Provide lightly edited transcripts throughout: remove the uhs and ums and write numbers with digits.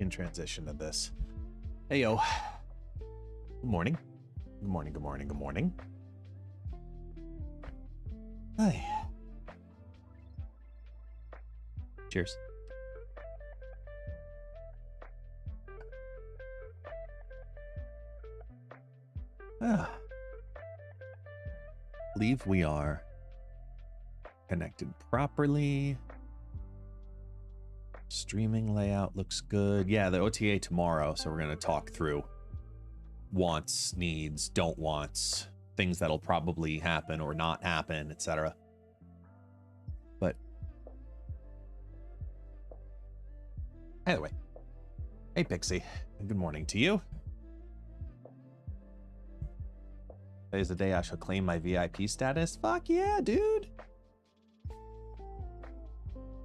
in transition to this. Hey, yo. Good morning. Good morning, good morning, good morning. Hi. Cheers. Believe we are connected properly. Streaming layout looks good. Yeah, the OTA tomorrow, so we're going to talk through wants, needs, don't wants, things that'll probably happen or not happen, etc. But either way, hey Pixie, good morning to you. Today's the day I shall claim my VIP status. Fuck yeah, dude.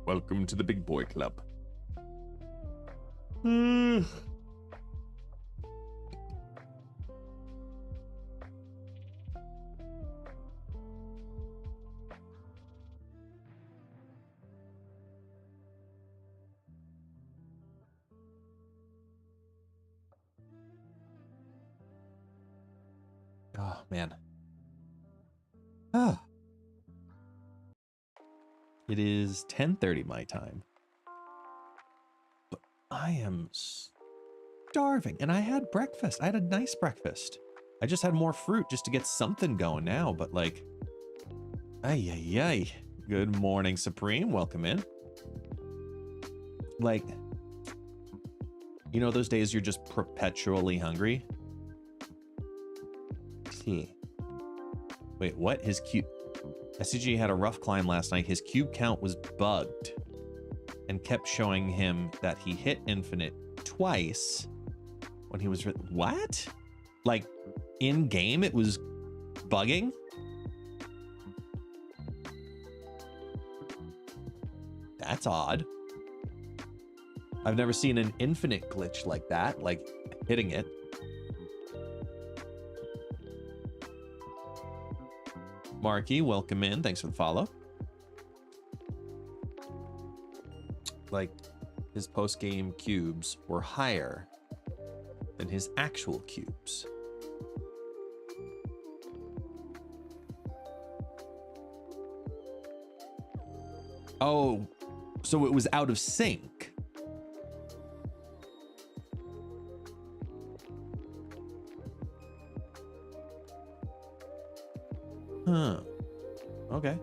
Welcome to the big boy club. Oh, man. Ah. It is 10:30 my time. But I am starving. And I had breakfast. I had a nice breakfast. I just had more fruit just to get something going now. But like, ay, ay, ay. Good morning, Supreme. Welcome in. Like, you know those days you're just perpetually hungry? Wait, what? His cube... SCG had a rough climb last night. His cube count was bugged and kept showing him that he hit infinite twice when he was... What? Like, in-game it was bugging? That's odd. I've never seen an infinite glitch like that, like hitting it. Marky, welcome in. Thanks for the follow. Like, his post-game cubes were higher than his actual cubes. Oh, so it was out of sync. Huh. Okay.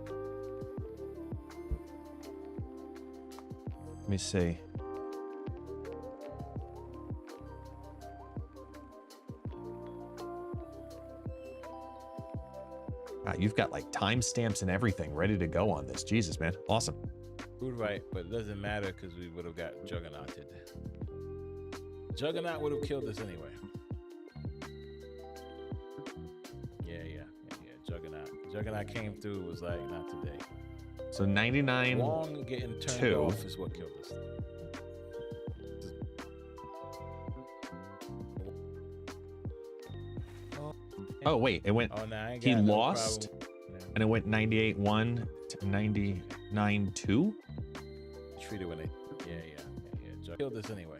Let me see. God, you've got like timestamps and everything ready to go on this. Jesus, man. Awesome. Food right, but it doesn't matter because we would have got Juggernauted. Juggernaut would have killed us anyway. Juggernaut came through, was like, not today. So 99. Long getting turned off is what killed us. Oh wait, it went. Oh, nah, he lost, and it went 98-1 to 99-2. Treated when they, yeah. Killed us anyway.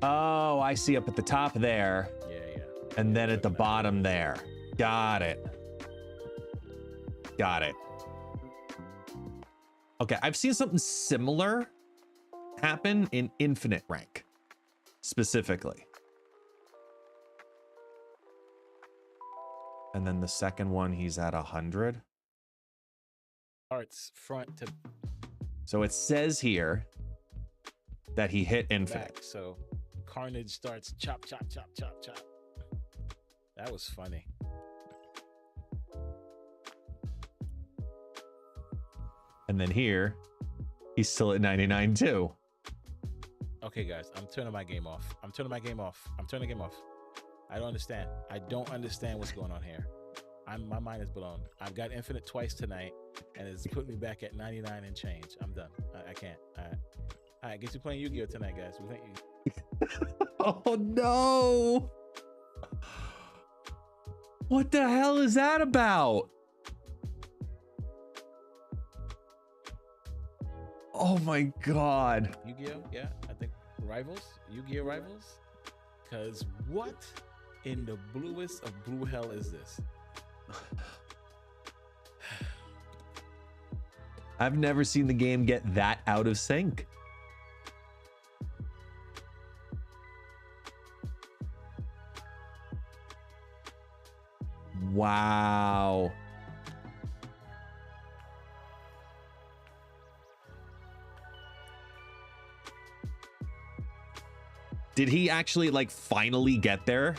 Oh, I see up at the top there. Yeah. And then at the bottom there. Got it. Got it. Okay, I've seen something similar happen in infinite rank, specifically. And then the second one, he's at 100. Starts front to... So it says here that he hit infinite. Back, so Carnage starts chop, chop, chop, chop, chop. That was funny. And then here, he's still at 99 too. Okay, guys, I'm turning my game off. I'm turning the game off. I don't understand. I don't understand what's going on here. My mind is blown. I've got infinite twice tonight, and it's put me back at 99 and change. I'm done. I can't. All right, guess you're playing Yu-Gi-Oh tonight, guys. We thank you. Oh no! What the hell is that about? Oh my god. Yu-Gi-Oh? Yeah, I think Rivals? Yu-Gi-Oh! Rivals? Because what in the bluest of blue hell is this? I've never seen the game get that out of sync. Wow. Did he actually like finally get there?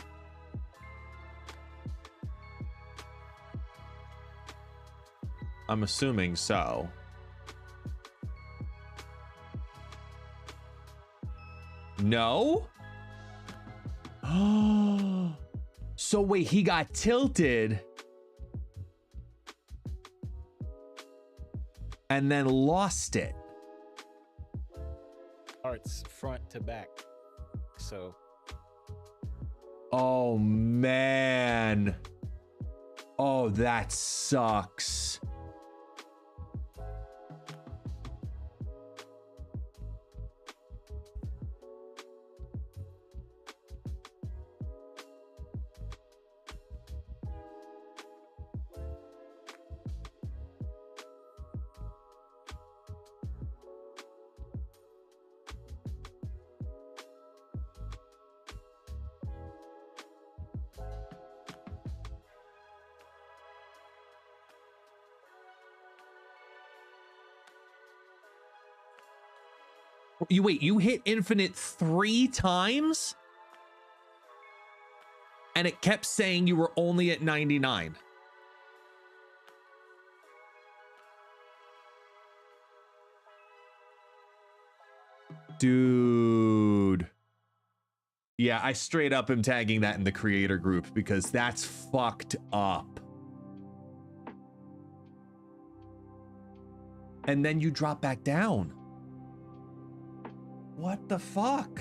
I'm assuming so. No? Oh. So wait, he got tilted and then lost it. Parts front to back. So. Oh man. Oh, that sucks. You hit infinite 3 times? And it kept saying you were only at 99. Dude. Yeah, I straight up am tagging that in the creator group because that's fucked up. And then you drop back down. What the fuck?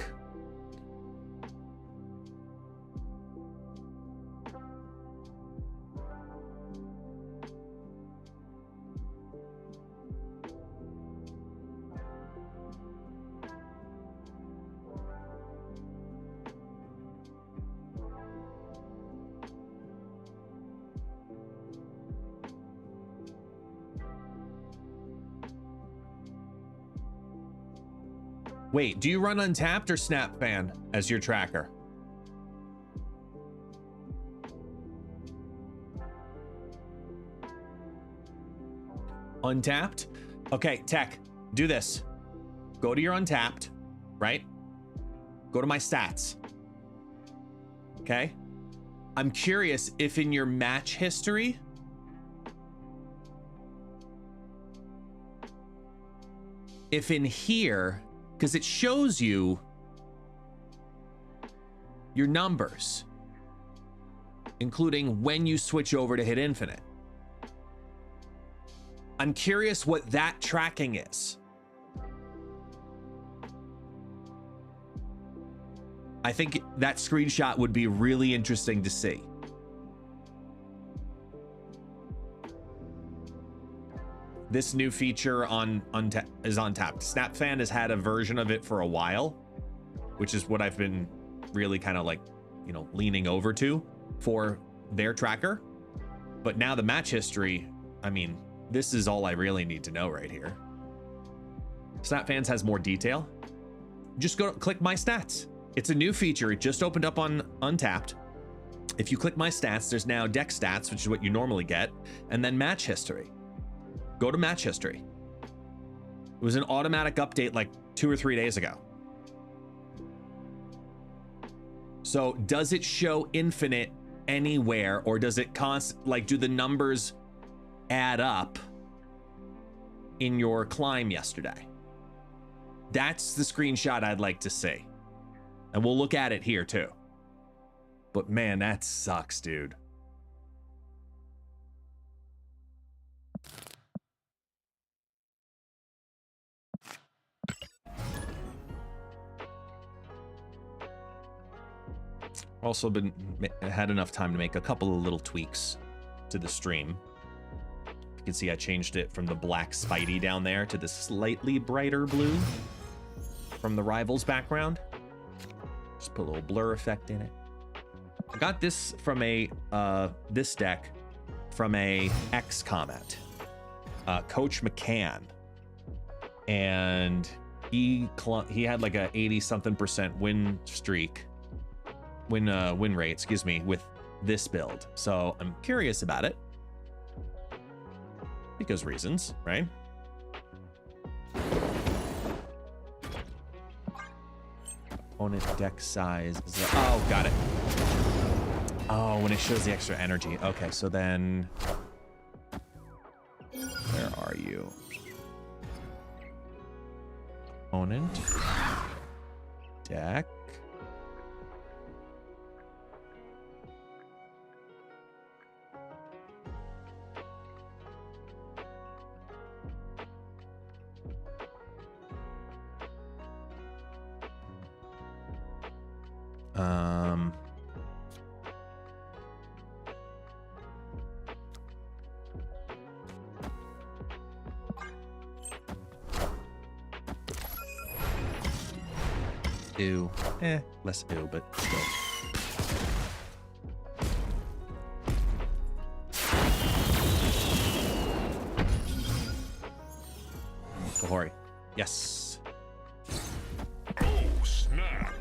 Wait, do you run Untapped or SnapFan as your tracker? Untapped? Okay, Tech, do this. Go to your Untapped, right? Go to my stats. Okay? I'm curious if in your match history, if in here, because it shows you your numbers, including when you switch over to hit infinite. I'm curious what that tracking is. I think that screenshot would be really interesting to see. This new feature is untapped. SnapFan has had a version of it for a while, which is what I've been really kind of like, you know, leaning over to for their tracker. But now the match history, I mean, this is all I really need to know right here. SnapFans has more detail. Just go click my stats. It's a new feature. It just opened up on Untapped. If you click my stats, there's now deck stats, which is what you normally get, and then match history. Go to match history. It was an automatic update like 2 or 3 days ago. So does it show infinite anywhere, or does it do the numbers add up in your climb yesterday? That's the screenshot I'd like to see. And we'll look at it here too. But man, that sucks, dude. Also had enough time to make a couple of little tweaks to the stream. You can see I changed it from the black Spidey down there to the slightly brighter blue. from the Rivals background. Just put a little blur effect in it. I got this from a this deck from a ex-Comet, Coach McCann, and he had like a 80-something% win rate, excuse me, with this build. So I'm curious about it because reasons, right? Opponent deck size. Oh, got it. Oh, when it shows the extra energy. Okay, so then where are you? Opponent deck. Ew. Less ew, but still. Kahori. Yes. Oh, snap.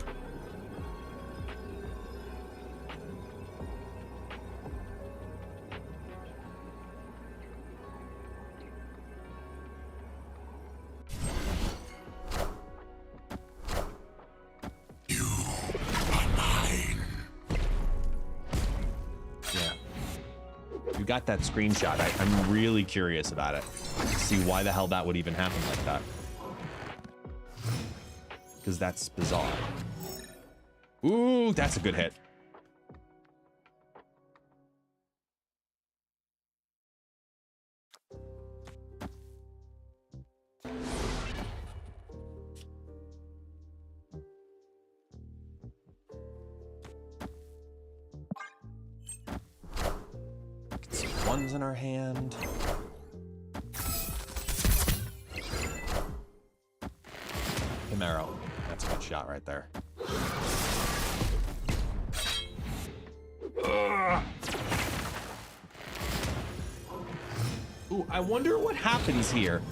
Got that screenshot. I'm really curious about it. See why the hell that would even happen like that. Because that's bizarre. Ooh, that's a good hit. Ones in our hand. Camaro. That's a good shot right there. Ooh, I wonder what happens here.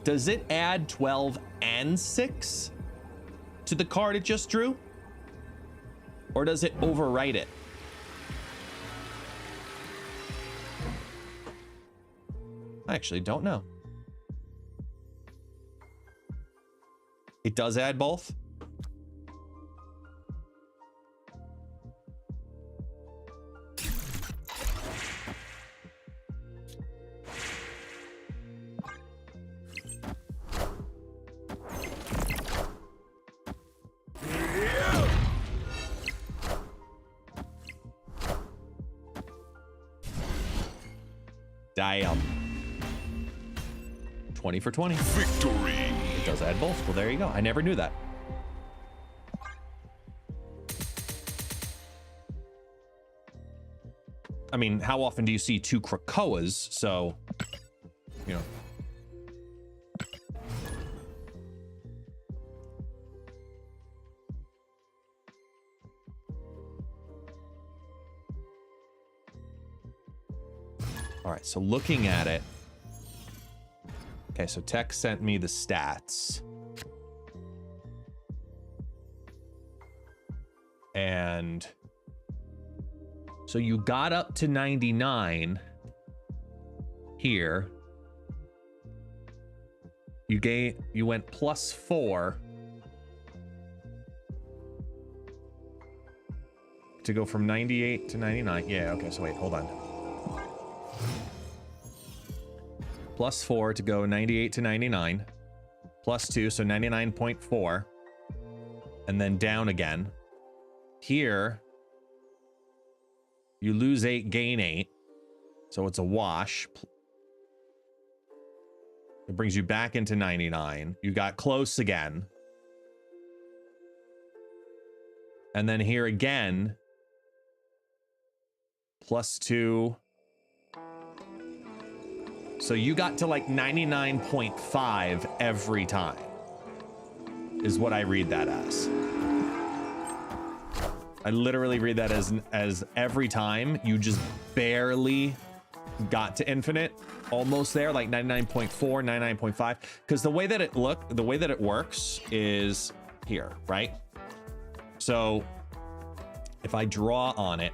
Does it add 12 and 6 to the card it just drew? Or does it overwrite it? I actually don't know. It does add both. Damn. 20 for 20. Victory. It does add both. Well, there you go. I never knew that. I mean, how often do you see two Krakoas? So, you know. All right, so looking at it. Okay, so Tech sent me the stats. And so you got up to 99 here. You went +4 to go from 98 to 99. Yeah, okay, so wait, hold on. +4 to go 98 to 99. +2, so 99.4. And then down again. Here, you lose 8, gain 8. So it's a wash. It brings you back into 99. You got close again. And then here again, +2. So you got to like 99.5 every time. is what I read that as. I literally read that as every time you just barely got to infinite, almost there, like 99.4, 99.5. Because the way that it works is here, right? So if I draw on it,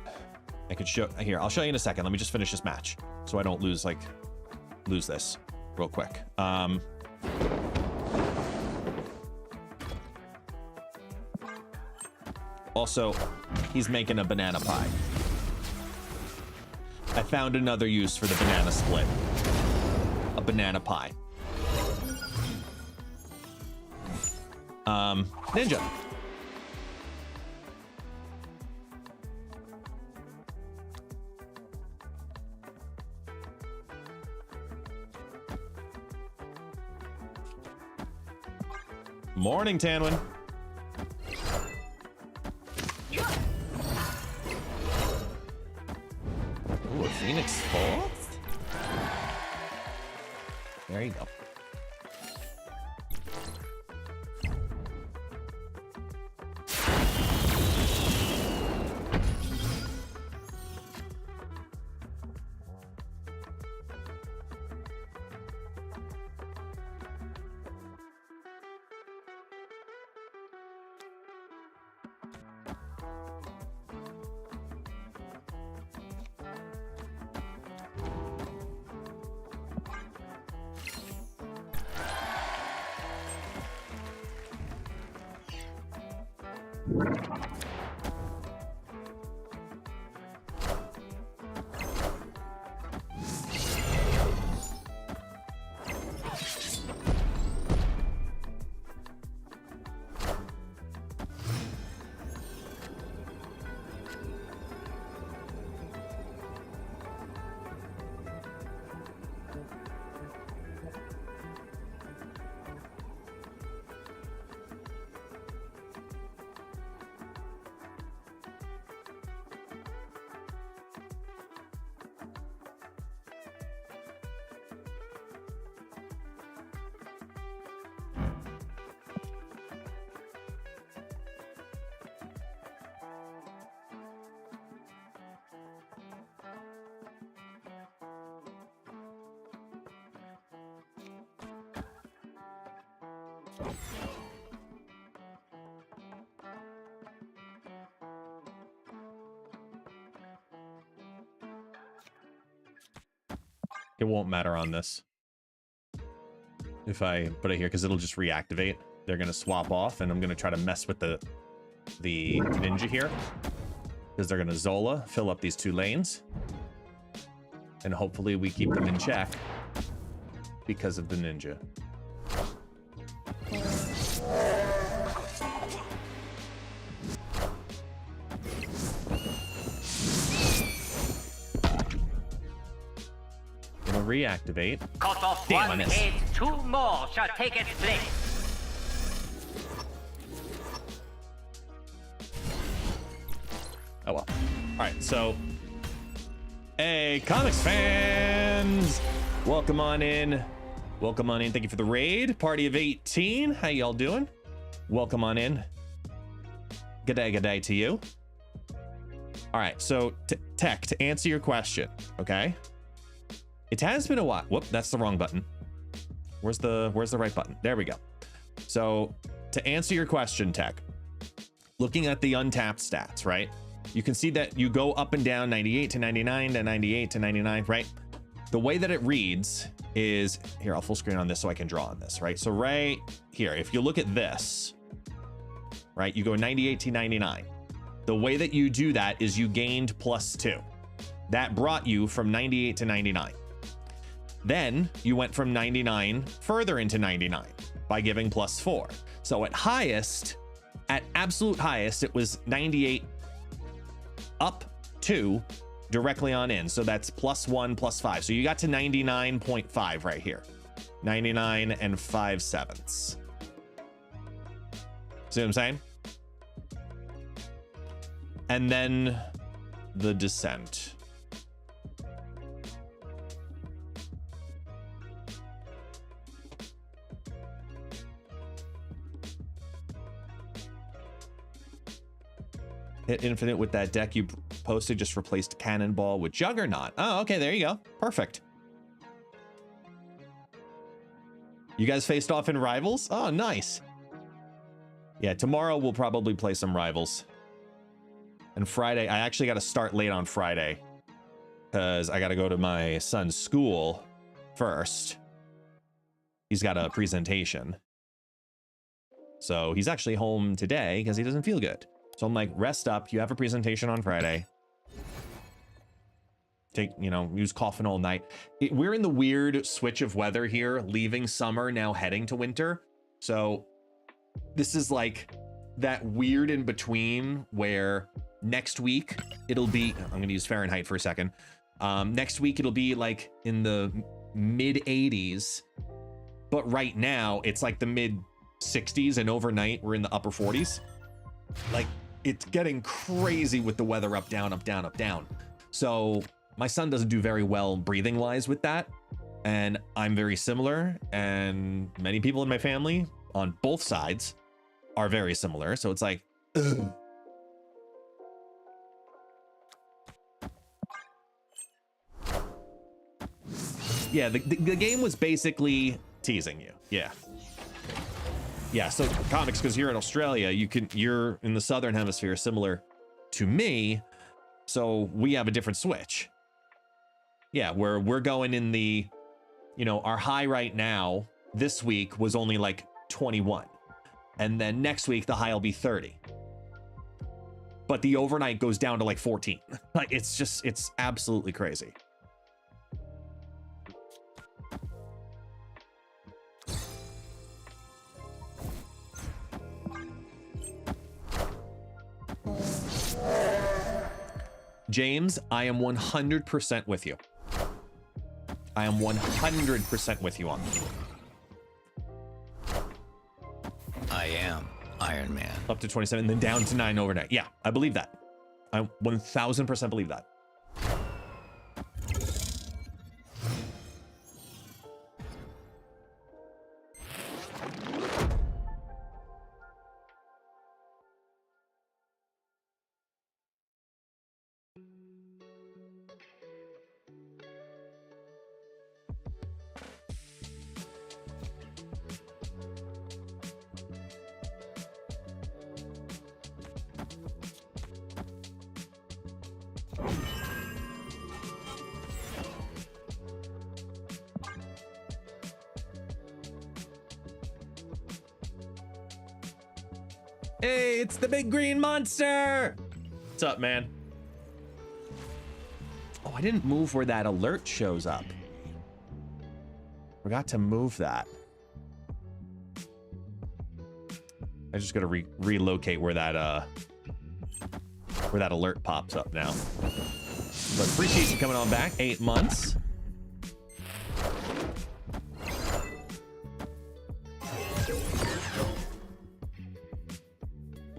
I could show here. I'll show you in a second. Let me just finish this match so I don't lose this real quick. Also, he's making a banana pie. I found another use for the banana split. A banana pie. Ninja. Morning, Tanwin. Ooh, a Phoenix 4th? There you go. It won't matter on this. If I put it here, because it'll just reactivate. They're going to swap off, and I'm going to try to mess with the ninja here. Because they're going to Zola, fill up these 2 lanes. And hopefully we keep them in check because of the ninja. It'll reactivate. Cut off Damn, I one missed. head, 2 more shall take its place. Oh well. Alright, so hey, comics fans! Welcome on in. Welcome on in. Thank you for the raid. Party of 18. How y'all doing? Welcome on in. Good day to you. Alright, so Tech, to answer your question, okay? It has been a while. Whoop, that's the wrong button. Where's the right button? There we go. So to answer your question, Tech, looking at the untapped stats, right? You can see that you go up and down 98 to 99 to 98 to 99, right? The way that it reads is, here, I'll full screen on this so I can draw on this, right? So right here, if you look at this, right, you go 98 to 99. The way that you do that is you gained +2. That brought you from 98 to 99. Then you went from 99 further into 99 by giving +4. So at absolute highest, it was 98 up 2 directly on in. So that's +1 +5. So you got to 99.5 right here. 99 5/7. See what I'm saying? And then the descent. Hit infinite with that deck you posted, just replaced Cannonball with Juggernaut. Oh, okay, there you go. Perfect. You guys faced off in Rivals? Oh, nice. Yeah, tomorrow we'll probably play some Rivals. And Friday, I actually got to start late on Friday because I got to go to my son's school first. He's got a presentation. So he's actually home today because he doesn't feel good. So I'm like, rest up. You have a presentation on Friday. Take, you know, he was coughing all night. We're in the weird switch of weather here, leaving summer, now heading to winter. So this is like that weird in between where next week it'll be, I'm going to use Fahrenheit for a second. Next week it'll be like in the mid 80s, but right now it's like the mid 60s, and overnight we're in the upper 40s. Like, it's getting crazy with the weather up, down, up, down, up, down. So my son doesn't do very well breathing wise with that. And I'm very similar. And many people in my family on both sides are very similar. So it's like, ugh. Yeah, the game was basically teasing you. Yeah. Yeah, so comics, because you're in Australia, you're in the southern hemisphere, similar to me, so we have a different switch. Yeah, where we're going in the, you know, our high right now this week was only like 21, and then next week the high will be 30, but the overnight goes down to like 14. Like, it's absolutely crazy. James, I am 100% with you. I am 100% with you on this. I am Iron Man. Up to 27, then down to 9 overnight. Yeah, I believe that. I 1000% believe that. Hey, it's the big green monster! What's up, man? Oh, I didn't move where that alert shows up. Forgot to move that. I just gotta relocate where that alert pops up now. But appreciate you coming on back. 8 months.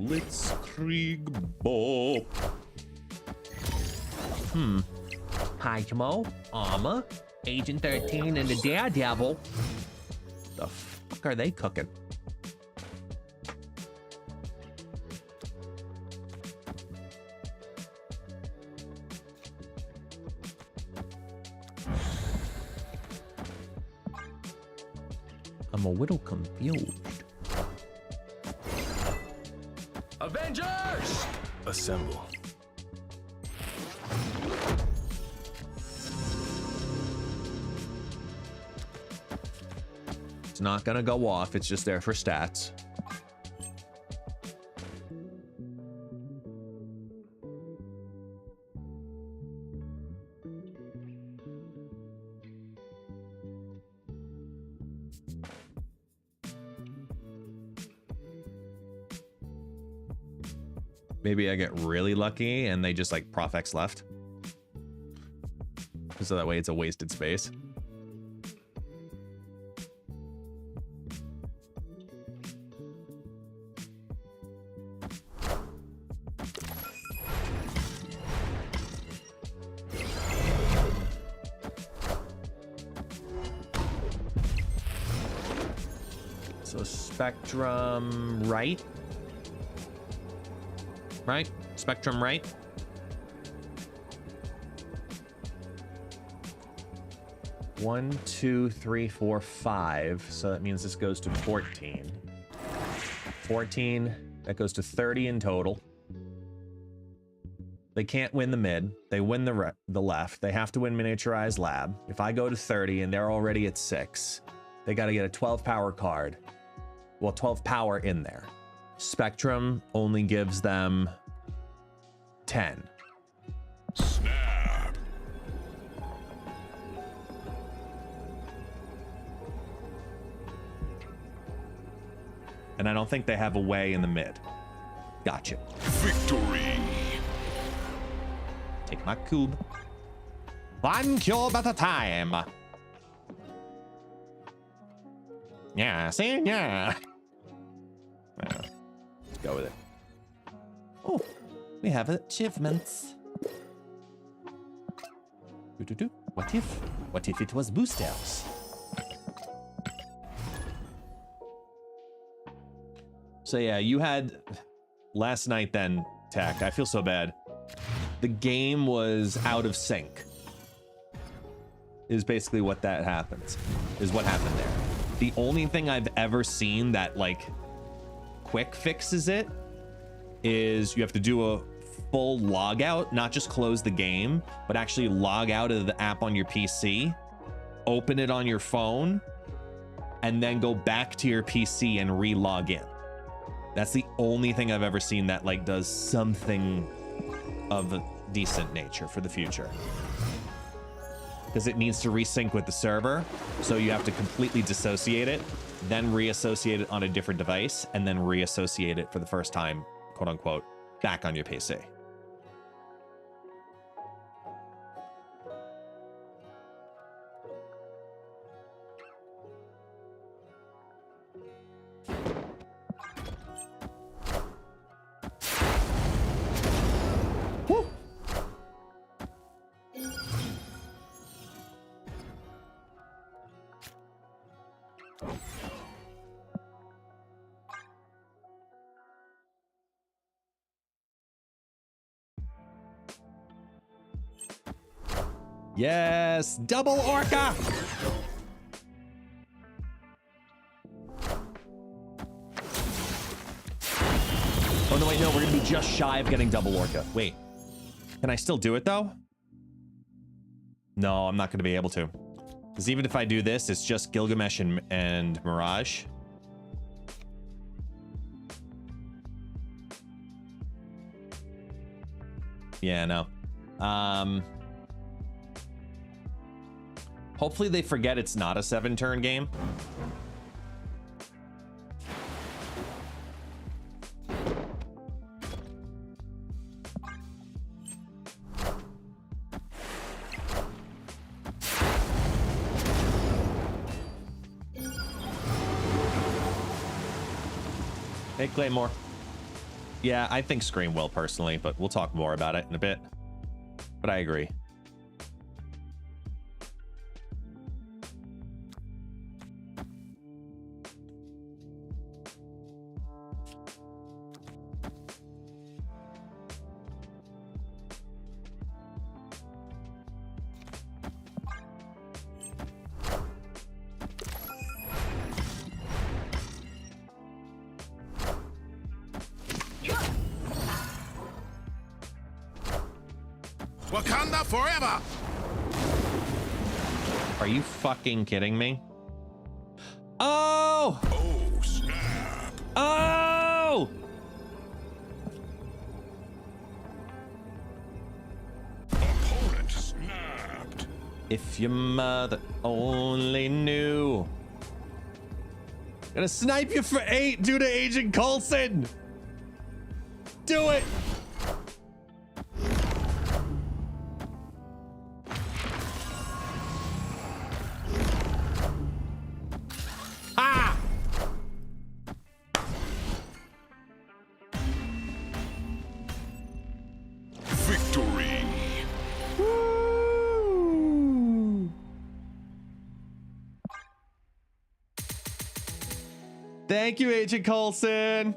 Blitzkrieg Ball. Hydro, Armor, Agent 13, and the Daredevil. The fuck are they cooking? I'm a little confused. Avengers! Assemble. It's not gonna go off, it's just there for stats. Maybe I get really lucky and they just like Prof X left. So that way it's a wasted space. So Spectrum right. right? Spectrum, right? One, two, three, four, five. So that means this goes to 14. 14, that goes to 30 in total. They can't win the mid. They win the left. They have to win miniaturized lab. If I go to 30 and they're already at 6, they got to get a 12 power card. Well, 12 power in there. Spectrum only gives them 10. Snap. And I don't think they have a way in the mid. Gotcha. Victory. Take my cube. One cube at a time. Yeah, see? Yeah. Let's go with it. Oh, we have achievements. What if? What if it was boosters? So yeah, you had last night then, Tech. I feel so bad. The game was out of sync. Is basically what that happens. Is what happened there. The only thing I've ever seen that like quick fixes it is you have to do a full log out, not just close the game, but actually log out of the app on your PC, open it on your phone, and then go back to your PC and re-log in. That's the only thing I've ever seen that like does something of a decent nature for the future. Because it needs to resync with the server, so you have to completely dissociate it, then reassociate it on a different device, and then reassociate it for the first time, quote unquote, back on your PC. Woo! Yes, double orca. Oh no, wait, no, we're gonna be just shy of getting double orca. Wait, can I still do it though? No, I'm not gonna be able to. Because even if I do this, it's just Gilgamesh and Mirage. Yeah, no. Hopefully they forget it's not a 7-turn game. Hey, Claymore. Yeah, I think Scream will personally, but we'll talk more about it in a bit. But I agree. Wakanda forever. Are you fucking kidding me? Oh! Oh, snap. Oh! Opponent snapped. If your mother only knew. Gonna snipe you for 8 due to Agent Coulson. Do it. Ah! Victory. Woo! Thank you, Agent Coulson.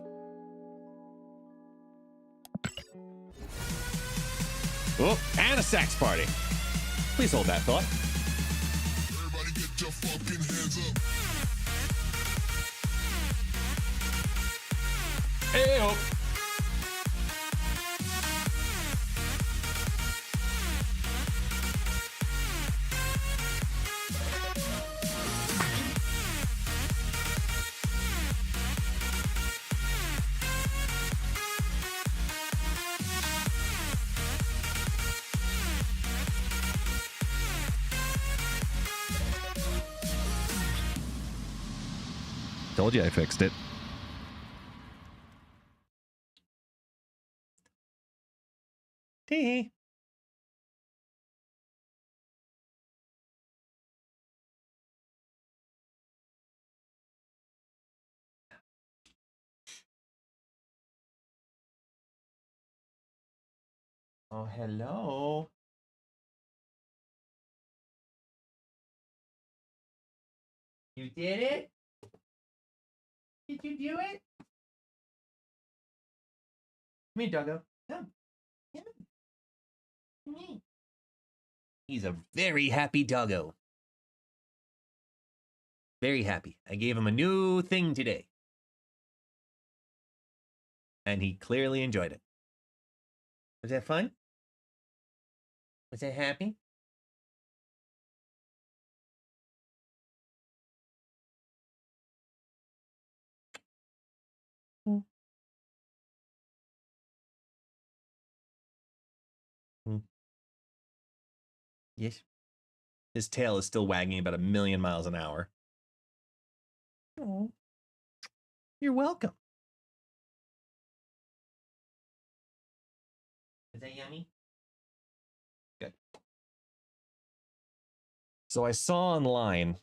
Oh, and a sax party. Please hold that thought. Everybody get your fucking hands up. Hey-oh. Told you I fixed it. Tee. Oh, hello. You did it? Did you do it? Come here, doggo. Come. Come. Come here. He's a very happy doggo. Very happy. I gave him a new thing today. And he clearly enjoyed it. Was that fun? Was that happy? Mm. Mm. Yes. His tail is still wagging about 1,000,000 miles an hour. Oh, you're welcome. Is that yummy? Good. So I saw online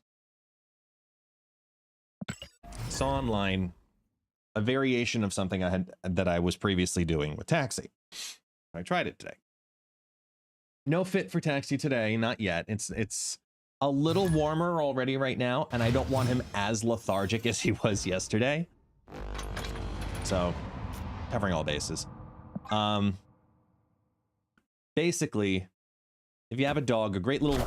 a variation of something that I was previously doing with Taxi. I tried it today. No fit for Taxi today, not yet. It's a little warmer already right now, and I don't want him as lethargic as he was yesterday. So, covering all bases. Basically, if you have a dog, a great little,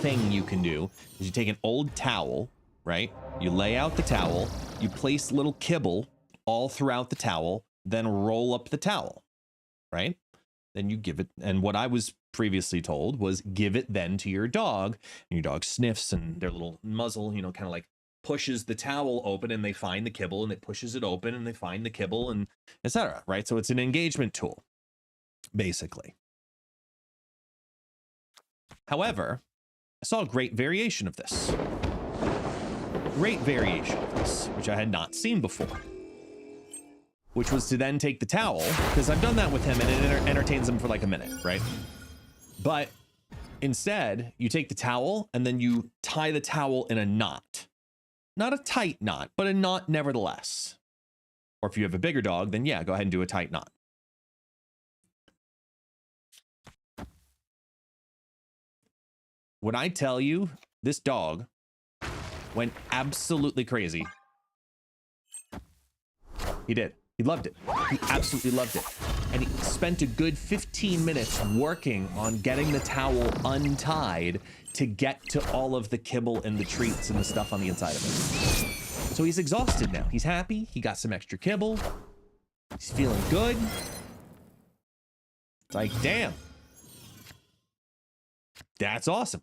thing you can do is you take an old towel, right? You lay out the towel, you place little kibble all throughout the towel, then roll up the towel, right? Then you give it, and what I was previously told was give it then to your dog, and your dog sniffs and their little muzzle, kind of like pushes the towel open and they find the kibble, and it pushes it open and they find the kibble, and etc. Right? So it's an engagement tool, basically. However, I saw a great variation of this. Great variation of this, which I had not seen before. Which was to then take the towel, because I've done that with him and it entertains him for like a minute, right? But instead, you take the towel and then you tie the towel in a knot. Not a tight knot, but a knot nevertheless. Or if you have a bigger dog, then yeah, go ahead and do a tight knot. When I tell you, this dog went absolutely crazy. He did. He loved it. He absolutely loved it. And he spent a good 15 minutes working on getting the towel untied to get to all of the kibble and the treats and the stuff on the inside of it. So he's exhausted now. He's happy. He got some extra kibble. He's feeling good. It's like, damn. That's awesome.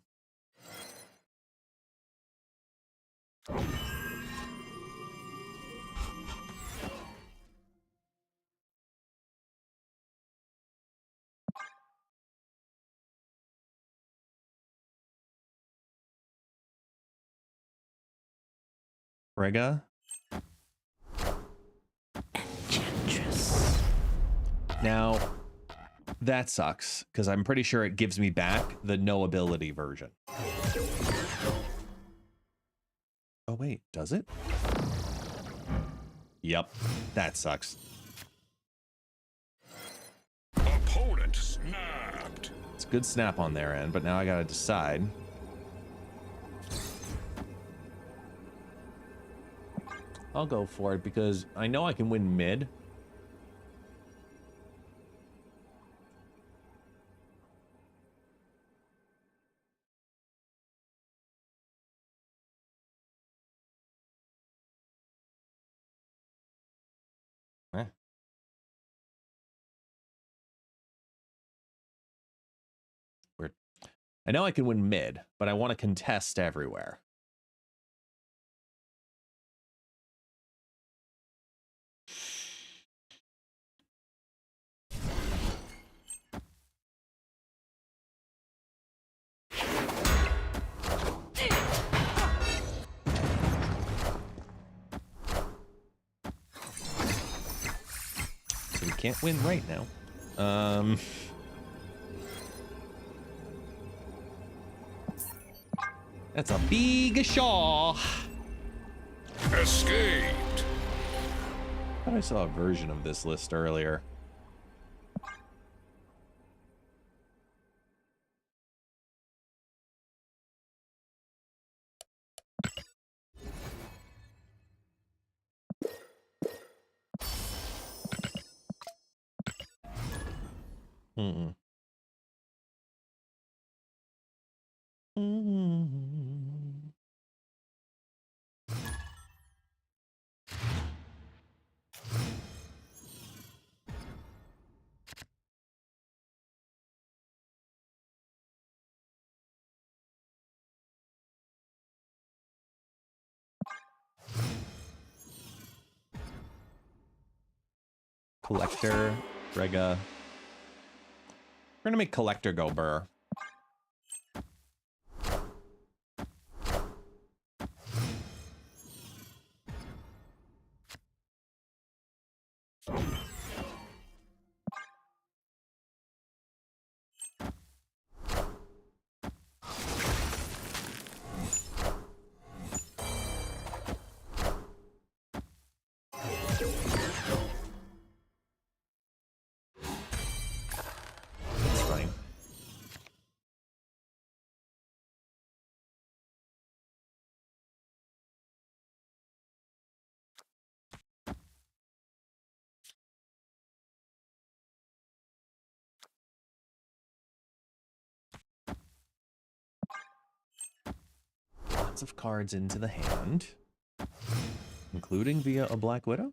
Frigga. Enchantress. Now, that sucks, because I'm pretty sure it gives me back the no ability version. Oh, wait, does it? Yep, that sucks. Opponent snapped. It's a good snap on their end, but now I gotta decide. I'll go for it because I know I can win mid. I know I can win mid, but I want to contest everywhere. So we can't win right now. That's a big shaw. Escaped. I thought I saw a version of this list earlier. Mm-mm. Mm-mm. Collector, Rega. We're gonna make Collector go burr. That's fine. Lots of cards into the hand, including via a Black Widow.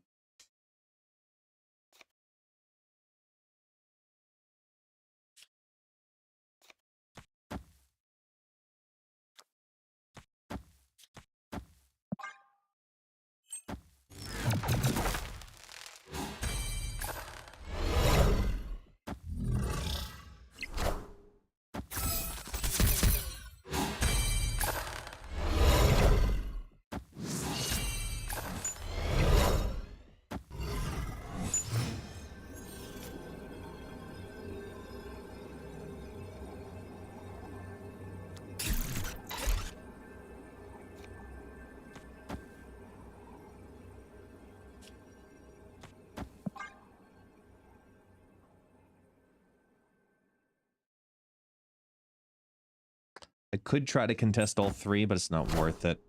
I could try to contest all three, but it's not worth it.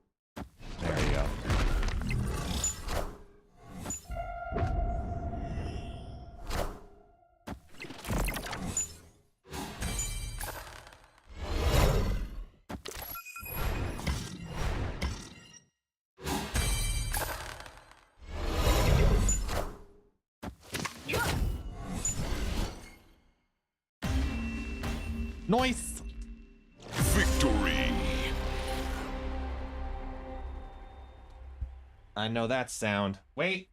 There you go. Nice. Victory. I know that sound. Wait.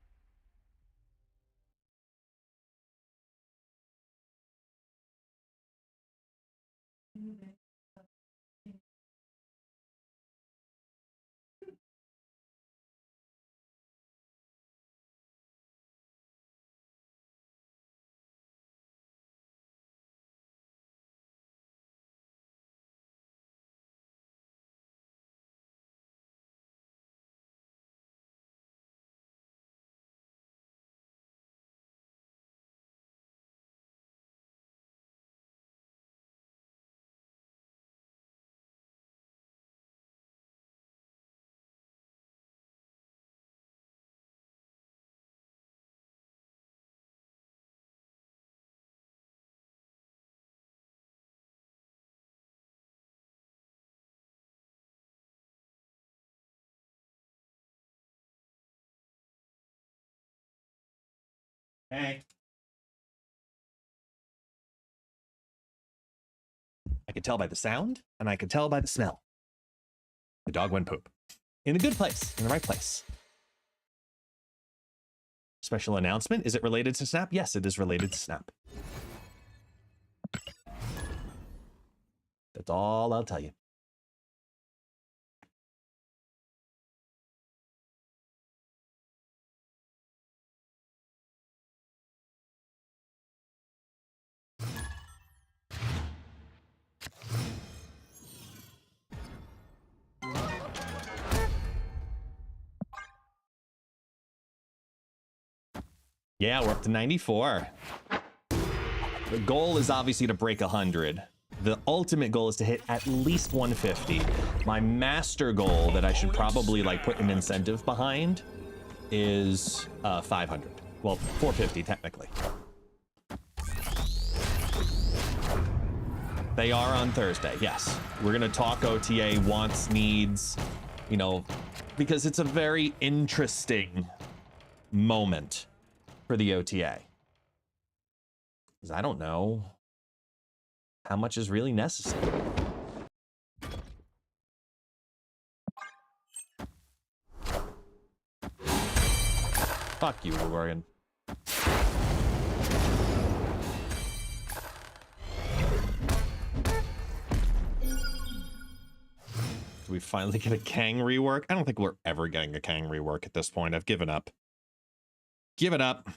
Hey. I could tell by the sound, and I could tell by the smell. The dog went poop. In a good place, in the right place. Special announcement. Is it related to Snap? Yes, it is related to Snap. That's all I'll tell you. Yeah, we're up to 94. The goal is obviously to break 100. The ultimate goal is to hit at least 150. My master goal that I should probably like put an incentive behind is 500. Well, 450 technically. They are on Thursday, yes. We're gonna talk OTA, wants, needs, you know, because it's a very interesting moment for the OTA. Because I don't know how much is really necessary. Fuck you, Oregon. Do we finally get a Kang rework? I don't think we're ever getting a Kang rework at this point. I've given up. Give it up.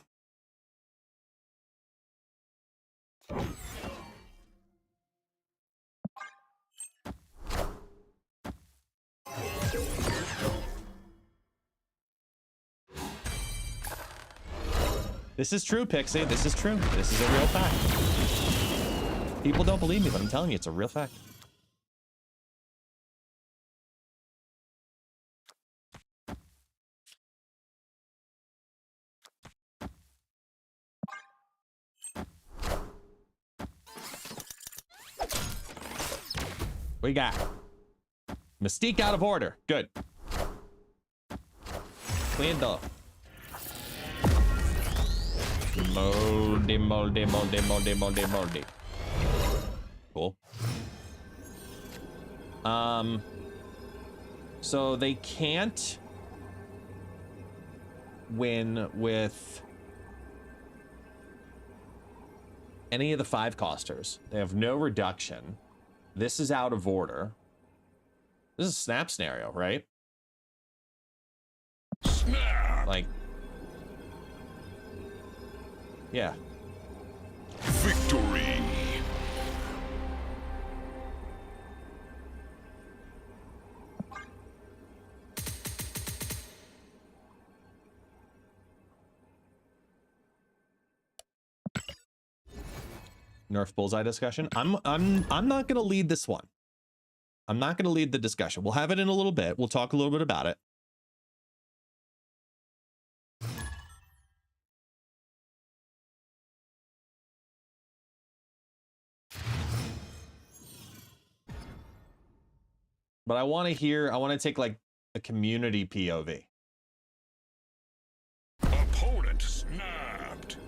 This is true, Pixie. This is true. This is a real fact. People don't believe me, but I'm telling you, it's a real fact. We got Mystique out of order. Good. Cleaned up. Moldy, moldy, moldy, moldy, moldy, moldy. Cool. So they can't win with any of the 5-costers. They have no reduction. This is out of order. This is a Snap scenario, right? Snap! Like, yeah. Victory! Nerf bullseye discussion. I'm not gonna lead this one. I'm not gonna lead the discussion. We'll have it in a little bit. We'll talk a little bit about it. But I want to take like a community POV. Opponent snapped!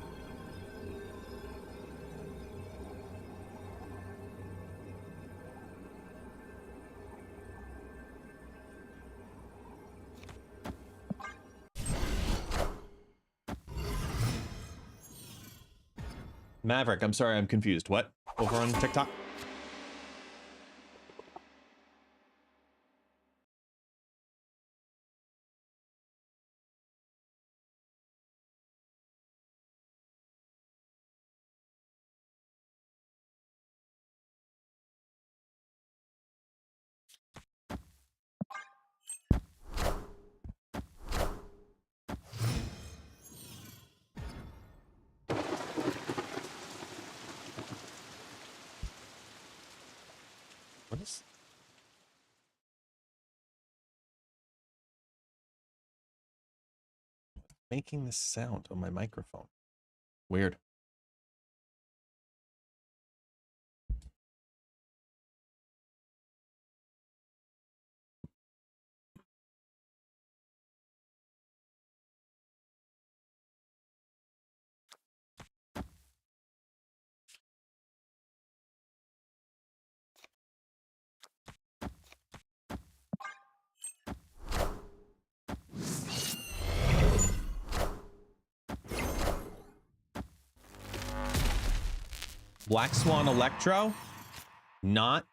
Maverick, I'm sorry, I'm confused. What? Over on TikTok? What is making this sound on my microphone? Weird. Black Swan Electro? Not...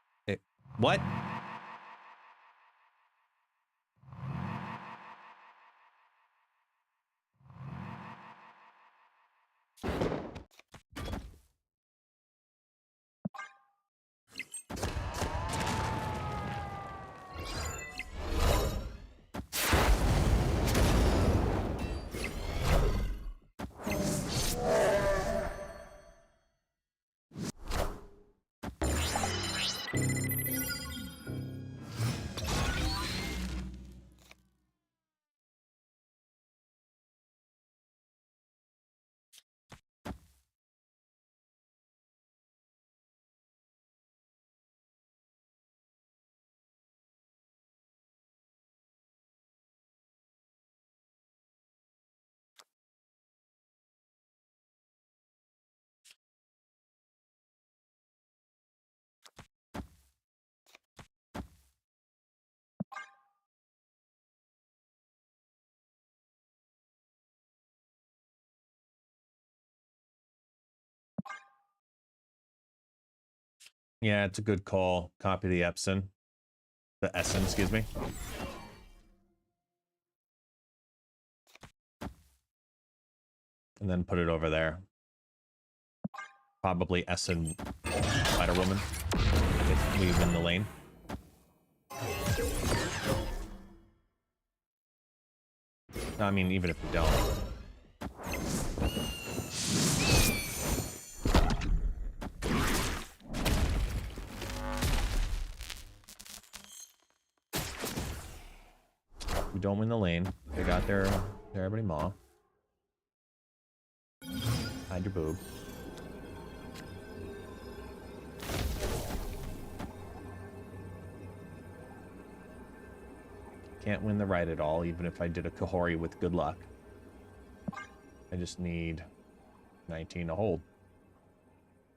what? Yeah, it's a good call. Copy the Epson. The Essen, excuse me. And then put it over there. Probably Essen Spider-Woman. If we win the lane. I mean, even if we don't. We don't win the lane. They got their everybody maw. Hide your boob. Can't win the right at all, even if I did a Kahori with good luck. I just need 19 to hold.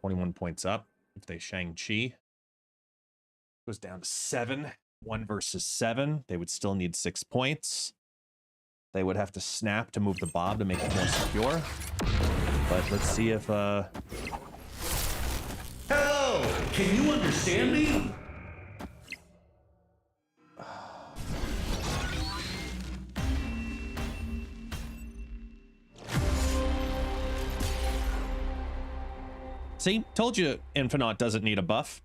21 points up. If they Shang-Chi, goes down to 7. 1 versus 7. They would still need 6 points. They would have to snap to move the bob to make it more secure. But let's see if, Hello! Can you understand me? See? Told you Infinite doesn't need a buff.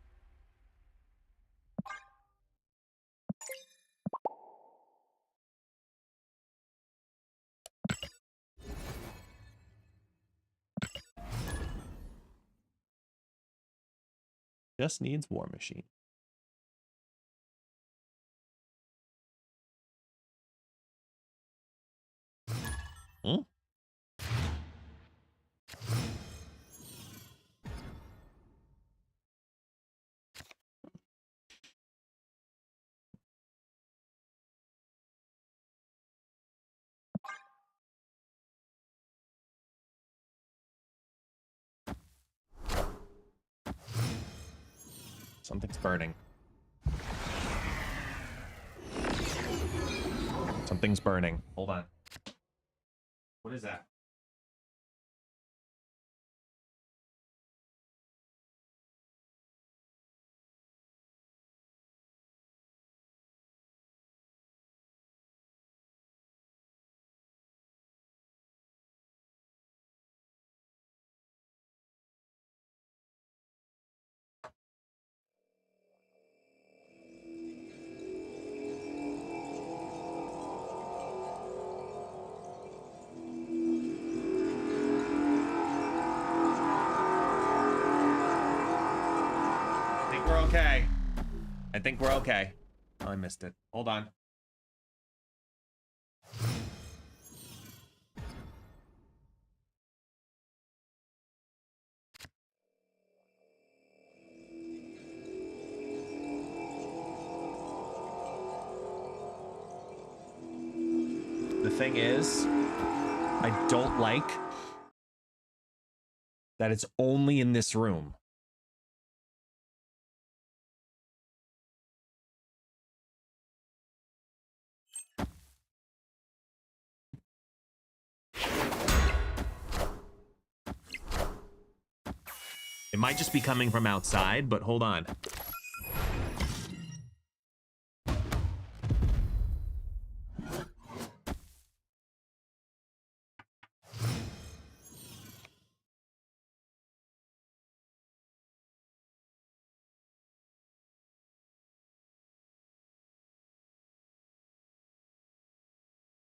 Just needs War Machine. Hmm? Something's burning. Something's burning. Hold on. What is that? We're okay. I think we're okay. Oh, I missed it. Hold on. The thing is, I don't like that it's only in this room. It might just be coming from outside, but hold on.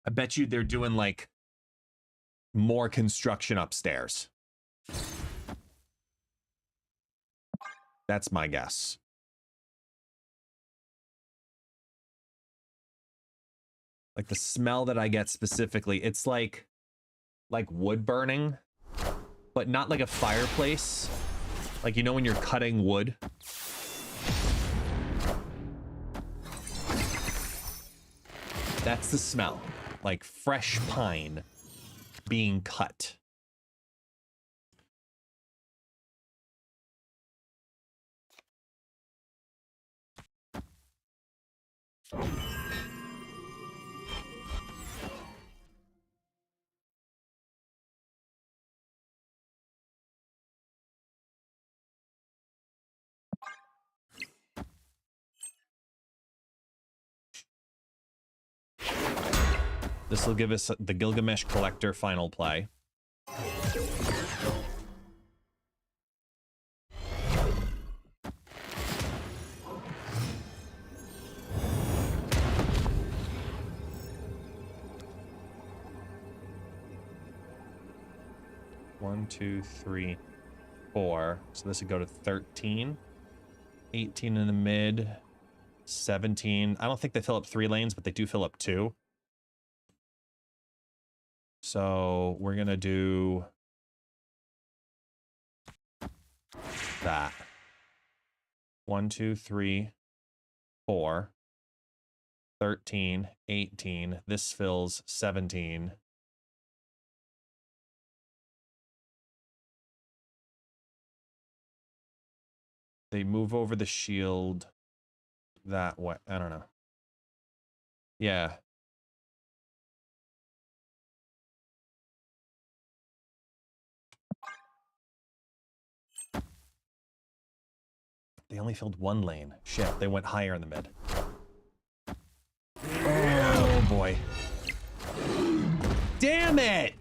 I bet you they're doing like more construction upstairs. That's my guess. Like the smell that I get specifically, it's like wood burning, but not like a fireplace. Like, you know, when you're cutting wood. That's the smell. Like fresh pine being cut. This will give us the Gilgamesh Collector final play. One, two, three, four. So this would go to 13. 18 in the mid. 17. I don't think they fill up 3 lanes, but they do fill up 2. So we're going to do that. 1, 2, 3, 4. 13, 18. This fills 17. They move over the shield that way. I don't know. Yeah. They only filled 1 lane. Shit, they went higher in the mid. Oh boy. Damn it!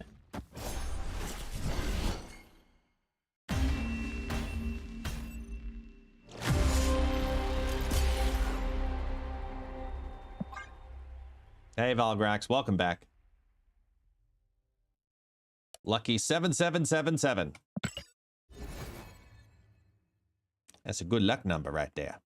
Hey, Valgrax, welcome back. Lucky 7777. That's a good luck number right there.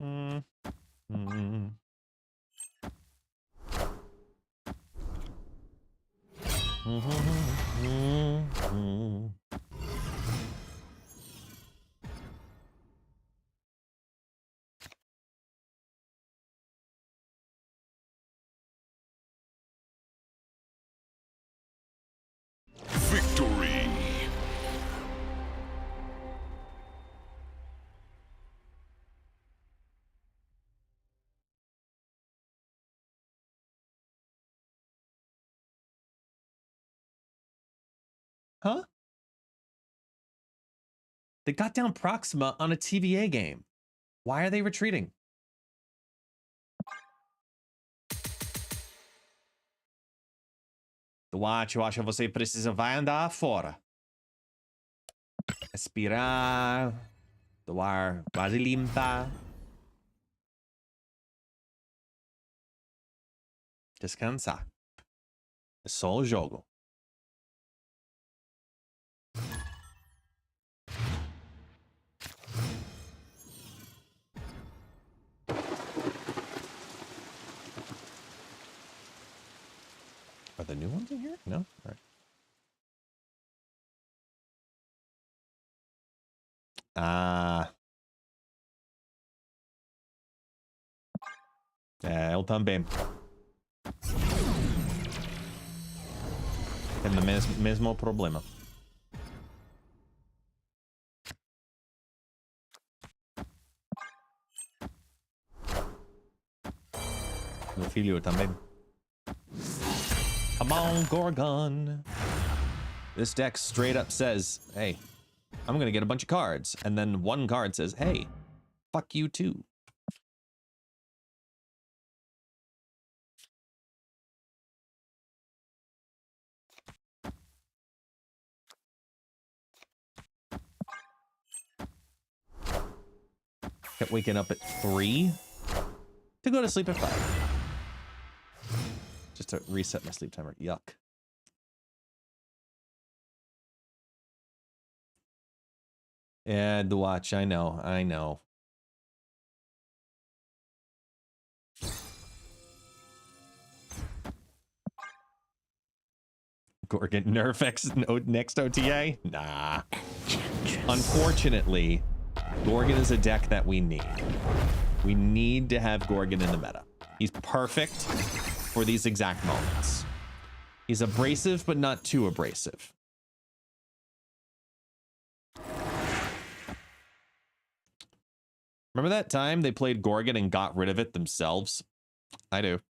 Mm. Mm. Mm. Victory! Huh? They got down Proxima on a TVA game. Why are they retreating? Do eu acho que você precisa vai andar fora. Respirar. Do ar quase limpa. Descansar. É só o jogo. Are the new ones in here? No? All right. Ah. Ele também. Tem o mesmo problema. Meu filho também. Come on, Gorgon. This deck straight up says, hey, I'm gonna get a bunch of cards. And then one card says, hey, fuck you too. Kept waking up at 3 to go to sleep at 5. Just to reset my sleep timer. Yuck. Yeah, the watch. I know. Gorgon Nerf X next OTA? Nah. Unfortunately, Gorgon is a deck that we need. We need to have Gorgon in the meta. He's perfect for these exact moments. He's abrasive, but not too abrasive. Remember that time they played Gorgon and got rid of it themselves? I do.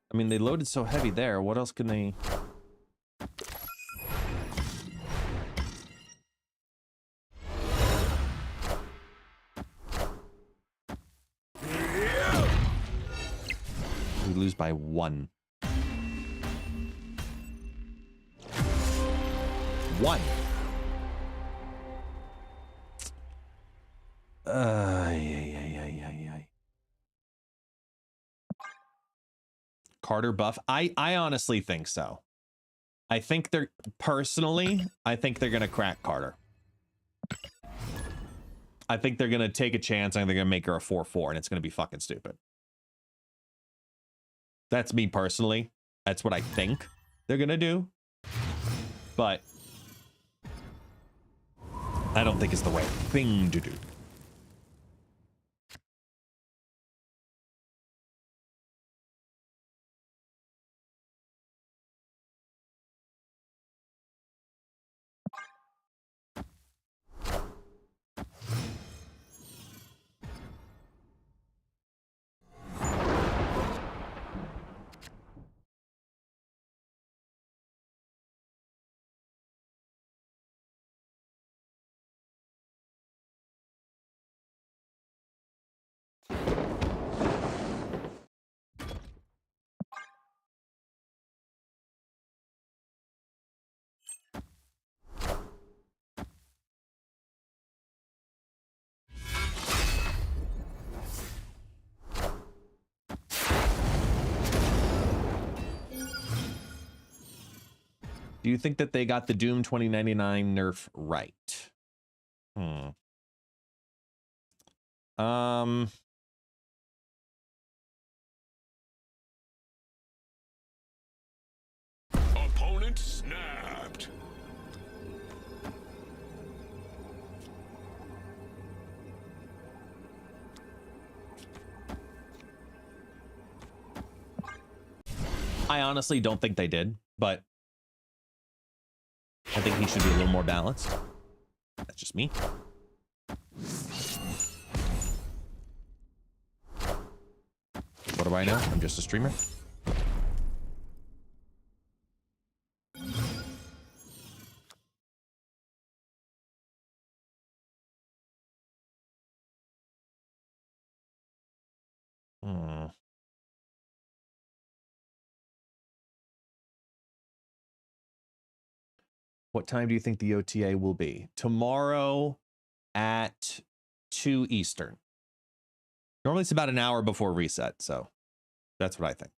I mean, they loaded so heavy there. What else can they... We lose by 1. 1. Carter buff. I honestly think so. I think they're I think they're gonna crack Carter. I think they're gonna take a chance and they're gonna make her a 4/4 and it's gonna be fucking stupid. That's me personally. That's what I think they're gonna do. But I don't think it's the right thing to do. Do you think that they got the Doom 2099 nerf right? Opponent snapped. I honestly don't think they did, but I think he should be a little more balanced. That's just me. What do I know? I'm just a streamer. What time do you think the OTA will be? Tomorrow at 2 Eastern. Normally it's about an hour before reset, so that's what I think.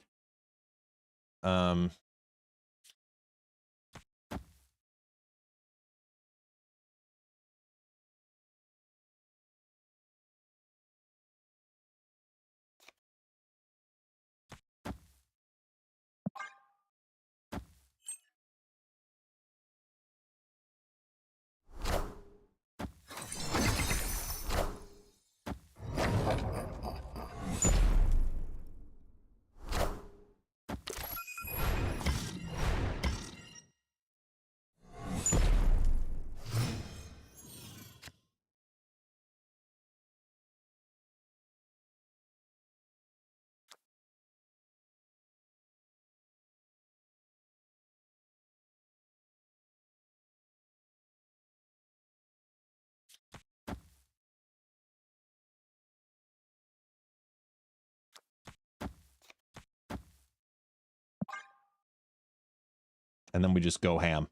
And then we just go ham.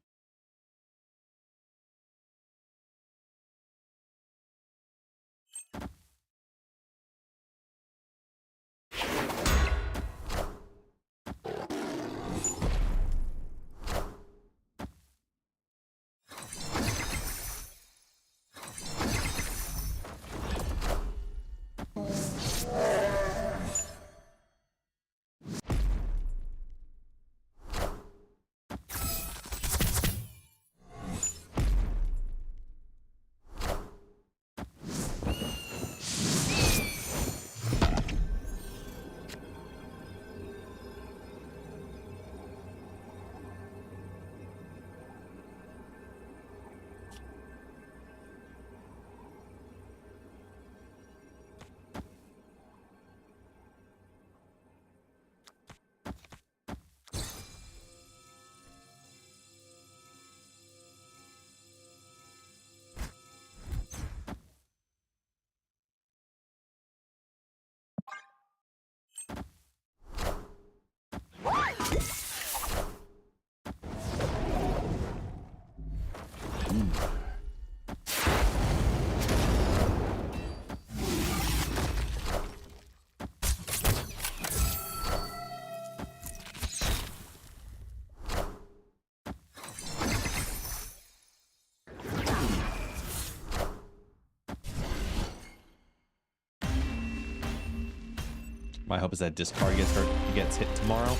My hope is that discard gets hit tomorrow.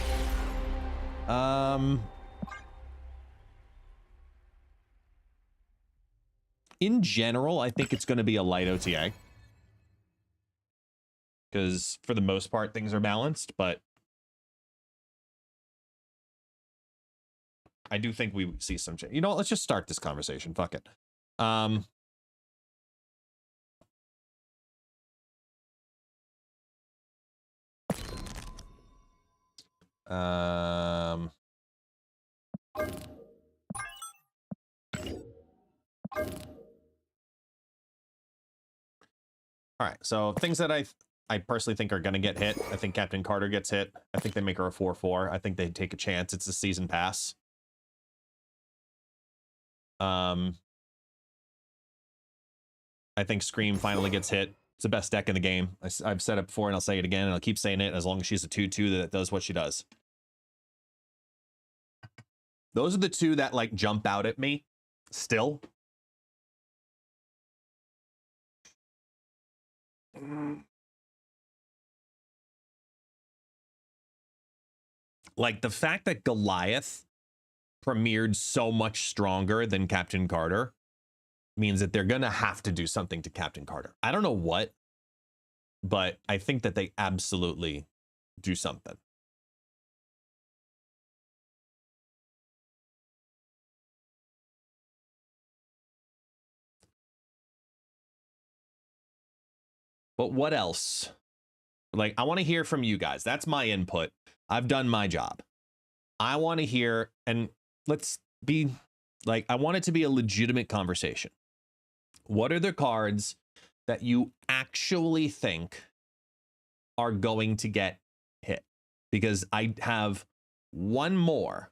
In general, I think it's going to be a light OTA. Because for the most part, things are balanced, but I do think we see some change. You know what? Let's just start this conversation. Fuck it. All right, so things that I personally think are going to get hit. I think Captain Carter gets hit. I think they make her a 4/4. I think they take a chance. It's a season pass. I think Scream finally gets hit. It's the best deck in the game. I've said it before and I'll say it again and I'll keep saying it as long as she's a 2/2 that does what she does. Those are the two that like jump out at me still. Like the fact that Goliath premiered so much stronger than Captain Carter means that they're going to have to do something to Captain Carter. I don't know what, but I think that they absolutely do something. But what else? Like, I want to hear from you guys. That's my input. I've done my job. I want to hear, and let's be like, I want it to be a legitimate conversation. What are the cards that you actually think are going to get hit? Because I have one more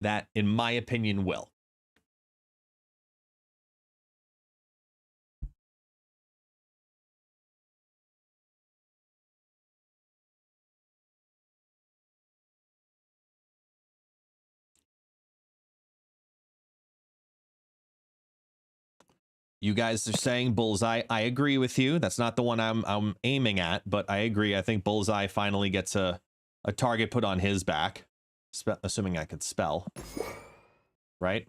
that, in my opinion, will. You guys are saying Bullseye. I agree with you. That's not the one I'm aiming at, but I agree. I think Bullseye finally gets a target put on his back, assuming I could spell. Right?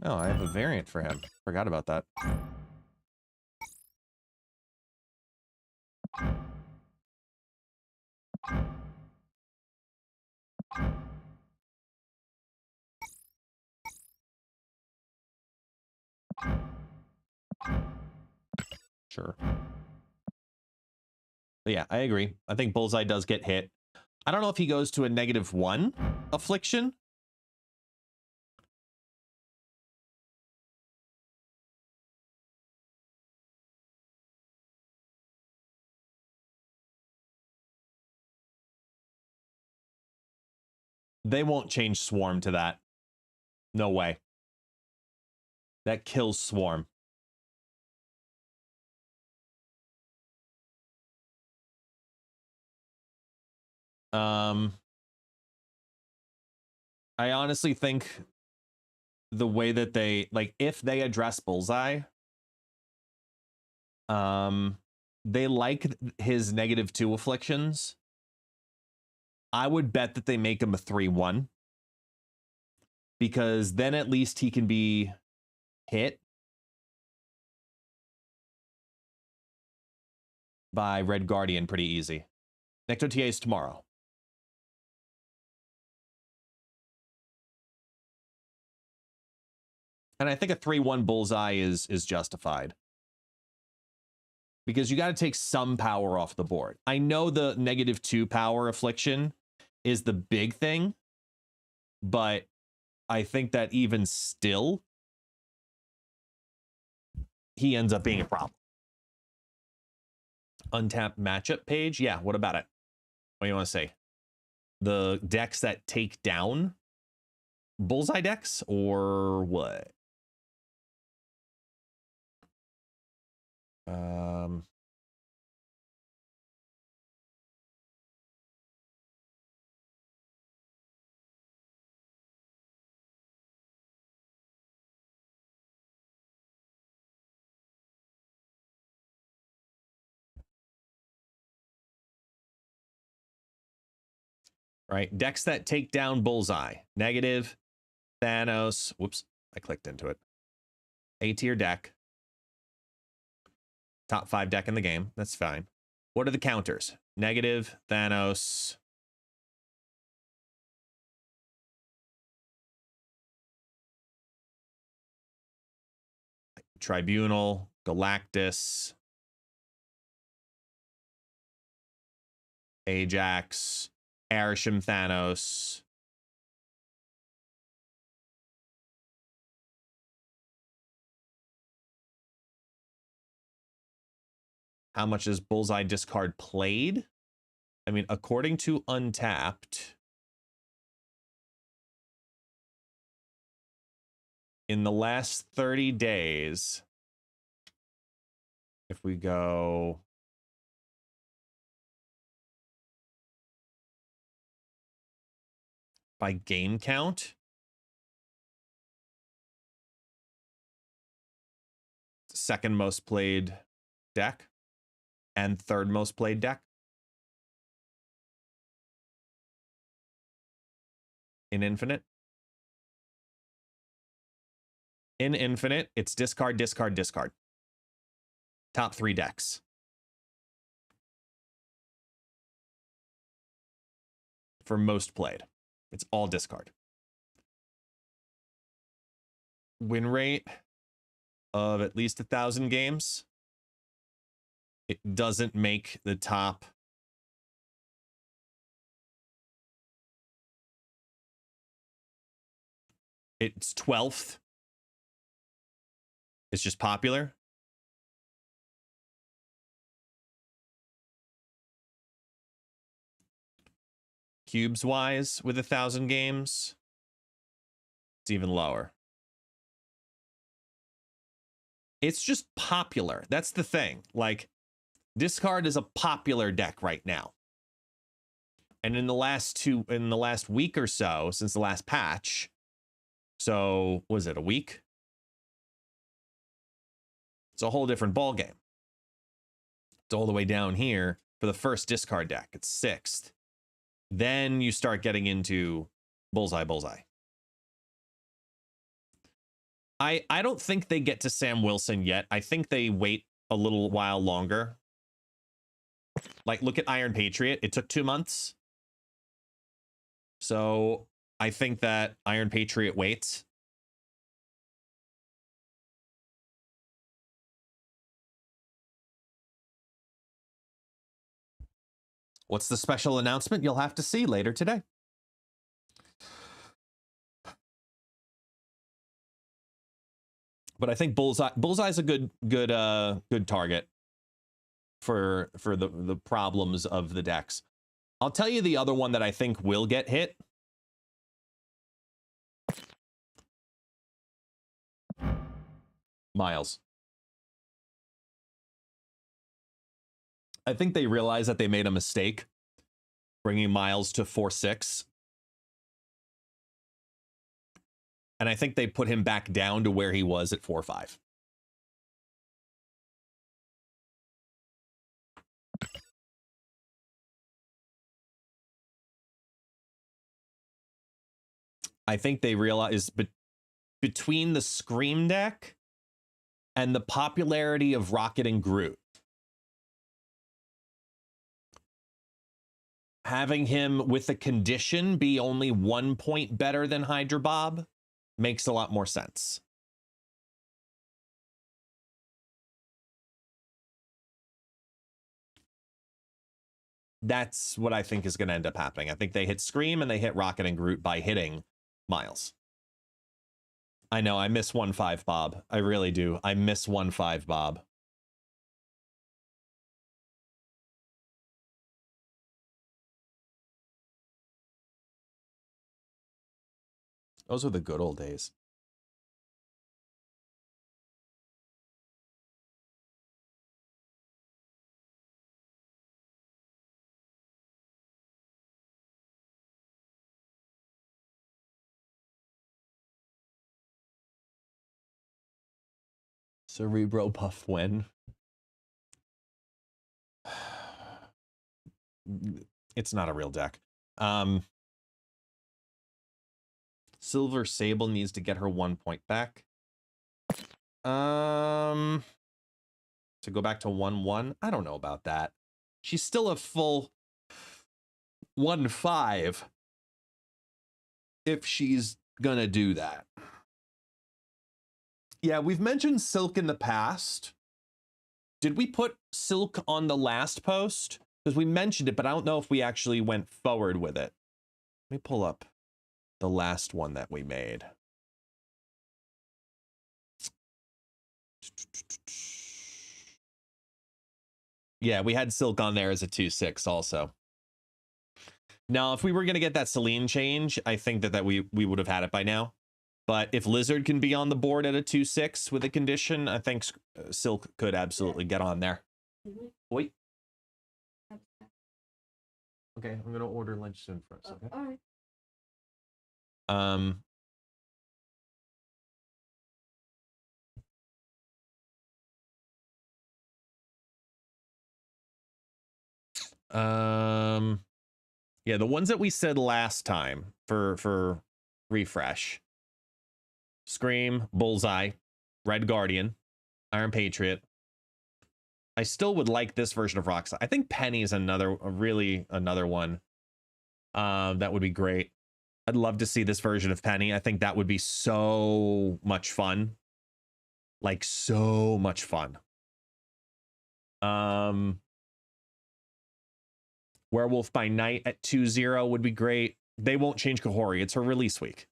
Oh, I have a variant for him. Forgot about that. Sure. But yeah, I agree. I think Bullseye does get hit. I don't know if he goes to a -1 affliction. They won't change Swarm to that. No way. That kills Swarm. I honestly think the way that they, like, if they address Bullseye, they like his -2 afflictions. I would bet that they make him a 3-1. Because then at least he can be hit by Red Guardian pretty easy. Necto TA is tomorrow. And I think a 3-1 Bullseye is justified. Because you got to take some power off the board. I know the -2 power affliction is the big thing, but I think that even still, he ends up being a problem. Untapped matchup page? Yeah, what about it? What do you want to say? The decks that take down Bullseye decks, or what? Right, decks that take down Bullseye. Negative, Thanos. Whoops, I clicked into it. A-tier deck. Top 5 deck in the game. That's fine. What are the counters? Negative, Thanos. Tribunal, Galactus. Ajax. Arishem Thanos. How much is Bullseye discard played? I mean, according to Untapped, in the last 30 days, if we go by game count, second most played deck and third most played deck in Infinite. In Infinite, it's discard, discard, discard. Top 3 decks. For most played. It's all discard. Win rate of at least 1,000 games. It doesn't make the top. It's 12th. It's just popular. Cubes wise, with 1,000 games, it's even lower. It's just popular. That's the thing. Like, discard is a popular deck right now. And in the last week or so, since the last patch, so was it a week? It's a whole different ball game. It's all the way down here for the first discard deck. It's 6th. Then you start getting into bullseye. I don't think they get to Sam Wilson yet. I think they wait a little while longer. Like, look at Iron Patriot. It took 2 months. So I think that Iron Patriot waits. What's the special announcement? You'll have to see later today. But I think Bullseye's a good target for the problems of the decks. I'll tell you the other one that I think will get hit. Miles. I think they realize that they made a mistake bringing Miles to 4-6. And I think they put him back down to where he was at 4-5. I think they realize between the Scream deck and the popularity of Rocket and Groot, having him with a condition be only 1 point better than Hydra Bob makes a lot more sense. That's what I think is going to end up happening. I think they hit Scream and they hit Rocket and Groot by hitting Miles. I know, I miss 1-5 Bob. I really do. I miss 1-5 Bob. Those were the good old days. Cerebro Puff win. It's not a real deck. Silver Sable needs to get her 1 point back. To go back to 1-1. I don't know about that. She's still a full 1-5 if she's gonna do that. Yeah, we've mentioned Silk in the past. Did we put Silk on the last post? Because we mentioned it, but I don't know if we actually went forward with it. Let me pull up the last one that we made. Yeah, we had Silk on there as a 2-6 also. Now, if we were going to get that Celine change, I think that we would have had it by now. But if Lizard can be on the board at a 2-6 with a condition, I think Silk could absolutely get on there. Wait. Okay, I'm going to order lunch soon for us, okay? All right. Yeah, the ones that we said last time for refresh. Scream, Bullseye, Red Guardian, Iron Patriot. I still would like this version of Roxas. I think Penny is another one that would be great. I'd love to see this version of Penny. I think that would be so much fun. Like, so much fun. Werewolf by Night at 2-0 would be great. They won't change Kahori. It's her release week.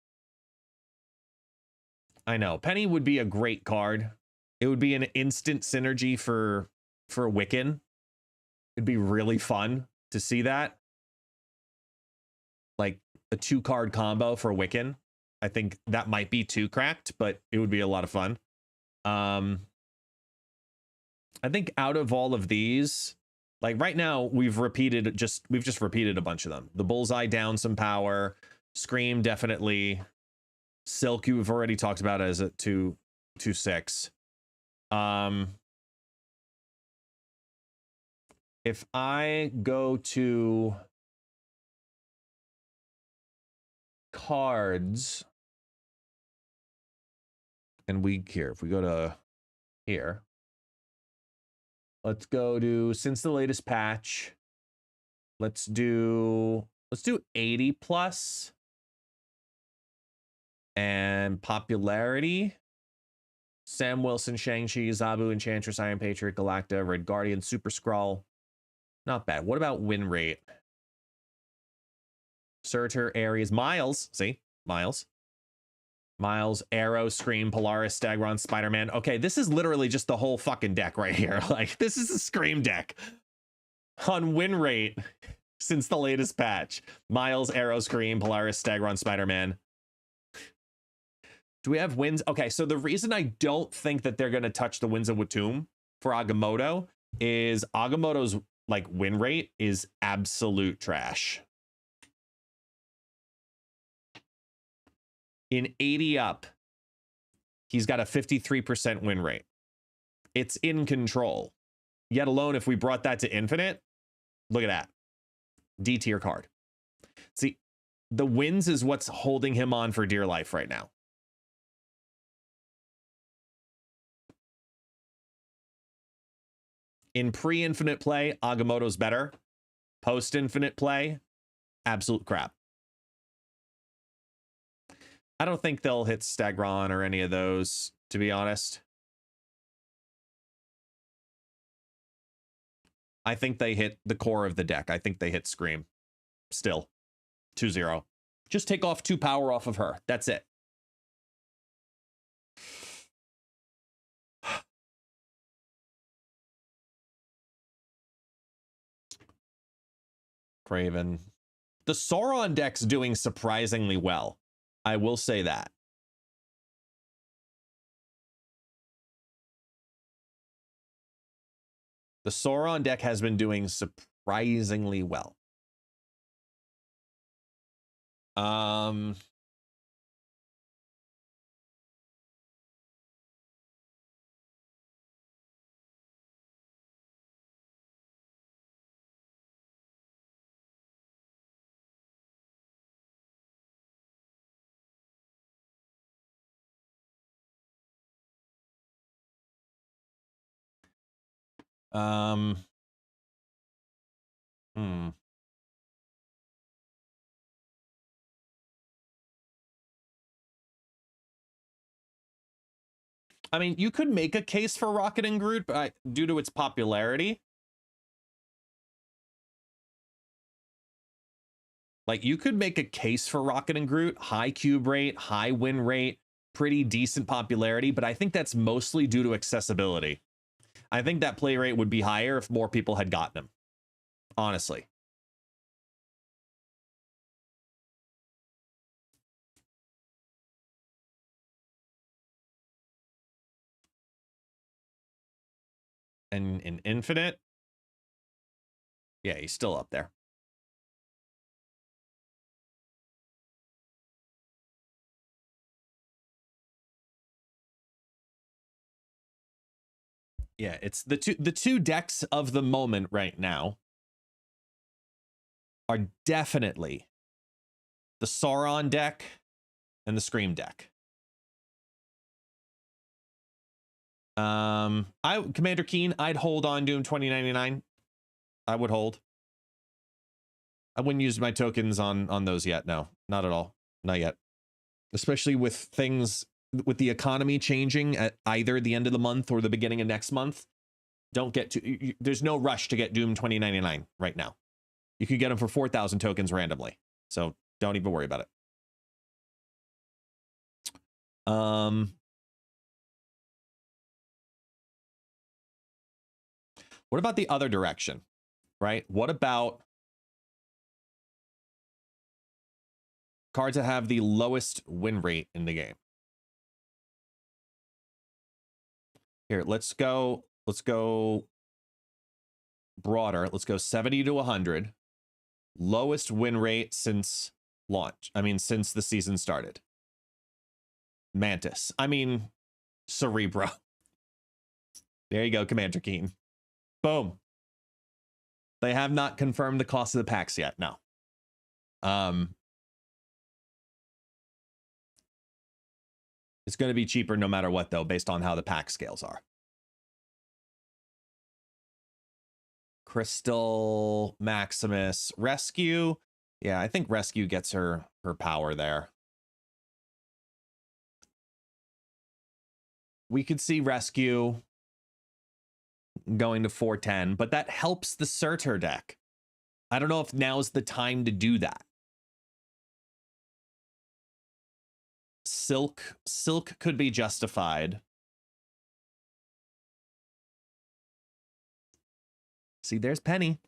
I know. Penny would be a great card. It would be an instant synergy for Wiccan. It'd be really fun to see that. Like a 2-card combo for Wiccan. I think that might be too cracked, but it would be a lot of fun. I think out of all of these, Like right now, we've just repeated a bunch of them. The Bullseye down some power, Scream definitely, Silk we've already talked about as a 2/6. If I go to cards and if we go to here, let's go to since the latest patch. Let's do 80 plus and popularity. Sam Wilson, Shang-Chi, Zabu, Enchantress, Iron Patriot, Galacta, Red Guardian, Super Skrull. Not bad. What about win rate? Surtur, Ares, Miles. See? Miles, Arrow, Scream, Polaris, Stegron, Spider-Man. Okay, this is literally just the whole fucking deck right here. Like, this is a Scream deck. On win rate since the latest patch. Miles, Arrow, Scream, Polaris, Stegron, Spider-Man. Do we have wins? Okay, so the reason I don't think that they're going to touch the Winds of Watum for Agamotto is Agamotto's like win rate is absolute trash. In 80 up, he's got a 53% win rate. It's in control. Yet alone, if we brought that to infinite, look at that. D tier card. See, the wins is what's holding him on for dear life right now. In pre-infinite play, Agamotto's better. Post-infinite play, absolute crap. I don't think they'll hit Stegron or any of those, to be honest. I think they hit the core of the deck. I think they hit Scream. Still. 2-0. Just take off 2 power off of her. That's it. Craven. The Sauron deck's doing surprisingly well. I will say that. The Sauron deck has been doing surprisingly well. I mean, you could make a case for Rocket and Groot, but due to its popularity, like you could make a case for Rocket and Groot, high cube rate, high win rate, pretty decent popularity, but I think that's mostly due to accessibility. I think that play rate would be higher if more people had gotten him, honestly. And in Infinite, yeah, he's still up there. Yeah, it's the two decks of the moment right now are definitely the Sauron deck and the Scream deck. Commander Keen, I'd hold on Doom 2099. I would hold. I wouldn't use my tokens on those yet. No, not at all. Not yet. Especially with things with the economy changing at either the end of the month or the beginning of next month. Don't get to there's no rush to get Doom 2099 right now. You could get them for 4,000 tokens randomly. So don't even worry about it. What about the other direction, right? What about cards that have the lowest win rate in the game? Here, let's go broader. Let's go 70 to 100. Lowest win rate since launch. I mean, since the season started. Mantis. I mean, Cerebro. There you go, Commander Keen. Boom. They have not confirmed the cost of the packs yet. No. It's going to be cheaper no matter what, though, based on how the pack scales are. Crystal, Maximus, Rescue. Yeah, I think Rescue gets her power there. We could see Rescue going to 410, but that helps the Surtur deck. I don't know if now's the time to do that. Silk could be justified. See, there's Penny.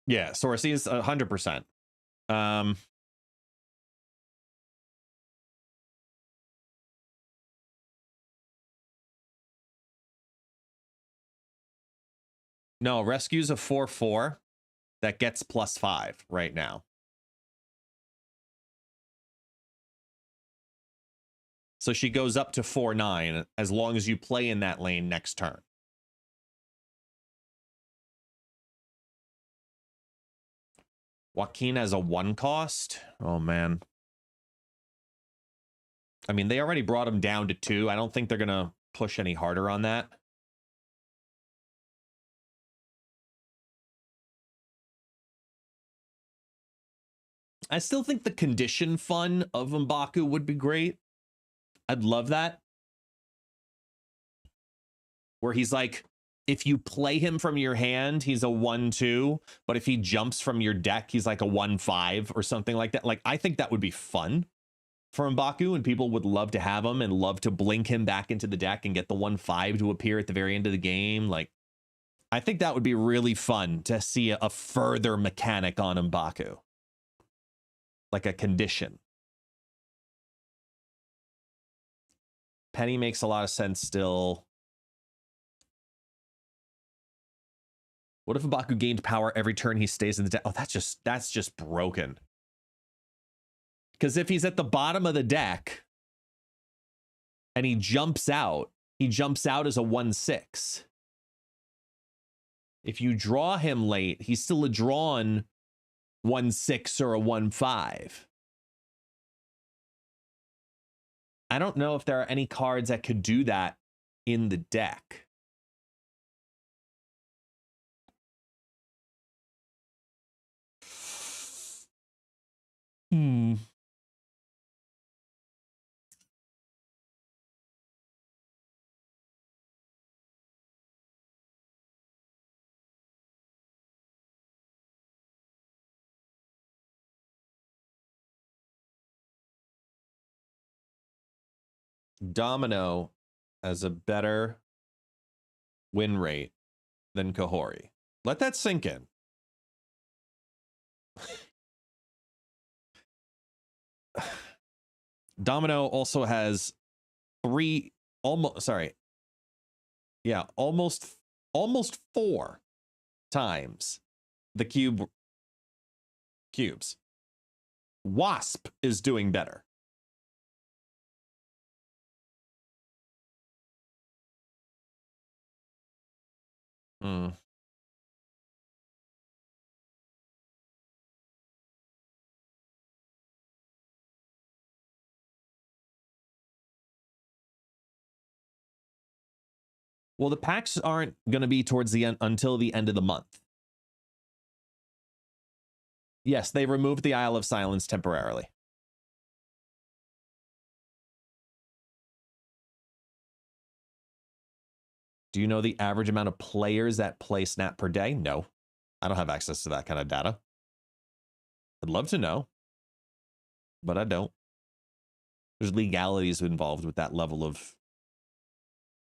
Yeah, Sourcey is 100%. No, Rescue's a 4/4 that gets +5 right now. So she goes up to 4/9 as long as you play in that lane next turn. Joaquin has a 1 cost. Oh, man. I mean, they already brought him down to 2. I don't think they're going to push any harder on that. I still think the condition fun of M'Baku would be great. I'd love that. Where he's like, if you play him from your hand, he's a 1/2, but if he jumps from your deck, he's like a 1/5 or something like that. Like, I think that would be fun for M'Baku, and people would love to have him and love to blink him back into the deck and get the 1/5 to appear at the very end of the game. Like, I think that would be really fun to see a further mechanic on M'Baku. Like a condition. Penny makes a lot of sense still. What if M'Baku gained power every turn he stays in the deck? Oh, that's just broken. Because if he's at the bottom of the deck and he jumps out as a 1/6. If you draw him late, he's still a drawn 1/6 or a 1/5. I don't know if there are any cards that could do that in the deck. Domino has a better win rate than Kahori. Let that sink in. Domino also has almost 4 times the cubes. Wasp is doing better. Well, the packs aren't going to be towards the end until the end of the month. Yes, they removed the Isle of Silence temporarily. Do you know the average amount of players that play Snap per day? No, I don't have access to that kind of data. I'd love to know, but I don't. There's legalities involved with that level of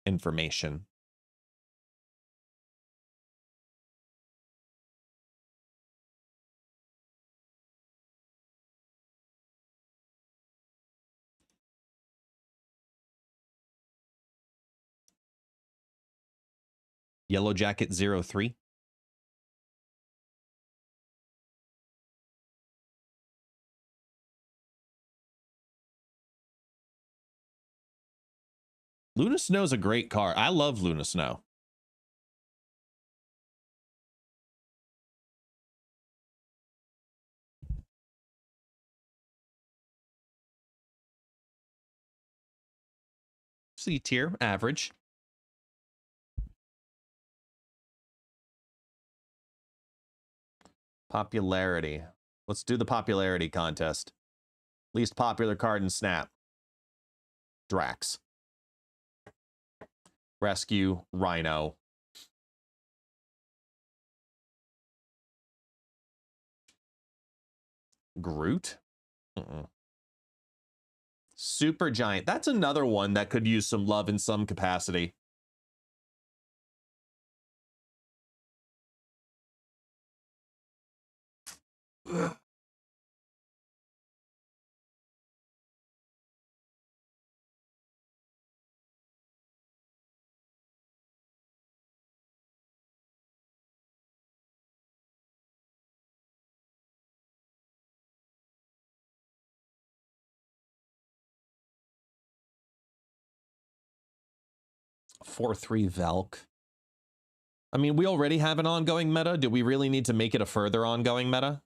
information. Yellow Jacket 03. Luna Snow's a great car. I love Luna Snow. C tier, average. Popularity. Let's do the popularity contest. Least popular card in Snap. Drax. Rescue, Rhino. Groot? Super Giant. That's another one that could use some love in some capacity. Ugh. Four 3 Velk. I mean, we already have an ongoing meta. Do we really need to make it a further ongoing meta?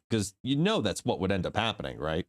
Because you know that's what would end up happening, right?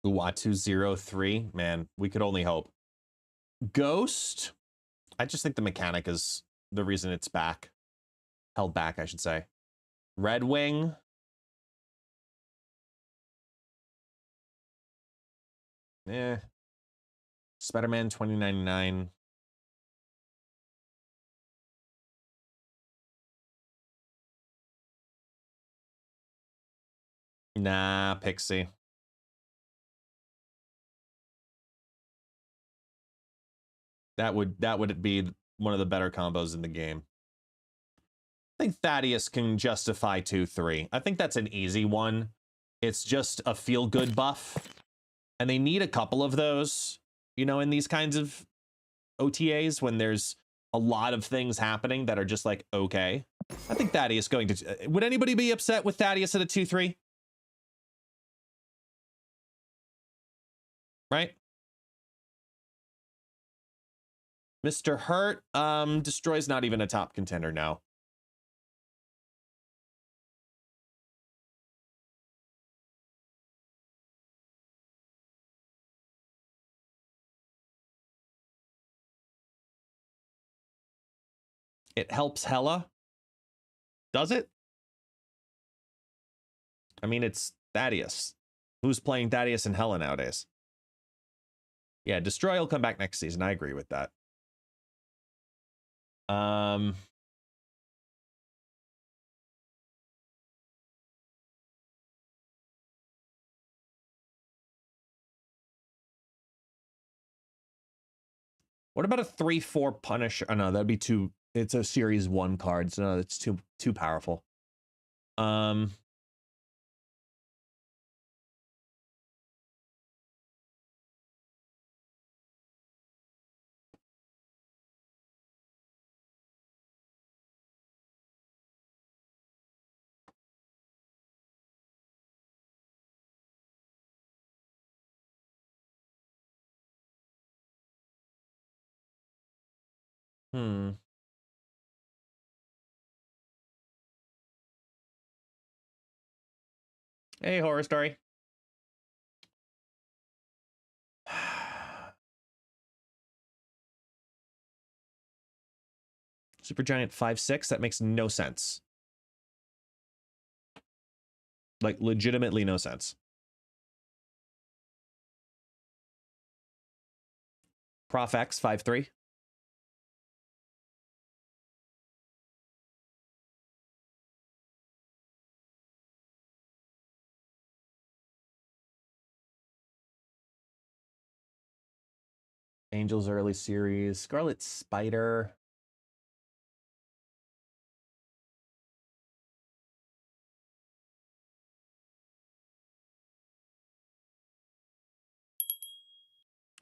Uatu 03. Man, we could only hope. Ghost? I just think the mechanic is the reason it's back. Held back, I should say. Red Wing? Eh. Spider-Man 2099. Nah, Pixie. That would be one of the better combos in the game. I think Thaddeus can justify 2-3. I think that's an easy one. It's just a feel-good buff. And they need a couple of those, you know, in these kinds of OTAs when there's a lot of things happening that are just like, okay. I think Thaddeus going to... Would anybody be upset with Thaddeus at a 2-3? Right? Mr. Hurt, Destroy's not even a top contender now. It helps hella. Does it? I mean, it's Thaddeus. Who's playing Thaddeus and Hella nowadays? Yeah, Destroy will come back next season. I agree with that. What about a 3-4 Punisher? Oh no, that'd be too... It's a series 1 card, so no, it's too powerful. Hey, Horror Story. Supergiant 5-6? That makes no sense. Like, legitimately no sense. Prof X 5-3. Angels early series. Scarlet Spider.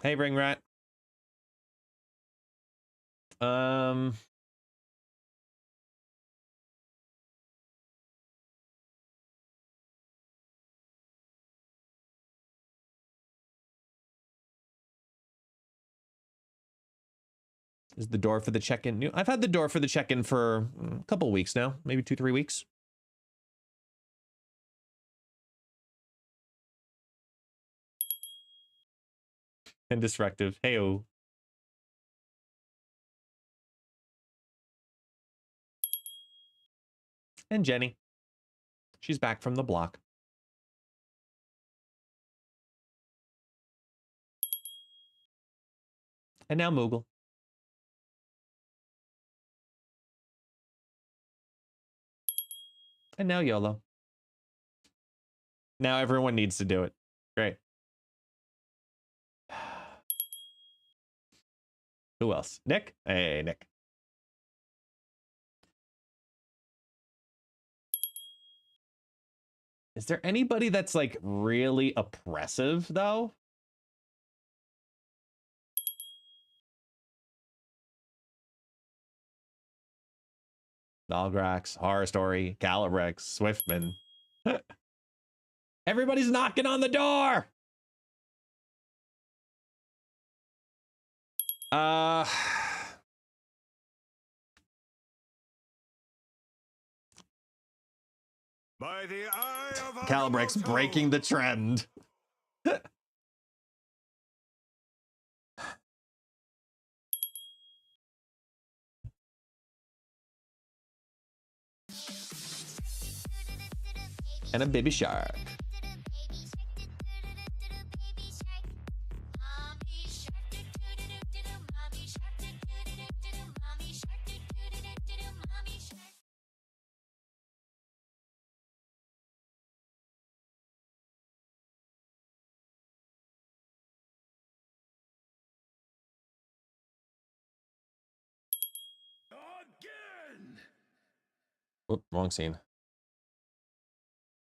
Hey, Ring Rat. Is the door for the check-in new? I've had the door for the check-in for a couple weeks now, maybe 2-3 weeks. And destructive. Heyo. And Jenny. She's back from the block. And now Moogle. And now YOLO. Now everyone needs to do it. Great. Who else? Nick? Hey, Nick. Is there anybody that's like really oppressive though? Dalgrax, Horror Story, Calibrex, Swiftman. Everybody's knocking on the door. By the eye of Calibrex Agamotto. breaking the trend. And a baby shark. Again. Whoop, wrong scene.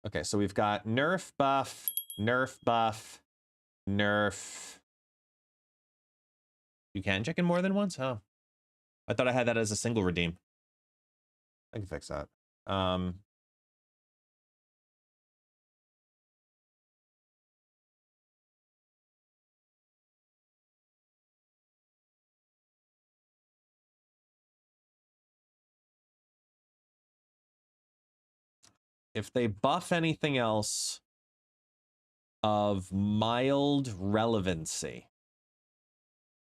Okay, so we've got Nerf buff, Nerf buff, Nerf. You can check in more than once? Oh. I thought I had that as a single redeem. I can fix that. If they buff anything else of mild relevancy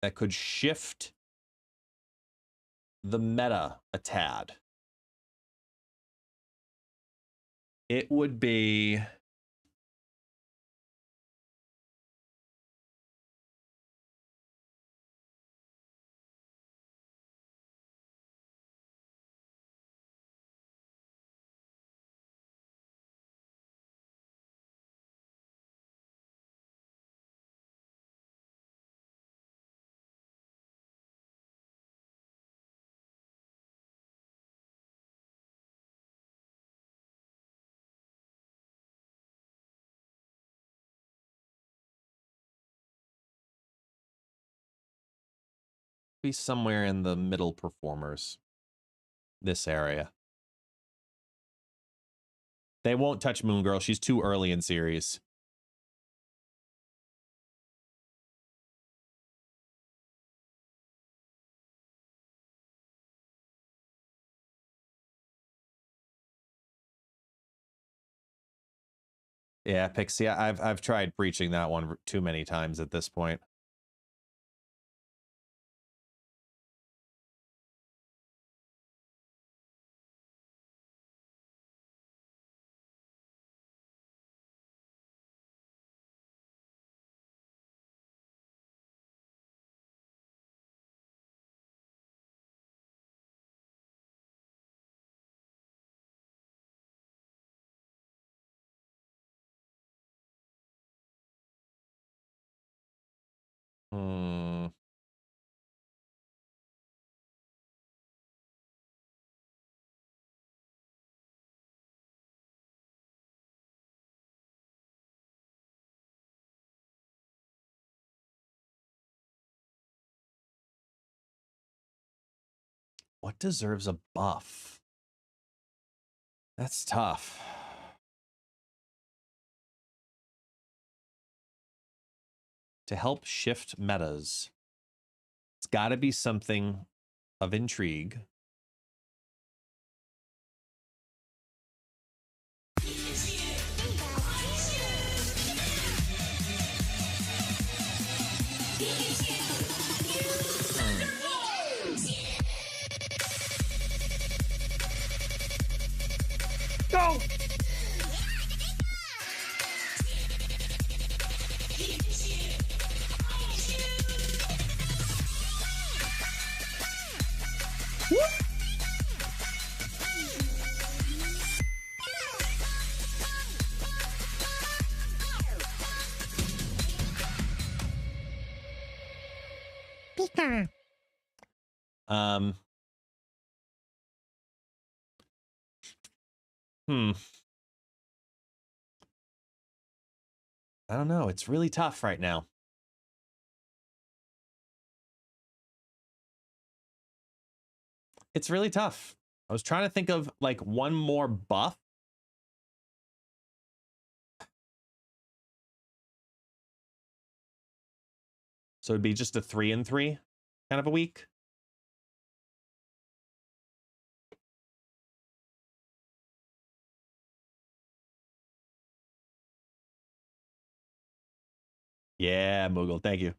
that could shift the meta a tad, it would be somewhere in the middle performers. This area. They won't touch Moon Girl. She's too early in series. Yeah, Pixie, I've tried preaching that one too many times at this point. Hmm. What deserves a buff? That's tough. To help shift metas, it's got to be something of intrigue. Go! Pika. I don't know. It's really tough right now. It's really tough. I was trying to think of like one more buff. So it'd be just a 3-3 kind of a week. Yeah, Moogle, thank you.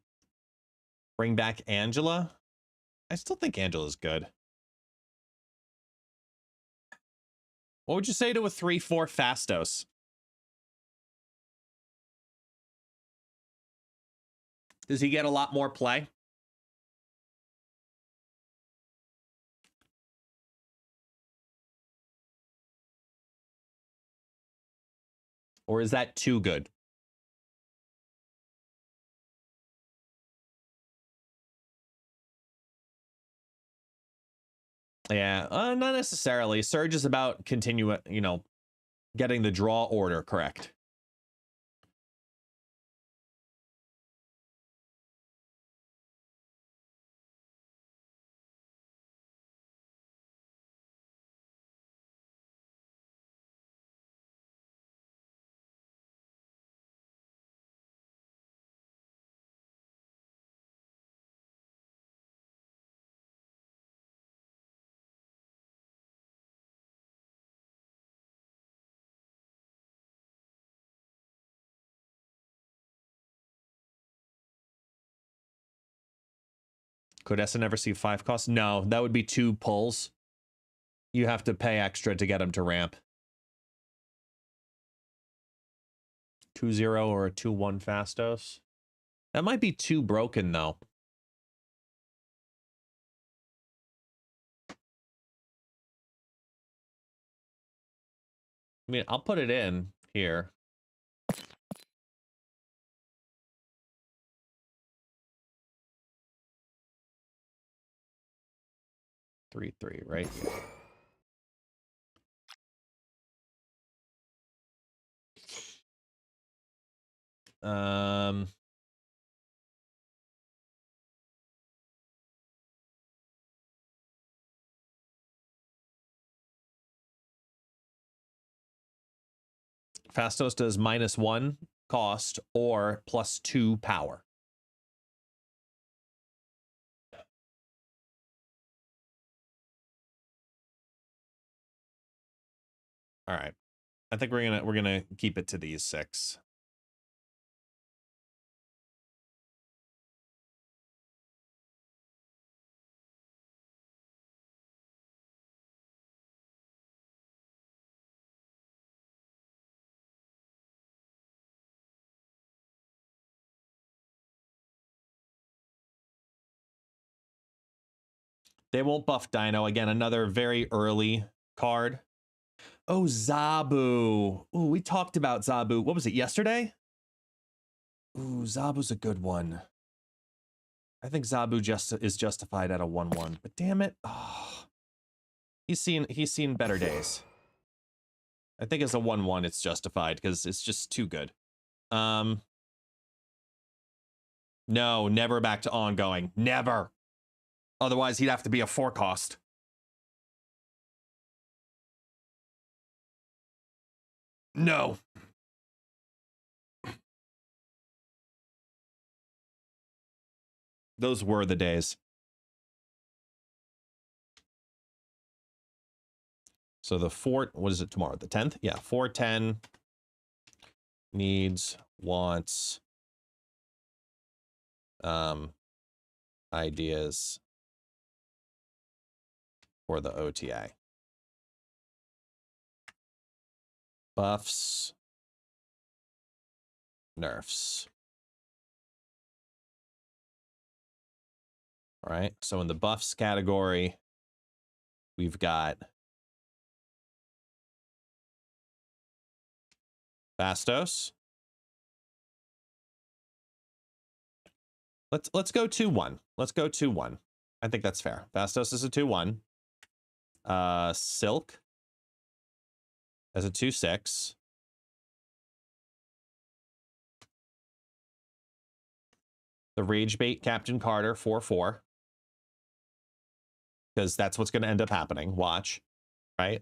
Bring back Angela. I still think Angela's good. What would you say to a 3-4 Fastos? Does he get a lot more play? Or is that too good? Yeah, not necessarily. Surge is about getting the draw order correct. Could Essen ever see 5 costs? No, that would be 2 pulls. You have to pay extra to get him to ramp. 2-0 or a 2-1 Fastos. That might be too broken though. I mean, I'll put it in here. Three, right? Fastos does -1 cost or +2 power. All right. I think we're gonna keep it to these 6. They won't buff Dino. Again, another very early card. Oh, Zabu. Ooh, we talked about Zabu. What was it, yesterday? Ooh, Zabu's a good one. I think Zabu is justified at a 1-1, but damn it. Oh, he's seen better days. I think as a 1-1 it's justified because it's just too good. No, never back to ongoing. Never. Otherwise he'd have to be a 4 cost. No. Those were the days. So the fort, what is it tomorrow? The 10th? Yeah, 410 needs, wants, ideas for the OTA. Buffs, nerfs. All right, so in the buffs category, we've got Bastos. Let's go 2-1. Let's go 2-1. I think that's fair. Bastos is a 2-1. Silk as a 2-6. The Rage Bait Captain Carter 4-4. Because that's what's going to end up happening. Watch. Right?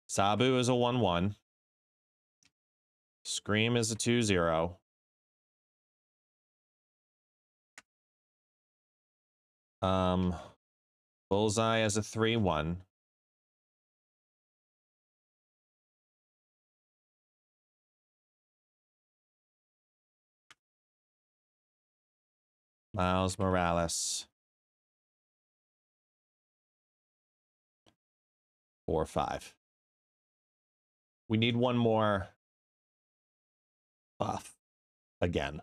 Sabu is a 1-1. Scream is a 2-0. Bullseye as a 3-1. Miles Morales 4-5. We need one more buff again.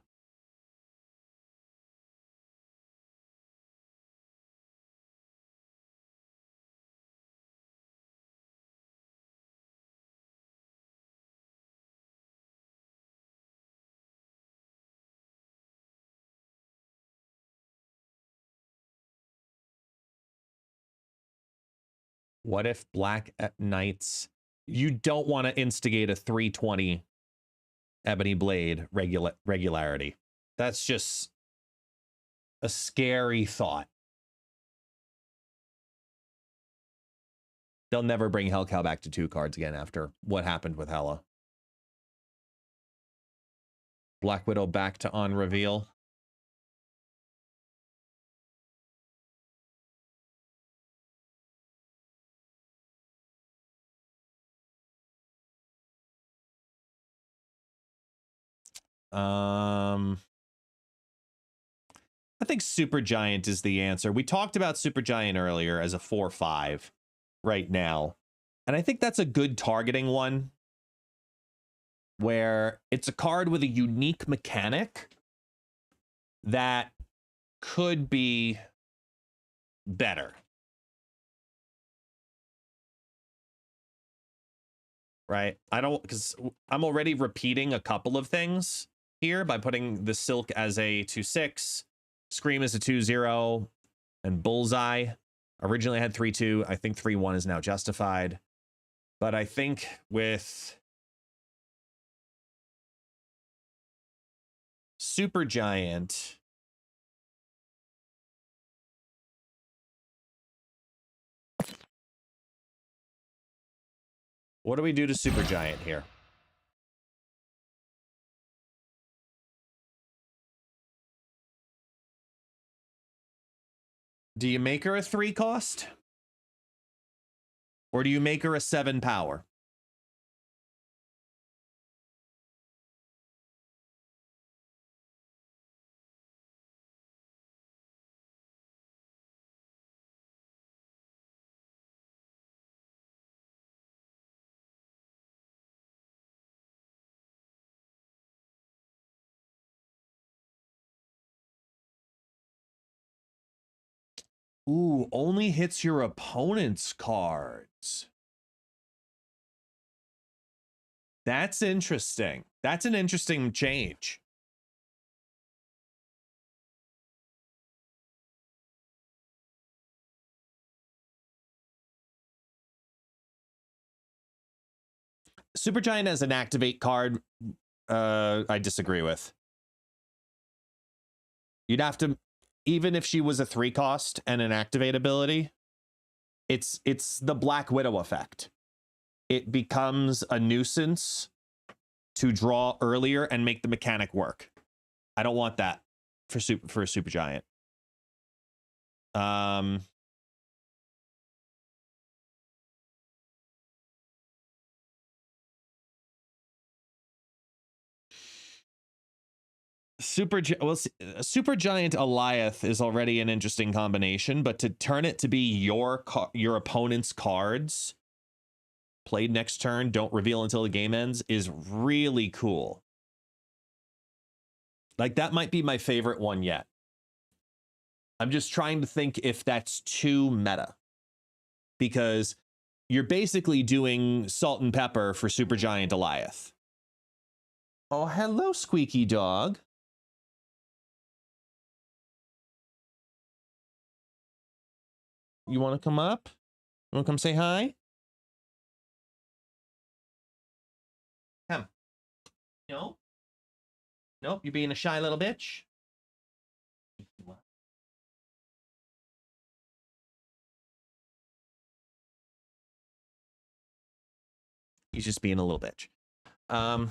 What if Black Knights? You don't want to instigate a 320 Ebony Blade regularity. That's just a scary thought. They'll never bring Hellcow back to 2 cards again after what happened with Hela. Black Widow back to on reveal. I think Supergiant is the answer. We talked about Supergiant earlier as a 4-5 right now. And I think that's a good targeting one where it's a card with a unique mechanic that could be better. Right? I don't, because I'm already repeating a couple of things here by putting the Silk as a 2-6, Scream as a 2-0, and Bullseye. Originally I had 3-2. I think 3-1 is now justified. But I think with Supergiant, what do we do to Supergiant here? Do you make her a 3 cost? Or do you make her a 7 power? Ooh, only hits your opponent's cards. That's interesting. That's an interesting change. Supergiant as an activate card, I disagree with. You'd have to, even if she was a 3 cost and an activate ability, it's the Black Widow effect. It becomes a nuisance to draw earlier and make the mechanic work. I don't want that for a Supergiant. Supergiant Eliath is already an interesting combination, but to turn it to be your opponent's cards played next turn, don't reveal until the game ends, is really cool. Like, that might be my favorite one yet. I'm just trying to think if that's too meta, because you're basically doing salt and pepper for Supergiant Eliath. Oh, hello, Squeaky Dog. You want to come up? You want to come say hi? Come. No? Nope, you're being a shy little bitch. He's just being a little bitch. I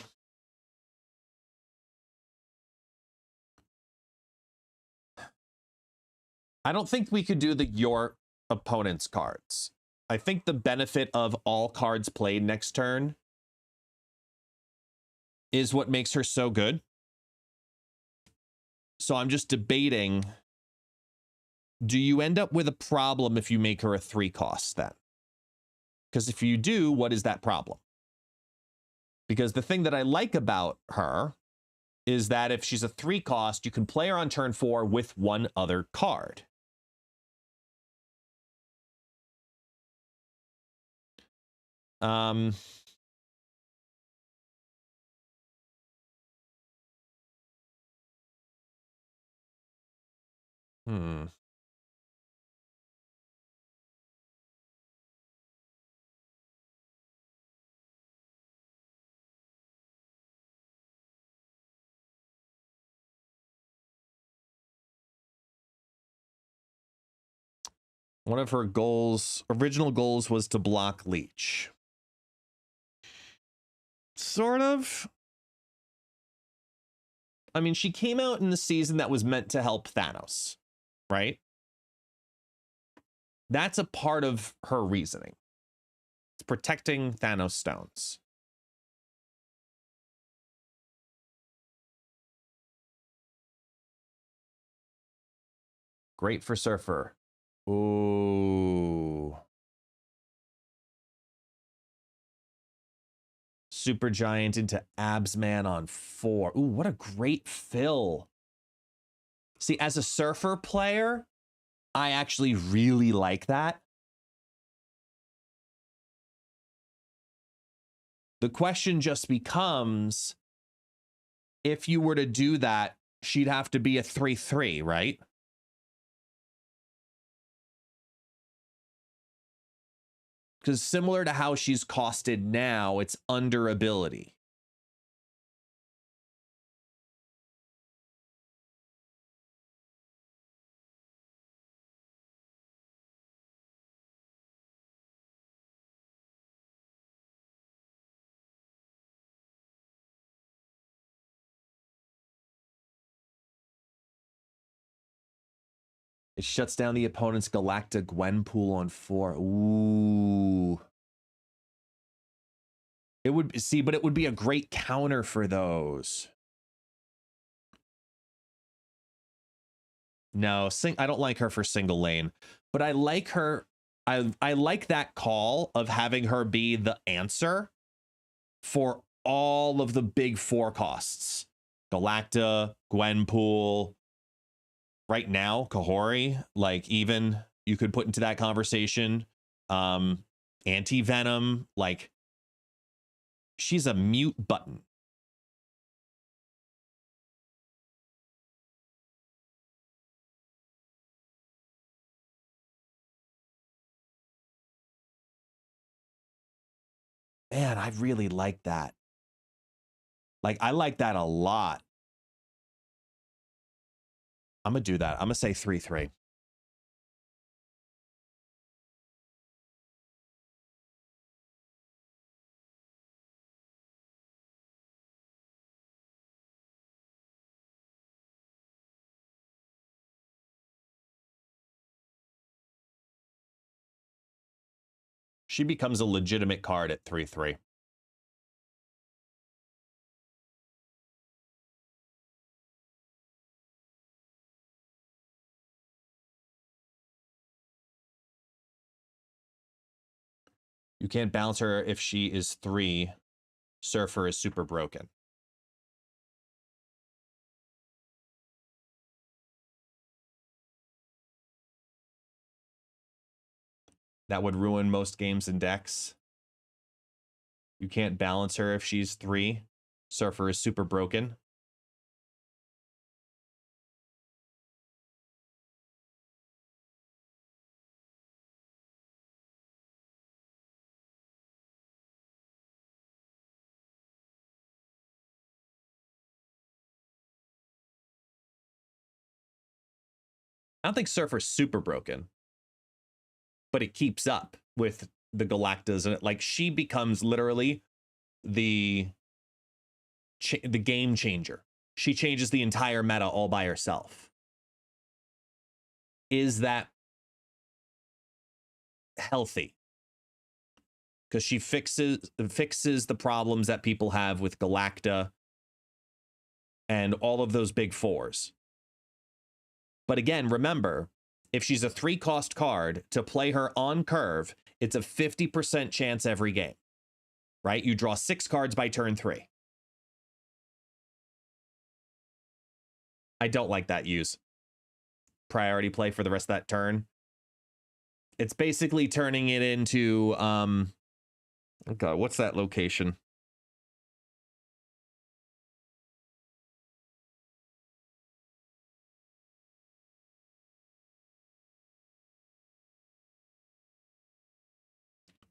don't think we could do your opponent's cards. I think the benefit of all cards played next turn is what makes her so good. So I'm just debating, do you end up with a problem if you make her a 3 cost then? Because if you do, what is that problem? Because the thing that I like about her is that if she's a 3 cost, you can play her on turn 4 with one other card. One of her original goals was to block Leech. Sort of. I mean, she came out in the season that was meant to help Thanos, right? That's a part of her reasoning. It's protecting Thanos stones. Great for Surfer. Ooh. Supergiant into Absman on 4. Ooh, what a great fill. See, as a Surfer player, I actually really like that. The question just becomes, if you were to do that, she'd have to be a 3/3, right? Because similar to how she's costed now, it's under ability. It shuts down the opponent's Galacta Gwenpool on 4. Ooh. It would, see, but it would be a great counter for those. No, I don't like her for single lane, but I like her. I like that call of having her be the answer for all of the big 4 costs. Galacta, Gwenpool, right now, Kahori, like, even you could put into that conversation. Anti-Venom, like, she's a mute button. Man, I really like that. Like, I like that a lot. I'm going to do that. I'm going to say 3-3. She becomes a legitimate card at 3-3. You can't bounce her if she is 3. Surfer is super broken. That would ruin most games and decks. You can't balance her if she's 3. Surfer is super broken. I don't think Surfer's super broken, but it keeps up with the Galactas, and like she becomes literally the game changer. She changes the entire meta all by herself. Is that healthy? Because she fixes the problems that people have with Galacta and all of those big 4s. But again, remember, if she's a 3-cost card, to play her on curve, it's a 50% chance every game, right? You draw 6 cards by turn 3. I don't like that use. Priority play for the rest of that turn. It's basically turning it into, oh God, what's that location?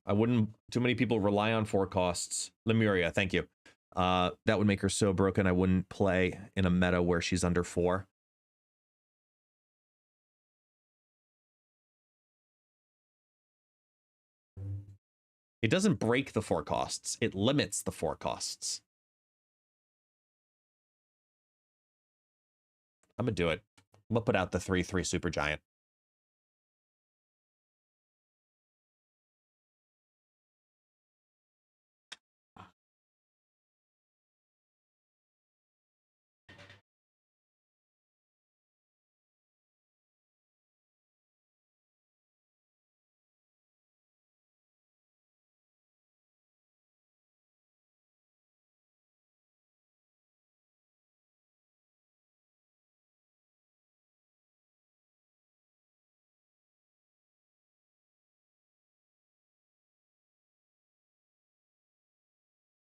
I wouldn't, too many people rely on 4 costs. Lemuria, thank you. That would make her so broken I wouldn't play in a meta where she's under 4. It doesn't break the 4 costs. It limits the 4 costs. I'm going to do it. I'm going to put out the 3/3 Super Giant.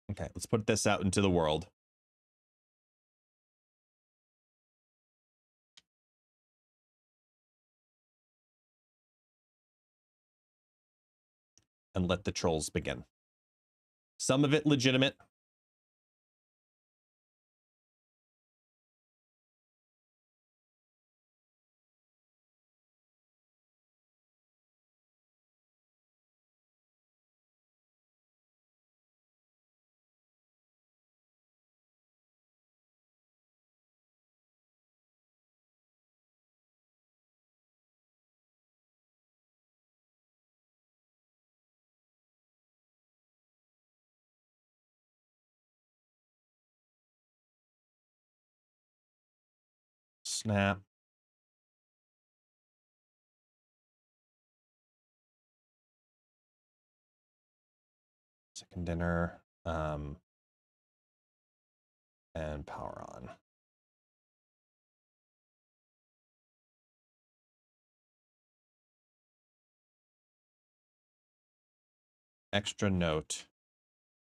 Okay, let's put this out into the world. And let the trolls begin. Some of it legitimate. Snap. Second dinner. And power on. Extra note.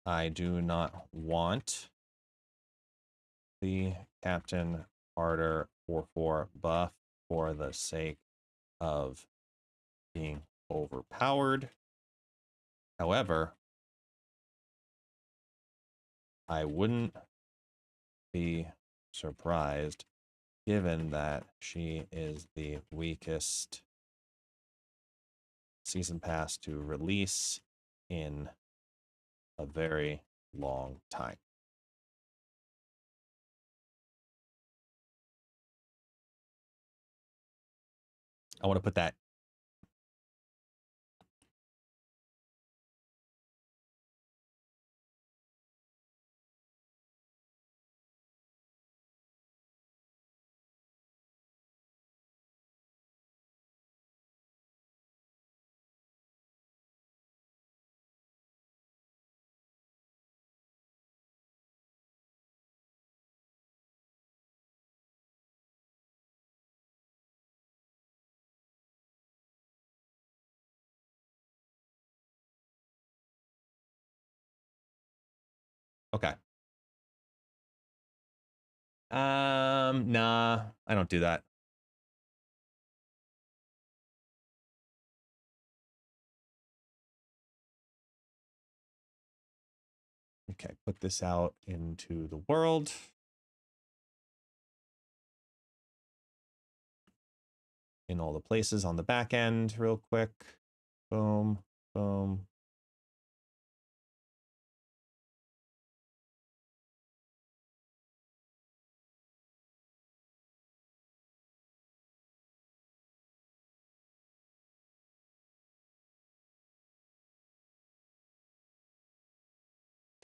I do not want the Captain Carter 4/4 buff for the sake of being overpowered. However, I wouldn't be surprised given that she is the weakest season pass to release in a very long time. I want to put that. Okay. Nah, I don't do that. Okay, put this out into the world. In all the places on the back end, real quick. Boom, boom.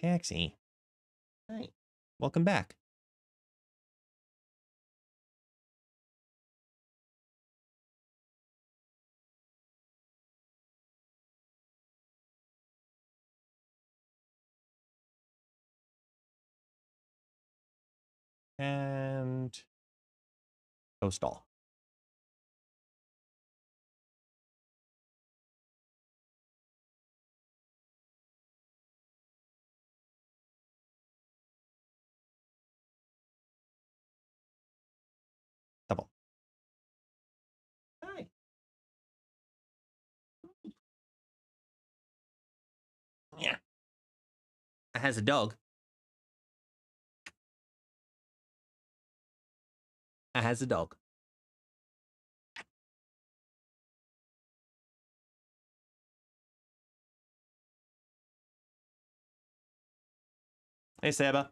Taxi. Hi. Welcome back. And Postal. Double. Hi. Yeah. It has a dog. It has a dog. Hey, Saba.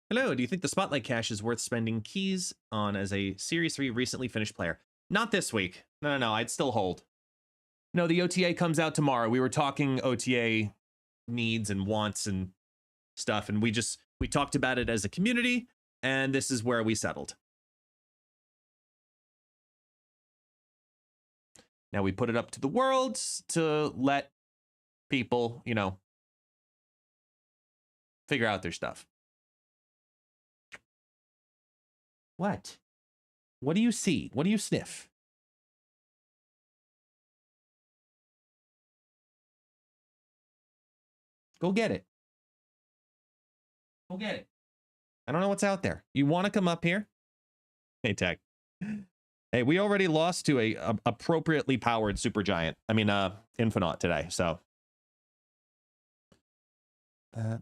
Hello, do you think the Spotlight Cache is worth spending keys on as a Series 3 recently finished player? Not this week. No, I'd still hold. No, the OTA comes out tomorrow. We were talking OTA needs and wants and stuff, and we talked about it as a community, and this is where we settled. Now we put it up to the world to let people, you know, figure out their stuff. What? What do you see? What do you sniff? Go get it. Go get it. I don't know what's out there. You want to come up here? Hey, Tech. Hey, we already lost to a appropriately powered Supergiant. I mean, Infinite today. So that.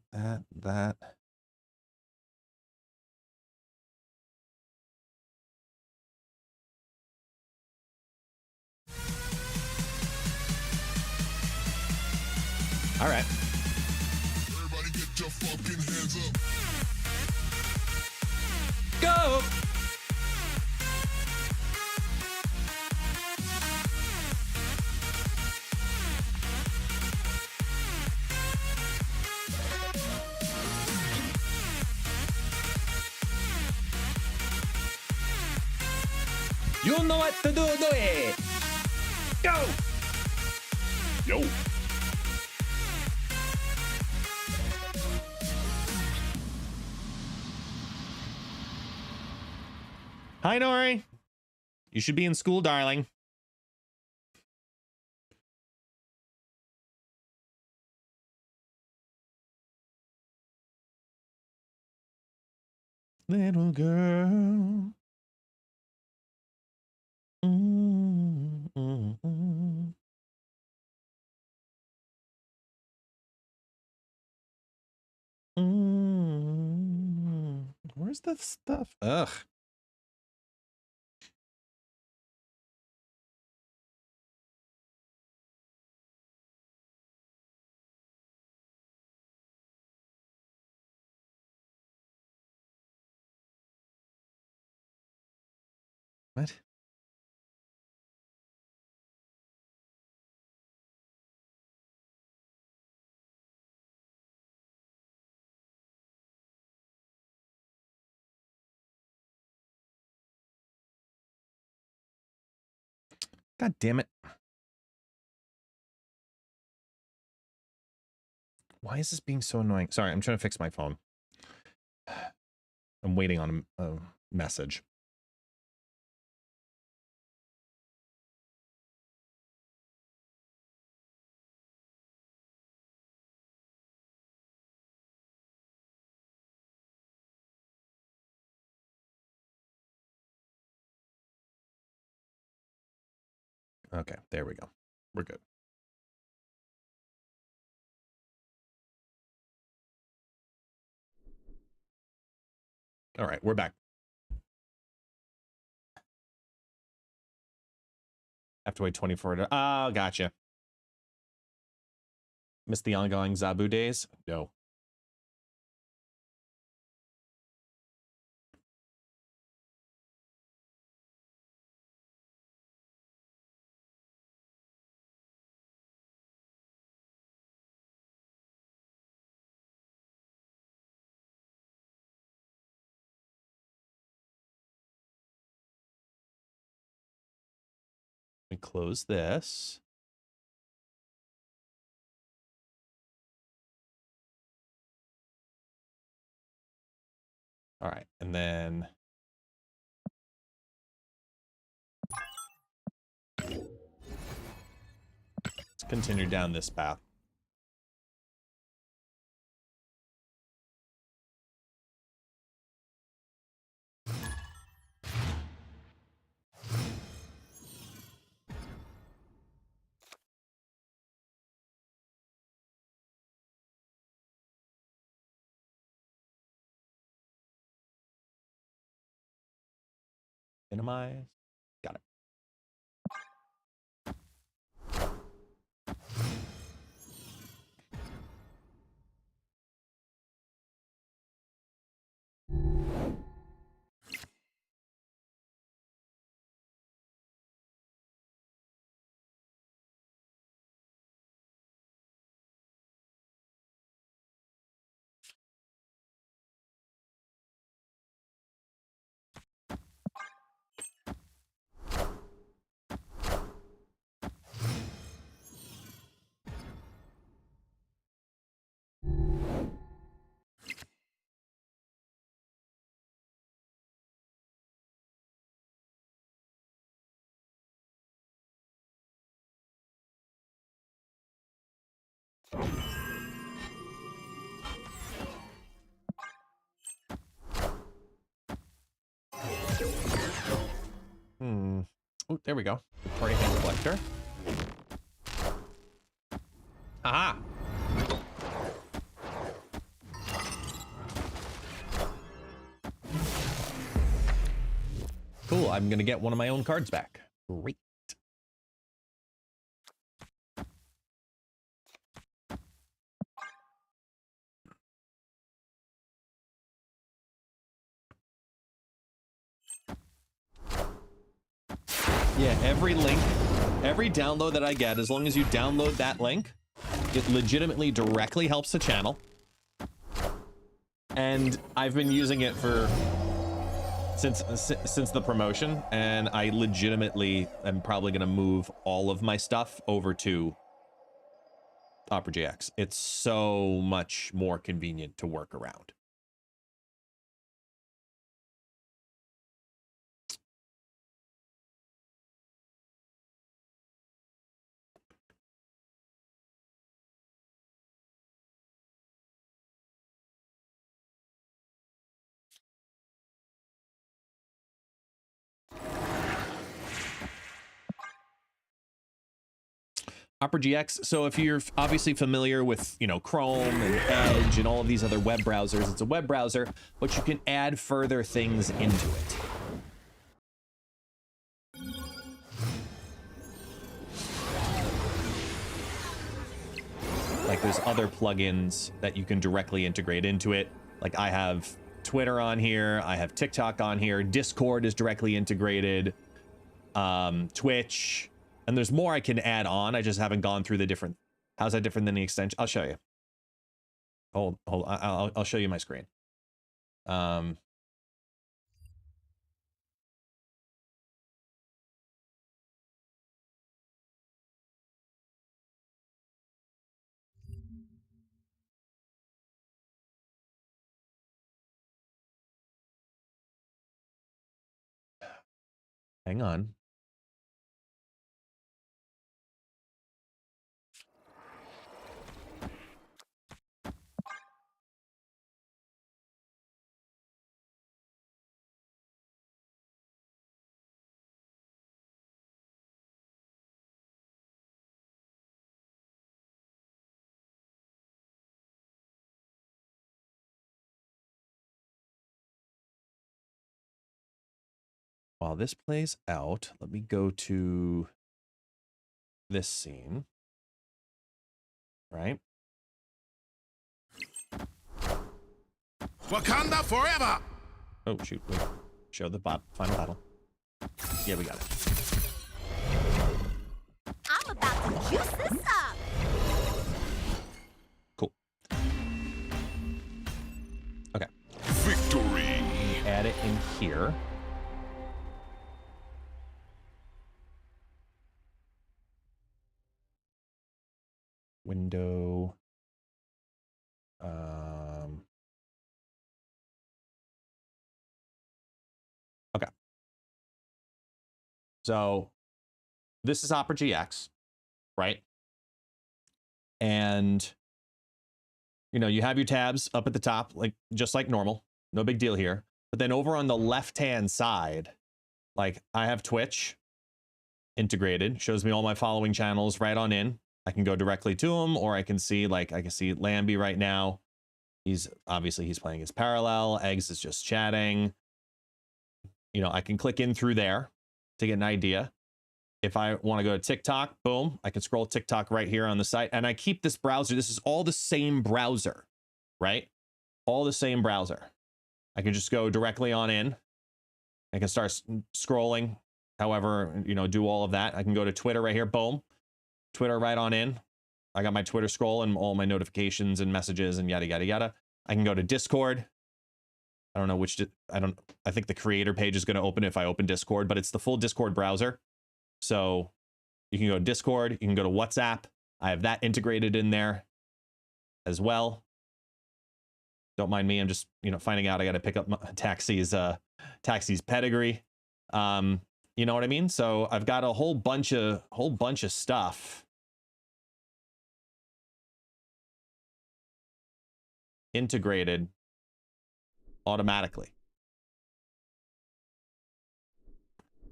All right. Everybody get your fucking hands up. Go. You know what to do it. Go. Yo. Hi, Nori. You should be in school, darling. Little girl. Where's the stuff? Ugh. What? God damn it. Why is this being so annoying? Sorry, I'm trying to fix my phone. I'm waiting on a message. Okay, there we go. We're good. All right, we're back. Have to wait 24 to... Oh, gotcha. Missed the ongoing Zabu days? No. We close this. All right, and then... let's continue down this path. Minimize. Got it. Oh, there we go. Party hand collector. Aha! Cool, I'm gonna get one of my own cards back. Great. Yeah, every link, every download that I get, as long as you download that link, it legitimately directly helps the channel. And I've been using it for since the promotion, and I legitimately am probably gonna move all of my stuff over to Opera GX. It's so much more convenient to work around. Opera GX. So if you're obviously familiar with, you know, Chrome and Edge and all of these other web browsers, it's a web browser, but you can add further things into it. Like there's other plugins that you can directly integrate into it. Like I have Twitter on here, I have TikTok on here, Discord is directly integrated, Twitch, and there's more I can add on. I just haven't gone through the different. How's that different than the extension? I'll show you. Hold, I'll show you my screen. Hang on. While this plays out, let me go to this scene. Right? Wakanda forever! Oh, shoot. Wait. Show the final battle. Yeah, we got it. I'm about to juice this up. Cool. Okay. Victory! Add it in here. Window. Okay. So this is Opera GX, right? And you know, you have your tabs up at the top, like just like normal. No big deal here. But then over on the left-hand side, like I have Twitch integrated, shows me all my following channels right on in. I can go directly to him, or I can see, like, I can see Lambie right now. He's playing his Parallel. Eggs is just chatting. You know, I can click in through there to get an idea. If I want to go to TikTok, boom, I can scroll TikTok right here on the site. And I keep this browser. This is all the same browser, right? All the same browser. I can just go directly on in. I can start scrolling. However, you know, do all of that. I can go to Twitter right here. Boom. Twitter right on in. I got my Twitter scroll and all my notifications and messages and yada, yada, yada. I can go to Discord. I don't know which, I think the creator page is going to open if I open Discord, but it's the full Discord browser. So you can go to Discord, you can go to WhatsApp. I have that integrated in there as well. Don't mind me. I'm just, you know, finding out I got to pick up my taxi's pedigree. You know what I mean? So I've got a whole bunch of stuff integrated automatically.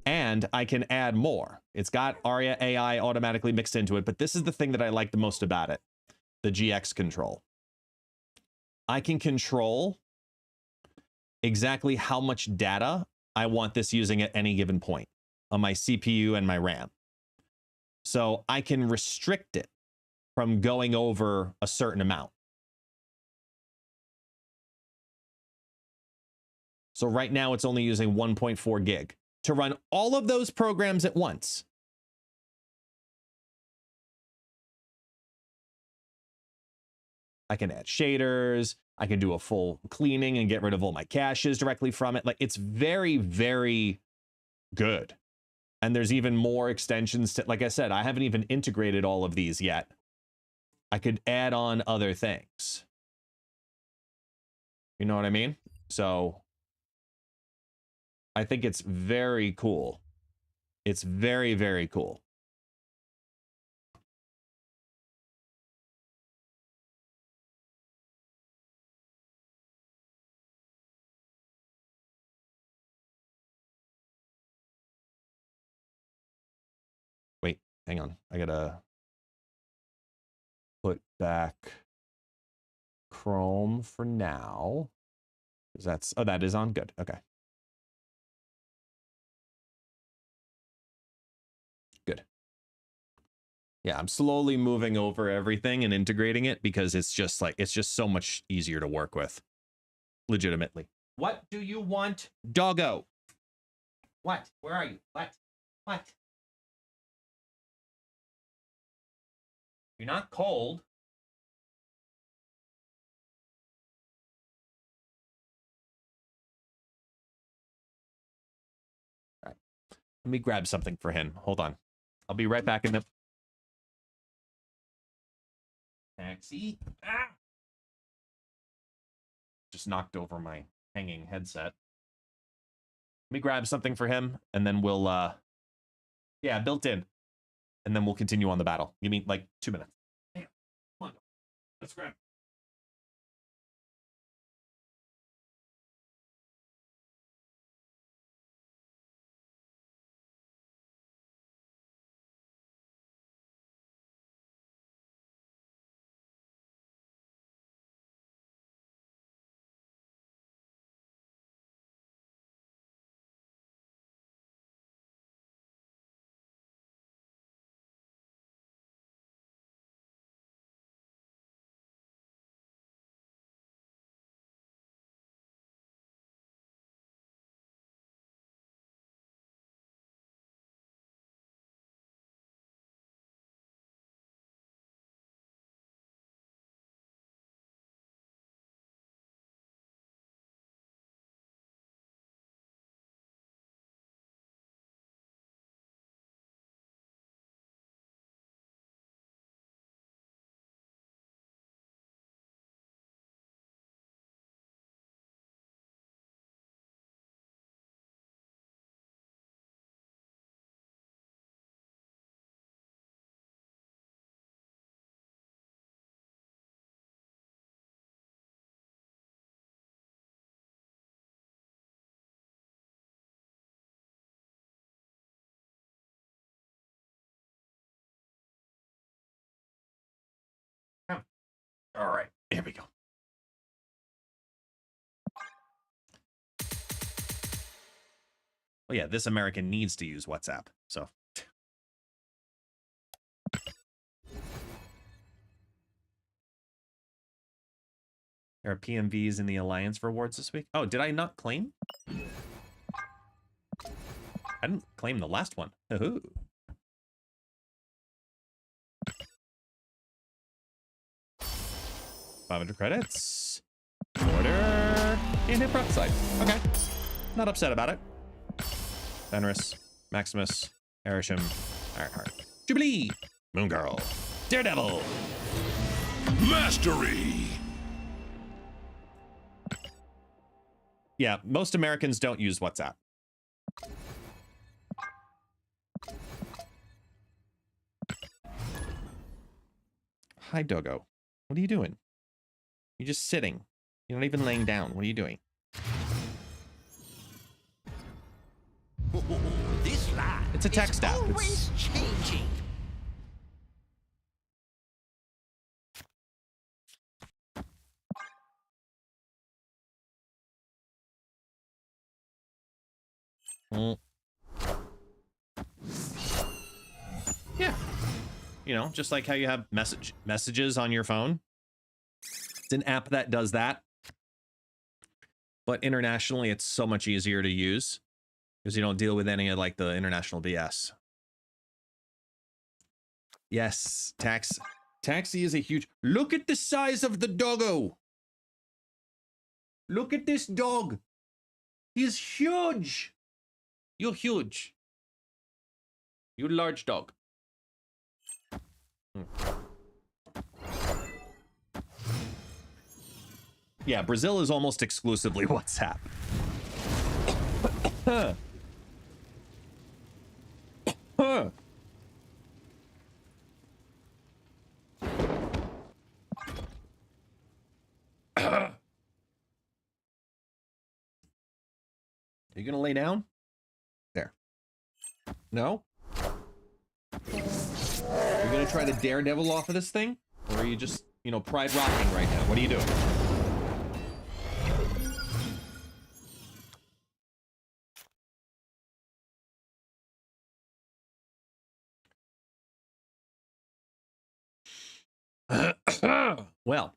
And I can add more. It's got Aria AI automatically mixed into it, but this is the thing that I like the most about it, the GX control. I can control exactly how much data I want this using at any given point on my CPU and my RAM. So I can restrict it from going over a certain amount. So right now it's only using 1.4 gig to run all of those programs at once. I can add shaders. I can do a full cleaning and get rid of all my caches directly from it. Like, it's very, very good. And there's even more extensions to, like I said, I haven't even integrated all of these yet. I could add on other things. You know what I mean? So I think it's very cool. It's very, very cool. Wait, hang on. I gotta put back Chrome for now. That's, oh, that is on. Good. Okay. Good. Yeah, I'm slowly moving over everything and integrating it because it's just like, it's just so much easier to work with. Legitimately. What do you want, doggo? What? Where are you? What? What? You're not cold. All right. Let me grab something for him. Hold on. I'll be right back in the taxi. Ah! Just knocked over my hanging headset. Let me grab something for him, and then we'll, yeah, built in. And then we'll continue on the battle. Give me, like, 2 minutes. Damn. Come on. Let's grab. All right, here we go. Well, yeah, this American needs to use WhatsApp, so. There are PMVs in the Alliance rewards this week. Oh, did I not claim? I didn't claim the last one. Ooh. $500 credits. Order. And hit Brookside. Okay. Not upset about it. Fenris. Maximus. Erisham. Ironheart. Jubilee. Moon Girl. Daredevil. Mastery! Yeah, most Americans don't use WhatsApp. Hi, Doggo. What are you doing? You're just sitting. You're not even laying down. What are you doing? This life It's a text app. always changing. Yeah. You know, just like how you have messages on your phone. It's an app that does that. But internationally, it's so much easier to use because you don't deal with any of like the international BS. Yes, taxi is a huge. Look at the size of the doggo. Look at this dog. He's huge. You're huge. You large dog. Yeah, Brazil is almost exclusively WhatsApp. Are you gonna lay down? There. No? You're gonna try to daredevil off of this thing? Or are you just, you know, pride rocking right now? What are you doing? Well.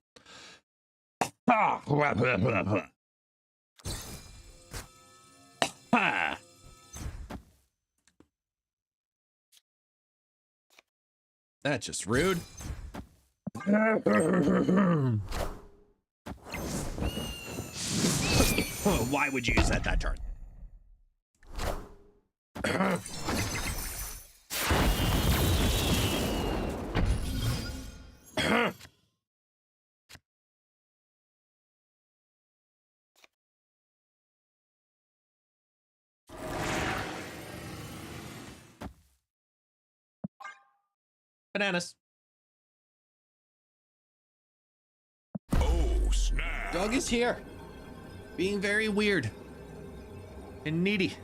That's just rude. Why would you use that turn? Bananas. Oh, snap. Dog is here. Being very weird. And needy.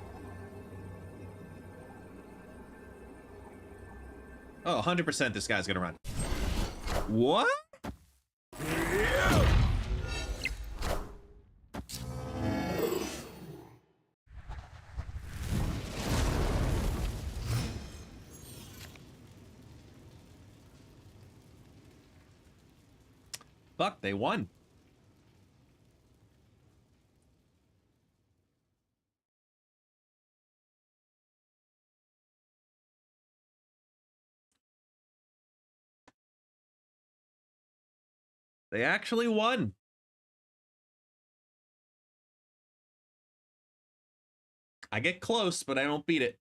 Oh, 100% this guy's gonna run. What? Fuck, they won. They actually won. I get close, but I don't beat it.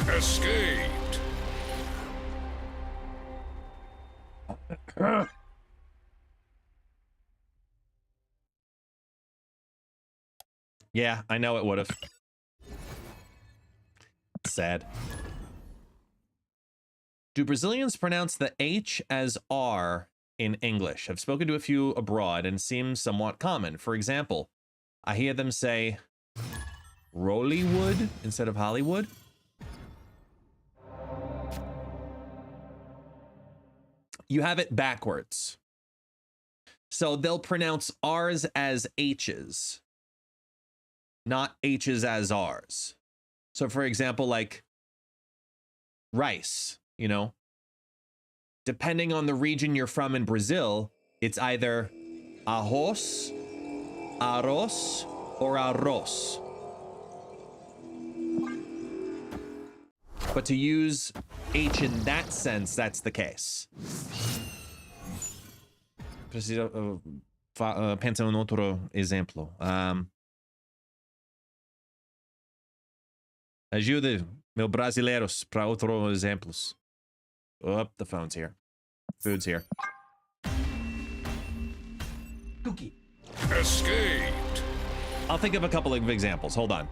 Escaped. Yeah, I know it would have. Sad. Do Brazilians pronounce the H as R in English? I've spoken to a few abroad and seems somewhat common. For example, I hear them say Rollywood instead of Hollywood. You have it backwards. So they'll pronounce R's as H's, not H's as R's. So for example, like rice, you know, depending on the region you're from in Brazil, it's either arroz, arroz, or arroz. But to use H in that sense, that's the case. Pensa um outro exemplo. Ajude, meu brasileiros, para outros exemplos. Oh, the phone's here. Food's here. Cookie. Escaped. I'll think of a couple of examples. Hold on.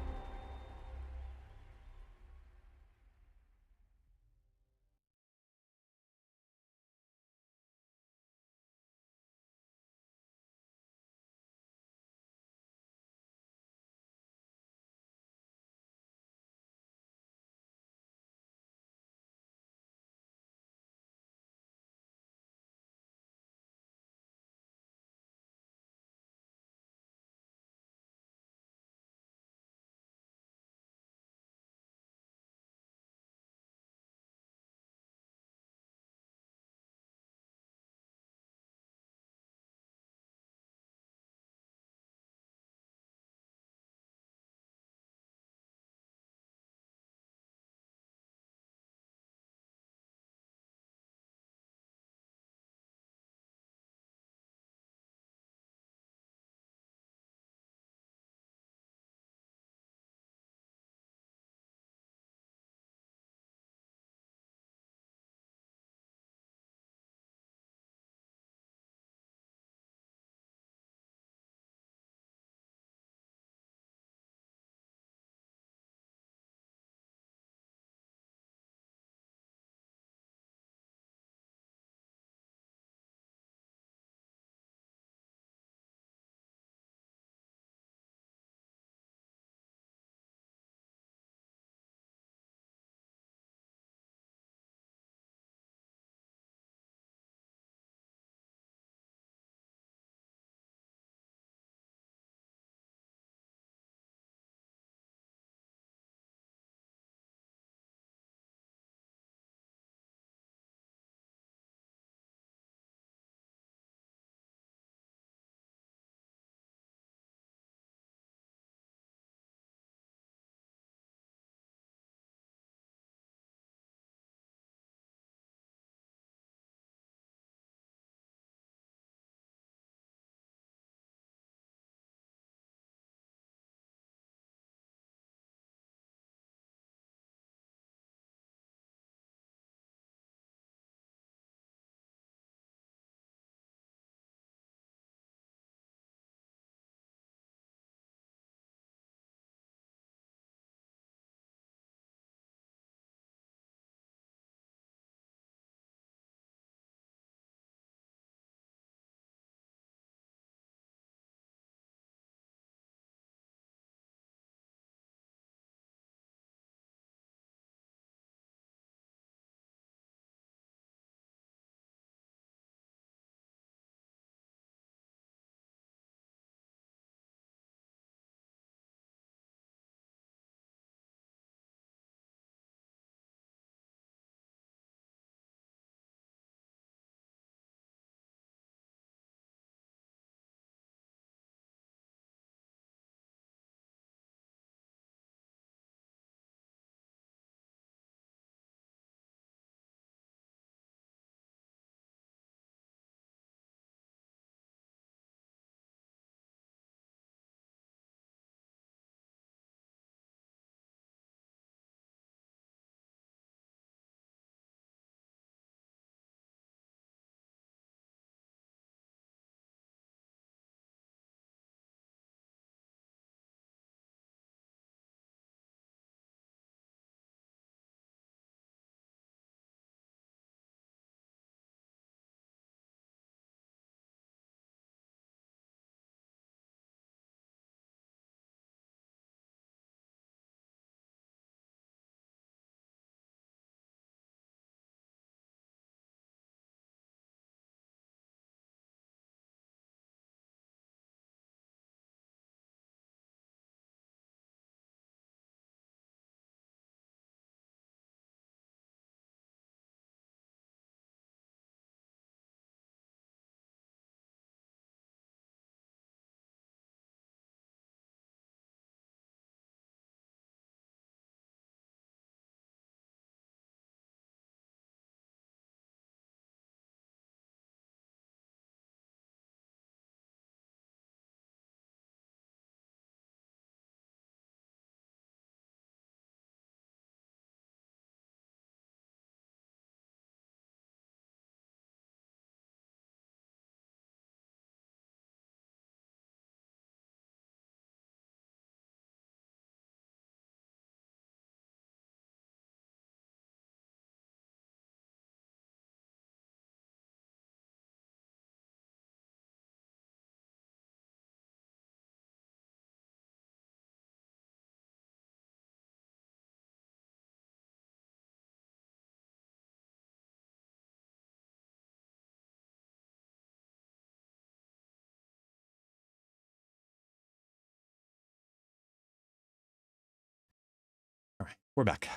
We're back.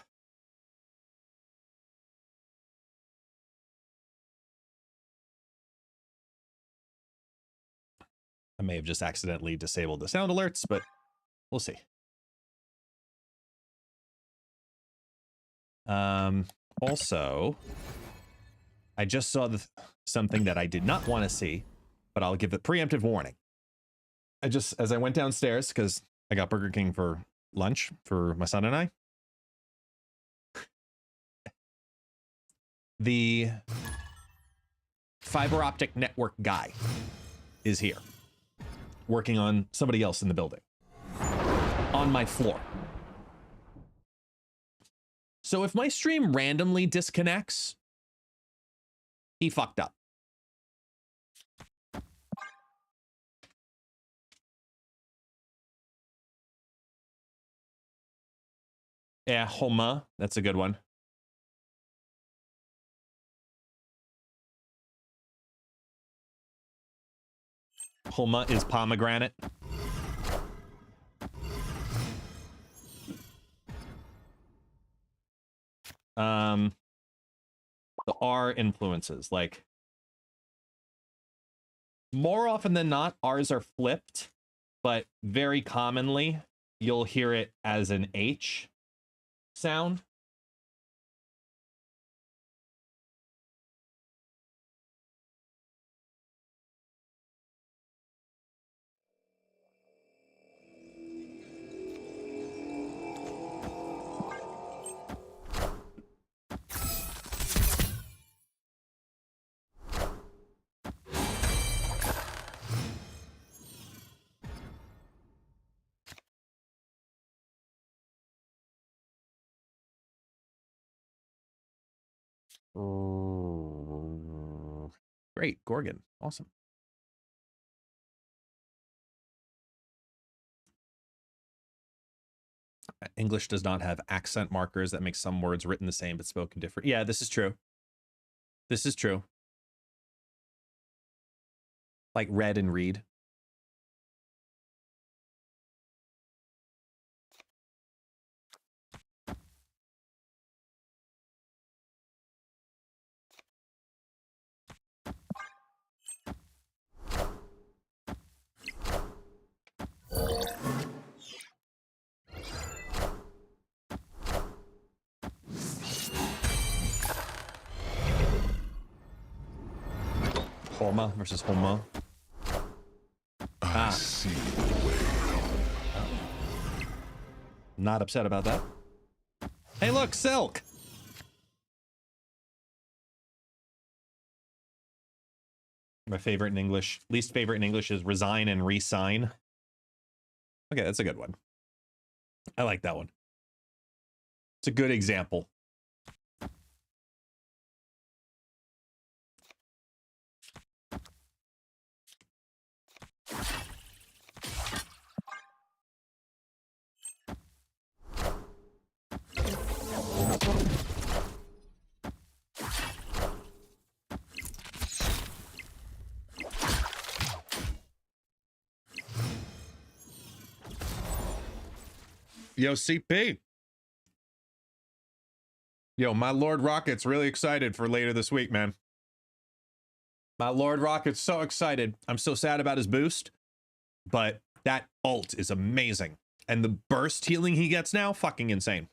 I may have just accidentally disabled the sound alerts, but we'll see. Also, I just saw something that I did not want to see, but I'll give the preemptive warning. As I went downstairs, because I got Burger King for lunch for my son and I, the fiber optic network guy is here, working on somebody else in the building, on my floor. So if my stream randomly disconnects, he fucked up. Yeah, Homa, that's a good one. Homa is pomegranate. The R influences, like, more often than not, R's are flipped, but very commonly you'll hear it as an H sound. Oh, great, Gorgon, awesome. English does not have accent markers that make some words written the same but spoken different. Yeah, this is true. This is true. Like read and read. Homa versus Homa. I see the way. Not upset about that. Hey, look, Silk. My favorite in English, least favorite in English is resign and re-sign. Okay, that's a good one. I like that one. It's a good example. Yo, CP. Yo, my Lord Rocket's really excited for later this week, man. My Lord Rocket's so excited. I'm so sad about his boost, but that ult is amazing. And the burst healing he gets now, fucking insane.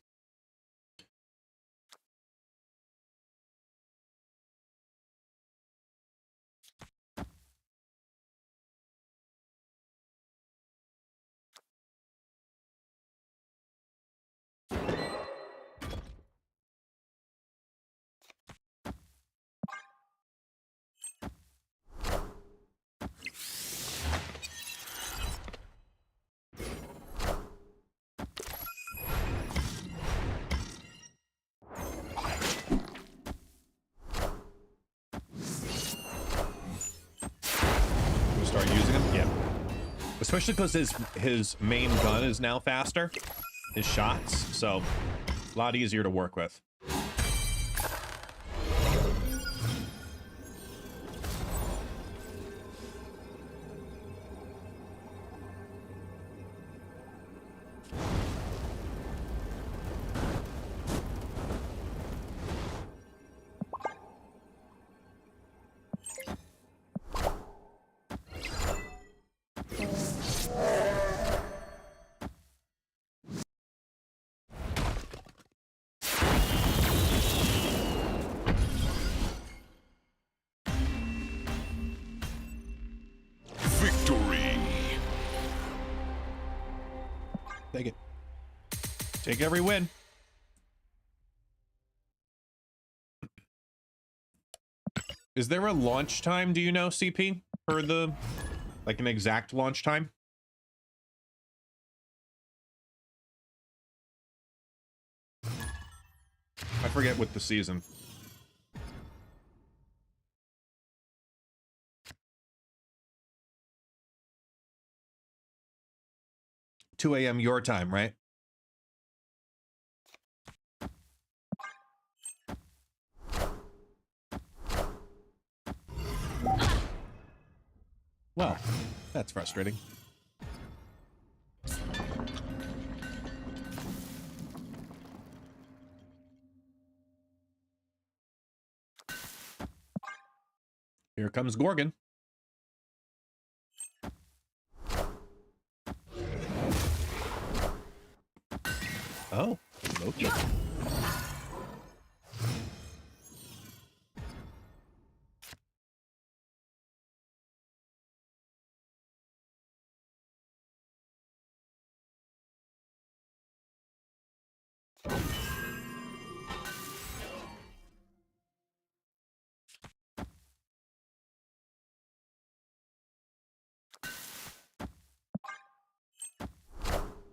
Start using him? Yeah. Especially because his main gun is now faster. His shots, so a lot easier to work with. Take it. Take every win. Is there a launch time, do you know, CP? For the, like an exact launch time? I forget with the season. 2 a.m. your time, right? Well, that's frustrating. Here comes Gorgon. Oh, Loki.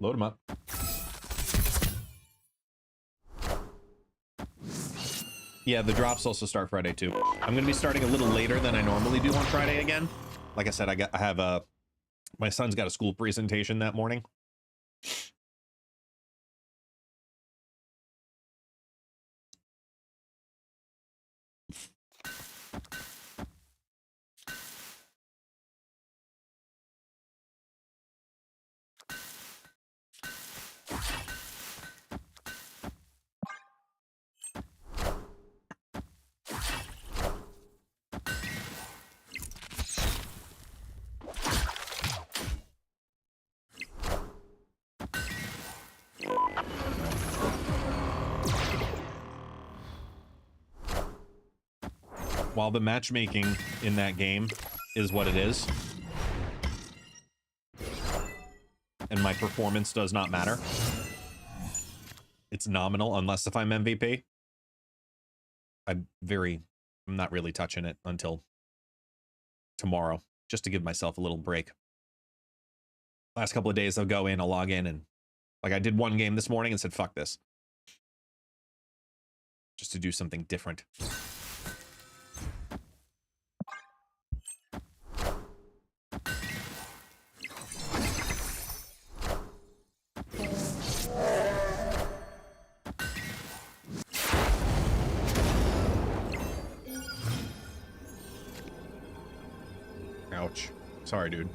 Load him up. Yeah, the drops also start Friday too. I'm gonna be starting a little later than I normally do on Friday again. Like I said, I have a, my son's got a school presentation that morning. While the matchmaking in that game is what it is, and my performance does not matter, it's nominal unless if I'm MVP. I'm not really touching it until tomorrow, just to give myself a little break. Last couple of days I'll go in, I'll log in, and like I did one game this morning and said, fuck this. Just to do something different. Ouch. Sorry, dude.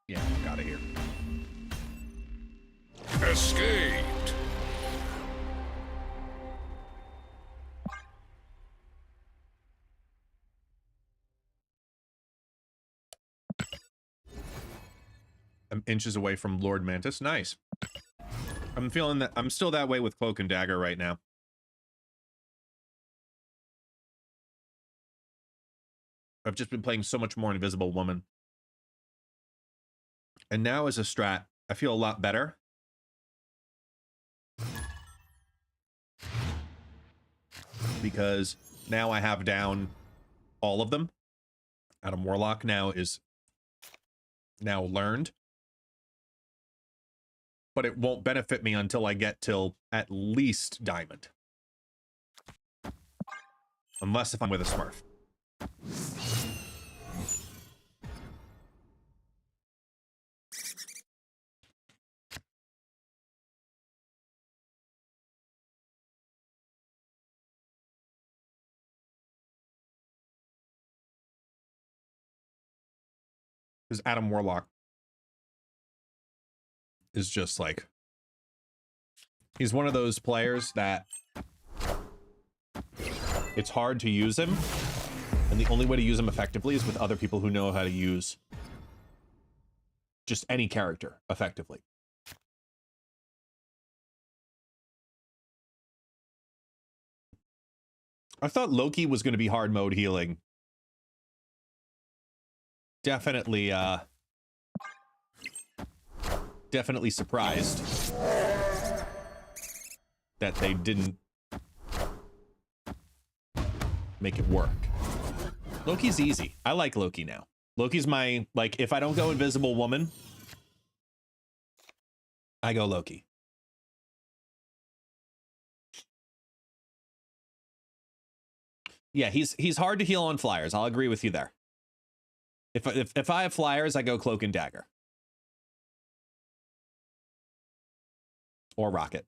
Yeah, out of here. Escaped. I'm inches away from Lord Mantis. Nice. I'm feeling that I'm still that way with Cloak and Dagger right now. I've just been playing so much more Invisible Woman. And now as a strat, I feel a lot better. Because now I have down all of them. Adam Warlock now is now learned. But it won't benefit me until I get till at least Diamond. Unless if I'm with a Smurf. Because Adam Warlock is just like, he's one of those players that it's hard to use him, and the only way to use him effectively is with other people who know how to use just any character effectively. I thought Loki was going to be hard mode healing. Definitely, definitely surprised that they didn't make it work. Loki's easy. I like Loki now. Loki's my, like, if I don't go Invisible Woman, I go Loki. Yeah, he's hard to heal on flyers. I'll agree with you there. If I have flyers, I go Cloak and Dagger. Or Rocket.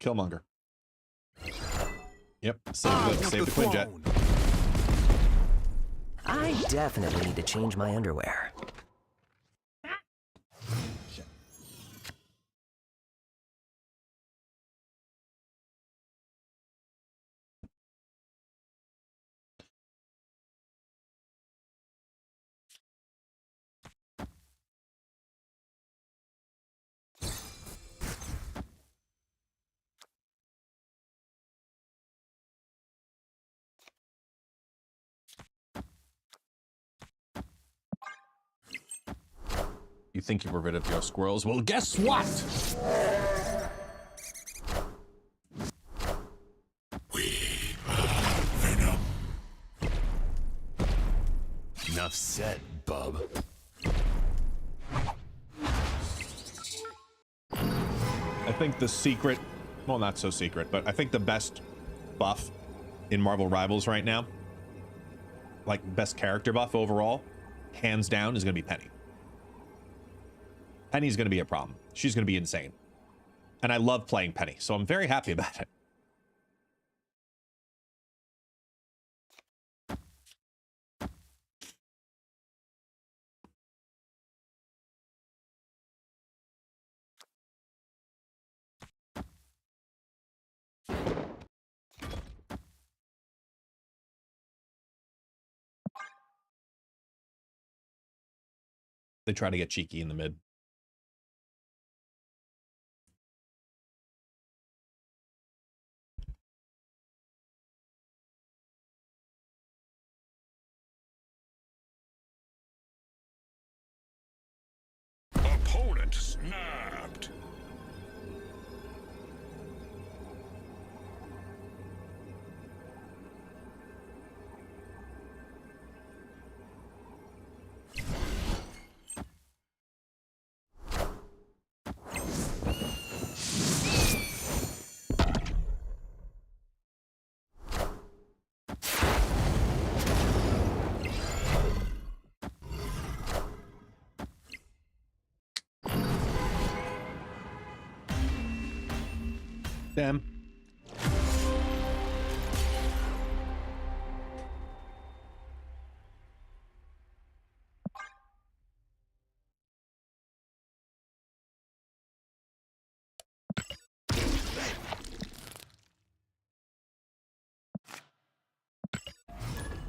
Killmonger. Yep, save the Quinjet. I definitely need to change my underwear. You think you were rid of your squirrels? Well, guess what? Enough said, bub. I think the secret, well, not so secret, but I think the best buff in Marvel Rivals right now, like best character buff overall, hands down, is going to be Penny. Penny's going to be a problem. She's going to be insane. And I love playing Penny, so I'm very happy about it. They try to get cheeky in the mid. Opponent snapped. Damn.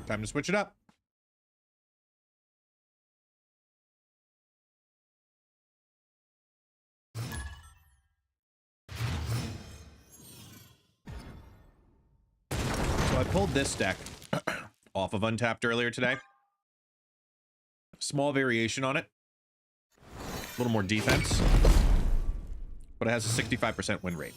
Time to switch it up. So I pulled this deck off of Untapped earlier today. Small variation on it. A little more defense. But it has a 65% win rate.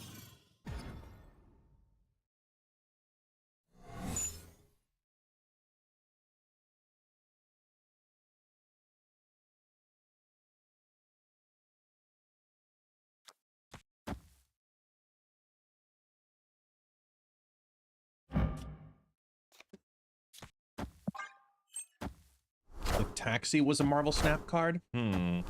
Taxi was a Marvel Snap card? Hmm.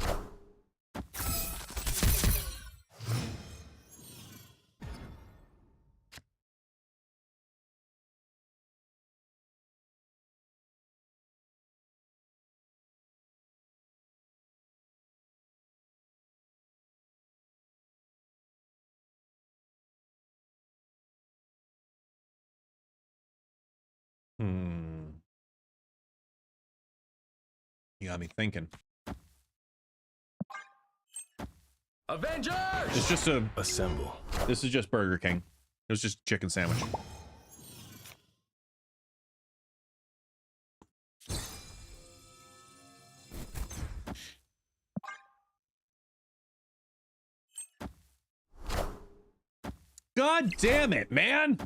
You got me thinking. Avengers! It's just a... Assemble. This is just Burger King. It was just a chicken sandwich. God damn it, man!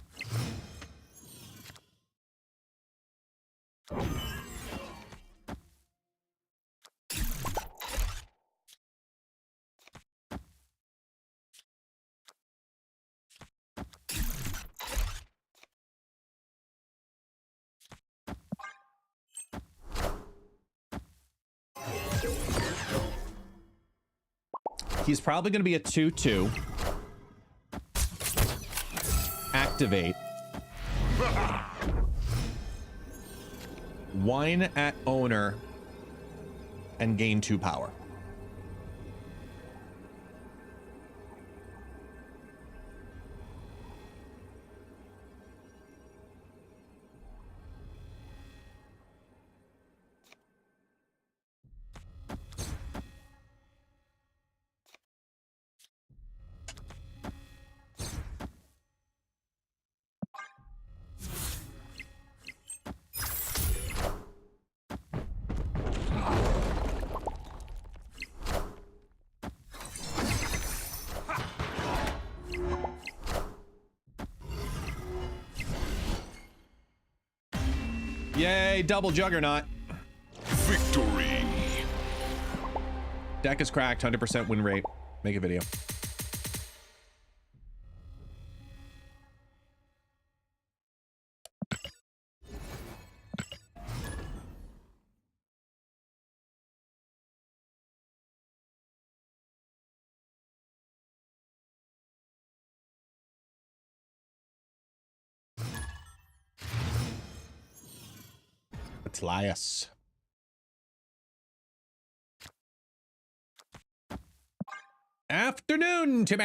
He's probably going to be a 2-2. Activate. Whine at owner and gain 2 power. Yay, double juggernaut. Victory. Deck is cracked, 100% win rate. Make a video. Atlias. Afternoon, Timmy.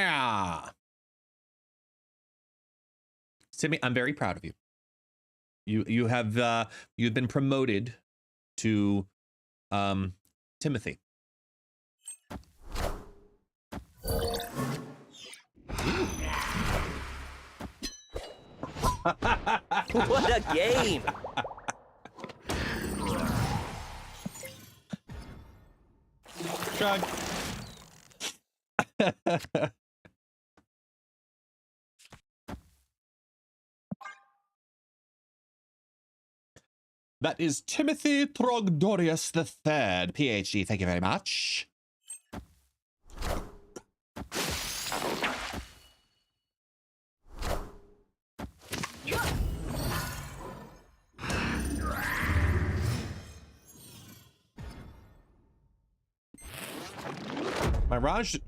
Timmy, I'm very proud of you. You've been promoted to Timothy. What a game! Shrug. That is Timothy Trogdorius III, PhD. Thank you very much.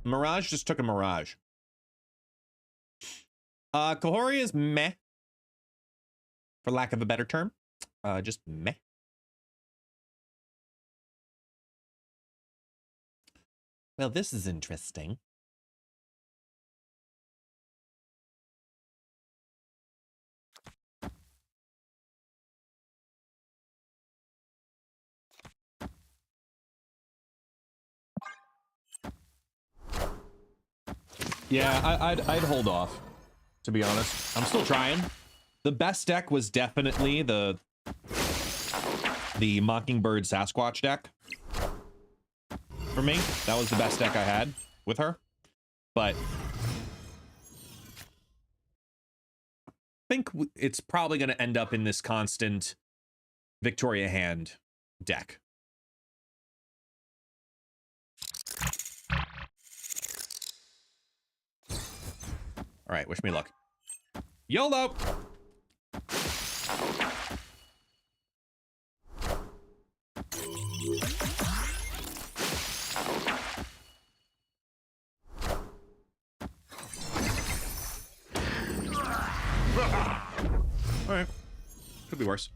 Mirage just took a Mirage. Kahori is meh, for lack of a better term. Just meh. Well, this is interesting. Yeah, I'd hold off, to be honest. I'm still trying. The best deck was definitely the Mockingbird Sasquatch deck. For me, that was the best deck I had with her. But I think it's probably going to end up in this constant Victoria Hand deck. All right, wish me luck. YOLO! Could be worse.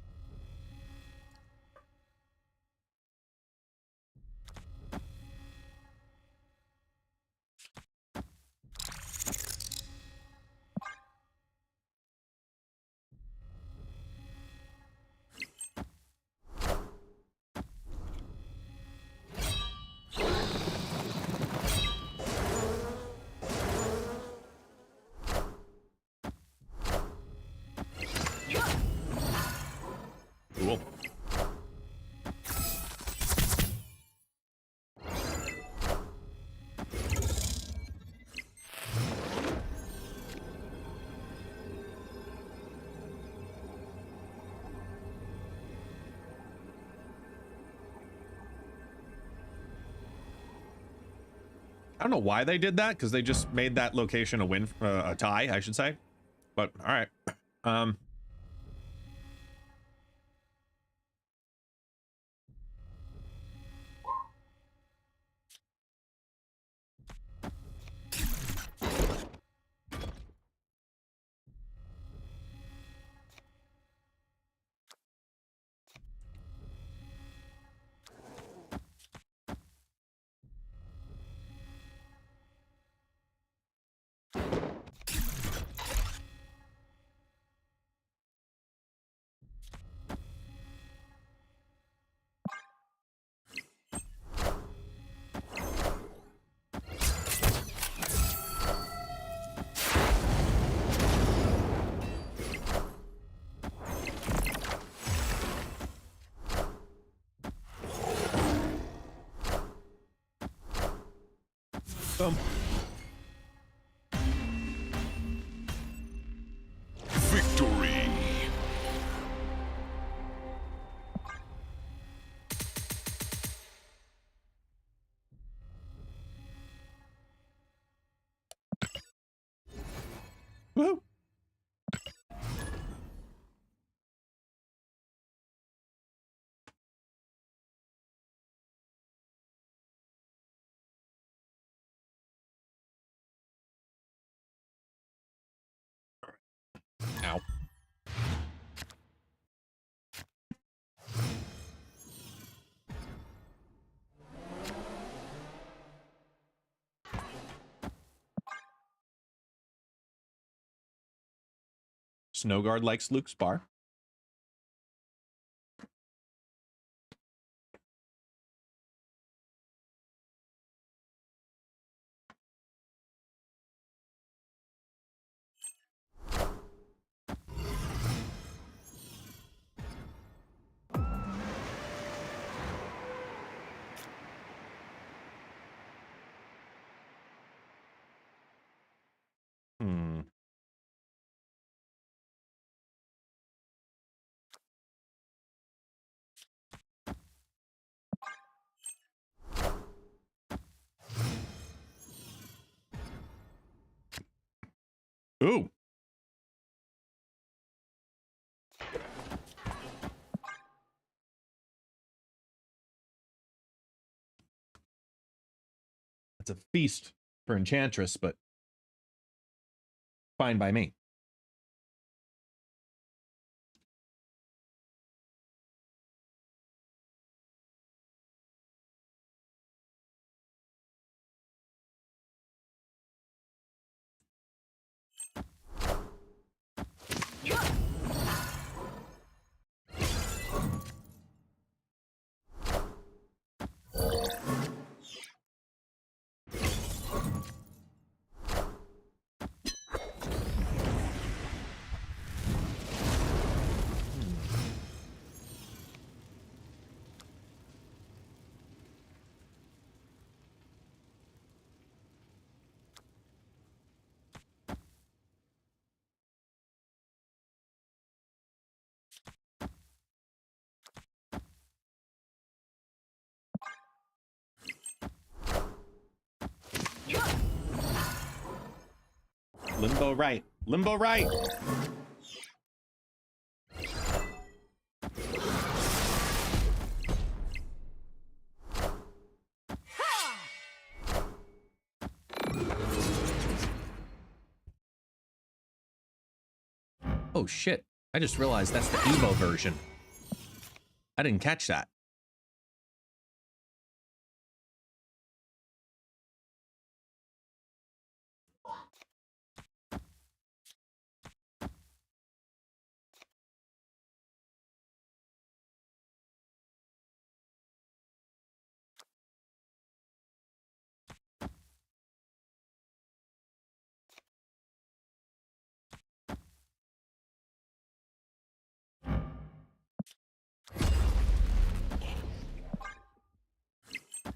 Cool. I don't know why they did that, because they just made that location a win, a tie, I should say. But all right. Victory. Woo. Ow. Snowguard likes Luke's bar. Hmm. Ooh. It's a feast for Enchantress, but fine by me. Limbo right. Limbo right. Oh shit. I just realized that's the Evo version. I didn't catch that.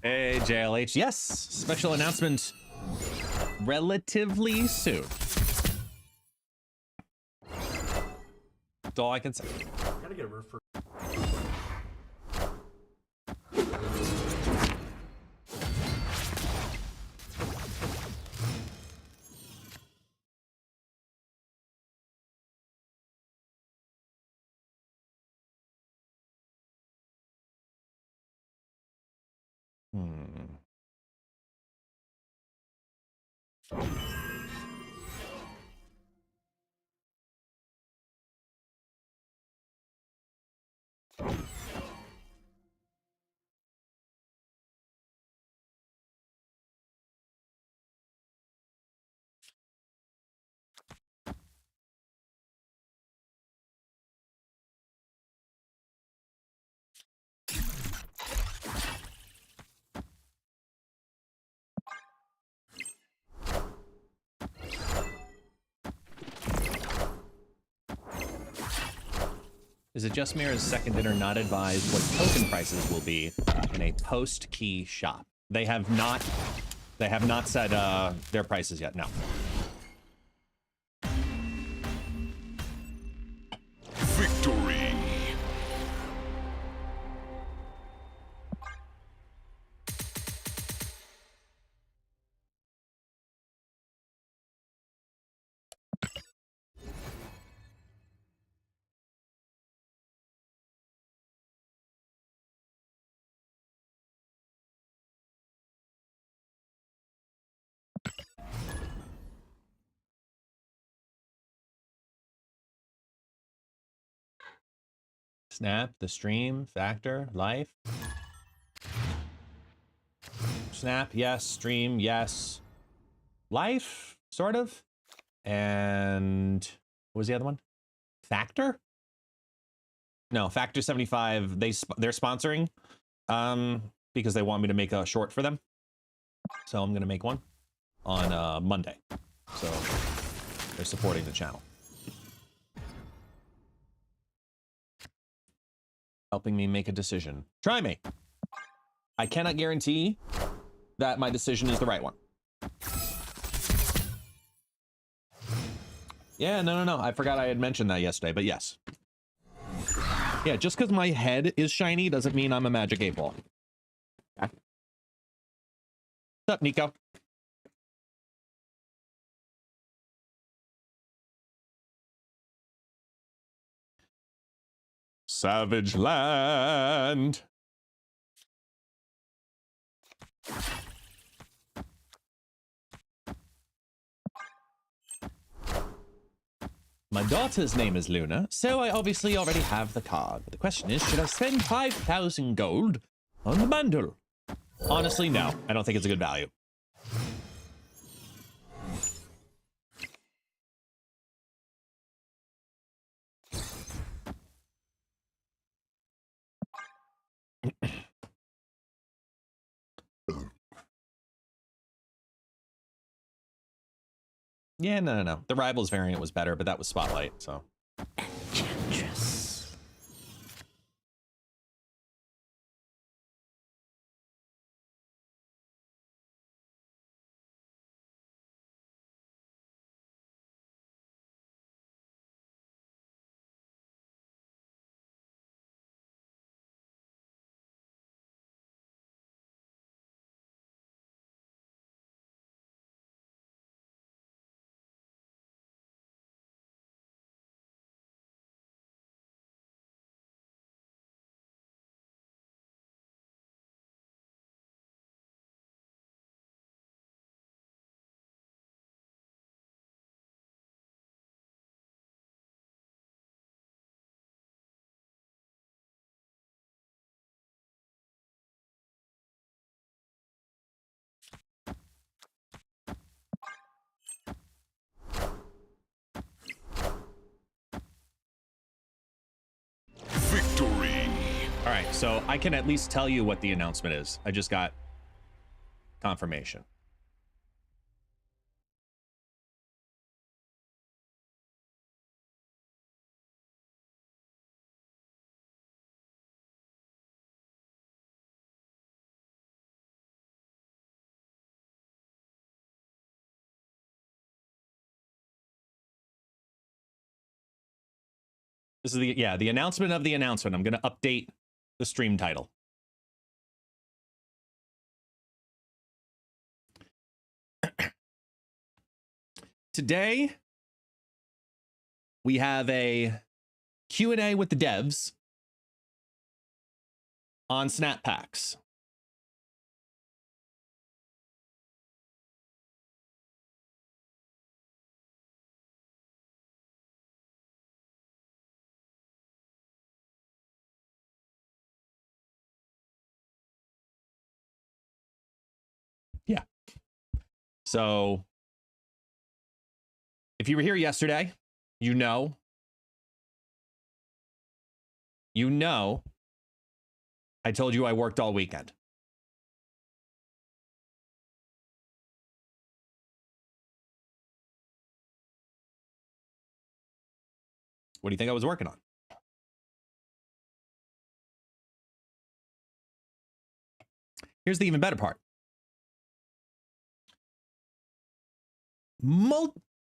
Hey, JLH. Yes, special announcement relatively soon. That's all I can say. Gotta get a roof for. Hmm. Is it just Mira's second dinner not advised what token prices will be in a post-key shop? They have not said their prices yet, no. Victory. Snap, the stream, factor, life. Snap, yes. Stream, yes. Life, sort of. And what was the other one? Factor? No, Factor 75. They're sponsoring because they want me to make a short for them. So I'm gonna make one on Monday. So they're supporting the channel. Helping me make a decision. Try me. I cannot guarantee that my decision is the right one. Yeah, no. I forgot I had mentioned that yesterday, but yes. Yeah, just because my head is shiny doesn't mean I'm a magic 8-ball. Okay. What's up, Nico? Savage Land. My daughter's name is Luna, so I obviously already have the card. The question is, should I spend 5,000 gold on the bundle? Honestly, no. I don't think it's a good value. Yeah, no. The Rivals variant was better, but that was Spotlight, so. All right, so I can at least tell you what the announcement is. I just got confirmation. This is the announcement of the announcement. I'm going to update the stream title. Today, we have a Q&A with the devs on Snap Packs. Yeah. So, if you were here yesterday, you know, I told you I worked all weekend. What do you think I was working on? Here's the even better part.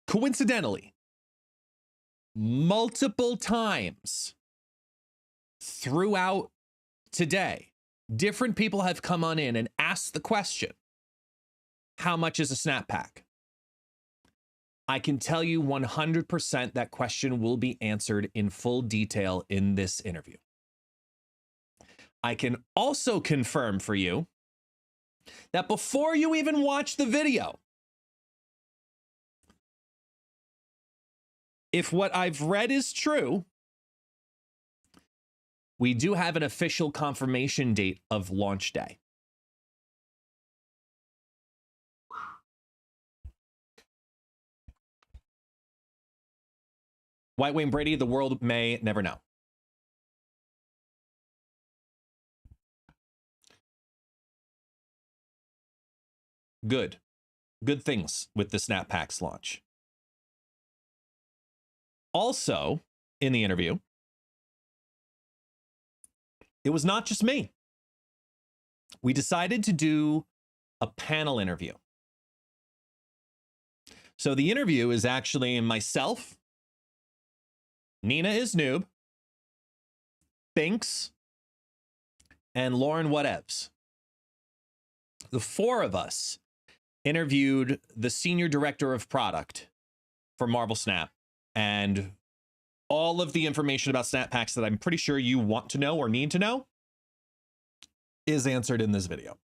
Coincidentally, multiple times throughout today, different people have come on in and asked the question, how much is a Snap Pack? I can tell you 100% that question will be answered in full detail in this interview. I can also confirm for you that before you even watch the video, if what I've read is true, we do have an official confirmation date of launch day. White Wayne Brady, the world may never know. Good things with the Snap Packs launch. Also, in the interview, it was not just me. We decided to do a panel interview. So the interview is actually myself, Nina is Noob, Binks, and Lauren Whatevs. The four of us interviewed the senior director of product for Marvel Snap, and all of the information about Snap Packs that I'm pretty sure you want to know or need to know is answered in this video.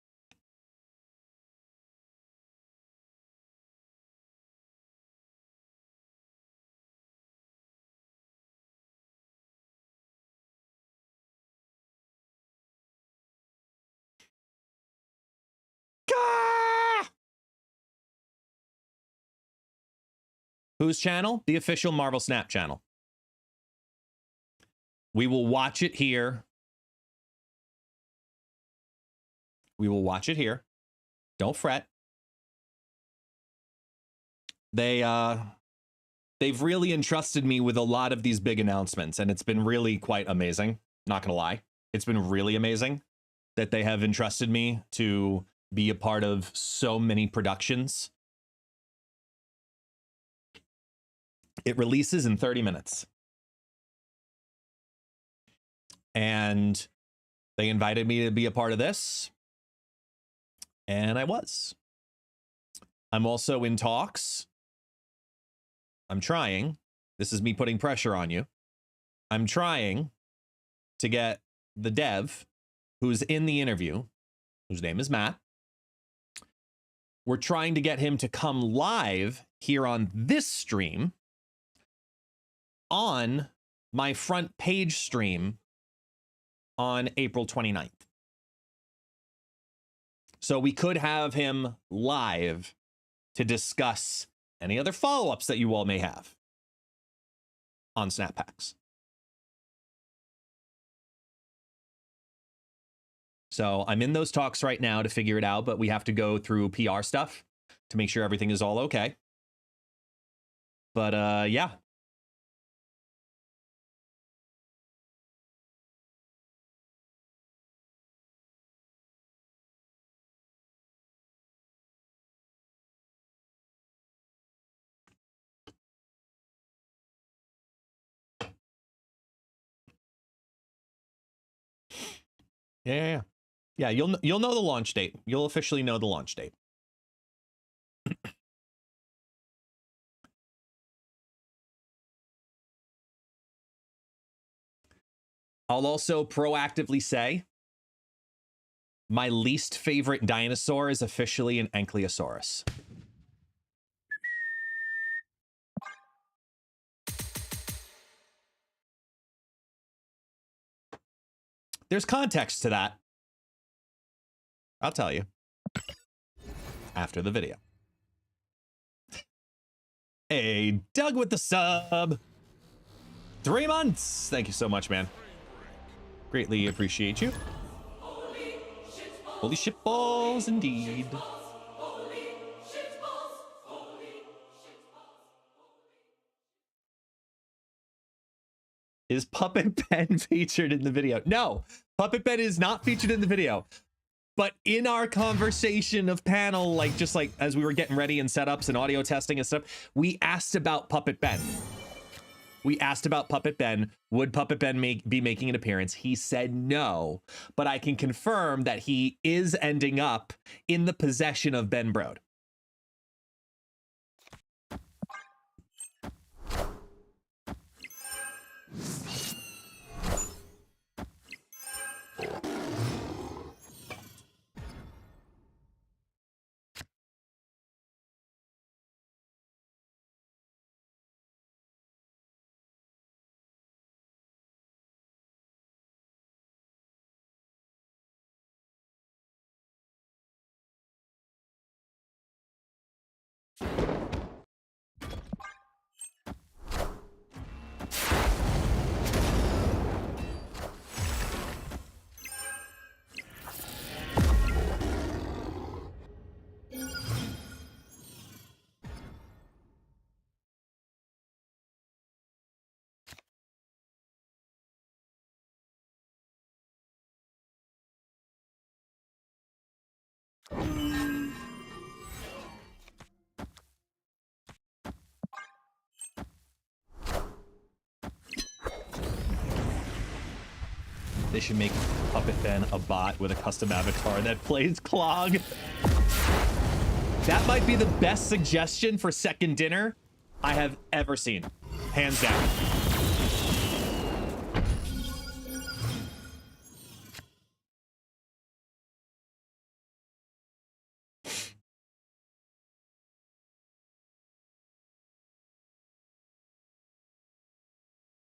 Whose channel? The official Marvel Snap channel. We will watch it here. We will watch it here. Don't fret. They've really entrusted me with a lot of these big announcements, and it's been really quite amazing. Not gonna lie. It's been really amazing that they have entrusted me to be a part of so many productions. It releases in 30 minutes. And they invited me to be a part of this. And I was. I'm also in talks. I'm trying. This is me putting pressure on you. I'm trying to get the dev who's in the interview, whose name is Matt. We're trying to get him to come live here on this stream on my front page stream on April 29th. So we could have him live to discuss any other follow-ups that you all may have on Snap Packs. So I'm in those talks right now to figure it out, but we have to go through PR stuff to make sure everything is all okay. But yeah. Yeah, you'll know the launch date. You'll officially know the launch date. I'll also proactively say my least favorite dinosaur is officially an Ankylosaurus. There's context to that. I'll tell you after the video. Hey, Doug with the sub. 3 months. Thank you so much, man. Greatly appreciate you. Holy shit balls, indeed. Is Puppet Ben featured in the video? No, Puppet Ben is not featured in the video. But in our conversation of panel, like just like as we were getting ready and setups and audio testing and stuff, we asked about Puppet Ben. We asked about Puppet Ben. Would Puppet Ben be making an appearance? He said no, but I can confirm that he is ending up in the possession of Ben Brode. They should make Puppet Ben a bot with a custom avatar that plays Clog. That might be the best suggestion for second dinner I have ever seen. Hands down.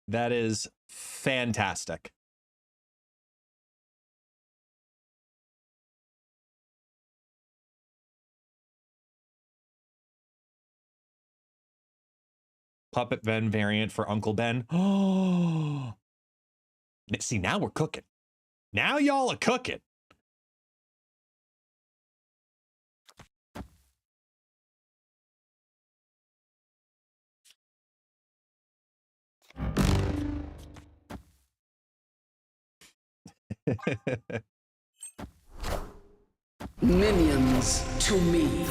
That is fantastic. Puppet Ben variant for Uncle Ben. Oh, see, now we're cooking. Now y'all are cooking. Minions to me.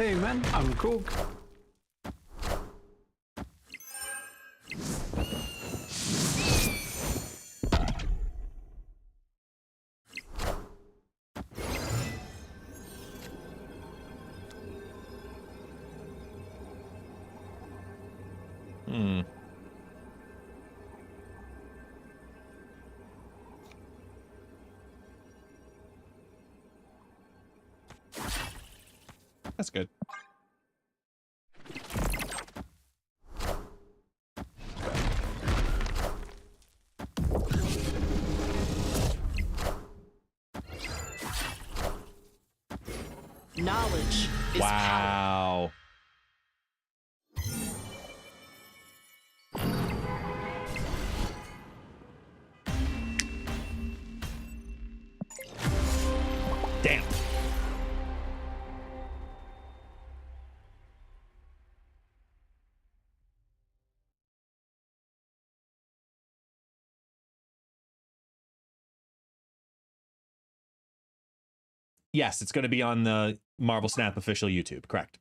Hey man, I'm cook. Hmm. That's good. Knowledge is power. Wow. Damn. Yes, it's going to be on the Marvel Snap official YouTube, correct?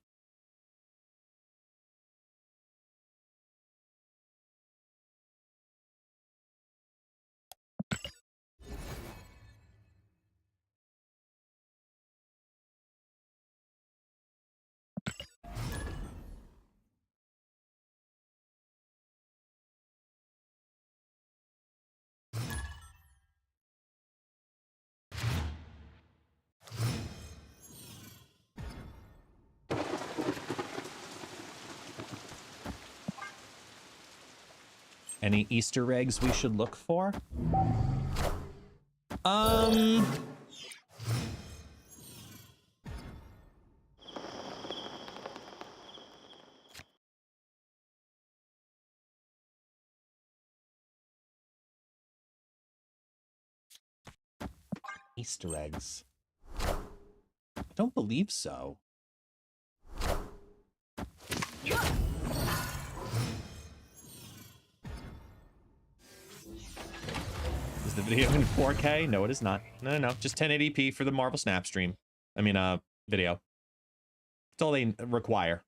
Any Easter eggs we should look for? Easter eggs. I don't believe so. Is the video in 4K? No, it is not. No, no, no. Just 1080p for the Marvel Snap stream. I mean, video. That's all they require.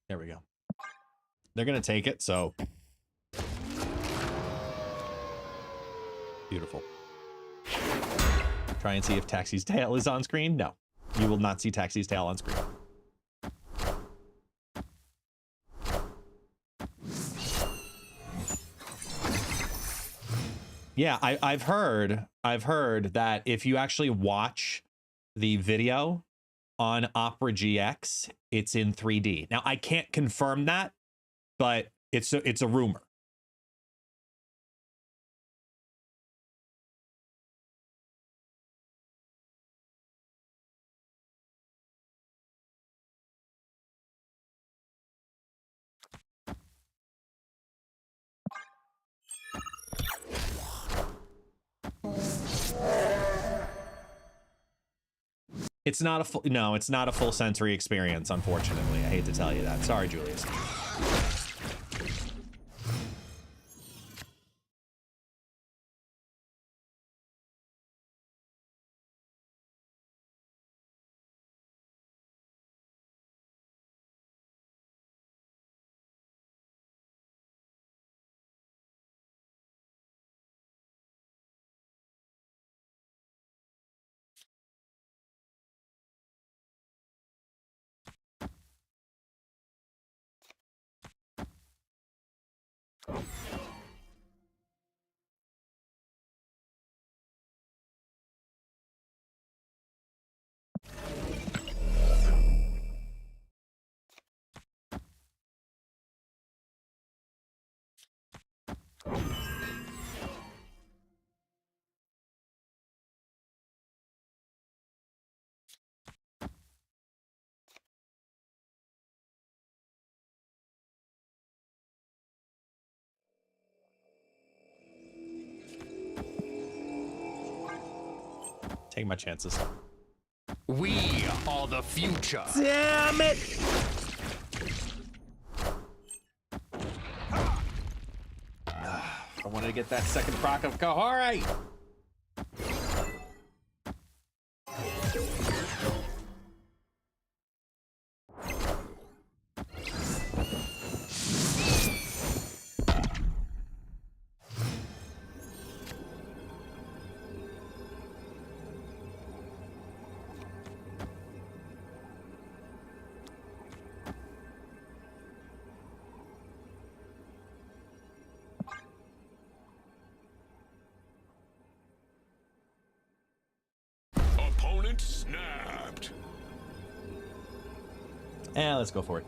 There we go. They're going to take it, so. Beautiful. Try and see if Taxi's tail is on screen. No, you will not see Taxi's tail on screen. Yeah, I've heard that if you actually watch the video on Opera GX, it's in 3D. Now, I can't confirm that, but it's a rumor. It's not a full, no, it's not a full sensory experience, unfortunately. I hate to tell you that. Sorry, Julius. Take my chances. We are the future. Damn it! I wanted to get that second proc of Kahari. Opponent snapped. And let's go for it.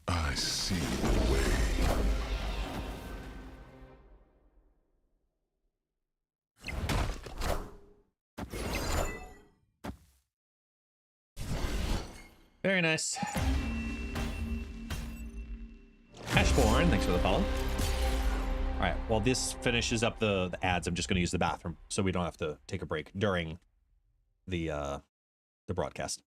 I see the way. Very nice. Ashborn, thanks for the follow. All right, well, this finishes up the ads. I'm just going to use the bathroom so we don't have to take a break during the broadcast.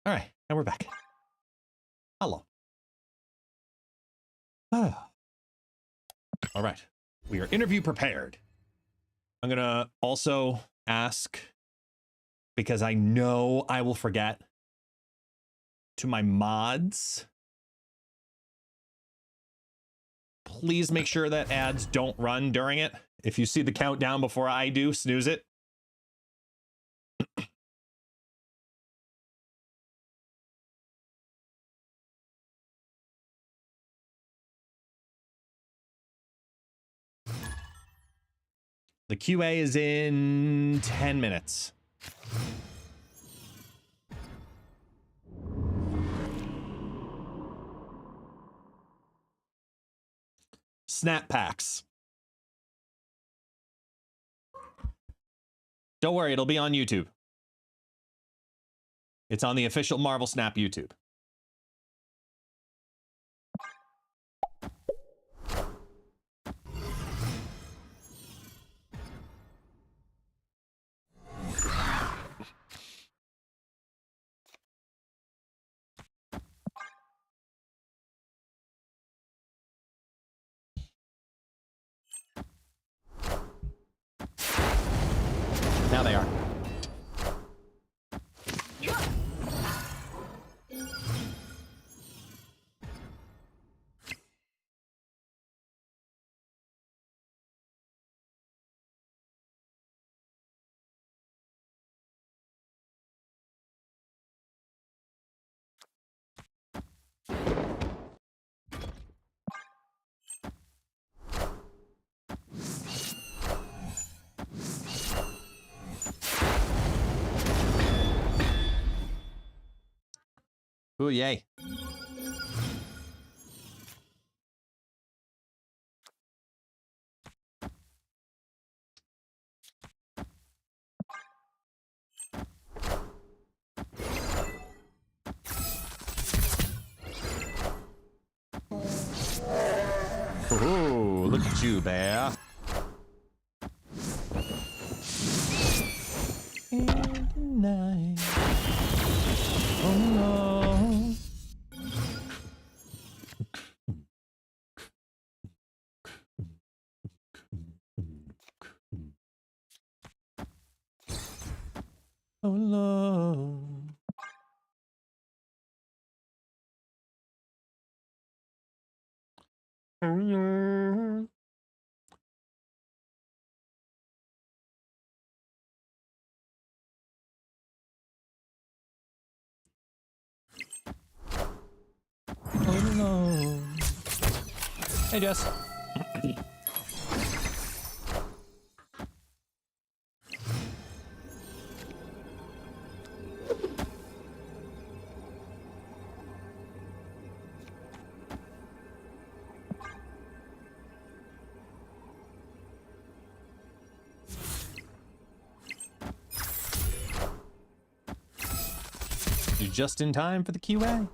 All right, and we're back. Hello. Ah. All right, we are interview prepared. I'm gonna also ask, because I know I will forget, to my mods, please make sure that ads don't run during it. If you see the countdown before I do, snooze it. The QA is in 10 minutes. Snap packs. Don't worry, it'll be on YouTube. It's on the official Marvel Snap YouTube. Now they are. Ooh, yay. Ooh, look at you, bear. In the night. Oh no. Oh no. Oh no. Oh no. Hey, Jess. You're just in time for the QA.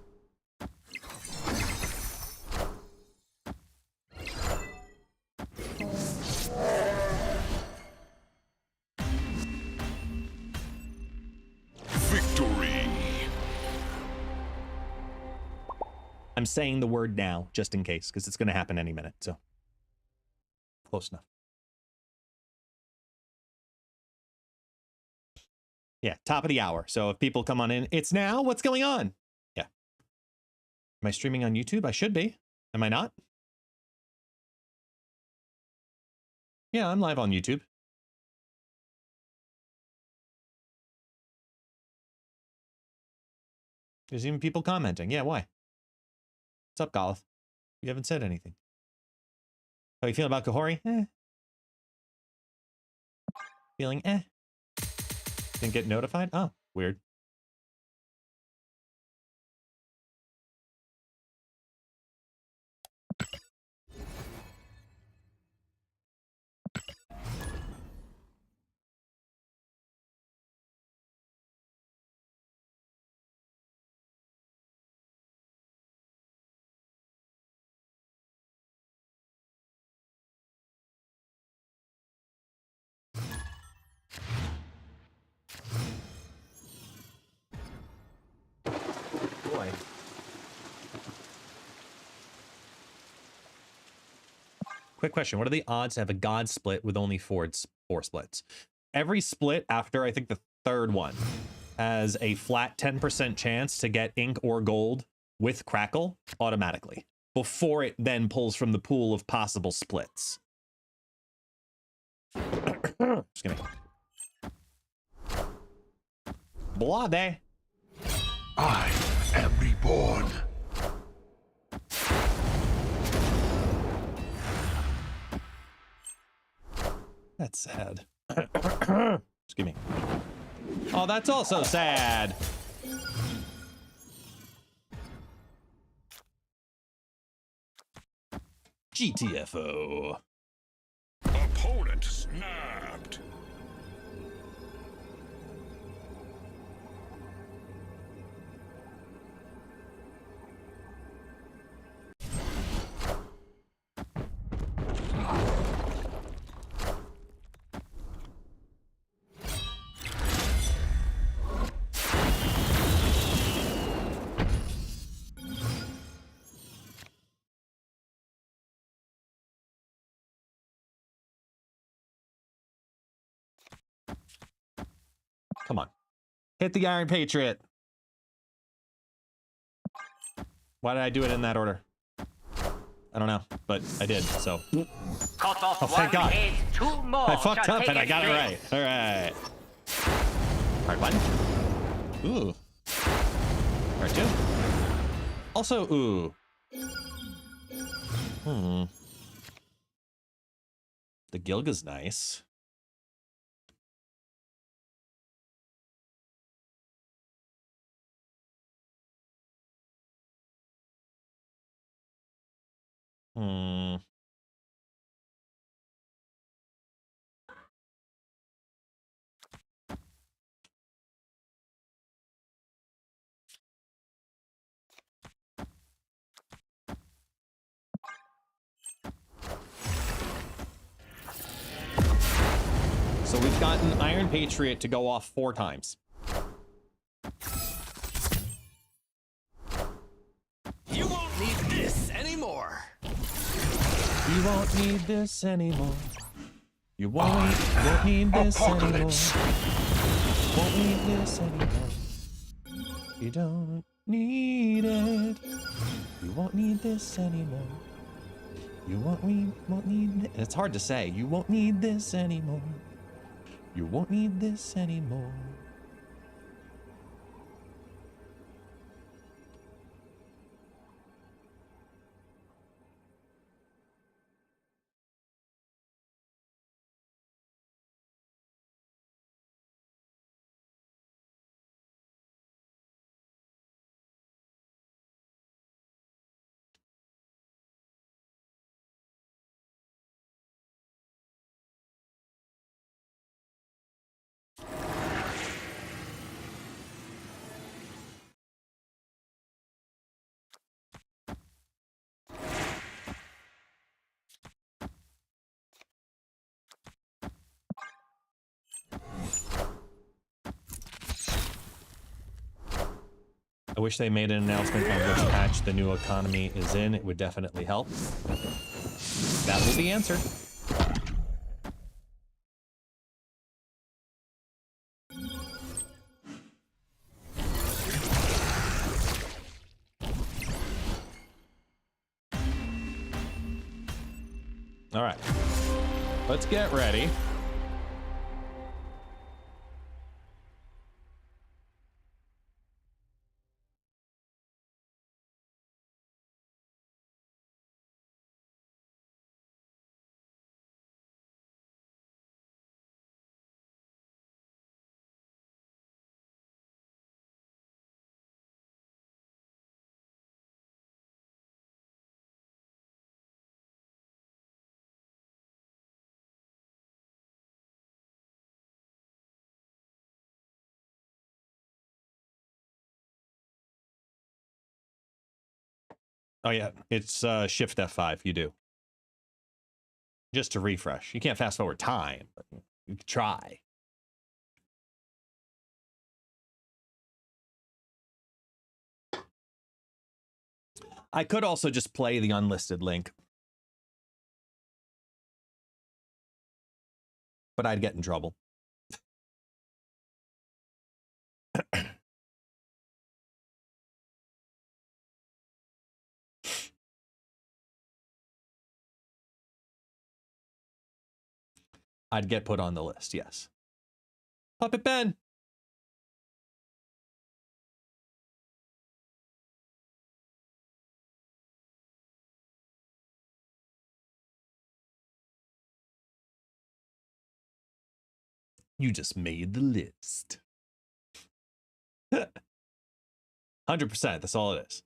Victory. I'm saying the word now, just in case, because it's going to happen any minute, so. Close enough. Yeah, top of the hour. So if people come on in, it's now? What's going on? Yeah. Am I streaming on YouTube? I should be. Am I not? Yeah, I'm live on YouTube. There's even people commenting. Yeah, why? What's up, Golith? You haven't said anything. How you feeling about Kahori? Feeling Didn't get notified? Oh, weird. Boy. Quick question. What are the odds to have a god split with only four splits? Every split after, I think, the third one has a flat 10% chance to get ink or gold with Crackle automatically before it then pulls from the pool of possible splits. Just kidding. terrible, are they? I am reborn. That's sad. Excuse me. Oh, that's also sad. GTFO. Opponent snapped. Come on. Hit the Iron Patriot. Why did I do it in that order? I don't know, but I did, so. Cut off Oh, thank one God. head, two more. I fucked shall up take and I its got it place. right. All right. Part one. Ooh. Part two. Also, ooh. The Gilga's nice. So we've gotten Iron Patriot to go off 4 times. You won't need this anymore. You won't need this anymore. You won't need this Apocalypse. anymore. Won't need this anymore. You don't need it. You won't need this anymore. You won't need it's hard to say. You won't need this anymore. You won't need this anymore. I wish they made an announcement on which patch the new economy is in. It would definitely help. That will be answered. All right. Let's get ready. Oh yeah, it's Shift F5. You do. Just to refresh. You can't fast forward time, but you can try. I could also just play the unlisted link, but I'd get in trouble. I'd get put on the list, yes. Puppet Ben. You just made the list. 100%. That's all it is.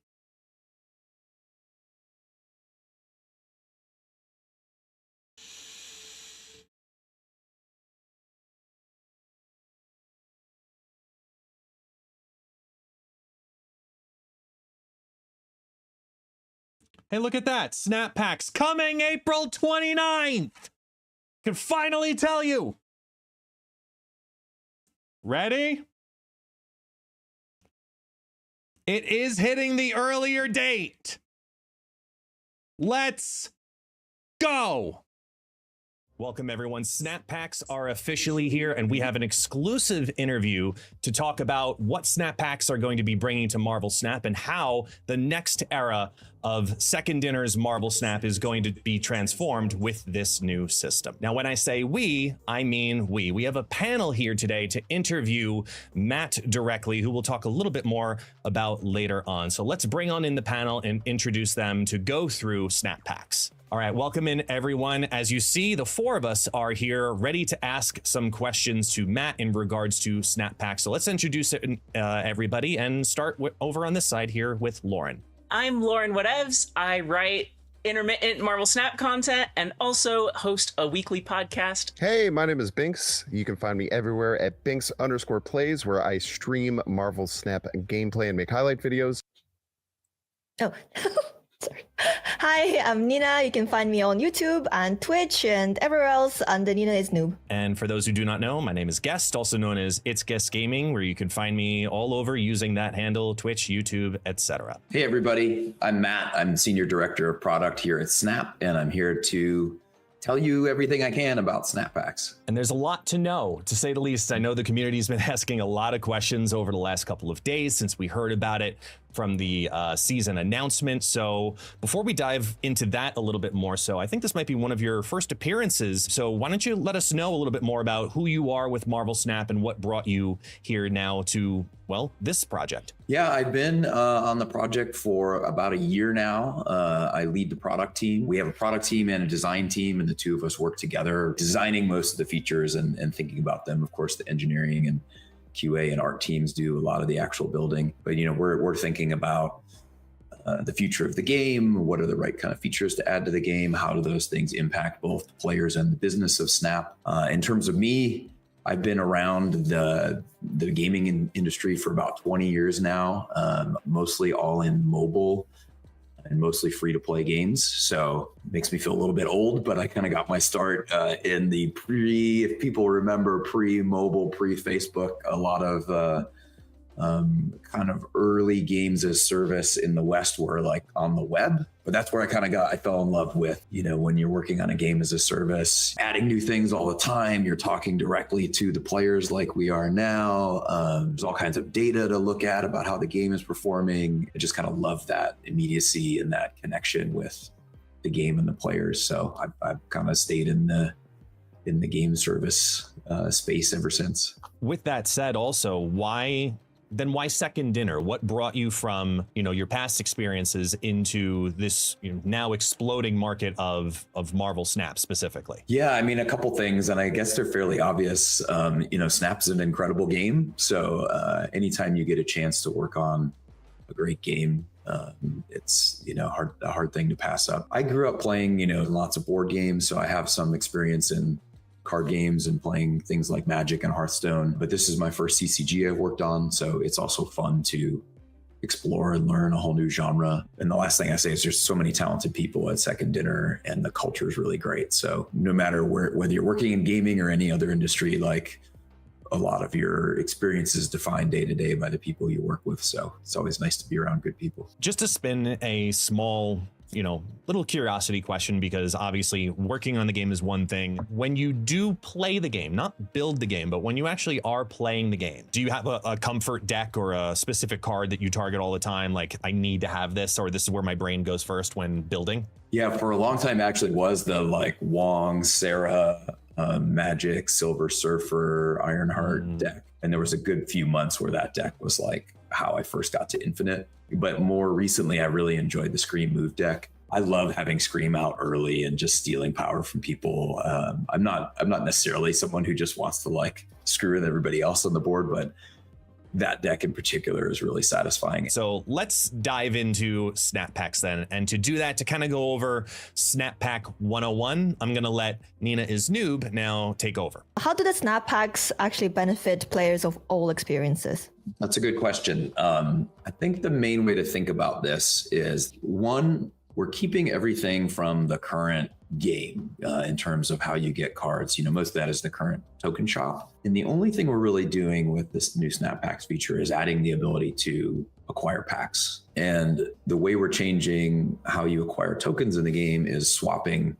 Hey, look at that. Snap packs coming April 29th. Can finally tell you. Ready? It is hitting the earlier date. Let's go. Welcome, everyone. Snap packs are officially here, and we have an exclusive interview to talk about what snap packs are going to be bringing to Marvel Snap and how the next era of Second Dinner's Marvel Snap is going to be transformed with this new system. Now, when I say we, I mean we. We have a panel here today to interview Matt directly, who we'll talk a little bit more about later on. So let's bring on in the panel and introduce them to go through snap packs. All right, welcome in, everyone. As you see, the four of us are here ready to ask some questions to Matt in regards to snap packs. So let's introduce everybody and start over on this side here with Lauren. I'm Lauren Whatevs. I write intermittent Marvel Snap content and also host a weekly podcast. Hey, my name is Binks. You can find me everywhere at Binks_plays, where I stream Marvel Snap gameplay and make highlight videos. Oh, sorry. Hi, I'm Nina. You can find me on YouTube and Twitch and everywhere else under Nina is Noob. And for those who do not know, my name is Guest, also known as ItsGuestGaming, where you can find me all over using that handle, Twitch, YouTube, etc. Hey, everybody. I'm Matt. I'm Senior Director of Product here at Snap, and I'm here to tell you everything I can about snap packs. And there's a lot to know, to say the least. I know the community's been asking a lot of questions over the last couple of days since we heard about it from the season announcement. So before we dive into that a little bit more, so I think this might be one of your first appearances. So why don't you let us know a little bit more about who you are with Marvel Snap and what brought you here now to, well, this project? Yeah, I've been on the project for about a year now. I lead the product team. We have a product team and a design team, and the two of us work together, designing most of the features and thinking about them. Of course, the engineering and QA and art teams do a lot of the actual building. But, you know, we're thinking about the future of the game. What are the right kind of features to add to the game? How do those things impact both the players and the business of Snap? In terms of me, I've been around the gaming industry for about 20 years now, mostly all in mobile and mostly free-to-play games. So it makes me feel a little bit old, but I kind of got my start in the if people remember, pre-mobile, pre-Facebook, a lot of kind of early games as service in the West were like on the web. But that's where I fell in love with, you know, when you're working on a game as a service, adding new things all the time, you're talking directly to the players like we are now. There's all kinds of data to look at about how the game is performing. I just kind of love that immediacy and that connection with the game and the players. So I've kind of stayed in the game service space ever since. With that said, also, why Second Dinner? What brought you from, you know, your past experiences into this, you know, now exploding market of Marvel Snap specifically? Yeah, I mean, a couple things, and I guess they're fairly obvious. You know, Snap's an incredible game. So anytime you get a chance to work on a great game, it's, you know, a hard thing to pass up. I grew up playing, you know, lots of board games, so I have some experience in card games and playing things like Magic and Hearthstone, but this is my first CCG I've worked on, so it's also fun to explore and learn a whole new genre. And the last thing I say is there's so many talented people at Second Dinner, and the culture is really great. So no matter whether you're working in gaming or any other industry, like, a lot of your experience is defined day to day by the people you work with. So it's always nice to be around good people. Just to spin a small, you know, little curiosity question, because obviously working on the game is one thing. When you do play the game, not build the game, but when you actually are playing the game, do you have a comfort deck or a specific card that you target all the time? Like, I need to have this, or this is where my brain goes first when building? Yeah, for a long time actually was the like Wong, Sarah, Magic, Silver Surfer, Ironheart deck. And there was a good few months where that deck was like how I first got to Infinite. But more recently, I really enjoyed the Scream move deck. I love having Scream out early and just stealing power from people. I'm not necessarily someone who just wants to like screwing everybody else on the board, but that deck in particular is really satisfying. So let's dive into snap packs then. And to do that, to kind of go over snap pack 101, I'm going to let Nina is noob now take over. How do the snap packs actually benefit players of all experiences? That's a good question. I think the main way to think about this is, one, we're keeping everything from the current game in terms of how you get cards. Most of that is the current token shop. And the only thing we're really doing with this new snap packs feature is adding the ability to acquire packs. And the way we're changing how you acquire tokens in the game is swapping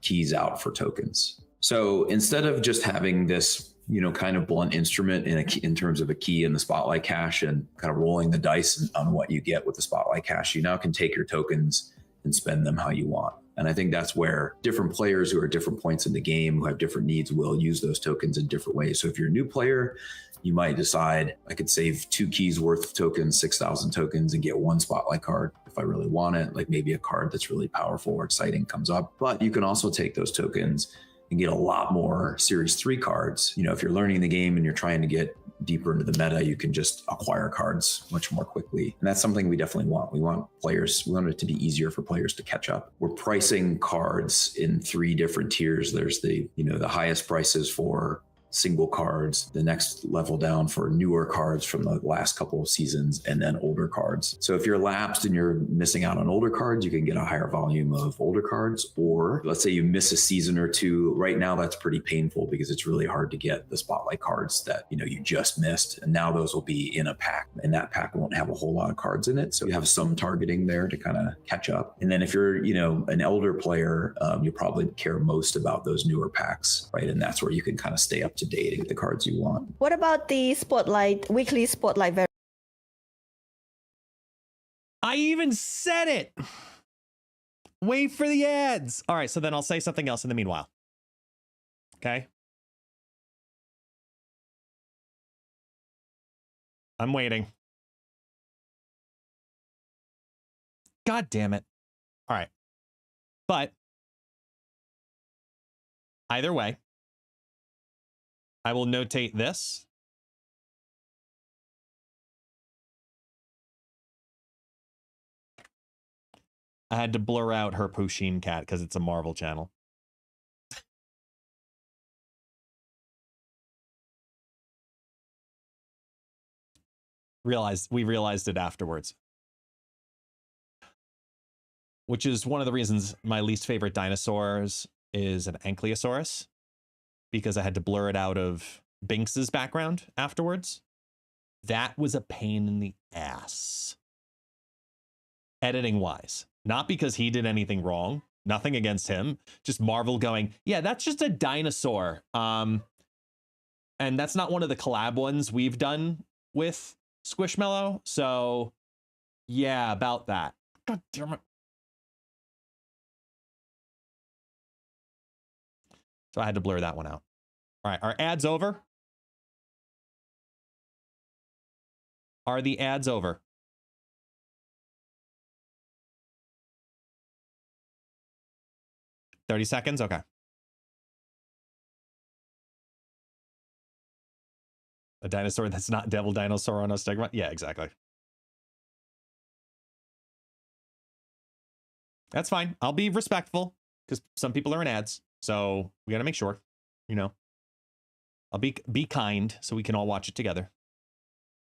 keys out for tokens. So instead of just having this kind of blunt instrument in terms of a key in the spotlight cache and kind of rolling the dice on what you get with the spotlight cache, you now can take your tokens and spend them how you want. And I think that's where different players who are at different points in the game, who have different needs, will use those tokens in different ways. So if you're a new player, you might decide, I could save 2 keys worth of tokens, 6,000 tokens, and get 1 spotlight card if I really want it. Like maybe a card that's really powerful or exciting comes up. But you can also take those tokens and get a lot more Series 3 cards. If you're learning the game and you're trying to get deeper into the meta, you can just acquire cards much more quickly. And that's something we definitely want. We want it to be easier for players to catch up. We're pricing cards in 3 different tiers. There's the highest prices for single cards, the next level down for newer cards from the last couple of seasons, and then older cards. So if you're lapsed and you're missing out on older cards, you can get a higher volume of older cards. Or let's say you miss a season or 2. Right now, that's pretty painful because it's really hard to get the spotlight cards that you just missed. And now those will be in a pack, and that pack won't have a whole lot of cards in it. So you have some targeting there to kind of catch up. And then if you're an elder player, you probably care most about those newer packs, right? And that's where you can kind of stay up to date and get the cards you want. What about the weekly spotlight variant? I even said it. Wait for the ads. All right, so then I'll say something else in the meanwhile. Okay. I'm waiting. God damn it. All right. But either way, I will notate this. I had to blur out her Pusheen cat because it's a Marvel channel. We realized it afterwards. Which is one of the reasons my least favorite dinosaurs is an Ankylosaurus, because I had to blur it out of Binks's background afterwards. That was a pain in the ass. Editing wise. Not because he did anything wrong. Nothing against him. Just Marvel going, yeah, that's just a dinosaur. And that's not one of the collab ones we've done with Squishmallow. So yeah, about that. God damn it. So I had to blur that one out. All right, are ads over? Are the ads over? $30 seconds? Okay. A dinosaur that's not Devil Dinosaur on a stegma? Yeah, exactly. That's fine. I'll be respectful because some people are in ads. So we got to make sure, I'll be kind so we can all watch it together.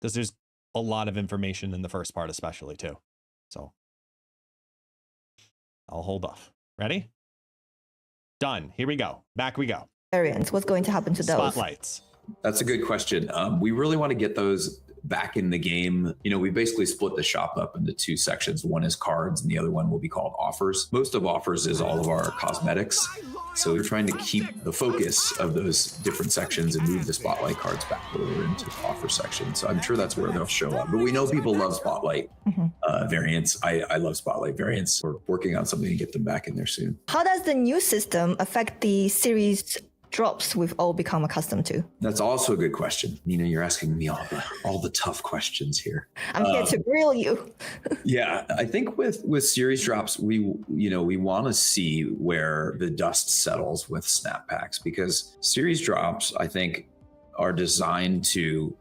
Because there's a lot of information in the first part, especially too. So I'll hold off. Ready? Done. Here we go. Back we go. Variants. What's going to happen to those? Spotlights. That's a good question. We really want to get those back in the game. We basically split the shop up into 2 sections. One is cards and the other one will be called offers. Most of offers is all of our cosmetics. So we're trying to keep the focus of those different sections and move the spotlight cards back over into the offer section. So I'm sure that's where they'll show up. But we know people love spotlight variants. I love spotlight variants. We're working on something to get them back in there soon. How does the new system affect the series drops we've all become accustomed to? That's also a good question. Nina, you're asking me all the tough questions here. I'm here to grill you. Yeah, I think with series drops, we want to see where the dust settles with snap packs, because series drops, I think, are designed to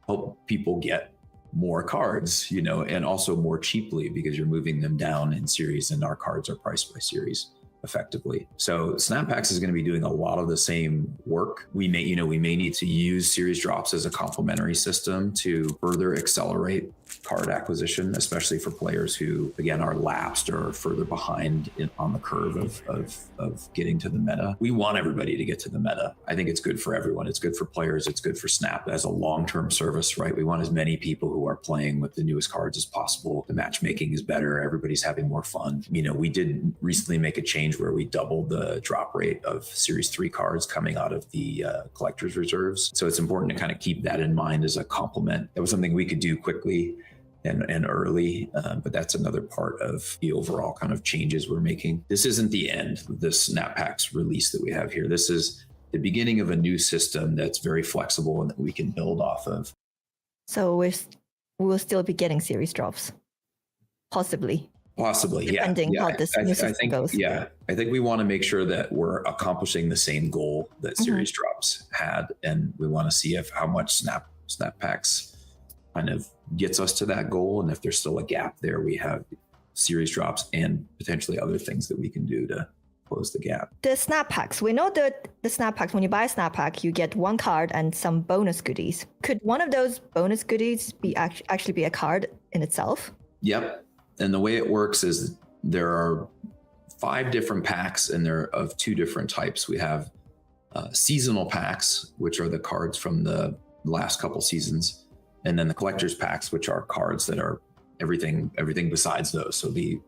help people get more cards, you know, and also more cheaply because you're moving them down in series, and our cards are priced by series effectively. So Snap Packs is going to be doing a lot of the same work. We may need to use series drops as a complementary system to further accelerate card acquisition, especially for players who, again, are lapsed or further behind on the curve of getting to the meta. We want everybody to get to the meta. I think it's good for everyone. It's good for players. It's good for Snap as a long-term service, right? We want as many people who are playing with the newest cards as possible. The matchmaking is better. Everybody's having more fun. You know, we did recently make a change where we doubled the drop rate of Series 3 cards coming out of the collector's reserves. So it's important to kind of keep that in mind as a complement. That was something we could do quickly and early, but that's another part of the overall kind of changes we're making. This isn't the end of the Snap Packs release that we have here. This is the beginning of a new system that's very flexible and that we can build off of. So we'll still be getting series drops, possibly. Possibly, depending how this new system goes. Yeah, I think we want to make sure that we're accomplishing the same goal that series drops had, and we want to see how much Snap Packs kind of gets us to that goal, and if there's still a gap there, we have series drops and potentially other things that we can do to close the gap. The Snap Packs, we know that the Snap Packs, when you buy a Snap Pack, you get one card and some bonus goodies. Could one of those bonus goodies be actually be a card in itself? Yep. And the way it works is there are 5 different packs, and they're of 2 different types. We have seasonal packs, which are the cards from the last couple seasons, and then the collector's packs, which are cards that are everything besides those. So the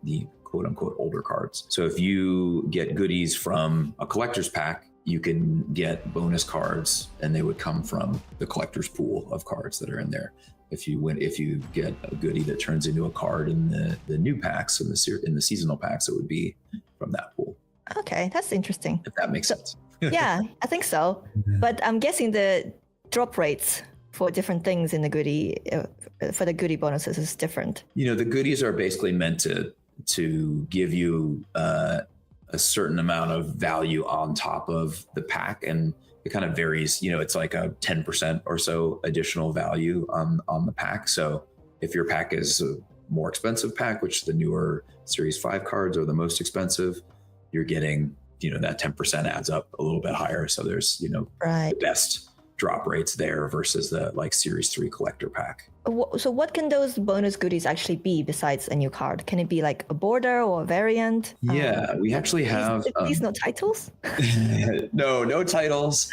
quote unquote older cards. So if you get goodies from a collector's pack, you can get bonus cards, and they would come from the collector's pool of cards that are in there. If you get a goodie that turns into a card in the new packs, in the seasonal packs, it would be from that pool. Okay, that's interesting. If that makes sense. Yeah, I think so. But I'm guessing the drop rates for different things in the goodie, for the goodie bonuses is different. You know, the goodies are basically meant to give you a certain amount of value on top of the pack, and it kind of varies. You know, it's like a 10% or so additional value on the pack. So if your pack is a more expensive pack, which the newer Series 5 cards are the most expensive, you're getting, you know, that 10% adds up a little bit higher. So there's, you know, the best drop rates there versus the like Series 3 collector pack. So what can those bonus goodies actually be besides a new card? Can it be like a border or a variant? Yeah, we actually have... These no titles? No titles,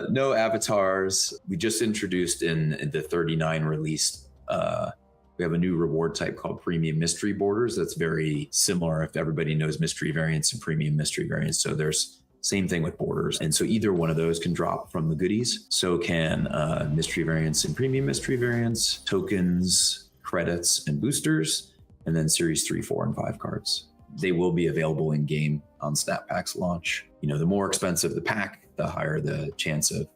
no avatars. We just introduced in the 39 release, we have a new reward type called Premium Mystery Borders. That's very similar, if everybody knows Mystery Variants and Premium Mystery Variants. So there's same thing with borders. And so either one of those can drop from the goodies. So can Mystery Variants and Premium Mystery Variants, tokens, credits, and boosters, and then Series 3, 4, and 5 cards. They will be available in game on Snap Packs launch. You know, the more expensive the pack, the higher the chance of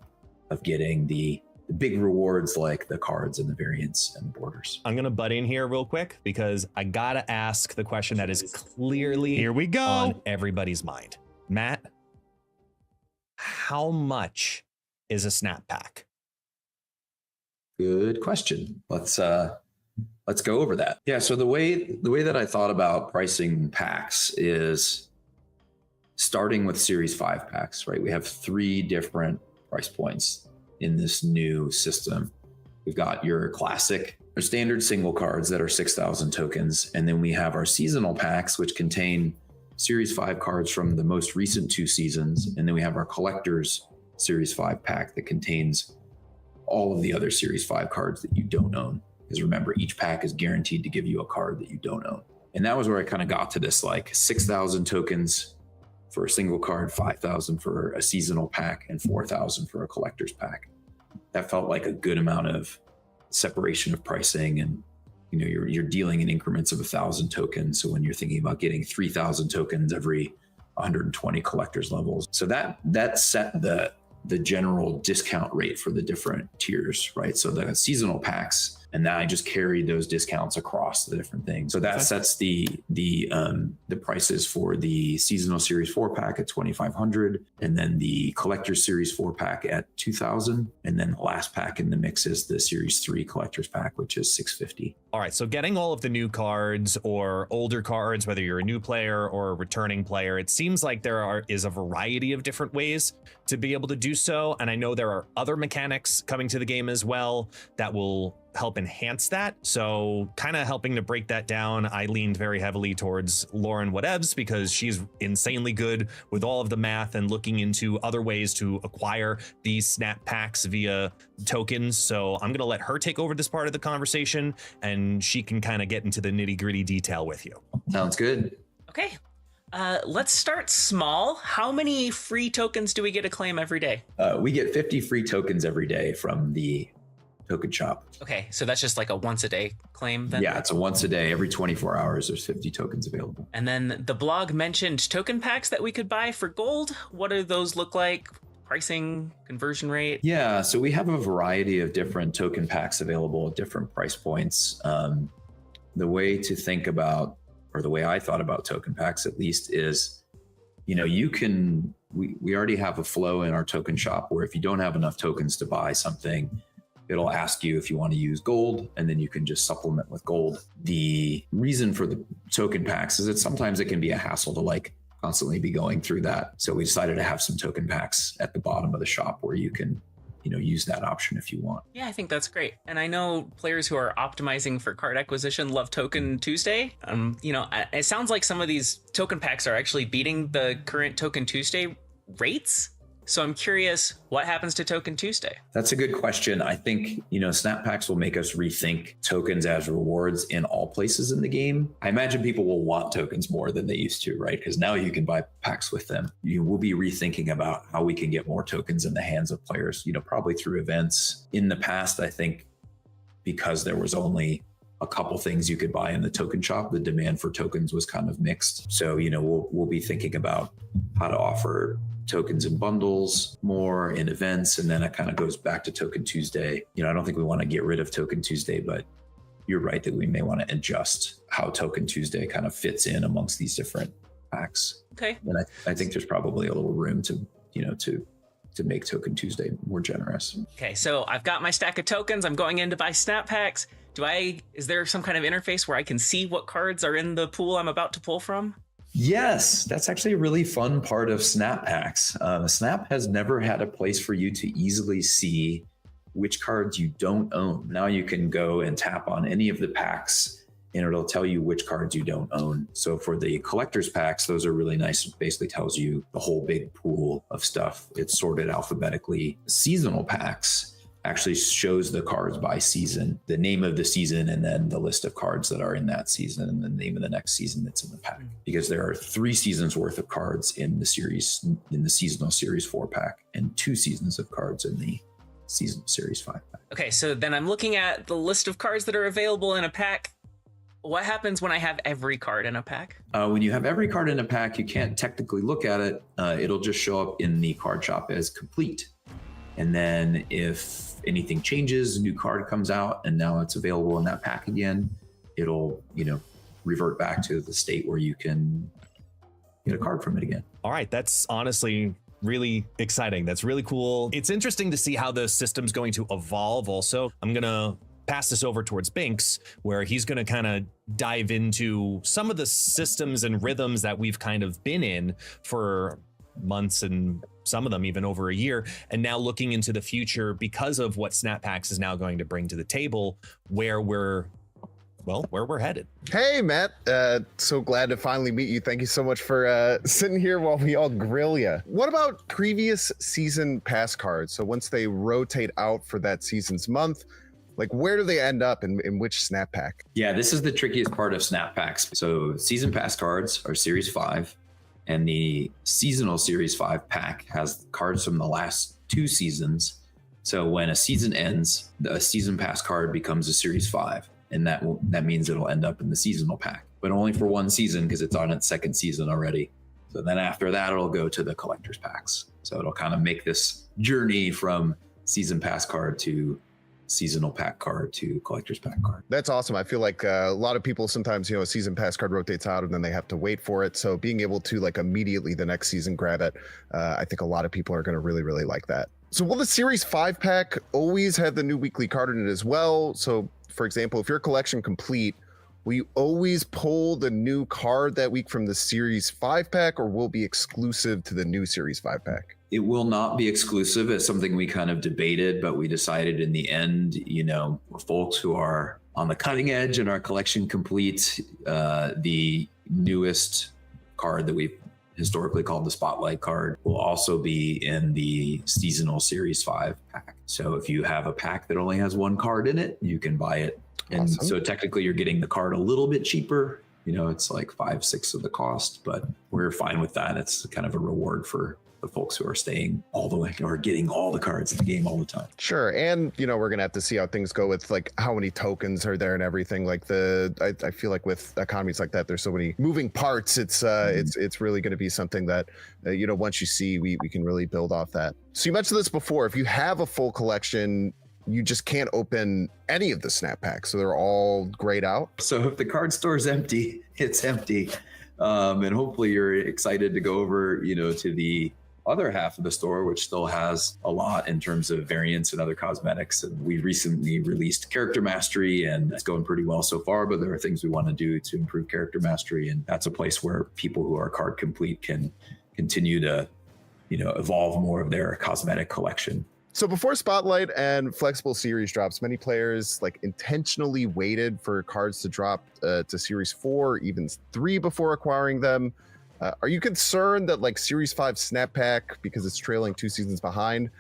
getting the big rewards like the cards and the variants and the borders. I'm gonna butt in here real quick because I gotta ask the question that is clearly here we go on everybody's mind. Matt, how much is a Snap Pack? Good question. Let's go over that. Yeah, so the way that I thought about pricing packs is starting with Series 5 packs, right? We have 3 different price points in this new system. We've got your classic or standard single cards that are 6,000 tokens, and then we have our seasonal packs, which contain Series 5 cards from the most recent 2 seasons. And then we have our collector's Series 5 pack that contains all of the other Series 5 cards that you don't own. Because remember, each pack is guaranteed to give you a card that you don't own. And that was where I kind of got to this like 6,000 tokens for a single card, 5,000 for a seasonal pack, and 4,000 for a collector's pack. That felt like a good amount of separation of pricing, and you know, you're dealing in increments of 1,000 tokens. So when you're thinking about getting 3,000 tokens every 120 collectors levels, so that set the general discount rate for the different tiers, right? So the seasonal packs And then I just carried those discounts across the different things. So that sets the prices for the seasonal series 4-pack at $2,500, and then the collector's series 4-pack at $2,000, and then the last pack in the mix is the series 3 collector's pack, which is $650. All right, so getting all of the new cards or older cards, whether you're a new player or a returning player, it seems like there is a variety of different ways to be able to do so. And I know there are other mechanics coming to the game as well that will help enhance that. So kind of helping to break that down, I leaned very heavily towards Lauren Whatevs because she's insanely good with all of the math and looking into other ways to acquire these snap packs via tokens. So I'm going to let her take over this part of the conversation, and she can kind of get into the nitty gritty detail with you. Sounds good. Okay. Let's start small. How many free tokens do we get to claim every day? We get 50 free tokens every day from the token shop. Okay, so that's just like a once a day claim then? Yeah, it's a once a day. Every 24 hours, there's 50 tokens available. And then the blog mentioned token packs that we could buy for gold. What do those look like? Pricing, conversion rate? Yeah, so we have a variety of different token packs available at different price points. The way to think about, or the way I thought about token packs at least, is, we already have a flow in our token shop where if you don't have enough tokens to buy something, it'll ask you if you want to use gold, and then you can just supplement with gold. The reason for the token packs is that sometimes it can be a hassle to constantly be going through that. So we decided to have some token packs at the bottom of the shop where you can, use that option if you want. Yeah, I think that's great. And I know players who are optimizing for card acquisition love Token Tuesday. It sounds like some of these token packs are actually beating the current Token Tuesday rates. So I'm curious, what happens to Token Tuesday? That's a good question. I think, snap packs will make us rethink tokens as rewards in all places in the game. I imagine people will want tokens more than they used to, right? Because now you can buy packs with them. You will be rethinking about how we can get more tokens in the hands of players, probably through events. In the past, I think because there was only a couple things you could buy in the token shop, the demand for tokens was kind of mixed. So, we'll be thinking about how to offer tokens in bundles more in events, and then it kind of goes back to Token Tuesday. I don't think we want to get rid of Token Tuesday, but you're right that we may want to adjust how Token Tuesday kind of fits in amongst these different packs. Okay. And I think there's probably a little room to make Token Tuesday more generous. Okay, so I've got my stack of tokens. I'm going in to buy snap packs. Is there some kind of interface where I can see what cards are in the pool I'm about to pull from? Yes, that's actually a really fun part of snap packs. Snap has never had a place for you to easily see which cards you don't own. Now you can go and tap on any of the packs and it'll tell you which cards you don't own. So for the collector's packs, those are really nice. It basically tells you the whole big pool of stuff. It's sorted alphabetically. Seasonal packs actually shows the cards by season, the name of the season, and then the list of cards that are in that season and the name of the next season that's in the pack. Because there are 3 seasons worth of cards in the seasonal series 4-pack, and 2 seasons of cards in the seasonal series 5-pack. Okay, so then I'm looking at the list of cards that are available in a pack. What happens when I have every card in a pack? When you have every card in a pack, you can't technically look at it. It'll just show up in the card shop as complete. And then if anything changes, a new card comes out and now it's available in that pack again, it'll, revert back to the state where you can get a card from it again. All right, that's honestly really exciting. That's really cool. It's interesting to see how the system's going to evolve also. I'm going to pass this over towards Binks, where he's going to kind of dive into some of the systems and rhythms that we've kind of been in for months, and some of them even over a year, and now looking into the future because of what Snap Packs is now going to bring to the table, where we're headed. Hey, Matt. So glad to finally meet you. Thank you so much for sitting here while we all grill you. What about previous season pass cards? So once they rotate out for that season's month, where do they end up in which Snap Pack? Yeah, this is the trickiest part of Snap Packs. So season pass cards are Series 5. And the seasonal Series 5 pack has cards from the last 2 seasons. So when a season ends, the season pass card becomes a Series 5. And that means it'll end up in the seasonal pack, but only for 1 season because it's on its 2nd season already. So then after that, it'll go to the collector's packs. So it'll kind of make this journey from season pass card to seasonal pack card to collector's pack card. That's awesome. I feel like a lot of people sometimes, a season pass card rotates out and then they have to wait for it. So being able to like immediately the next season grab it, I think a lot of people are going to really, really like that. So will the Series 5 pack always have the new weekly card in it as well? So for example, if your collection complete, will you always pull the new card that week from the Series 5 pack, or will it be exclusive to the new Series 5 pack? It will not be exclusive. It's something we kind of debated, but we decided in the end, for folks who are on the cutting edge and our collection complete, the newest card that we've historically called the Spotlight card will also be in the seasonal Series 5 pack. So if you have a pack that only has one card in it, you can buy it. And Awesome. so technically you're getting the card a little bit cheaper. It's like 5/6 of the cost, but we're fine with that. It's kind of a reward for the folks who are staying all the way or getting all the cards in the game all the time. Sure. And, we're going to have to see how things go with like how many tokens are there and everything. Like I feel like with economies like that, there's so many moving parts. It's really going to be something that, once you see, we can really build off that. So you mentioned this before, if you have a full collection, you just can't open any of the snap packs. So they're all grayed out. So if the card store is empty, it's empty. And hopefully you're excited to go over, to the other half of the store, which still has a lot in terms of variants and other cosmetics. And we recently released Character Mastery, and it's going pretty well so far, but there are things we want to do to improve Character Mastery. And that's a place where people who are card complete can continue to, evolve more of their cosmetic collection. So before Spotlight and Flexible Series drops, many players like intentionally waited for cards to drop to Series 4, even 3 before acquiring them. Are you concerned that like Series 5 Snap Pack, because it's trailing 2 seasons behind,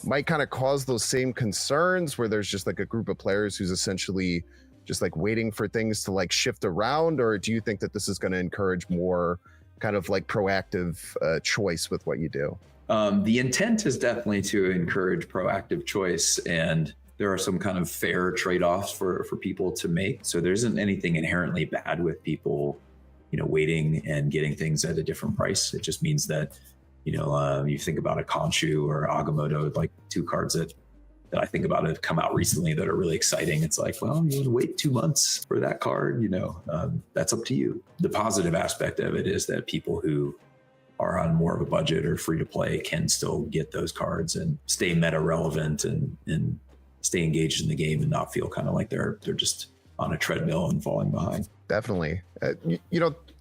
might kind of cause those same concerns where there's just like a group of players who's essentially just like waiting for things to like shift around? Or do you think that this is going to encourage more kind of like proactive choice with what you do? The intent is definitely to encourage proactive choice, and there are some kind of fair trade-offs for people to make. So there isn't anything inherently bad with people waiting and getting things at a different price. It just means that, you think about a Khonshu or Agamotto, like 2 cards that I think about have come out recently that are really exciting. It's like, well, you want to wait 2 months for that card, that's up to you. The positive aspect of it is that people who are on more of a budget or free to play can still get those cards and stay meta relevant and stay engaged in the game and not feel kind of like they're just on a treadmill and falling behind. Definitely.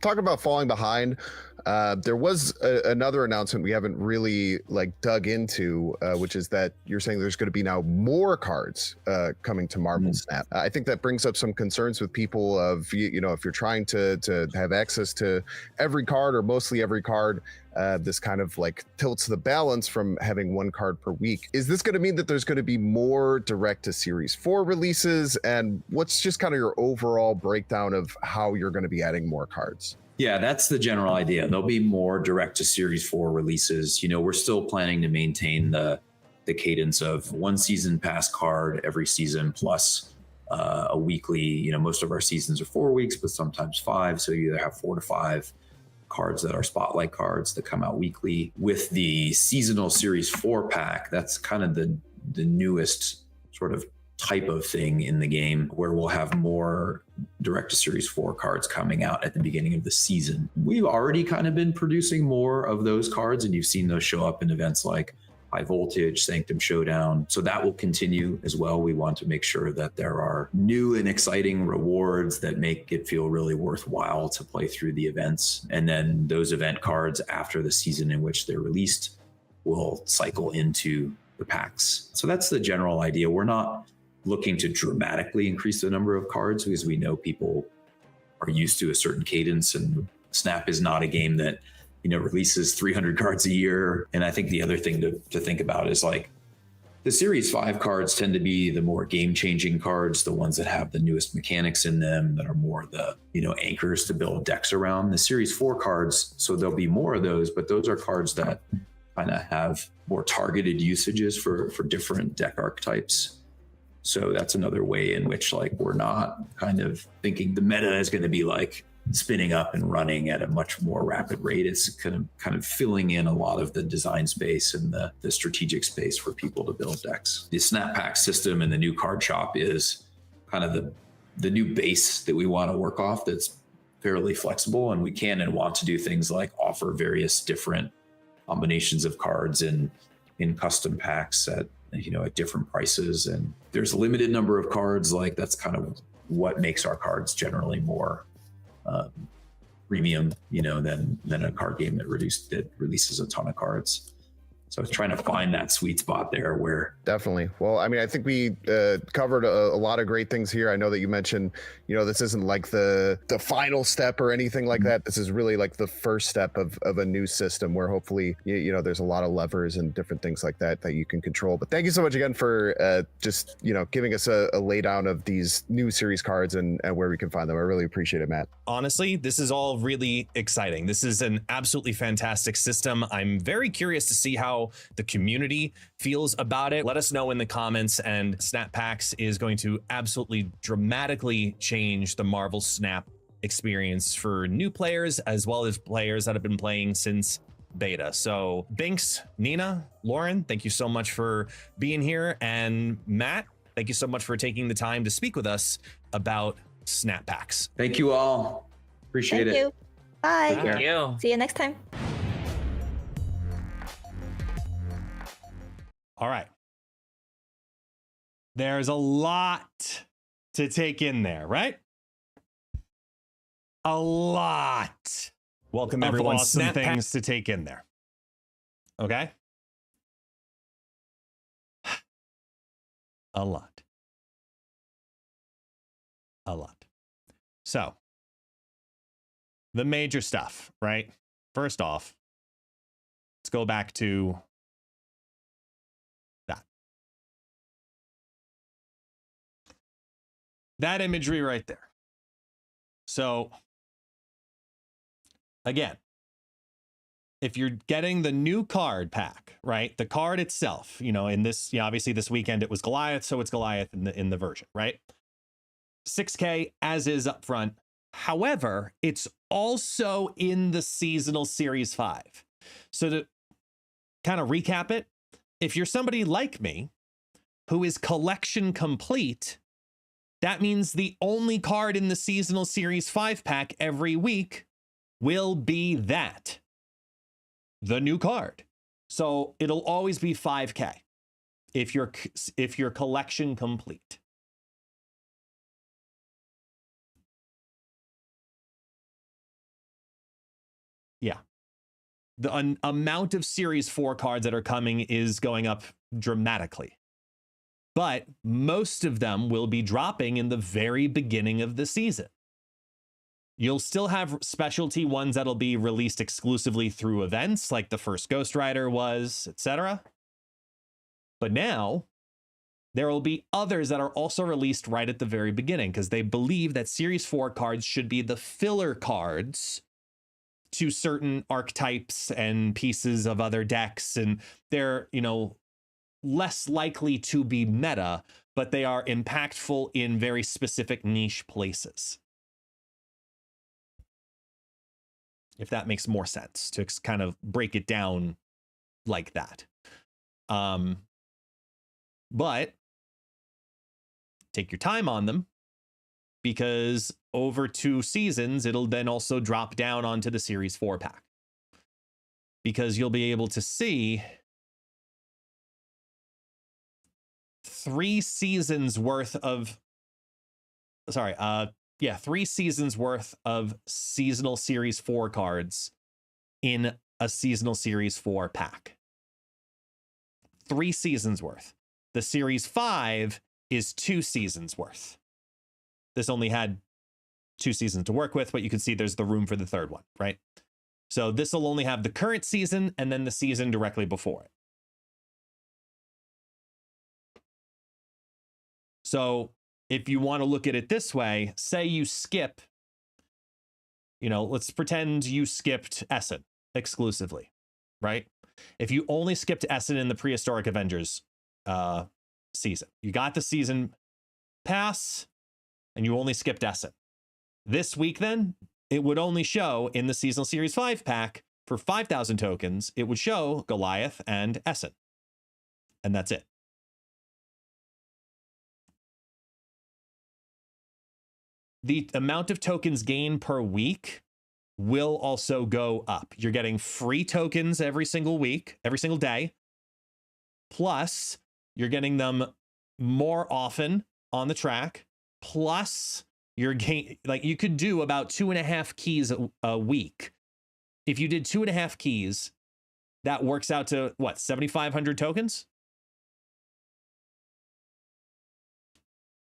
Talking about falling behind, there was another announcement we haven't really like dug into, which is that you're saying there's going to be now more cards coming to Marvel Snap. I think that brings up some concerns with people of, if you're trying to have access to every card or mostly every card, this kind of like tilts the balance from having 1 card per week. Is this going to mean that there's going to be more direct to Series 4 releases? And what's just kind of your overall breakdown of how you're going to be adding more cards? Yeah, that's the general idea. There'll be more direct to Series 4 releases. We're still planning to maintain the cadence of 1 season pass card every season plus a weekly. Most of our seasons are 4 weeks, but sometimes 5. So you either have 4 to 5 cards that are Spotlight cards that come out weekly. With the seasonal Series 4 pack, that's kind of the newest sort of type of thing in the game, where we'll have more direct to Series 4 cards coming out at the beginning of the season. We've already kind of been producing more of those cards, and you've seen those show up in events like High Voltage, Sanctum Showdown. So that will continue as well. We want to make sure that there are new and exciting rewards that make it feel really worthwhile to play through the events. And then those event cards after the season in which they're released will cycle into the packs. So that's the general idea. We're not looking to dramatically increase the number of cards because we know people are used to a certain cadence, and Snap is not a game that releases 300 cards a year. And I think the other thing to think about is like the Series 5 cards tend to be the more game-changing cards, the ones that have the newest mechanics in them, that are more the anchors to build decks around. The Series 4 cards, so there'll be more of those, but those are cards that kind of have more targeted usages for different deck archetypes. So that's another way in which like we're not kind of thinking the meta is going to be like spinning up and running at a much more rapid rate. It's kind of filling in a lot of the design space and the strategic space for people to build decks. The Snap Pack system and the new card shop is kind of the new base that we want to work off that's fairly flexible, and we can and want to do things like offer various different combinations of cards in custom packs at different prices. And there's a limited number of cards. Like that's kind of what makes our cards generally more premium, than a card game that releases a ton of cards. So I was trying to find that sweet spot there where definitely. Well, I mean, I think we covered a lot of great things here. I know that you mentioned, this isn't like the final step or anything like that. This is really like the first step of a new system where hopefully, there's a lot of levers and different things like that you can control. But thank you so much again for just, giving us a laydown of these new series cards and where we can find them. I really appreciate it, Matt. Honestly, this is all really exciting. This is an absolutely fantastic system. I'm very curious to see how the community feels about it. Let us know in the comments, and Snap Packs is going to absolutely dramatically change the Marvel Snap experience for new players as well as players that have been playing since beta. So Binks, Nina, Lauren, thank you so much for being here, and Matt, thank you so much for taking the time to speak with us about Snap Packs. Thank you all. Appreciate it. Thank you. Bye. Thank you. See you next time. All right. There's a lot to take in there, right? A lot. Welcome everyone. awesome Some things to take in there. Okay? A lot. A lot. So, the major stuff, right? First off, let's go back to that imagery right there. So again, if you're getting the new card pack, right? The card itself, in this, obviously this weekend it was Goliath, so it's Goliath in the version, right? $6K as is up front. However, it's also in the seasonal series 5. So to kind of recap it, if you're somebody like me who is collection complete, that means the only card in the seasonal series 5 pack every week will be that, the new card. So it'll always be 5K if you're collection complete. Yeah. The amount of series 4 cards that are coming is going up dramatically. But most of them will be dropping in the very beginning of the season. You'll still have specialty ones that'll be released exclusively through events, like the first Ghost Rider was, etc. But now, there will be others that are also released right at the very beginning, because they believe that Series 4 cards should be the filler cards to certain archetypes and pieces of other decks, and they're, less likely to be meta, but they are impactful in very specific niche places. If that makes more sense to kind of break it down like that. But take your time on them, because over 2 seasons, it'll then also drop down onto the Series 4 pack, because you'll be able to see 3 seasons worth of 3 seasons worth of seasonal series 4 cards in a seasonal series 4 pack. 3 seasons worth. The series 5 is 2 seasons worth. This only had 2 seasons to work with, but you can see there's the room for the 3rd one, right? So this will only have the current season and then the season directly before it. So if you want to look at it this way, say you skip, let's pretend you skipped Essen exclusively, right? If you only skipped Essen in the Prehistoric Avengers season, you got the season pass and you only skipped Essen. This week then, it would only show in the Seasonal Series 5 pack for 5,000 tokens, it would show Goliath and Essen. And that's it. The amount of tokens gained per week will also go up. You're getting free tokens every single week, every single day. Plus, you're getting them more often on the track. Plus, you're like you could do about 2.5 keys a week. If you did 2.5 keys, that works out to what, 7,500 tokens?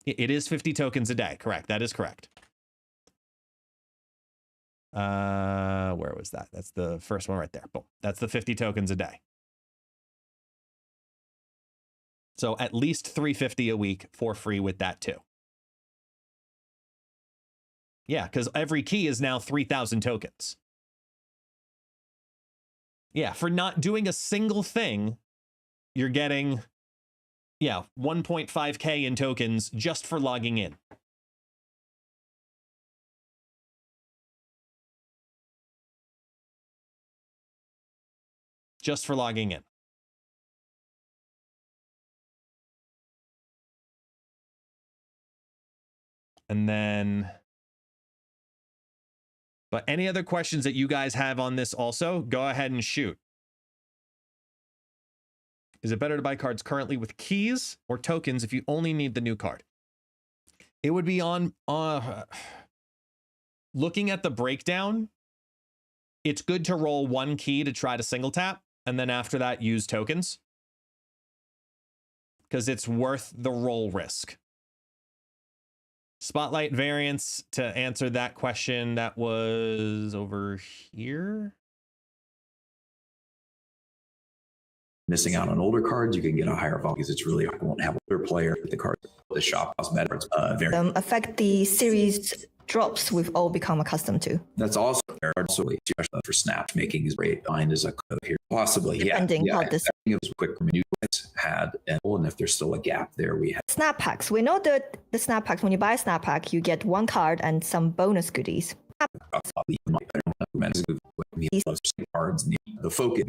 It is 50 tokens a day. Correct. That is correct. Where was that? That's the first one right there. Boom. That's the 50 tokens a day. So at least 350 a week for free with that too. Yeah, because every key is now 3,000 tokens. Yeah, for not doing a single thing, you're getting, yeah, 1.5K in tokens just for logging in. Just for logging in. And then, but any other questions that you guys have on this also, go ahead and shoot. Is it better to buy cards currently with keys or tokens if you only need the new card? It would be on, looking at the breakdown, it's good to roll one key to try to single tap, and then after that, use tokens. Because it's worth the roll risk. Spotlight variants, to answer that question, that was over here. Missing out on older cards, you can get a higher volume because it's really, I won't have older player with the card. The shop cosmetics affect the series drops we've all become accustomed to. That's also for Snap making is great. Mine is a code here. Possibly, depending yeah. how this It was quick menu had, and if there's still a gap there, we have snap packs. We know that the snap packs, when you buy a snap pack, you get one card and some bonus goodies. Cards, the focus,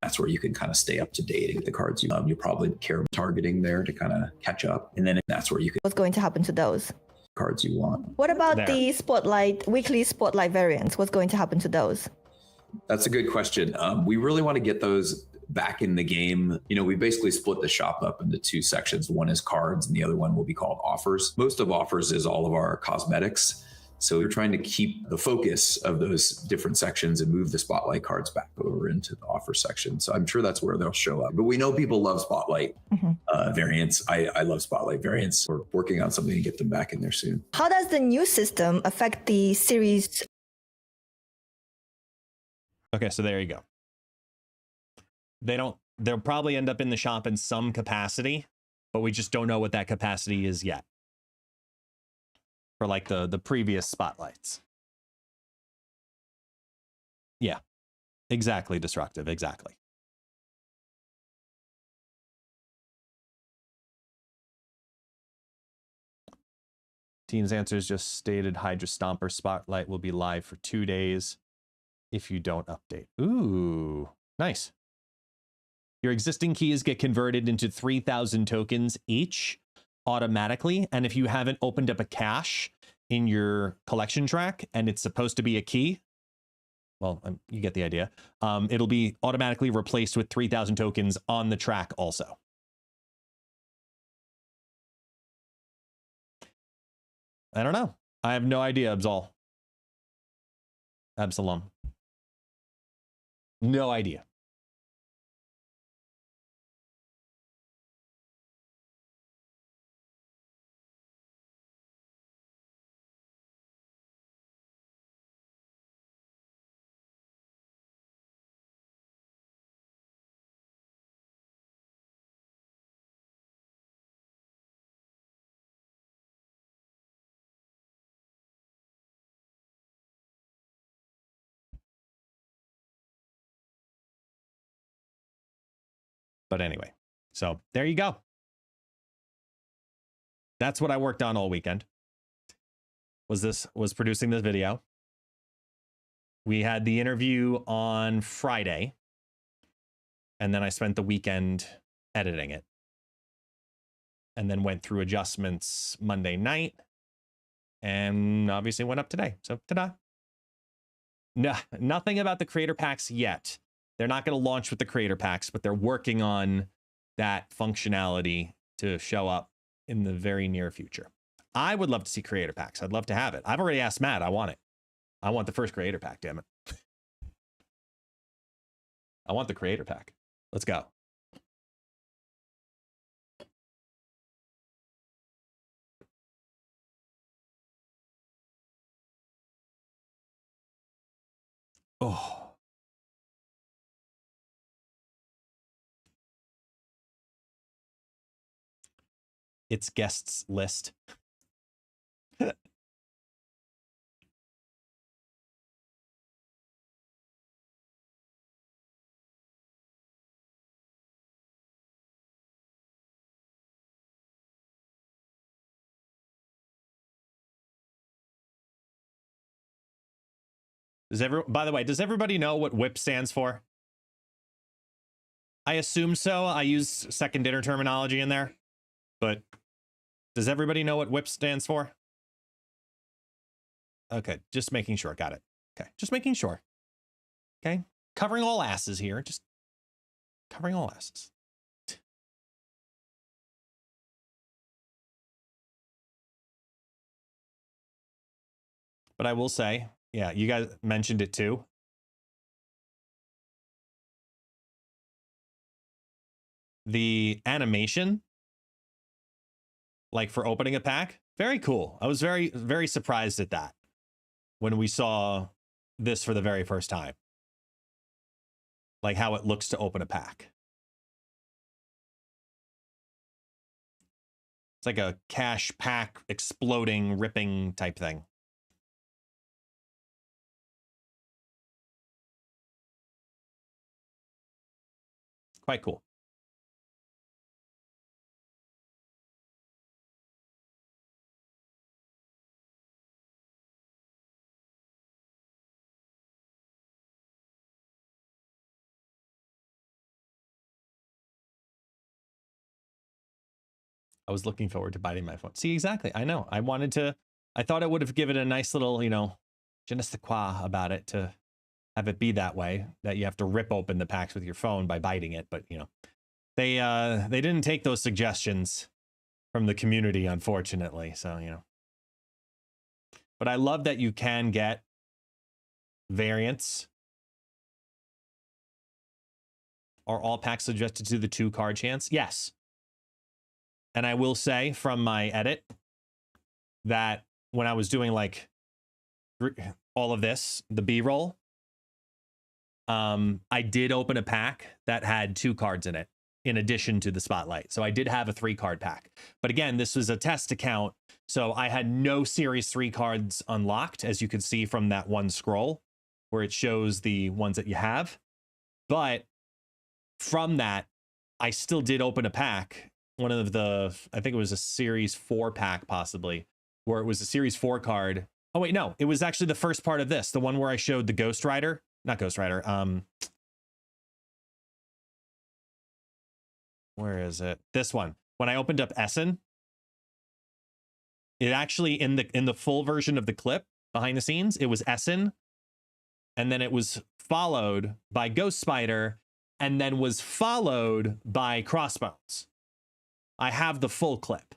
that's where you can kind of stay up to date with the cards. You probably care about targeting there to kind of catch up, and then that's where you can. What's going to happen to those cards you want? What about the spotlight, weekly spotlight variants? What's going to happen to those? That's a good question. We really want to get those back in the game. We basically split the shop up into two sections. One is cards and the other one will be called offers. Most of offers is all of our cosmetics. So we're trying to keep the focus of those different sections and move the spotlight cards back over into the offer section. So I'm sure that's where they'll show up. But we know people love spotlight variants. I love spotlight variants. We're working on something to get them back in there soon. How does the new system affect the series? Okay, so there you go. They'll probably end up in the shop in some capacity, but we just don't know what that capacity is yet. For like the previous spotlights. Yeah, exactly, Destructive, exactly. Team's answers just stated Hydra Stomper Spotlight will be live for 2 days if you don't update. Ooh, nice. Your existing keys get converted into 3,000 tokens each automatically. And if you haven't opened up a cache in your collection track and it's supposed to be a key, well, you get the idea. It'll be automatically replaced with 3,000 tokens on the track also. I don't know. I have no idea, Absalom. No idea. But anyway, so there you go. That's what I worked on all weekend. Was producing this video. We had the interview on Friday, and then I spent the weekend editing it, and then went through adjustments Monday night, and obviously went up today. So ta-da. No, nothing about the creator packs yet. They're not going to launch with the creator packs, but they're working on that functionality to show up in the very near future. I would love to see creator packs. I'd love to have it. I've already asked Matt. I want it. I want the first creator pack, damn it. I want the creator pack. Let's go. Oh. It's guests list. By the way, does everybody know what WHIP stands for? I assume so. I use second dinner terminology in there, but does everybody know what WHIP stands for? Okay, just making sure. Got it. Okay, just making sure. Okay, covering all asses here. Just covering all asses. But I will say, yeah, you guys mentioned it too. The animation, like for opening a pack, very cool. I was very, very surprised at that when we saw this for the very first time. Like how it looks to open a pack. It's like a cash pack exploding, ripping type thing. Quite cool. I was looking forward to biting my phone. See, exactly. I know. I thought it would have given a nice little, you know, je ne sais quoi about it to have it be that way, that you have to rip open the packs with your phone by biting it. But, you know, they didn't take those suggestions from the community, unfortunately. So, you know, but I love that you can get variants. Are all packs suggested to the 2 card chance? Yes. And I will say from my edit that when I was doing like all of this, the B-roll, I did open a pack that had 2 cards in it in addition to the spotlight. So I did have a 3-card pack. But again, this was a test account. So I had no series 3 cards unlocked, as you could see from that one scroll where it shows the ones that you have. But from that, I still did open a pack. One of the, I think it was a series 4 pack possibly, where it was a series 4 card. Oh wait, no, it was actually the first part of this, the one where I showed the Ghost Rider, not Ghost Rider. Where is it? This one. When I opened up Essen, it actually in the full version of the clip behind the scenes, it was Essen, and then it was followed by Ghost Spider, and then was followed by Crossbones. I have the full clip,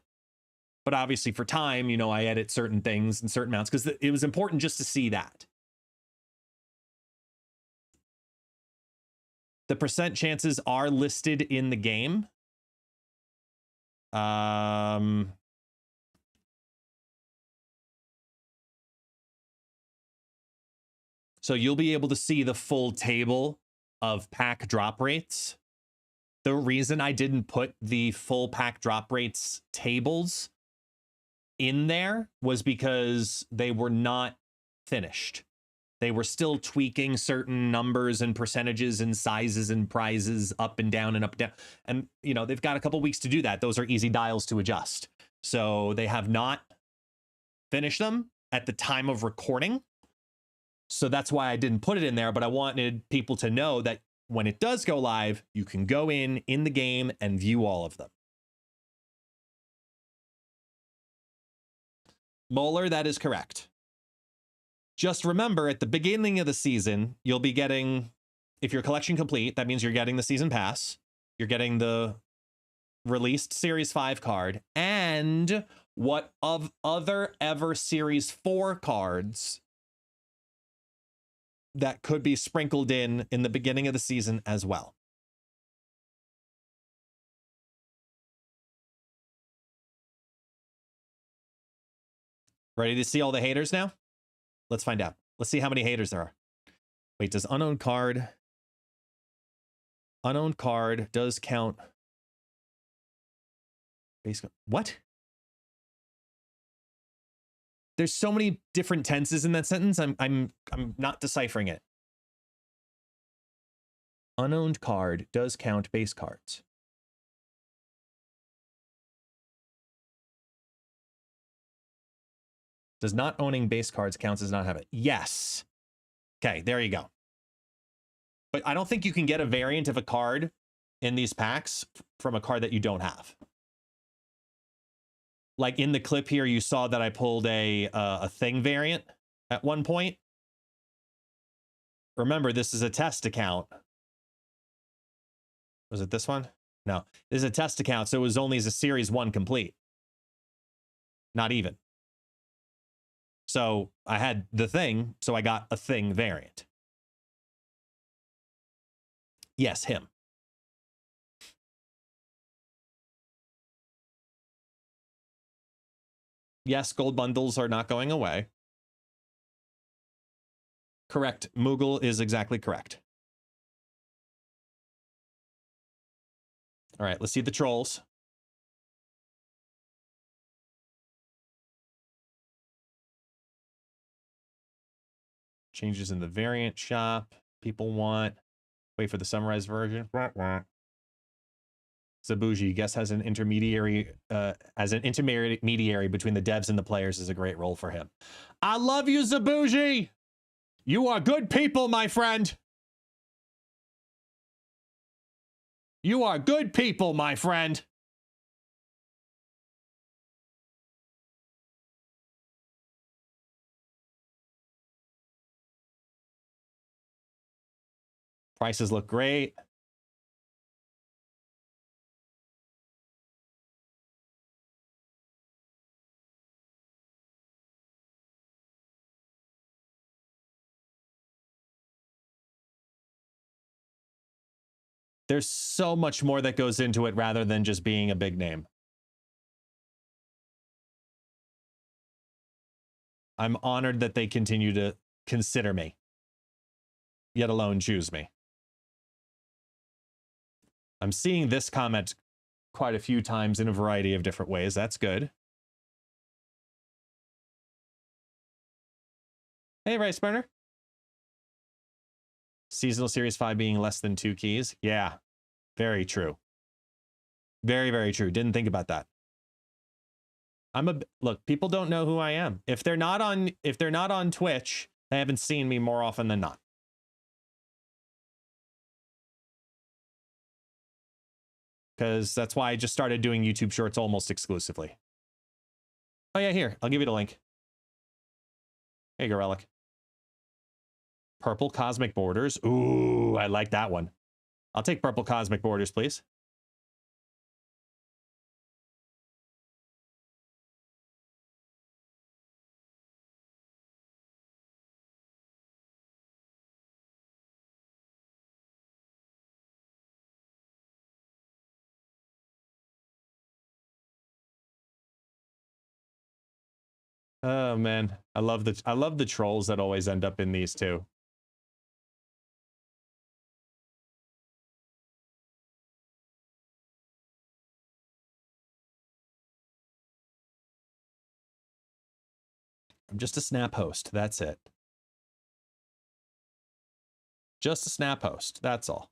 but obviously for time, you know, I edit certain things and certain amounts because it was important just to see that. The percent chances are listed in the game. So you'll be able to see the full table of pack drop rates. The reason I didn't put the full pack drop rates tables in there was because they were not finished. They were still tweaking certain numbers and percentages and sizes and prizes up and down and up and down. And, you know, they've got a couple weeks to do that. Those are easy dials to adjust. So they have not finished them at the time of recording. So that's why I didn't put it in there, but I wanted people to know that when it does go live, you can go in the game and view all of them. Moeller, that is correct. Just remember, at the beginning of the season, you'll be getting, if your collection complete, that means you're getting the season pass, you're getting the released Series 5 card, and what of other ever Series 4 cards that could be sprinkled in the beginning of the season as well. Ready to see all the haters now? Let's find out. Let's see how many haters there are. Wait, does unowned card does count? What? There's so many different tenses in that sentence. I'm not deciphering it. Unowned card does count base cards. Does not owning base cards counts as not having it? Yes. Okay, there you go. But I don't think you can get a variant of a card in these packs from a card that you don't have. Like in the clip here, you saw that I pulled a thing variant at one point. Remember, this is a test account. Was it this one? No, this is a test account, so it was only as a Series 1 complete. Not even. So I had the thing, so I got a thing variant. Yes, him. Yes, gold bundles are not going away. Correct. Moogle is exactly correct. All right, let's see the trolls. Changes in the variant shop. People want. Wait for the summarized version. Zabuji, guess has an intermediary between the devs and the players is a great role for him. I love you, Zabuji. You are good people, my friend. You are good people, my friend. Prices look great. There's so much more that goes into it rather than just being a big name. I'm honored that they continue to consider me, yet alone choose me. I'm seeing this comment quite a few times in a variety of different ways. That's good. Hey, Rice Burner. Seasonal Series 5 being less than 2 keys. Yeah, very true. Very, very true. Didn't think about that. Look, people don't know who I am. If they're not on Twitch, they haven't seen me more often than not. Because that's why I just started doing YouTube Shorts almost exclusively. Oh yeah, here, I'll give you the link. Hey, go, Relic. Purple Cosmic Borders. Ooh, I like that one. I'll take Purple Cosmic Borders, please. Oh man, I love the trolls that always end up in these too. I'm just a snap host, that's it. Just a snap host, that's all.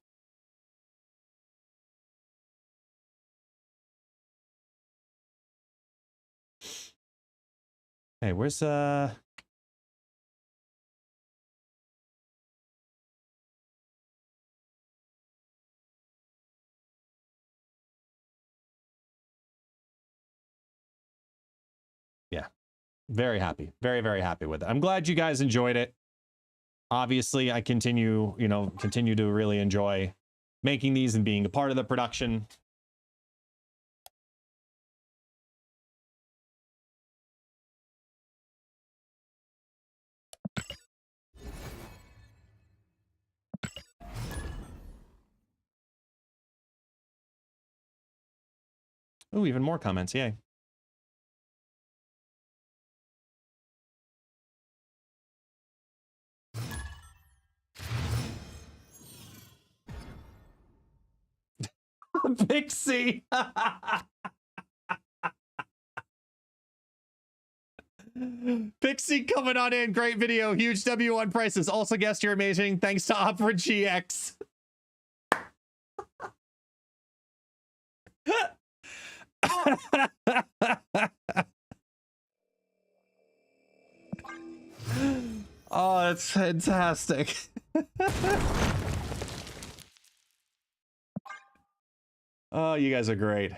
Hey, where's Very happy. Very, very happy with it. I'm glad you guys enjoyed it. Obviously, I continue to really enjoy making these and being a part of the production. Oh, even more comments. Yay. Pixie. Pixie coming on in. Great video. Huge W1 prices. Also, guest, you're amazing. Thanks to Opera GX. Oh, that's fantastic. Oh, you guys are great.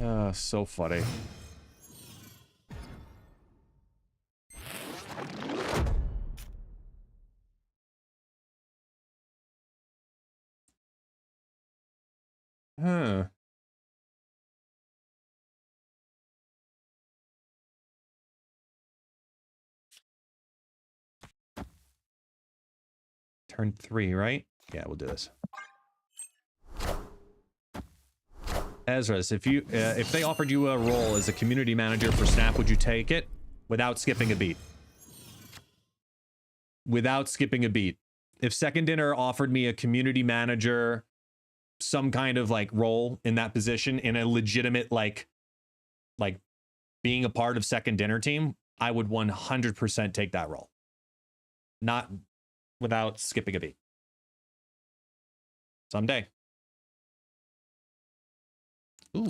Oh, so funny. Huh. Turn 3, right? Yeah, we'll do this. Ezra's, if they offered you a role as a community manager for Snap, would you take it without skipping a beat? Without skipping a beat. If Second Dinner offered me a community manager, some kind of like role in that position in a legitimate like being a part of Second Dinner team, I would 100% take that role. Not without skipping a beat. Someday. Ooh.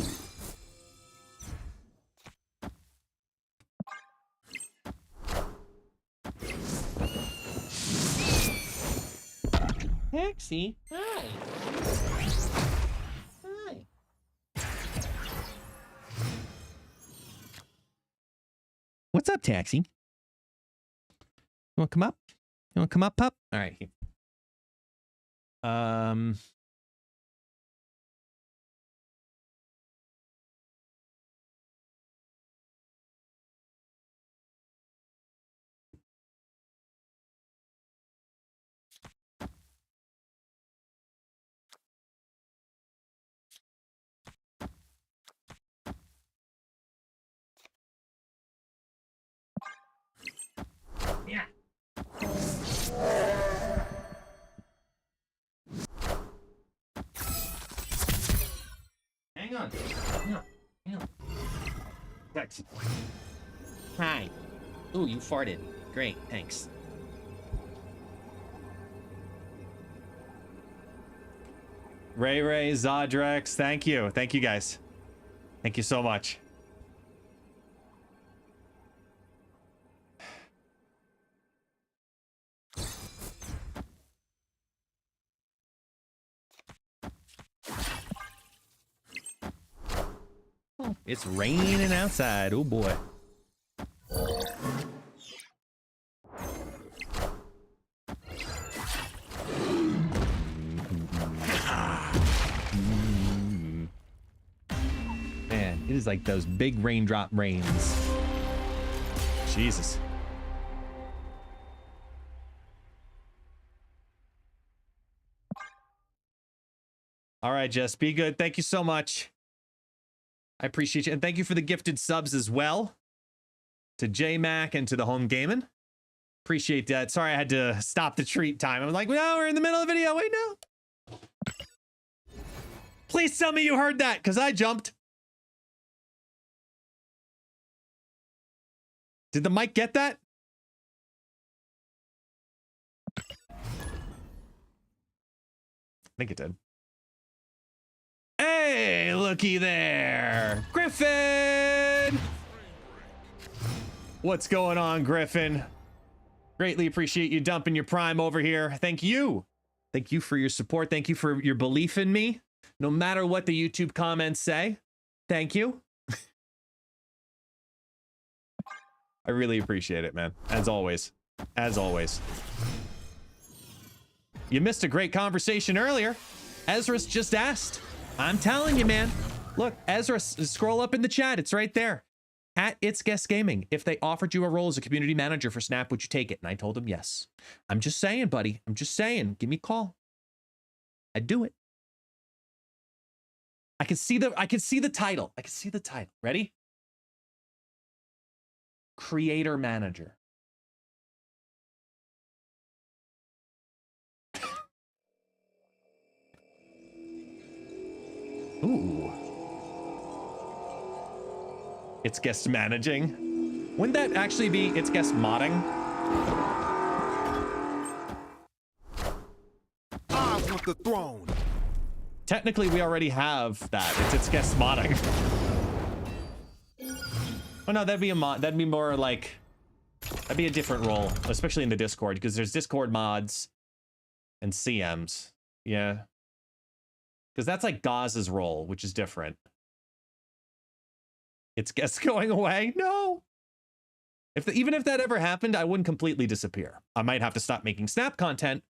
Taxi. Hi. Hi. What's up, Taxi? You want to come up? You want to come up, pup? All right. Yeah. Hang on. Hang on. Hang on. Taxi. Hi. Ooh, you farted. Great, thanks. Ray, Zodrex, thank you. Thank you, guys. Thank you so much. Oh, it's raining outside. Oh, boy. Man, it is like those big raindrop rains. Jesus. All right, Jess, be good. Thank you so much. I appreciate you. And thank you for the gifted subs as well. To J-Mac and to the Home Gaming. Appreciate that. Sorry I had to stop the treat time. I was like, no, we're in the middle of the video. Wait, no. Please tell me you heard that, because I jumped. Did the mic get that? I think it did. Hey! looky there. Griffin! What's going on, Griffin? Greatly appreciate you dumping your prime over here. Thank you. Thank you for your support. Thank you for your belief in me. No matter what the YouTube comments say. Thank you. I really appreciate it, man. As always. As always. You missed a great conversation earlier. Ezra's just asked. I'm telling you, man. Look, Ezra, scroll up in the chat. It's right there. At ItsGuestGaming. If they offered you a role as a community manager for Snap, would you take it? And I told him yes. I'm just saying, buddy. I'm just saying. Give me a call. I'd do it. I can see the title. I can see the title. Ready? Creator manager. Ooh. It's guest managing. Wouldn't that actually be it's guest modding? I want the throne. Technically, we already have that. It's guest modding. Oh no, that'd be a mod. That'd be more like that'd be a different role, especially in the Discord, because there's Discord mods and CMs. Yeah. Because that's like Gaz's role, which is different. It's guests going away? No. Even if that ever happened, I wouldn't completely disappear. I might have to stop making Snap content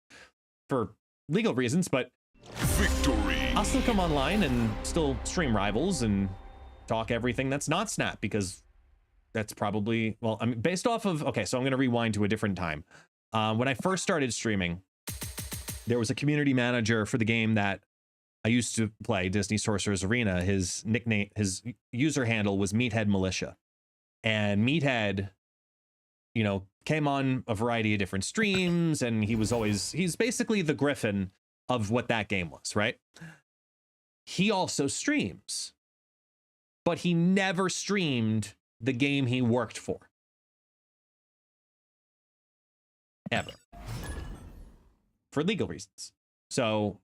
for legal reasons, but Victory. I'll still come online and still stream Rivals and talk everything that's not Snap, because that's probably, well, I mean, based off of, okay, so I'm going to rewind to a different time. When I first started streaming, there was a community manager for the game that I used to play, Disney Sorcerer's Arena. His nickname, his user handle was Meathead Militia. And Meathead, you know, came on a variety of different streams, and he's basically the Griffin of what that game was, right? He also streams, but he never streamed the game he worked for. Ever. For legal reasons. So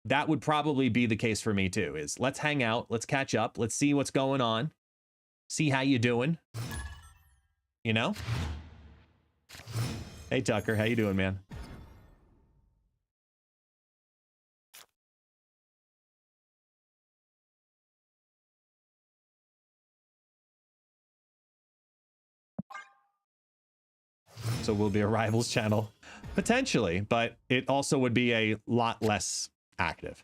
that would probably be the case for me too, is let's hang out, let's catch up, let's see what's going on, see how you doing, you know? Hey Tucker, how you doing, man? So we'll be a Rivals channel, potentially, but it also would be a lot less active.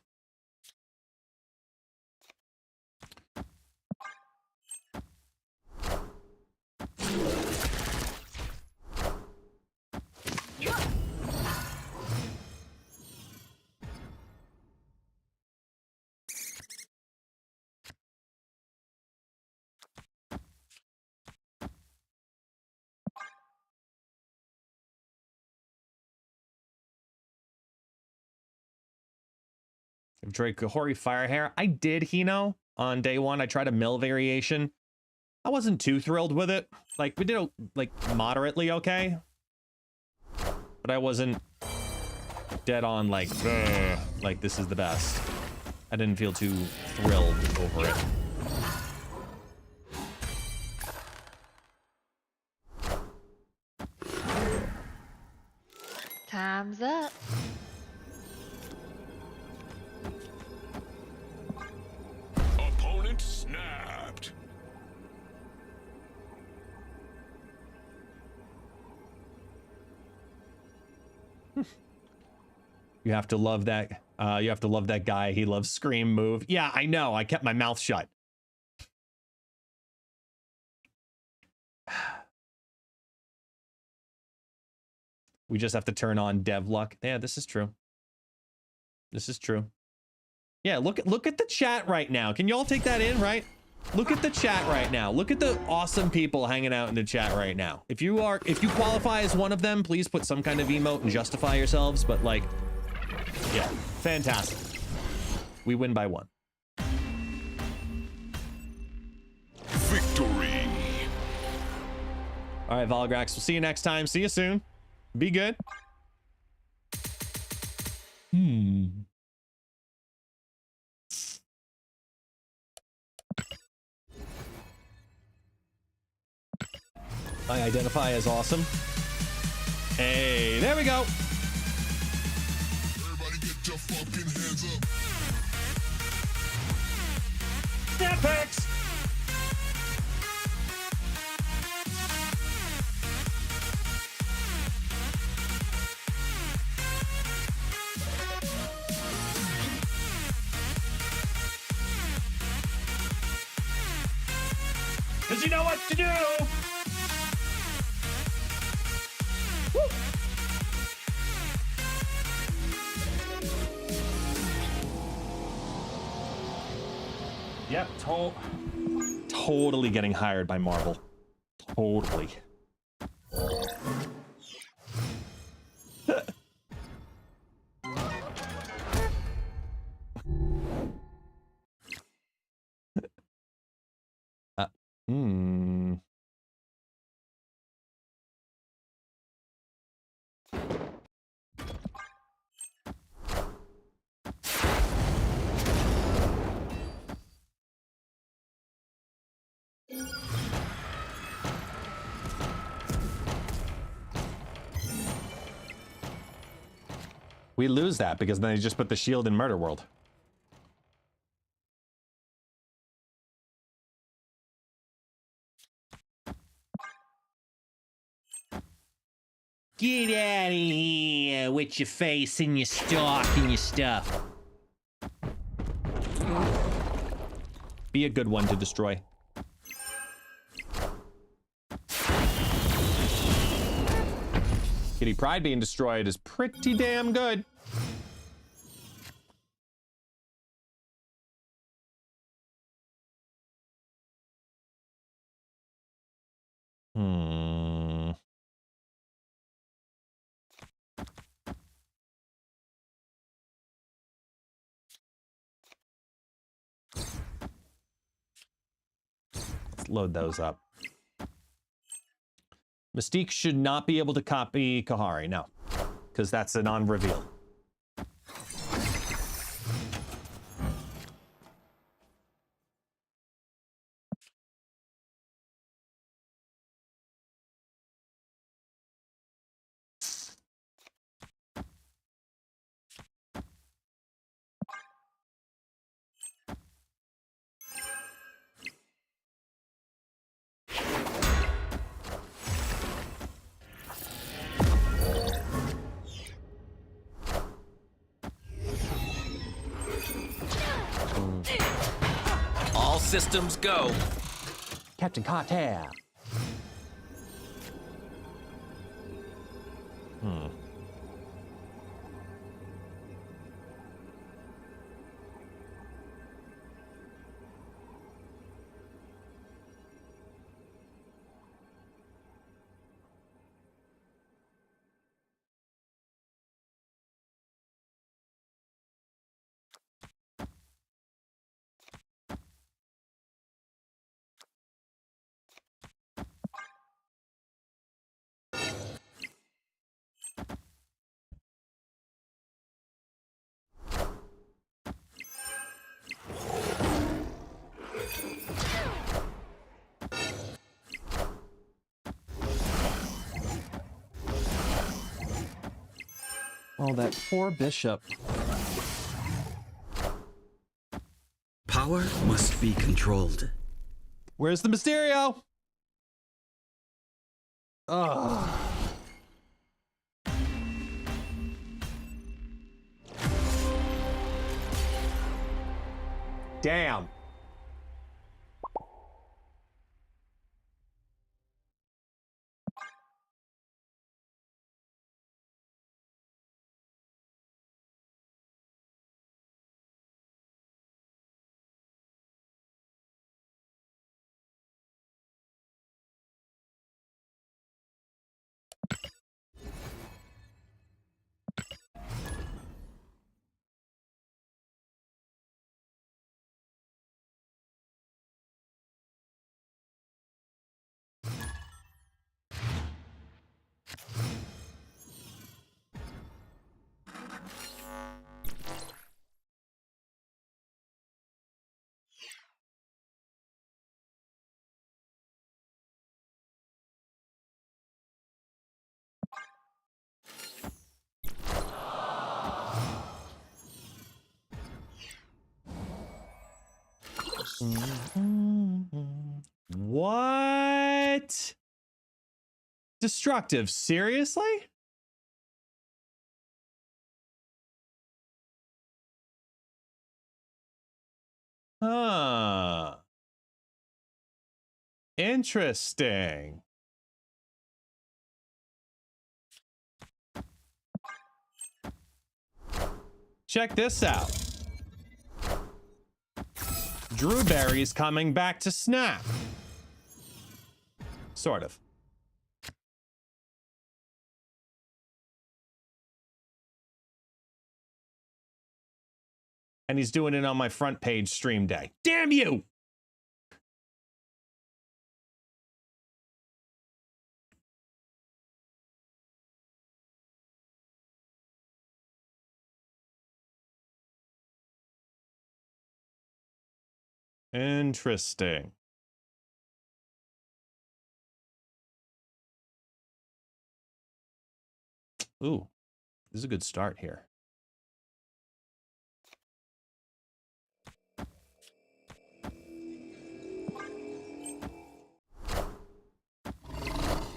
Drake Kahori Firehair. I did Hino on day one. I tried a mill variation. I wasn't too thrilled with it. Like, we did like moderately okay, but I wasn't dead on like this is the best. I didn't feel too thrilled over it. Time's up. Opponent snapped. You have to love that. You have to love that guy. He loves scream move. Yeah, I know. I kept my mouth shut. We just have to turn on dev luck. Yeah, this is true. This is true. Yeah, look at the chat right now. Can y'all take that in, right? Look at the chat right now. Look at the awesome people hanging out in the chat right now. If you qualify as one of them, please put some kind of emote and justify yourselves. But like, yeah, fantastic. We win by 1. Victory. All right, Volgrax, we'll see you next time. See you soon. Be good. I identify as awesome. Hey, there we go. Everybody get your fucking hands up. Snap packs. Because you know what to do. Woo. Yep, totally getting hired by Marvel. Totally. Hmm. We lose that because then they just put the shield in Murder World. Get out of here with your face and your stock and your stuff. Be a good one to destroy. Kitty Pryde being destroyed is pretty damn good. Hmm. Let's load those up. Mystique should not be able to copy Kahari, no, because that's a non-reveal. All systems go. Captain Carter. Hmm. Oh, that poor bishop. Power must be controlled. Where's the Mysterio? Ugh. Damn. What? Destructive, seriously? Huh. Interesting. Check this out. Drewberry's coming back to Snap. Sort of. And he's doing it on my front page stream day. Damn you! Interesting. Ooh, this is a good start here.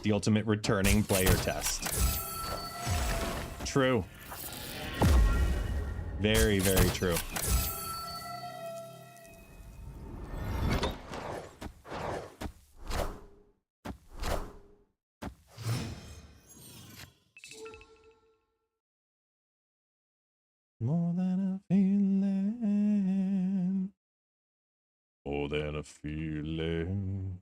The ultimate returning player test. True. Very, very true. More than a feeling. More than a feeling.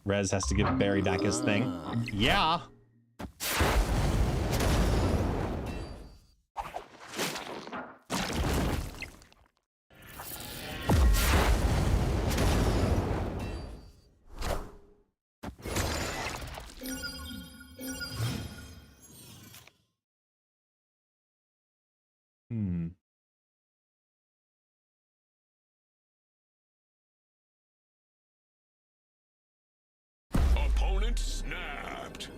Rez has to give Barry back his thing. Yeah. Opponent snapped.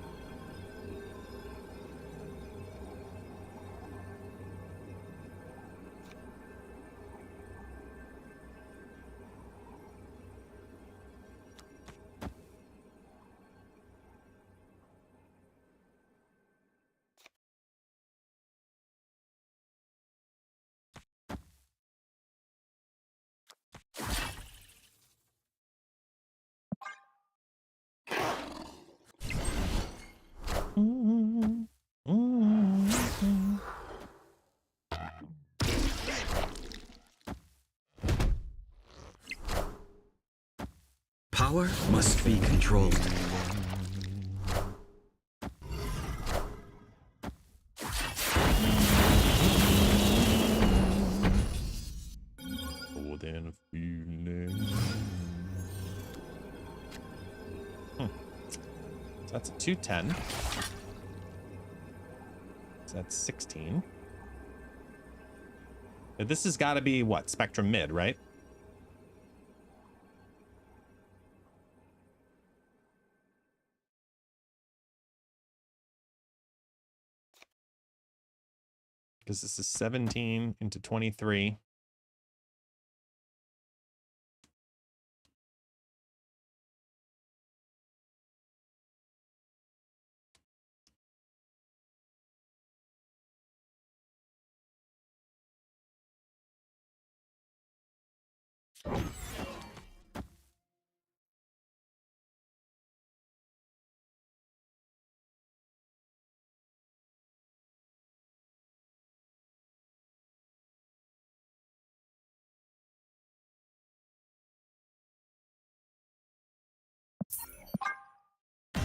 Power must be controlled. More than a feeling. So that's a 210. So that's 16. This has got to be what? Spectrum mid, right? Because this is 17 into 23.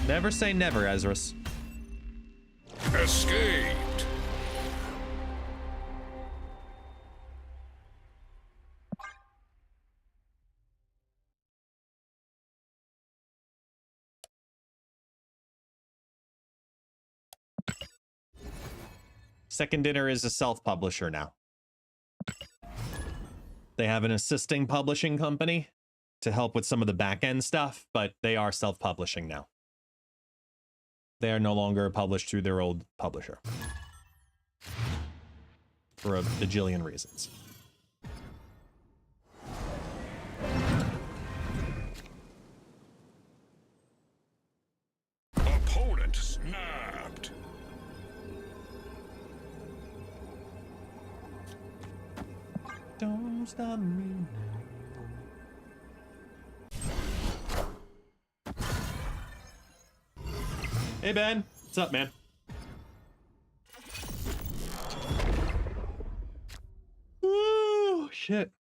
Never say never, Ezra's. Escaped. Second Dinner is a self-publisher now. They have an assisting publishing company to help with some of the back-end stuff, but they are self-publishing now. They are no longer published through their old publisher. For a bajillion reasons. Opponent snapped. Don't stop me now. Hey Ben, what's up, man? Ooh, shit.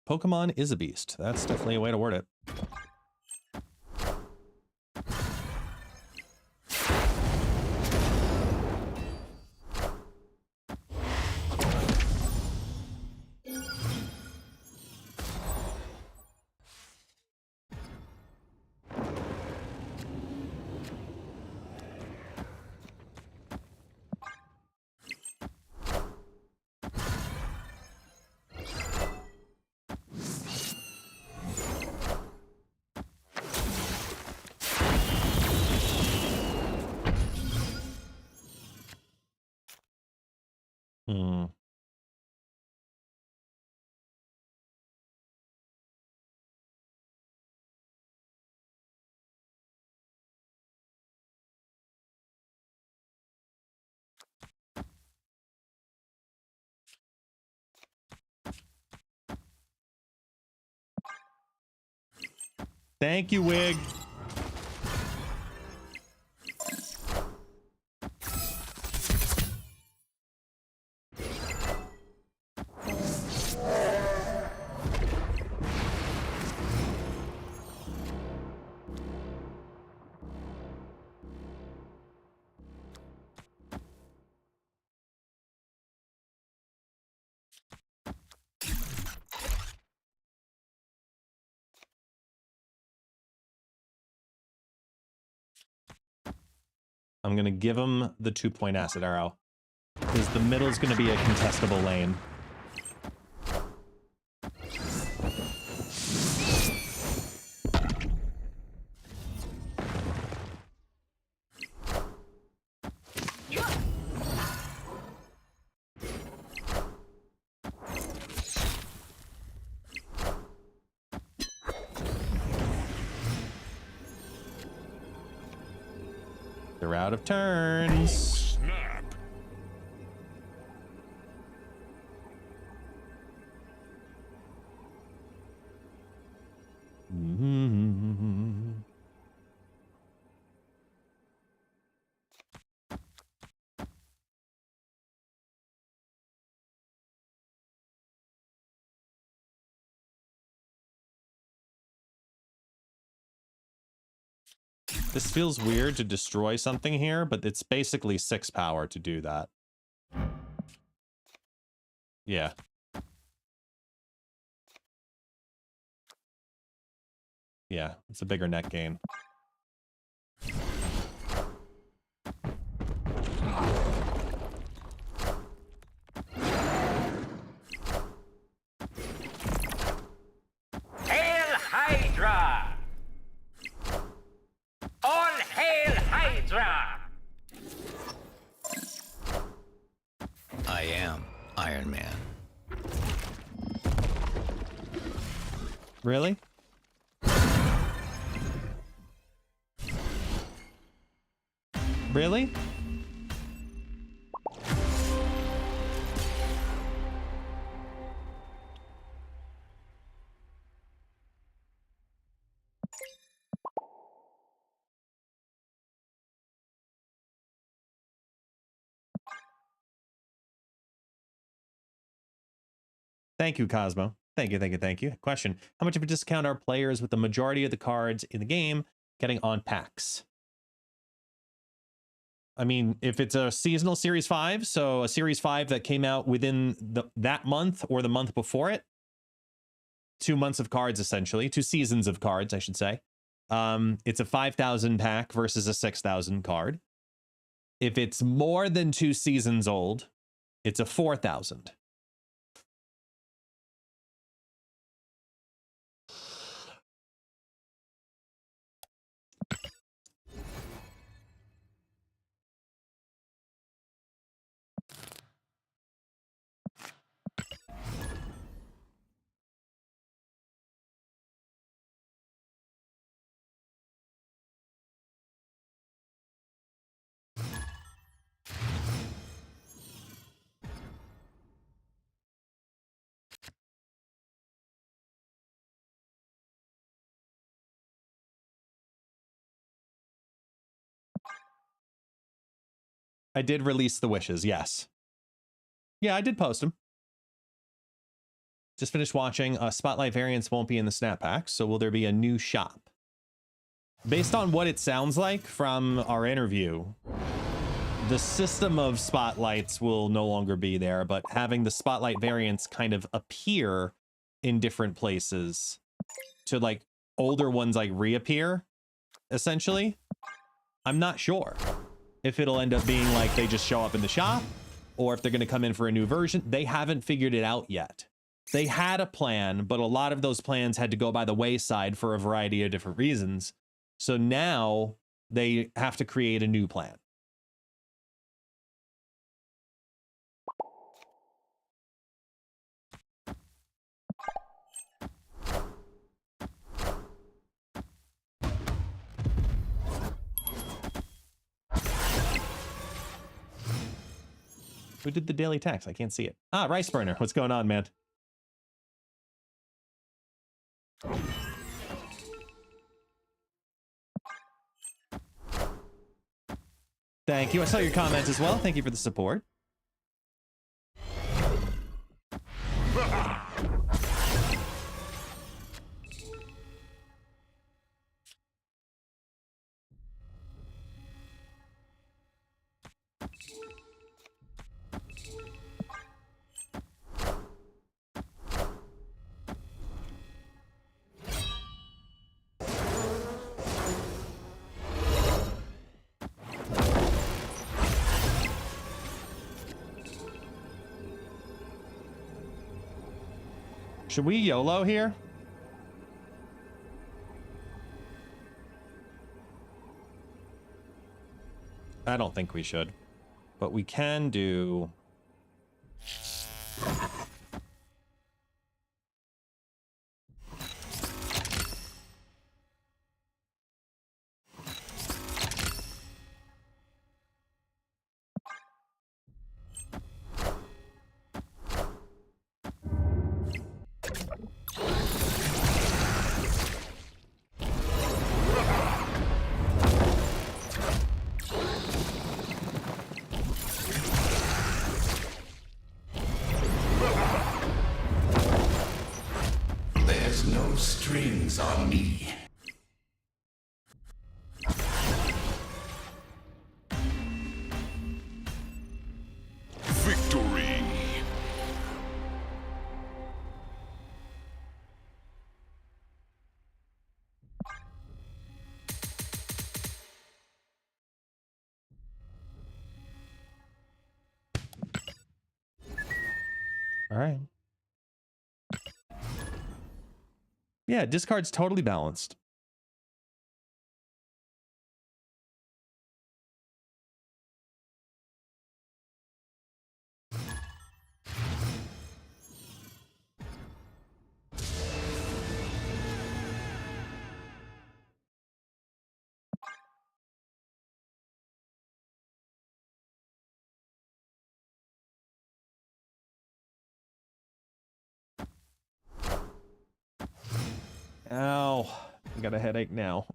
Pokemon is a beast. That's definitely a way to word it. Thank you, Wig. I'm going to give him the 2-point acid arrow. Because the middle is going to be a contestable lane. They're out of turns. Snap. This feels weird to destroy something here, but it's basically 6 power to do that. Yeah. Yeah, it's a bigger net gain. Hail Hydra! All hail Hydra! I am Iron Man. Really? Really? Thank you, Cosmo. Thank you, thank you, thank you. Question: how much of a discount are players with the majority of the cards in the game getting on packs? I mean, if it's a seasonal Series 5, so a Series 5 that came out within that month or the month before it, 2 months of cards, essentially, 2 seasons of cards, I should say. It's a 5,000 pack versus a 6,000 card. If it's more than 2 seasons old, it's a 4,000. I did release the wishes, yes. Yeah, I did post them. Just finished watching. Spotlight variants won't be in the snap pack, so will there be a new shop? Based on what it sounds like from our interview, the system of spotlights will no longer be there, but having the spotlight variants kind of appear in different places to like older ones like reappear, essentially. I'm not sure if it'll end up being like they just show up in the shop or if they're going to come in for a new version. They haven't figured it out yet. They had a plan, but a lot of those plans had to go by the wayside for a variety of different reasons. So now they have to create a new plan. Who did the daily tax? I can't see it. Ah, Rice Burner. What's going on, man? Thank you. I saw your comment as well. Thank you for the support. Should we YOLO here? I don't think we should, but we can do... There's no strings on me. Victory! All right. Yeah, discard's totally balanced. Ow. I got a headache now.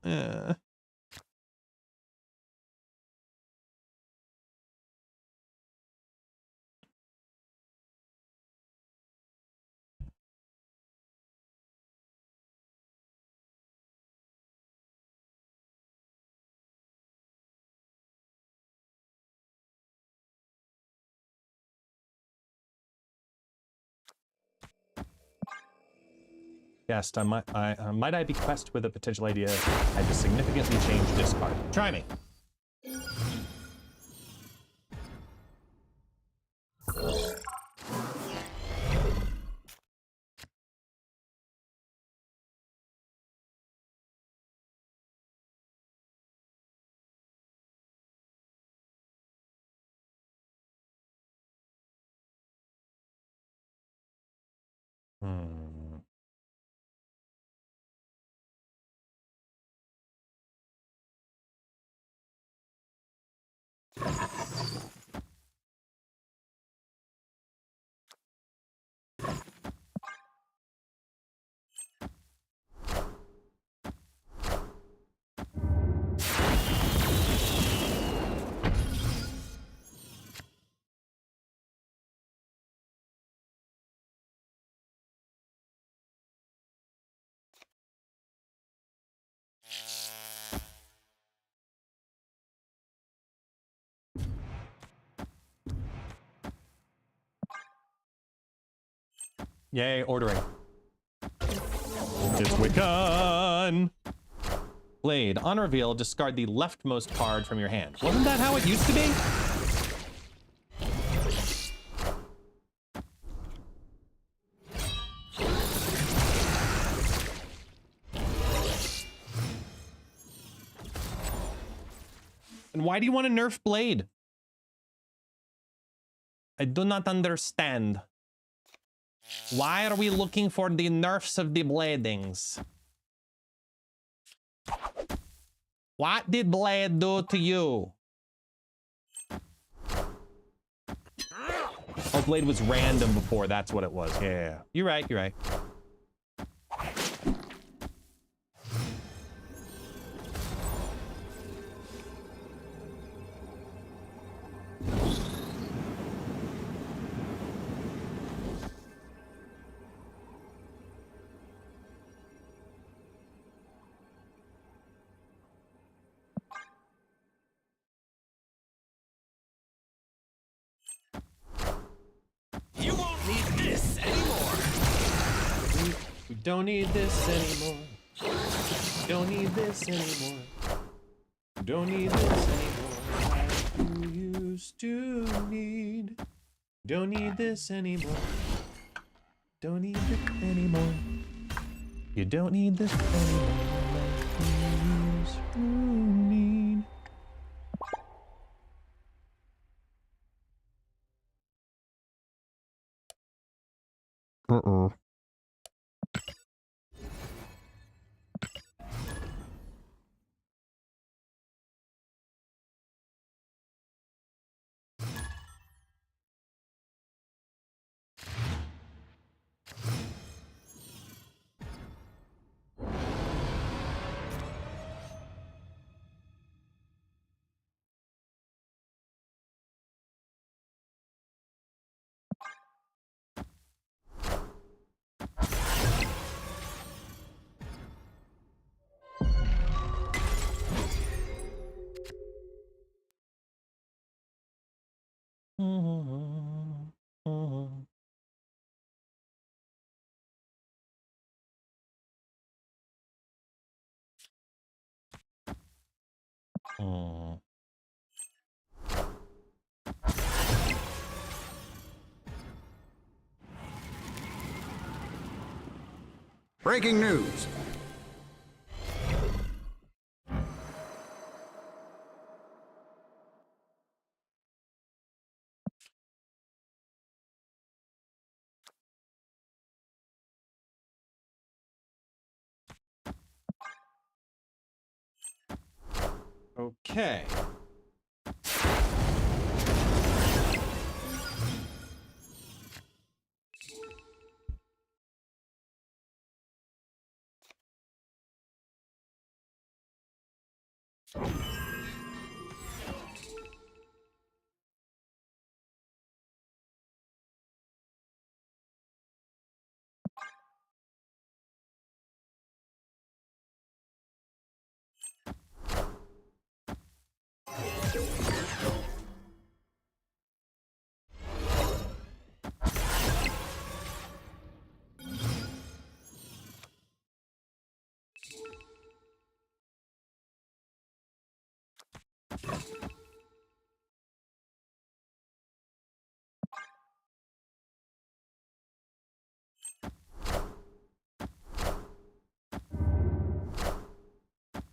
guest, might I bequest with a potential idea I just significantly change discard. Try me. Yay, ordering. It's Wiccan! Blade, on reveal, discard the leftmost card from your hand. Wasn't that how it used to be? And why do you want to nerf Blade? I do not understand. Why are we looking for the nerfs of the bladings? What did Blade do to you? Oh, Blade was random before. That's what it was. Yeah. You're right. You're right. You won't need this anymore. We don't need this anymore. Don't need this anymore. Don't need this anymore. Like you used to need. Don't need this anymore. Don't need it anymore. You don't need this anymore. Like you used to need. Breaking news. Okay.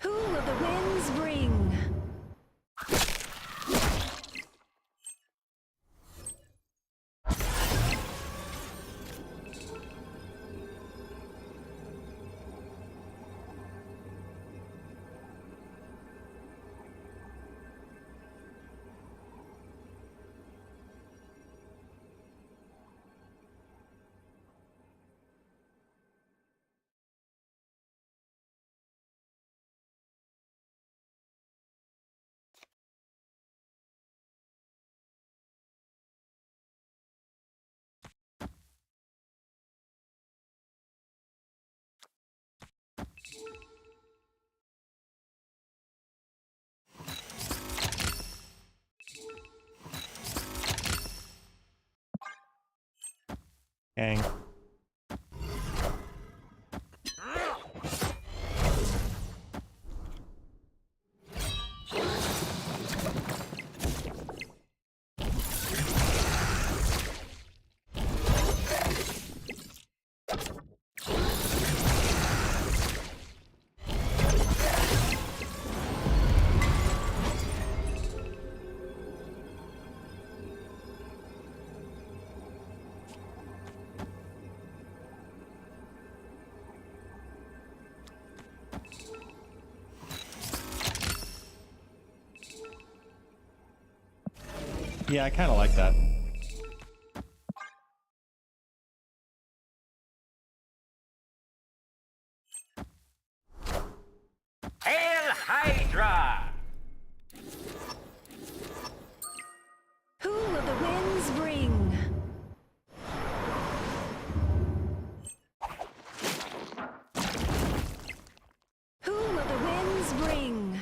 Who will the winds bring? Gang. Yeah, I kind of like that. Hail Hydra! Who will the winds bring? Who will the winds bring?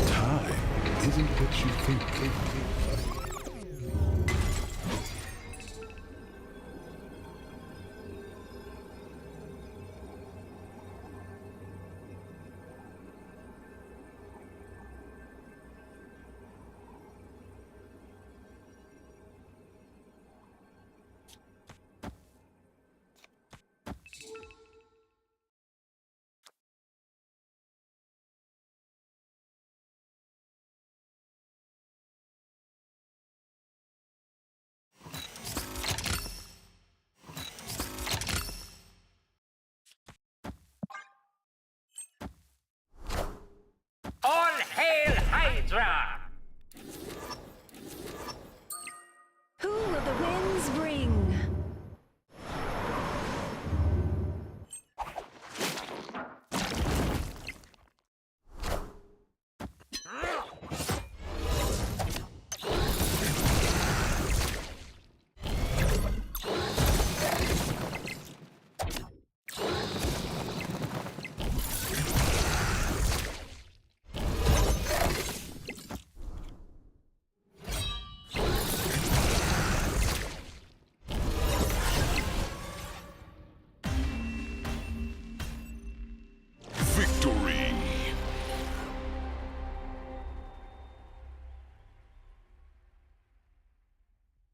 Time isn't what you think. All hail Hydra! Who will the winds bring? Victory!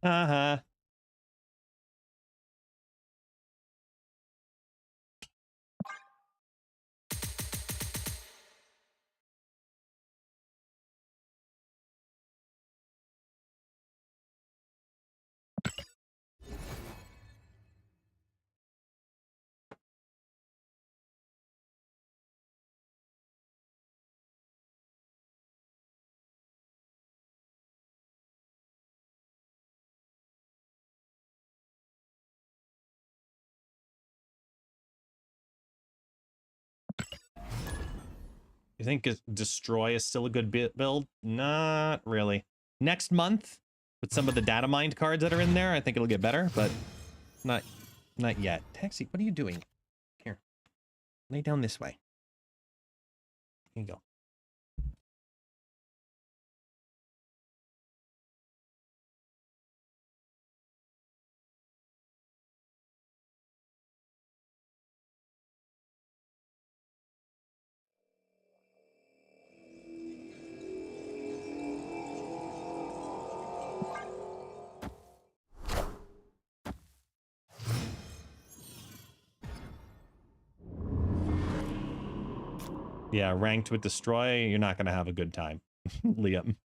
Uh-huh. You think Destroy is still a good build? Not really. Next month, with some of the data mined cards that are in there, I think it'll get better, but not yet. Taxi, what are you doing? Here. Lay down this way. Here you go. Yeah, ranked with destroy, you're not gonna have a good time, Liam.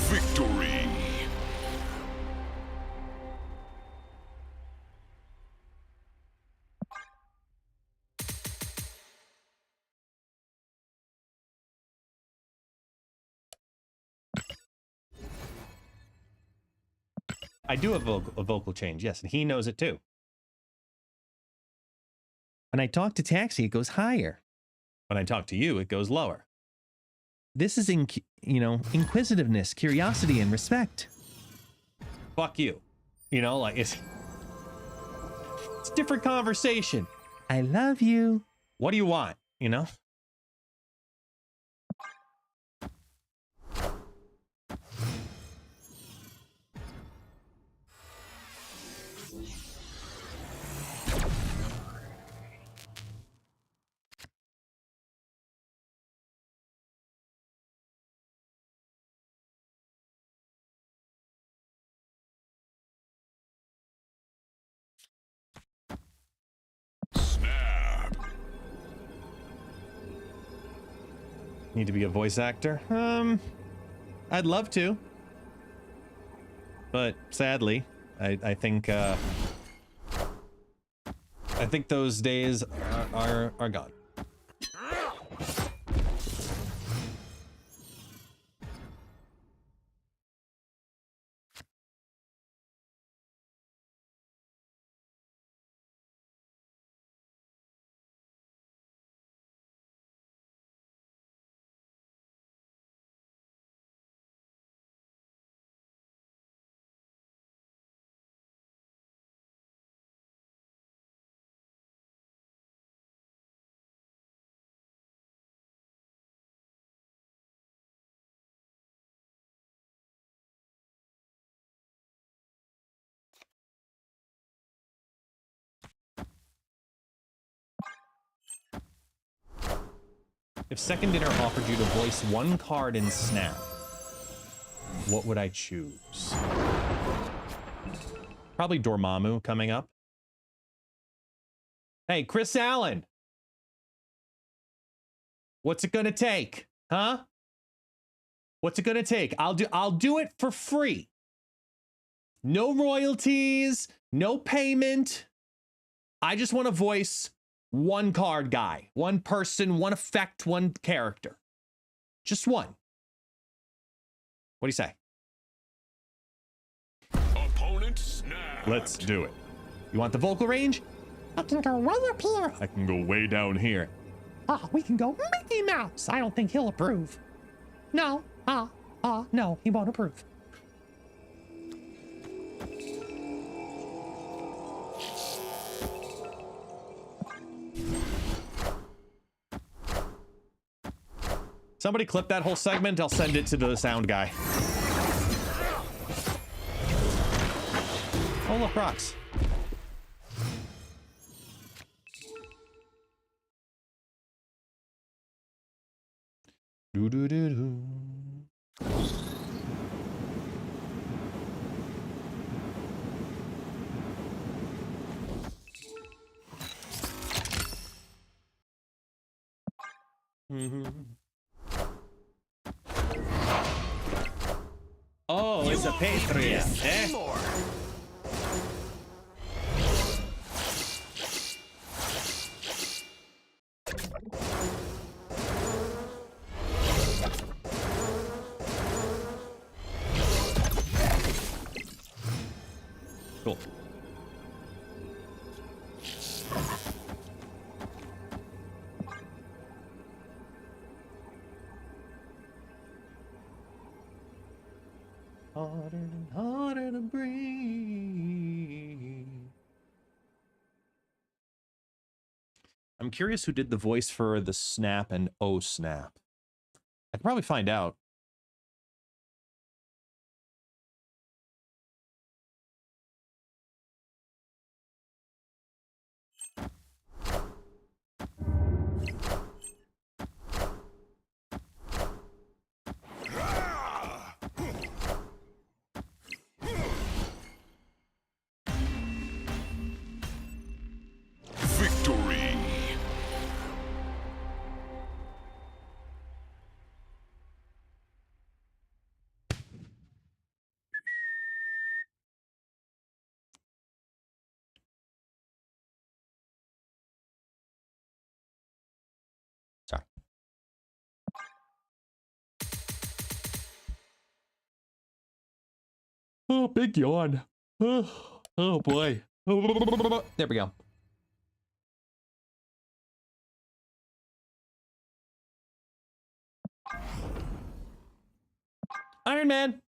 Victory. I do have a vocal change, yes, and he knows it too. When I talk to Taxi, it goes higher. When I talk to you, it goes lower. This is, inquisitiveness, curiosity, and respect. Fuck you. You know, like, it's a different conversation. I love you. What do you want, you know? Snap. Need to be a voice actor? I'd love to. But sadly, I think those days are gone. If Second Dinner offered you to voice one card in Snap, what would I choose? Probably Dormammu coming up. Hey, Chris Allen. What's it gonna take? Huh? What's it gonna take? I'll do it for free. No royalties, no payment. I just want to voice one card guy, one person, one effect, one character. Just one. What do you say? Opponent snap. Let's do it. You want the vocal range? I can go way up here. I can go way down here. We can go Mickey Mouse. I don't think he'll approve. No. No, he won't approve. Somebody clip that whole segment. I'll send it to the sound guy. Oh, look, rocks. Do-do-do-do. Oh, it's a Patriot, eh? Cool. Harder and harder to breathe. I'm curious who did the voice for the Snap and Oh Snap. I could probably find out. Oh, big yawn. Oh boy. There we go. Iron Man.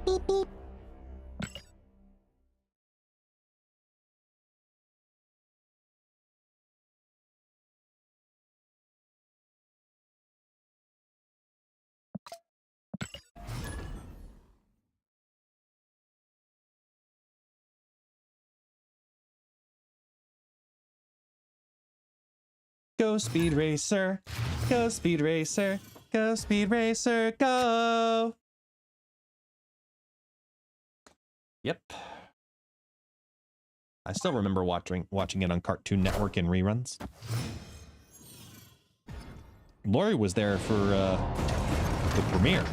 Boop, boop. Go Speed Racer, go Speed Racer, go Speed Racer, go. Yep. I still remember watching it on Cartoon Network in reruns. Lori was there for the premiere.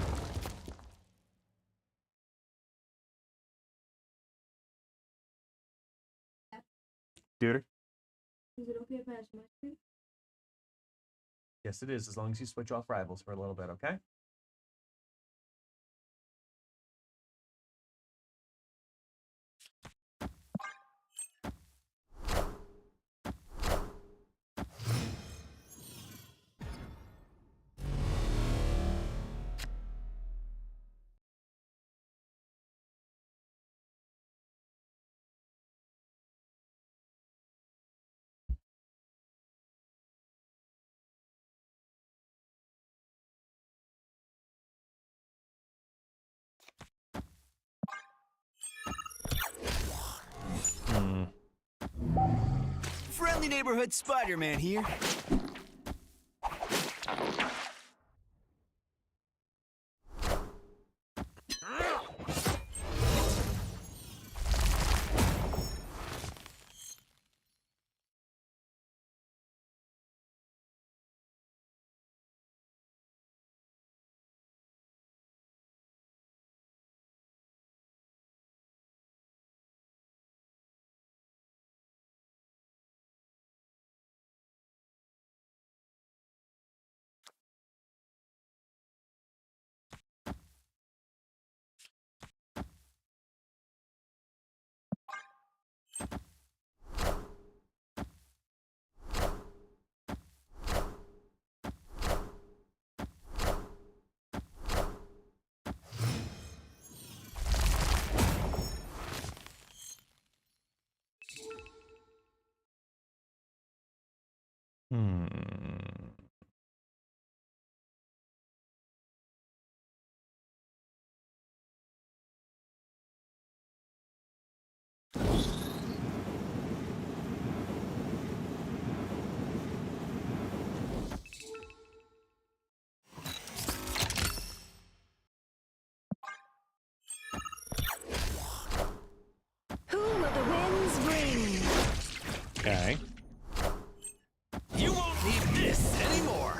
Dude. Is it okay if I ask my screen? Yes, it is, as long as you switch off Rivals for a little bit, okay? Friendly neighborhood Spider-Man here. Who will the winds bring? Okay. You won't need this anymore.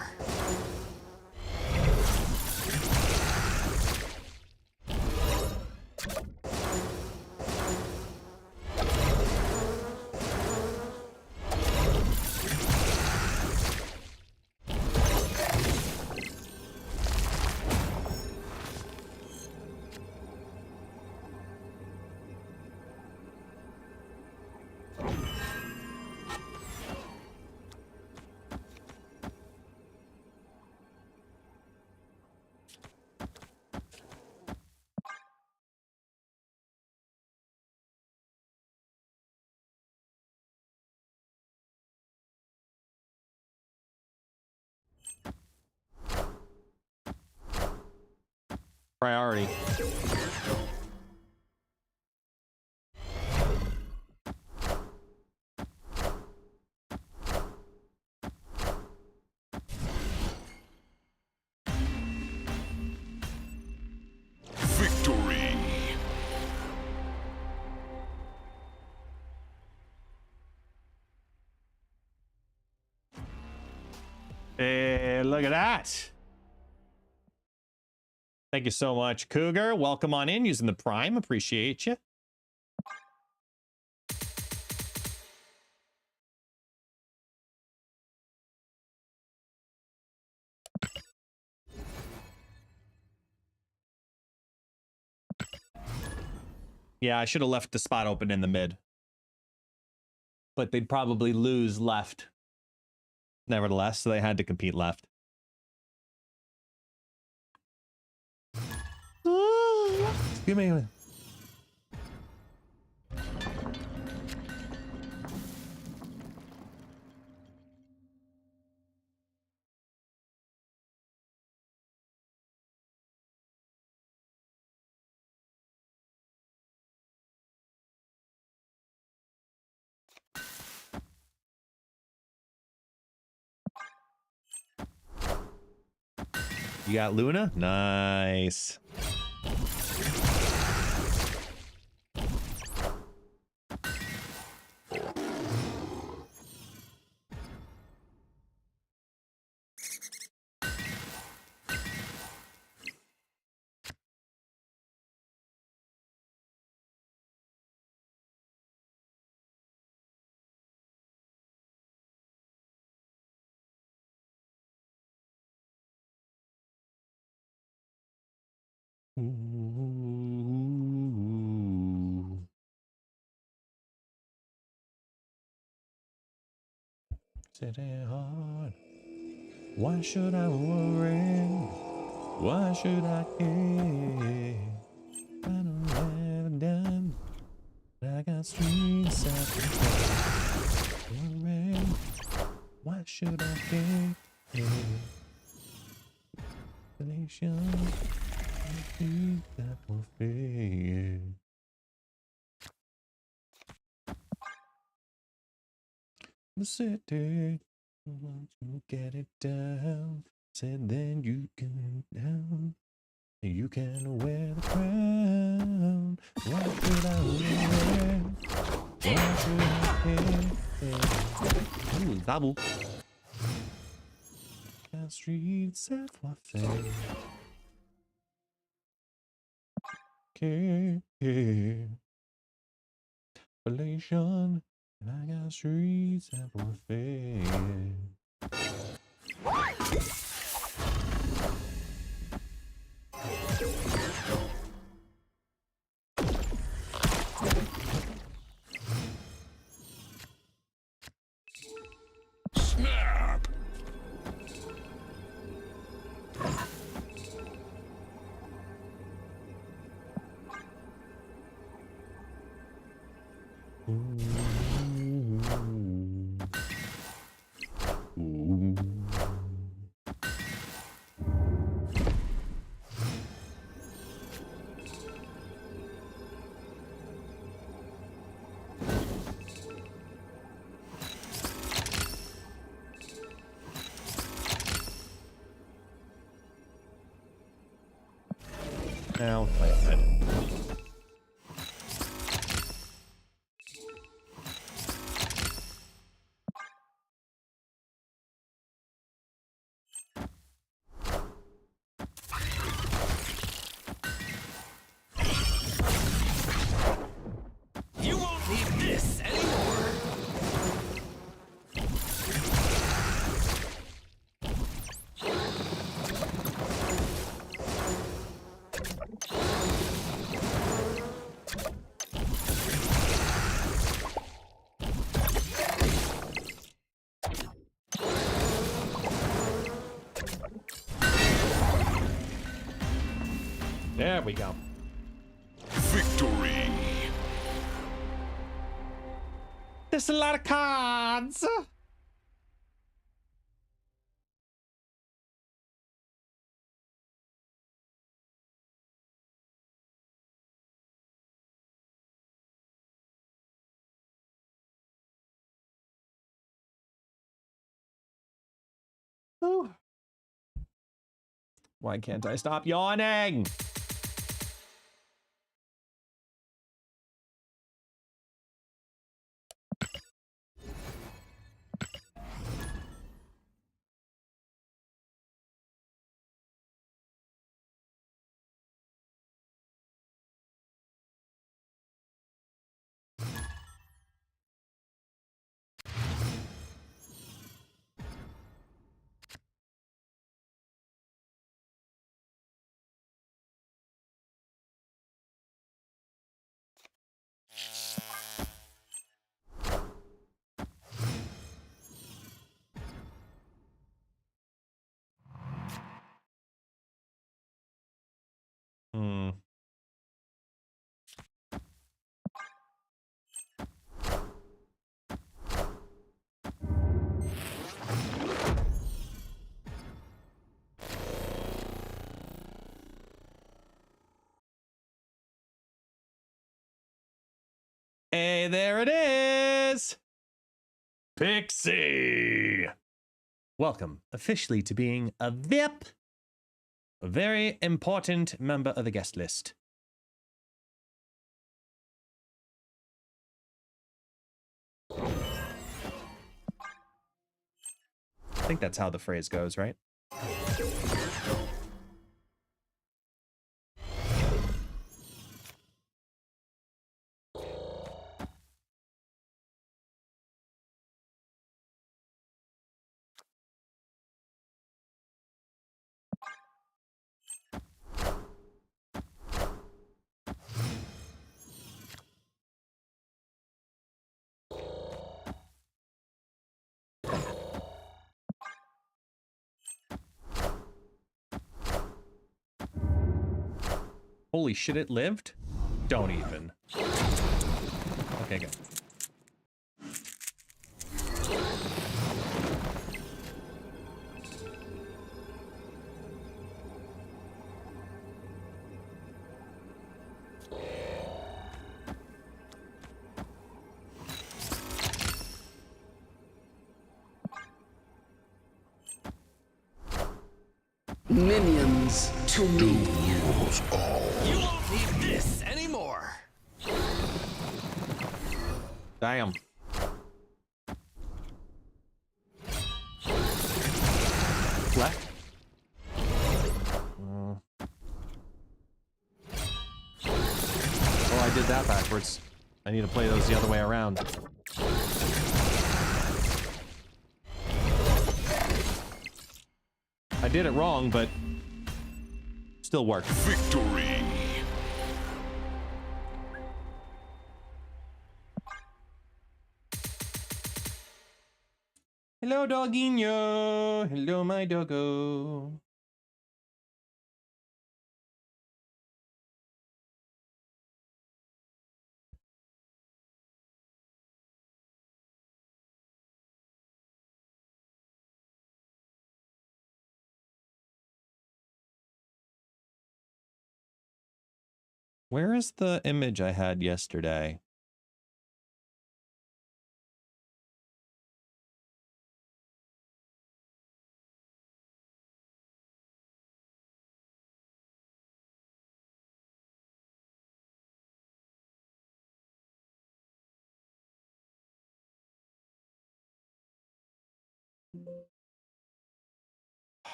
Priority. Victory. Hey, look at that. Thank you so much, Cougar. Welcome on in using the Prime. Appreciate you. Yeah, I should have left the spot open in the mid. But they'd probably lose left. Nevertheless, so they had to compete left. Excuse me. You got Luna? Nice. Ooh. Sitting hard. Why should I worry? Why should I care? I don't have done. I got streets out worry. Why should I care? Nation, that will fade. The city, want to get it down. Said then you can down. You can wear the crown. Why should I wear? Why should I care? Ooh, double. Got streets at warfare. Care. Relation. I got streets at warfare. Snap! Ooh. Now, play ahead. You won't need this anymore. There we go. Victory! There's a lot of cards. Ooh. Why can't I stop yawning? Hey, there it is! Pixie! Welcome officially to being a VIP, a very important member of the guest list. I think that's how the phrase goes, right? Holy shit, it lived? Don't even. Okay, good. Minions to me. You won't need this anymore. Damn. Left. Oh, I did that backwards. I need to play those the other way around. I did it wrong, but still worked. Victory. Hello, dogginho. Hello, my doggo. Where is the image I had yesterday?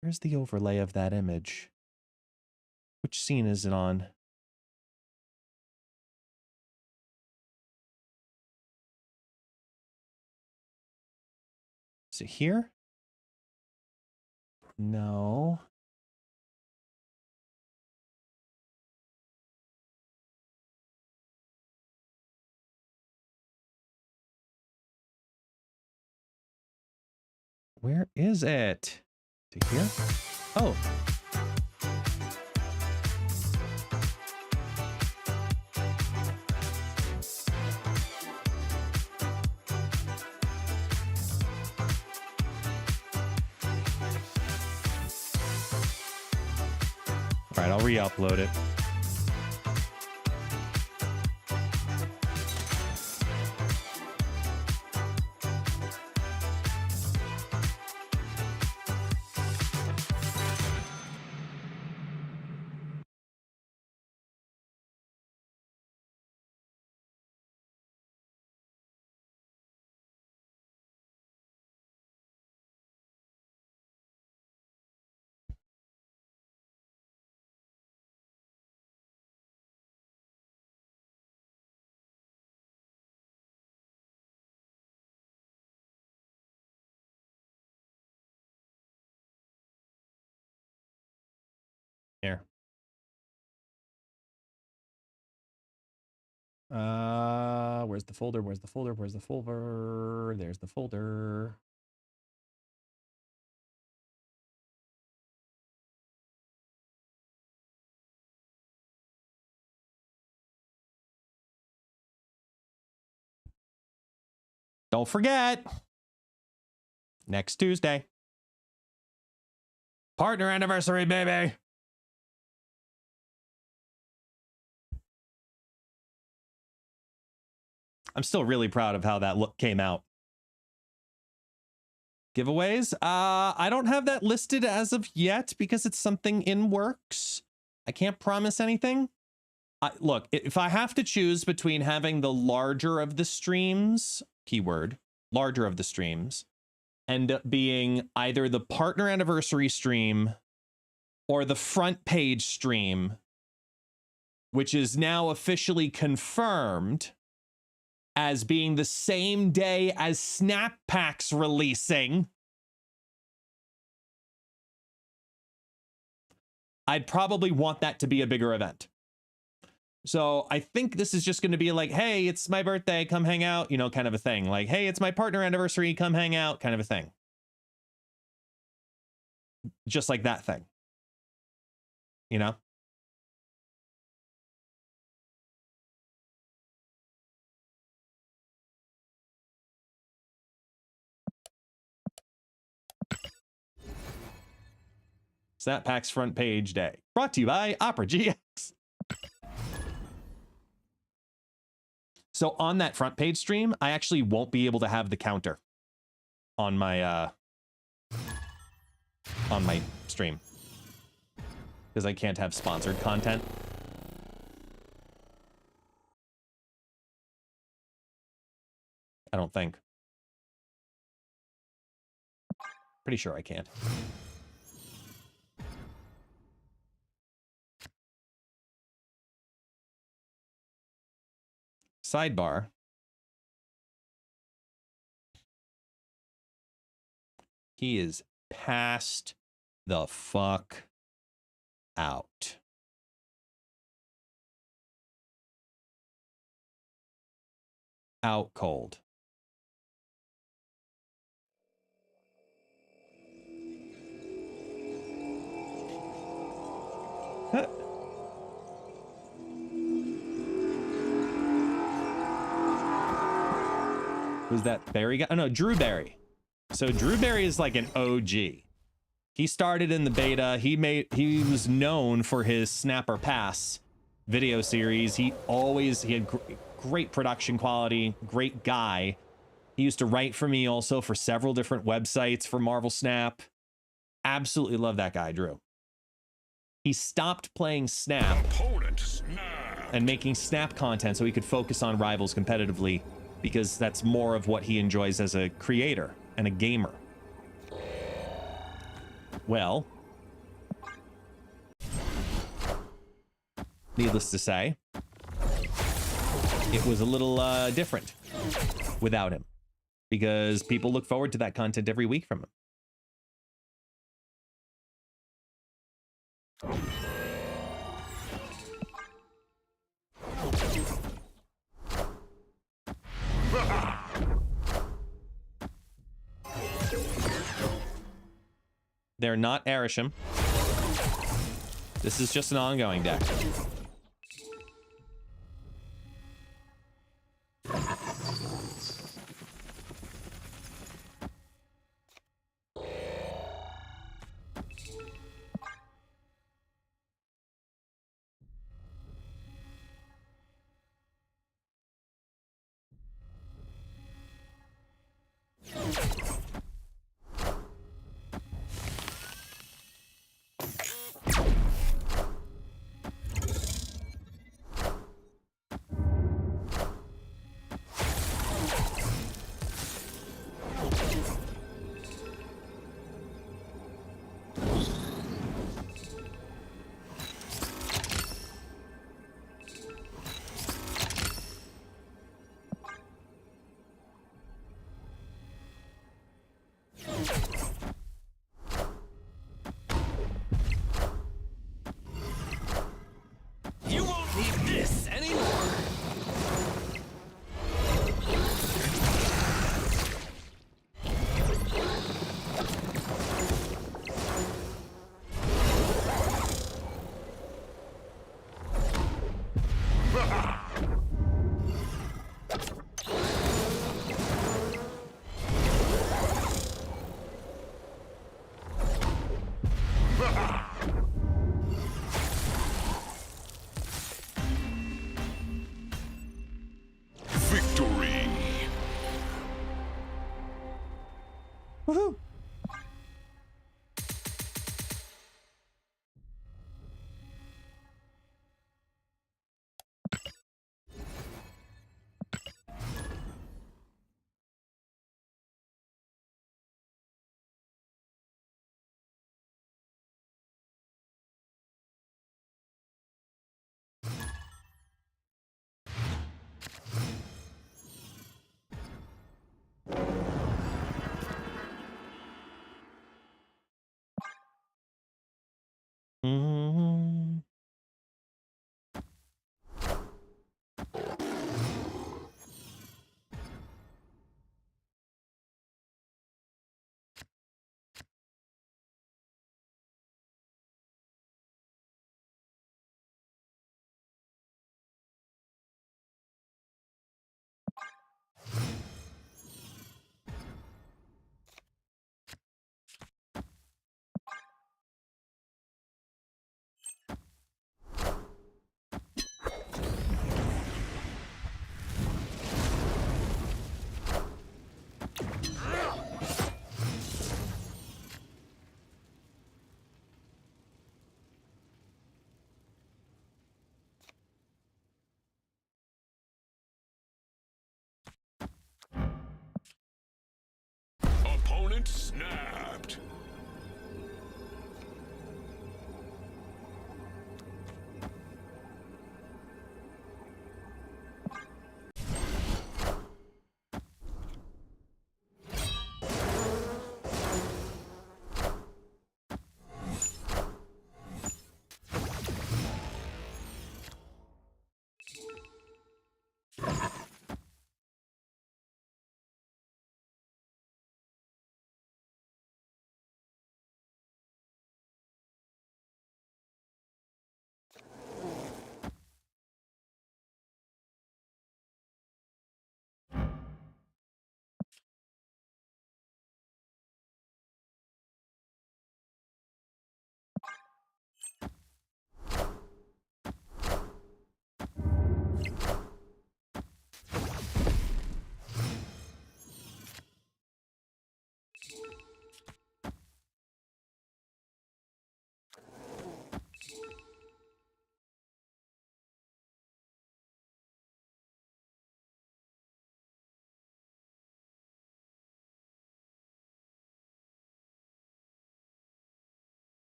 Where's the overlay of that image? Which scene is it on? Is it here? No. Where is it? To here? Oh. All right, I'll re-upload it. Here. Where's the folder? Where's the folder? Where's the folder? There's the folder. Don't forget, next Tuesday. Partner anniversary, baby. I'm still really proud of how that look came out. Giveaways? I don't have that listed as of yet because it's something in works. I can't promise anything. Look, if I have to choose between having the larger of the streams, keyword, larger of the streams, end up being either the partner anniversary stream or the front page stream, which is now officially confirmed as being the same day as Snap Packs releasing, I'd probably want that to be a bigger event. So I think this is just going to be like, hey, it's my birthday, come hang out, you know, kind of a thing. Like, hey, it's my partner anniversary, come hang out, kind of a thing. Just like that thing. You know? Snap Packs front page day. Brought to you by Opera GX. So on that front page stream, I actually won't be able to have the counter on my stream because I can't have sponsored content. I don't think. Pretty sure I can't. Sidebar. He is passed the fuck out. Out cold. Huh. Who's that Barry guy? Oh no, Drew Barry. So Drew Barry is like an OG. He started in the beta. He was known for his Snapper Pass video series. He had great production quality, great guy. He used to write for me also for several different websites for Marvel Snap. Absolutely love that guy, Drew. He stopped playing Snap and making Snap content so he could focus on Rivals competitively, because that's more of what he enjoys as a creator and a gamer. Well, needless to say, it was a little different without him, because people look forward to that content every week from him. They're not Arisham. This is just an ongoing deck. You won't need this anymore. Victory!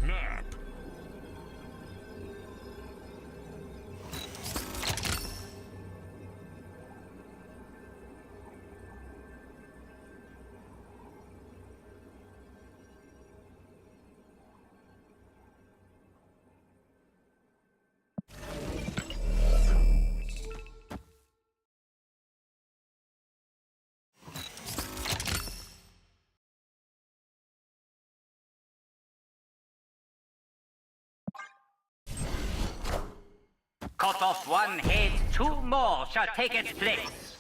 Snap. Cut off one head, two more shall take its place.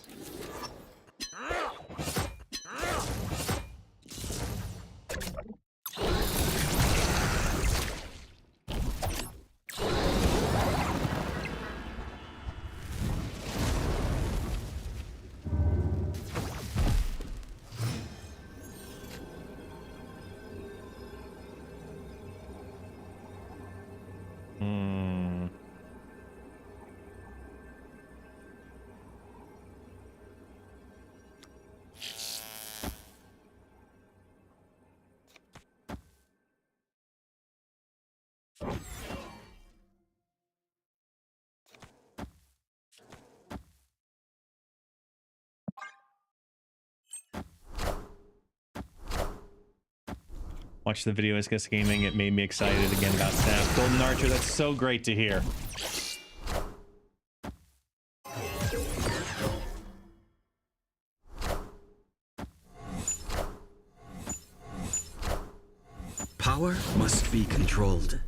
Watch the video, ItsGuestGaming. It made me excited again about Snap. Golden Archer, that's so great to hear. Power must be controlled.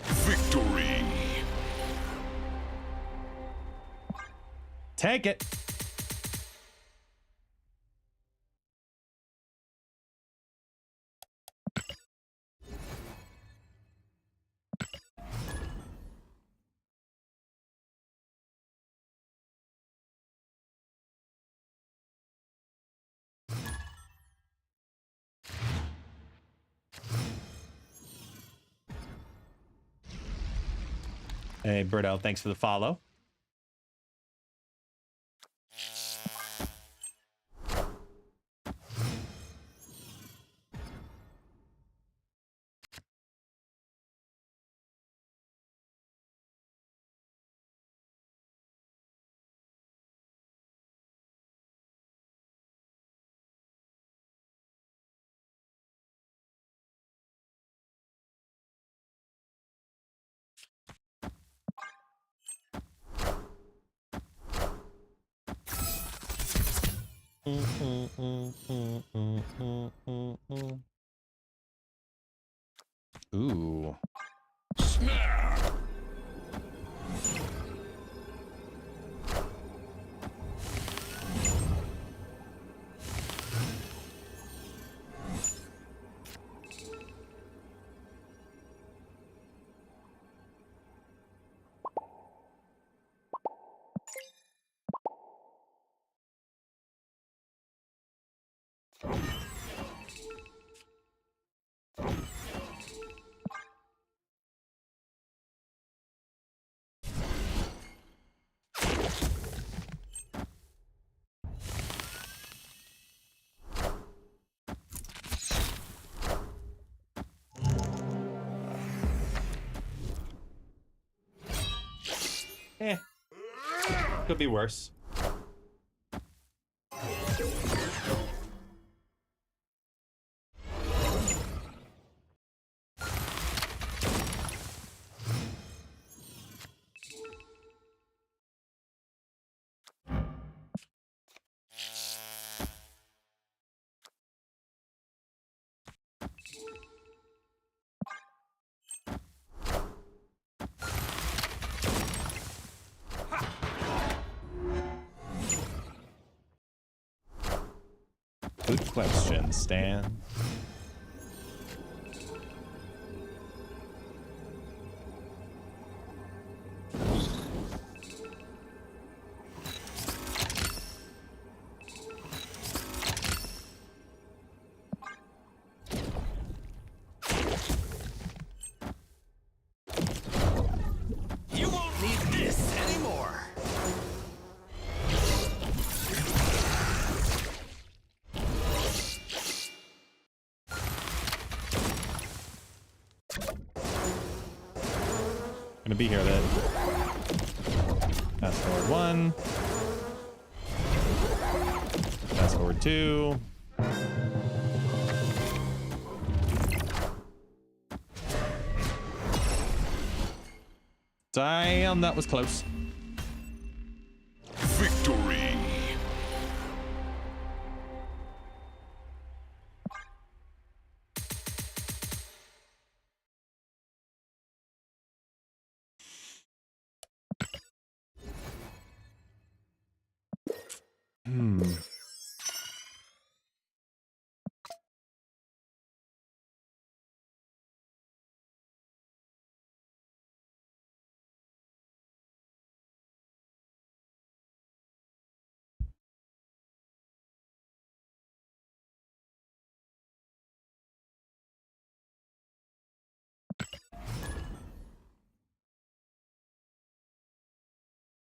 Victory. Take it. Hey, Birdo, thanks for the follow. Ooh. Snap. Could be worse. Good question, Stan. You won't need this anymore. gonna be here then. Fast forward 1. Fast forward 2. Damn, that was close. Victory.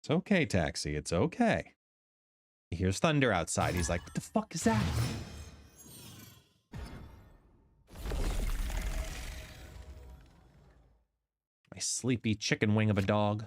It's okay, Taxi. It's okay. He hears thunder outside. He's like, what the fuck is that? My sleepy chicken wing of a dog.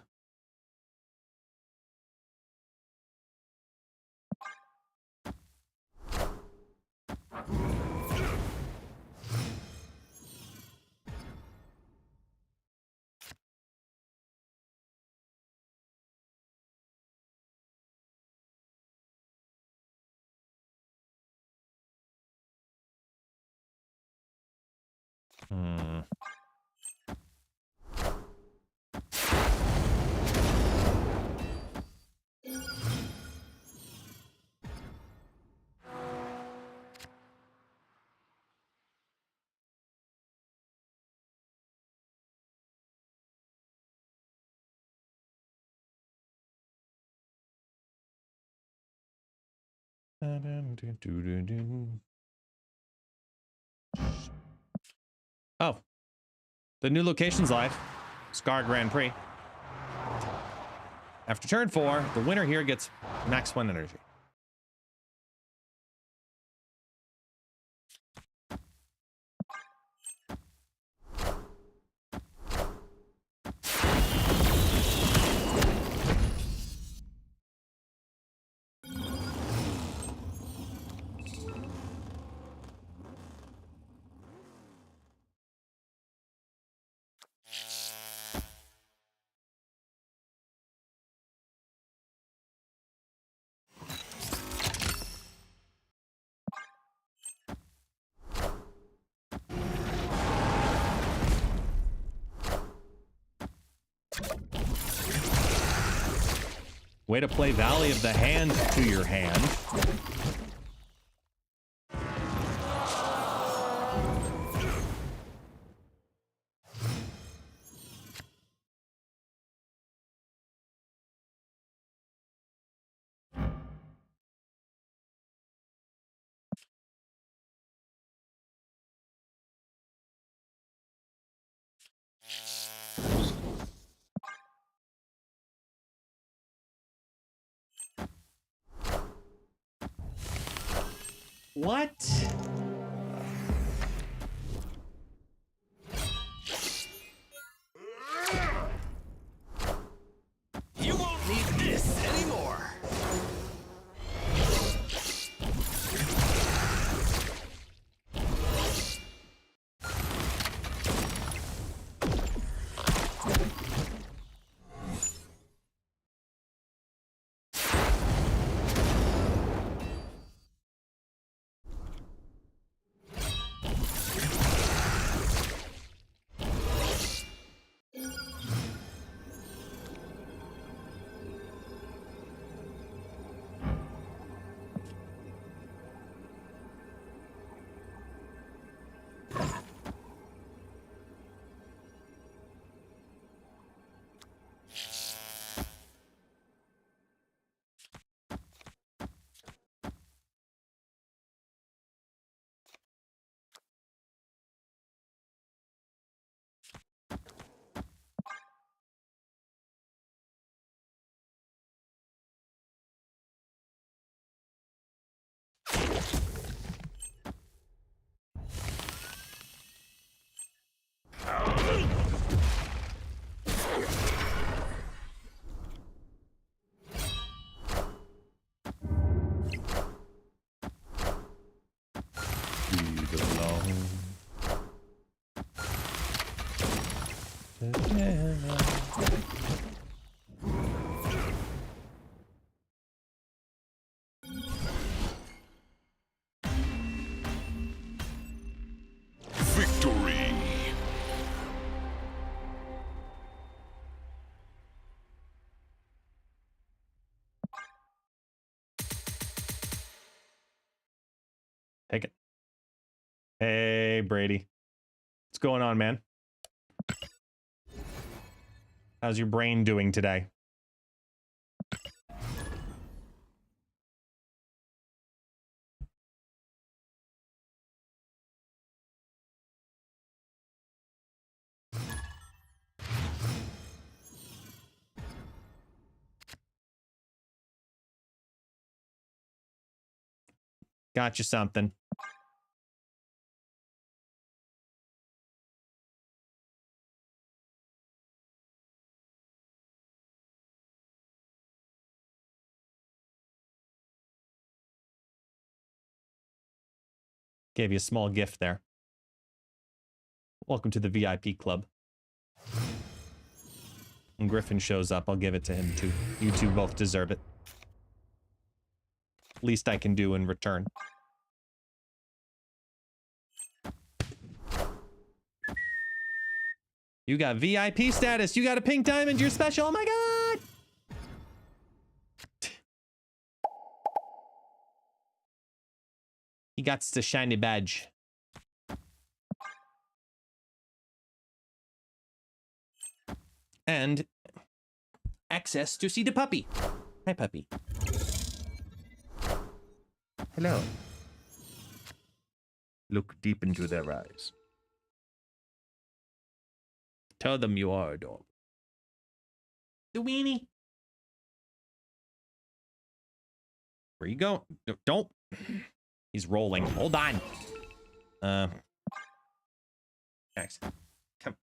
Oh, the new location's live. Scar Grand Prix. After turn 4, the winner here gets max 1 energy. Way to play Valley of the Hand to your hand. What? You won't need this anymore. Victory. Take it. Hey, Brady. What's going on, man? How's your brain doing today? Got you something. Gave you a small gift there. Welcome to the VIP club. When Griffin shows up, I'll give it to him too. You two both deserve it. Least I can do in return. You got VIP status. You got a pink diamond. You're special. Oh my god! He got the shiny badge. And access to see the puppy. Hi, puppy. Hello. Look deep into their eyes. Tell them you are a dog. The weenie. Where you go? Don't. He's rolling. Hold on. Max, come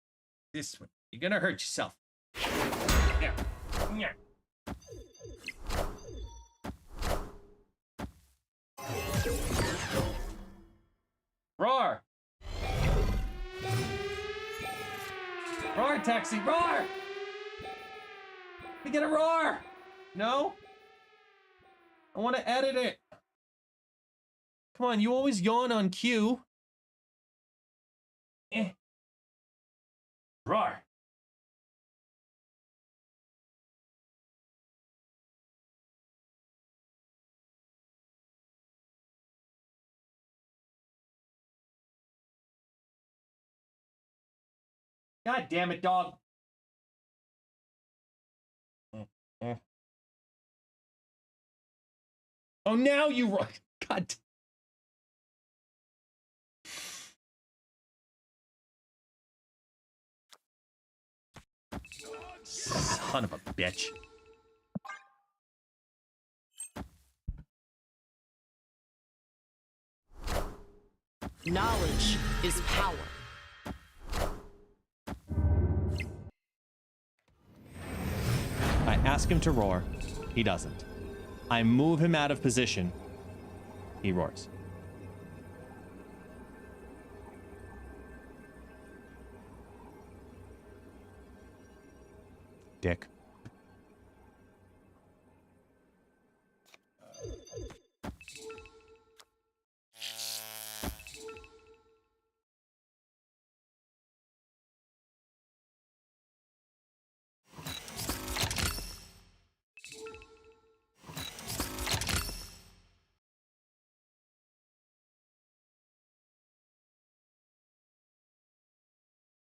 this way. You're gonna hurt yourself. Yeah. Yeah. Roar! Roar, taxi, roar! We get a roar! No? I want to edit it. Come on, you always yawn on cue. Roar! God damn it, dog. Oh, now you run. God. Son of a bitch. Knowledge is power. I ask him to roar. He doesn't. I move him out of position. He roars. Dick.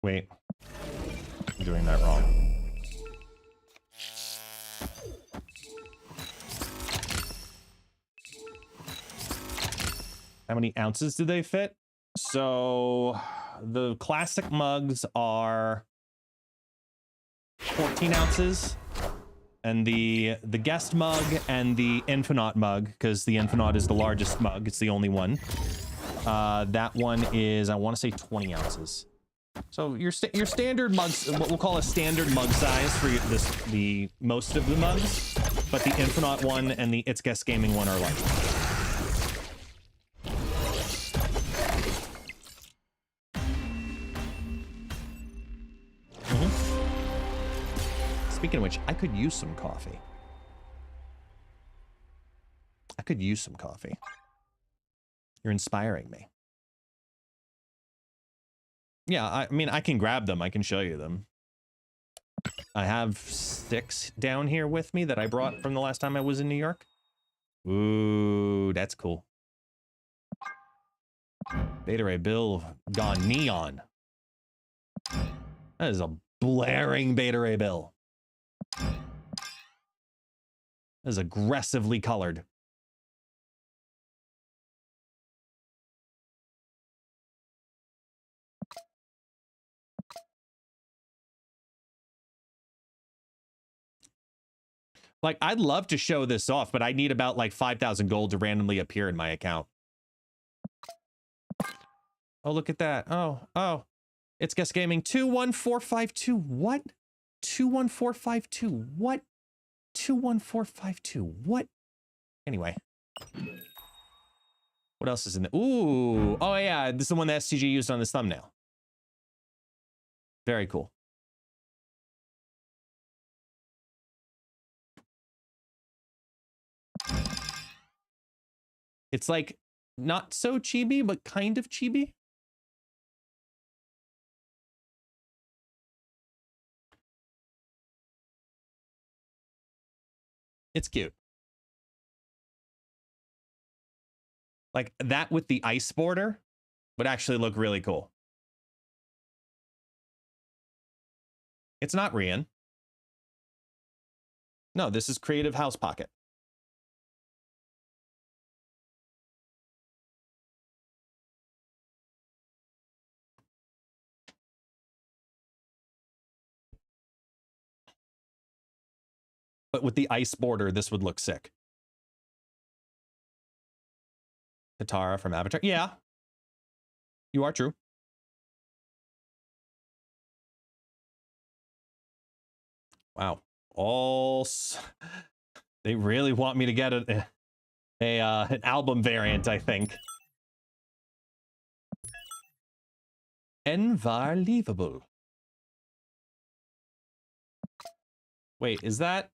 Wait. I'm doing that wrong. How many ounces do they fit? So the classic mugs are 14 ounces. And the guest mug and the Infinite mug, because the Infinite is the largest mug, it's the only one. That one is, I want to say 20 ounces. So your standard mugs, what we'll call a standard mug size for the most of the mugs, but the Infinite one and the ItsGuestGaming one are larger. Speaking of which, I could use some coffee. I could use some coffee. You're inspiring me. Yeah, I mean, I can grab them. I can show you them. I have 6 down here with me that I brought from the last time I was in New York. Ooh, that's cool. Beta Ray Bill gone neon. That is a blaring Beta Ray Bill. That is aggressively colored. Like, I'd love to show this off, but I need about like 5,000 gold to randomly appear in my account. Oh, look at that. Oh. It's Guest Gaming 21452. What? 21452. What? 21452. What? Anyway. What else is in there? Ooh. Oh, yeah. This is the one that STG used on this thumbnail. Very cool. It's like not so chibi, but kind of chibi. It's cute. Like that with the ice border would actually look really cool. It's not Rian. No, this is Creative House Pocket. But with the ice border, this would look sick. Katara from Avatar. Yeah. You are true. Wow. They really want me to get an album variant, I think. Unbelievable. Wait, is that...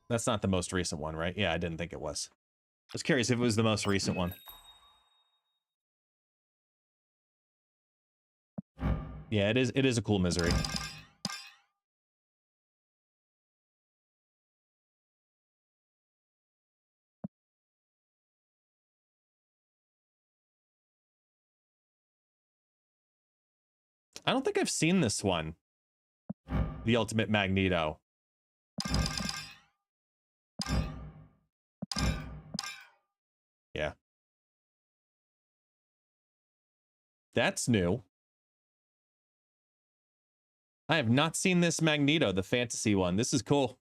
That's not the most recent one, right? Yeah, I didn't think it was. I was curious if it was the most recent one. Yeah, it is a cool misery. I don't think I've seen this one. The Ultimate Magneto. Yeah. That's new. I have not seen this Magneto, the fantasy one. This is cool.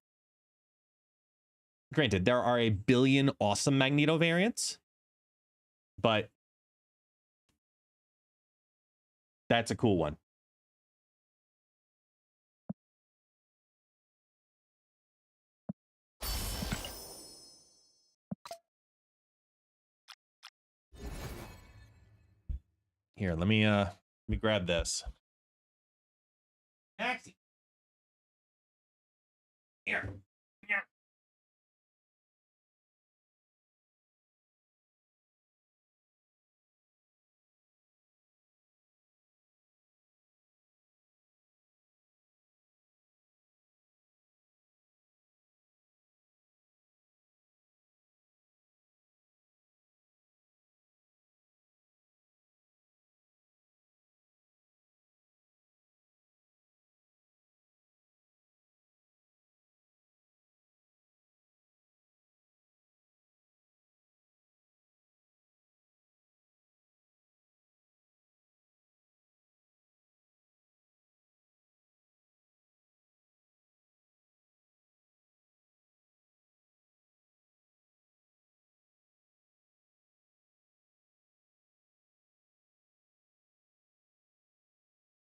Granted, there are a billion awesome Magneto variants, but that's a cool one. Here, let me grab this. Taxi. Here.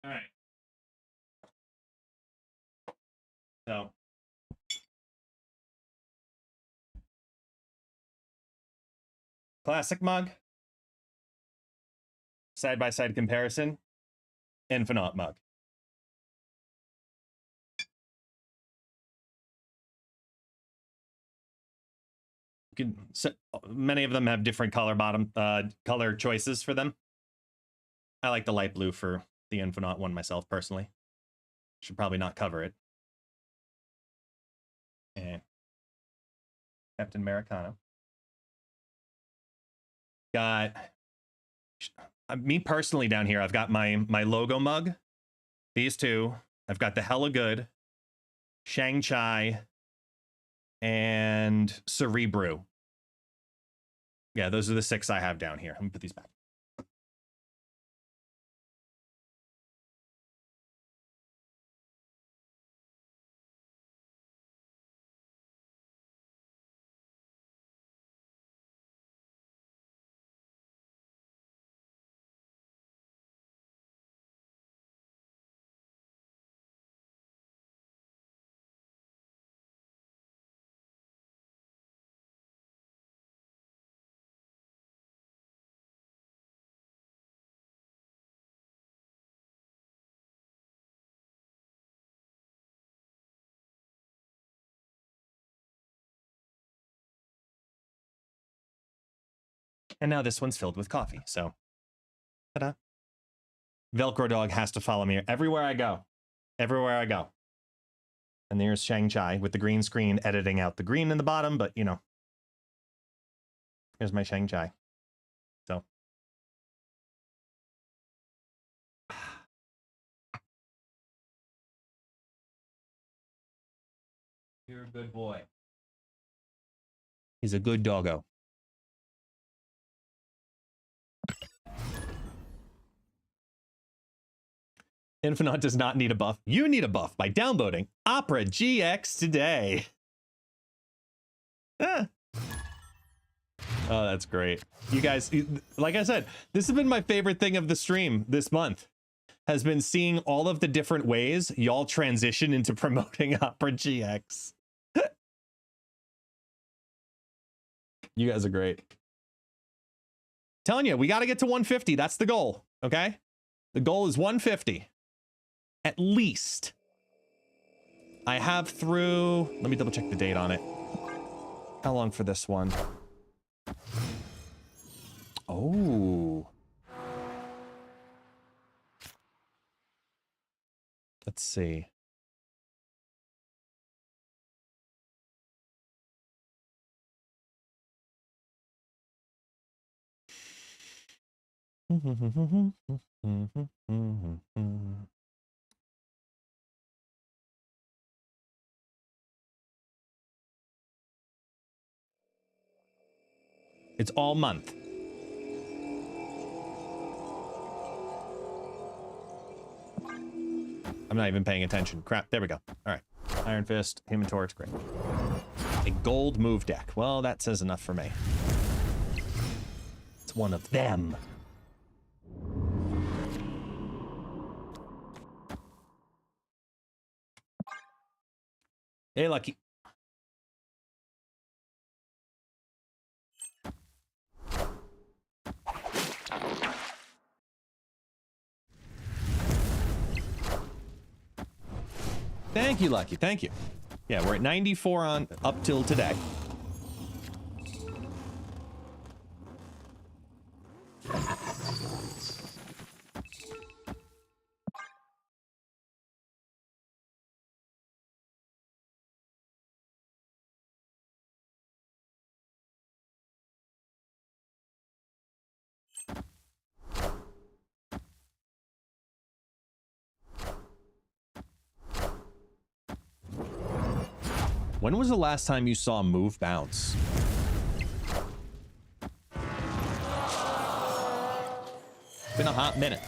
All right. So classic mug, side-by-side comparison, Infinite mug. So many of them have different color choices for them. I like the light blue for the Infonaut one myself personally. Should probably not cover it. And Captain Americano. Got me personally down here. I've got my logo mug. These two. I've got the Hella Good, Shang-Chi, and Cerebro. Yeah, those are the 6 I have down here. Let me put these back. And now this one's filled with coffee. So, ta-da. Velcro Dog has to follow me everywhere I go. Everywhere I go. And there's Shang-Chi with the green screen editing out the green in the bottom, but you know. Here's my Shang-Chi. So. You're a good boy. He's a good doggo. Infinite does not need a buff. You need a buff by downloading Opera GX today. Ah. Oh, that's great. You guys, like I said, this has been my favorite thing of the stream this month. Has been seeing all of the different ways y'all transition into promoting Opera GX. You guys are great. Telling you, we got to get to 150. That's the goal. Okay. The goal is 150. At least. I have through, let me double check the date on it. How long for this one? Oh. Let's see. It's all month. I'm not even paying attention. Crap. There we go. All right. Iron Fist, Human Torch. Great. A gold move deck. Well, that says enough for me. It's one of them. Hey, Lucky. Thank you, Lucky. Thank you. Yeah, we're at 94 on up till today. When was the last time you saw a move bounce? It's been a hot minute.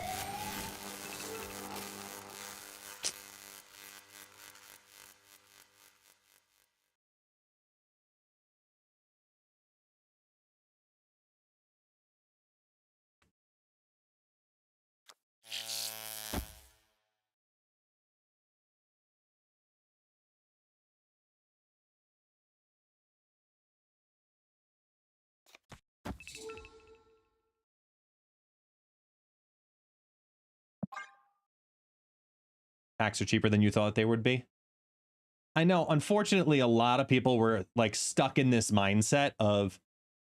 Packs are cheaper than you thought they would be. I know, unfortunately, a lot of people were like stuck in this mindset of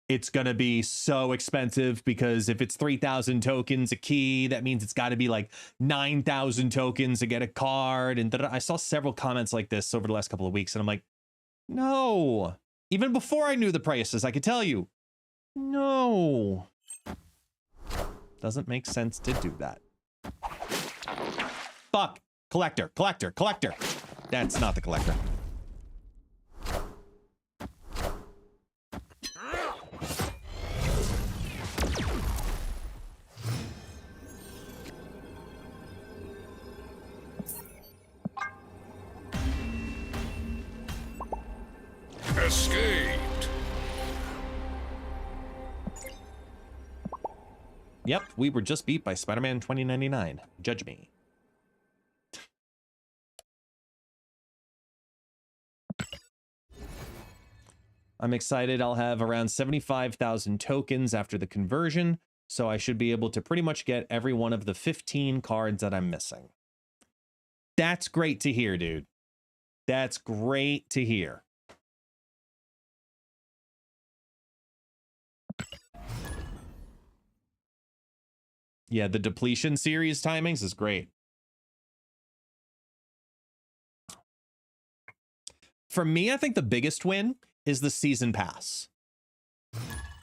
it's going to be so expensive because if it's 3,000 tokens a key, that means it's got to be like 9,000 tokens to get a card. And I saw several comments like this over the last couple of weeks, and I'm like, no. Even before I knew the prices, I could tell you, no. Doesn't make sense to do that. Fuck. Collector, collector, collector. That's not the collector. Escaped. Yep, we were just beat by Spider-Man 2099. Judge me. I'm excited. I'll have around 75,000 tokens after the conversion, so I should be able to pretty much get every one of the 15 cards that I'm missing. That's great to hear, dude. That's great to hear. Yeah, the depletion series timings is great. For me, I think the biggest win is the season pass.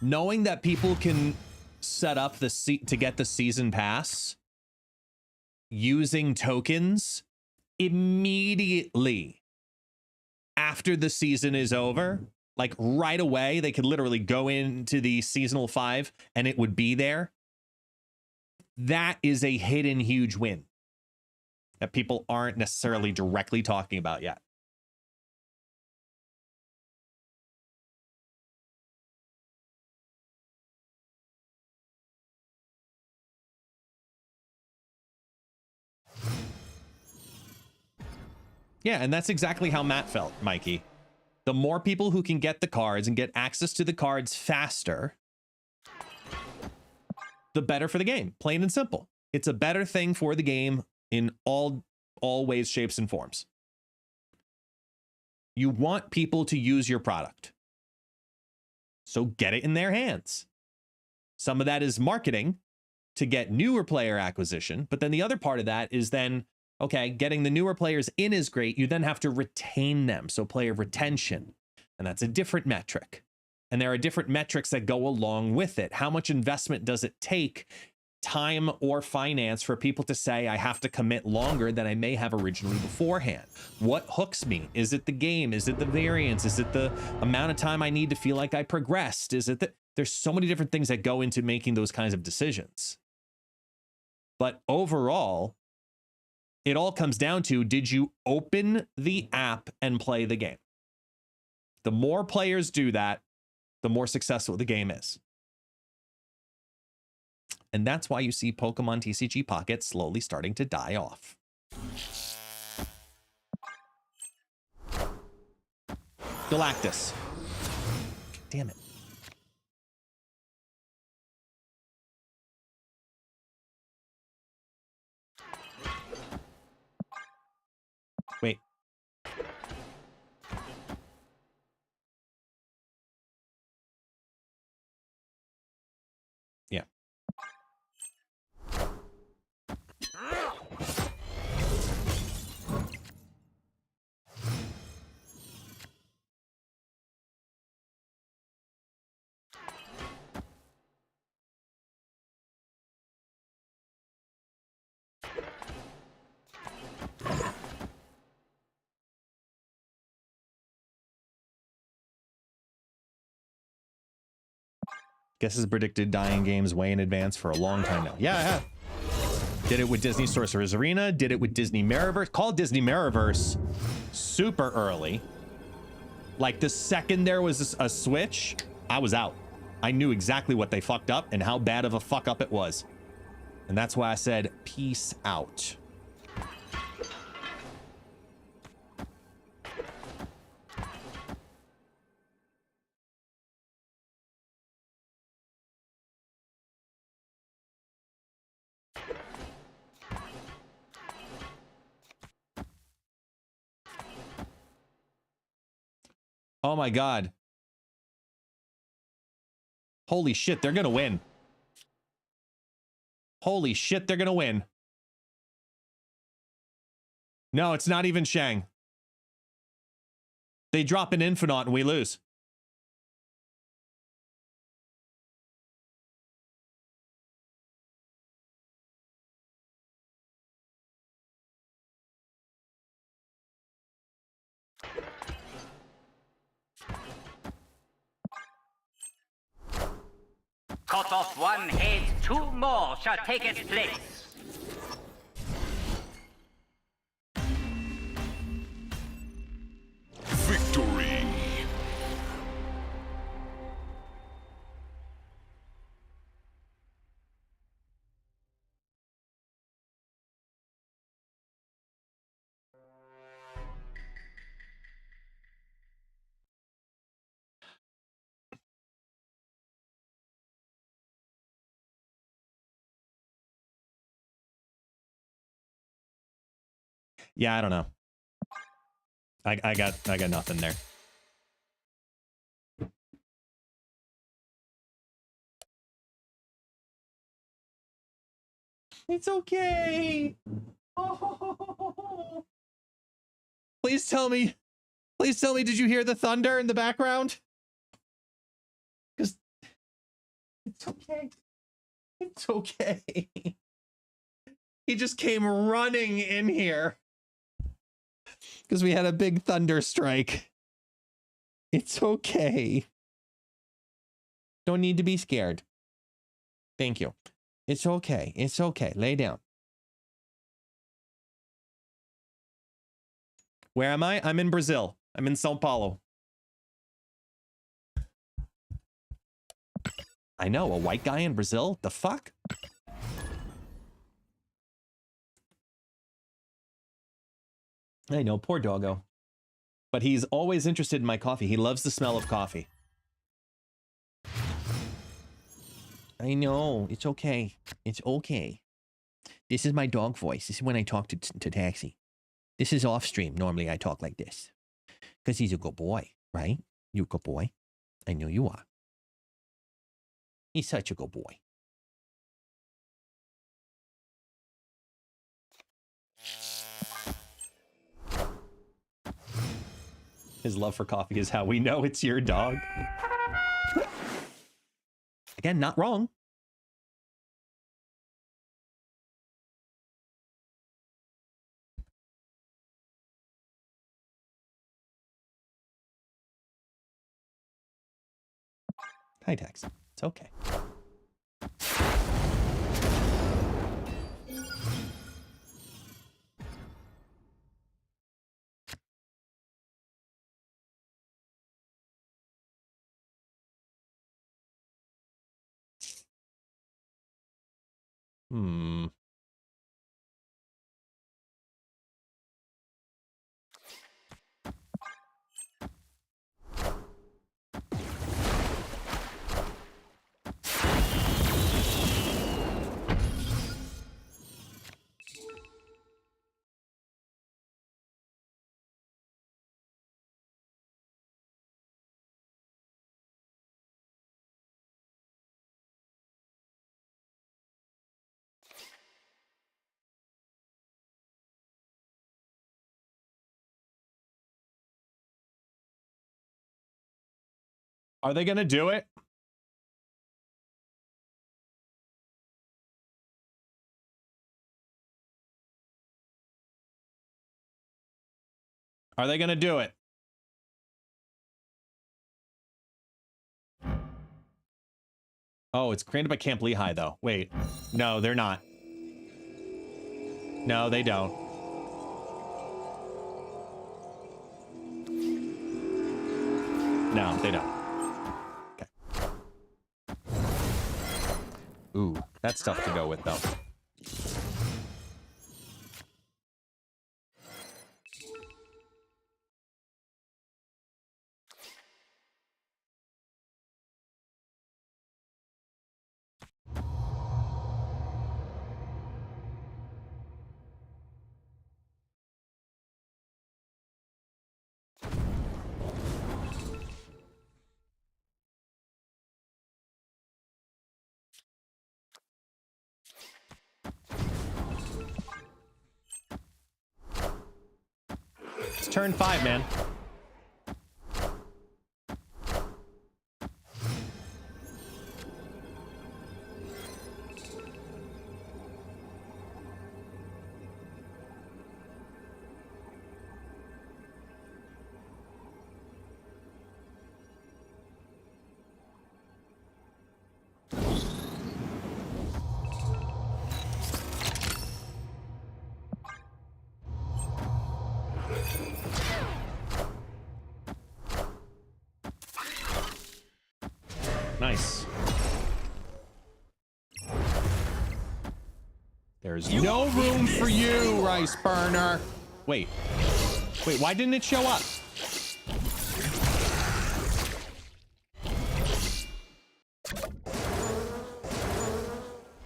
Knowing that people can set up to get the season pass using tokens immediately after the season is over, like right away, they could literally go into the seasonal 5 and it would be there. That is a hidden huge win that people aren't necessarily directly talking about yet. Yeah, and that's exactly how Matt felt, Mikey. The more people who can get the cards and get access to the cards faster, the better for the game, plain and simple. It's a better thing for the game in all ways, shapes, and forms. You want people to use your product, so get it in their hands. Some of that is marketing to get newer player acquisition, but then the other part of that is then, okay, getting the newer players in is great. You then have to retain them, so player retention, and that's a different metric. And there are different metrics that go along with it. How much investment does it take, time or finance, for people to say, I have to commit longer than I may have originally beforehand? What hooks me? Is it the game? Is it the variance? Is it the amount of time I need to feel like I progressed? Is it that there's so many different things that go into making those kinds of decisions? But overall, it all comes down to, did you open the app and play the game? The more players do that, the more successful the game is. And that's why you see Pokemon TCG Pocket slowly starting to die off. Galactus. Damn it. Wait. Yeah. Guess has predicted dying games way in advance for a long time now. Yeah, I have. Did it with Disney Sorcerer's Arena. Did it with Disney Mirrorverse. Called Disney Mirrorverse super early. Like the second there was a switch, I was out. I knew exactly what they fucked up and how bad of a fuck up it was. And that's why I said, peace out. Oh my god. Holy shit, they're gonna win. Holy shit, they're gonna win. No, it's not even Shang. They drop an Infinite and we lose. Cut off one head, 2 more shall take its place. Victory. Yeah, I don't know. I got nothing there. It's okay. Oh. Please tell me, did you hear the thunder in the background? Because it's okay. It's okay. He just came running in here because we had a big thunder strike. It's okay. Don't need to be scared. Thank you. It's okay. It's okay. Lay down. Where am I? I'm in Brazil. I'm in Sao Paulo. I know, a white guy in Brazil? The fuck? I know, poor doggo. But he's always interested in my coffee. He loves the smell of coffee. I know, it's okay. It's okay. This is my dog voice. This is when I talk to Taxi. This is off stream. Normally I talk like this. Because he's a good boy, right? You're a good boy. I know you are. He's such a good boy. His love for coffee is how we know it's your dog. Again, not wrong. Hi, Tex. It's okay. Hmm. Are they gonna do it? Are they gonna do it? Oh, it's created by Camp Lehigh, though. Wait. No, they're not. No, they don't. No, they don't. Okay. Ooh, that's tough to go with, though. turn 5, man. Nice. There's no room for you, Rice Burner. Wait, why didn't it show up?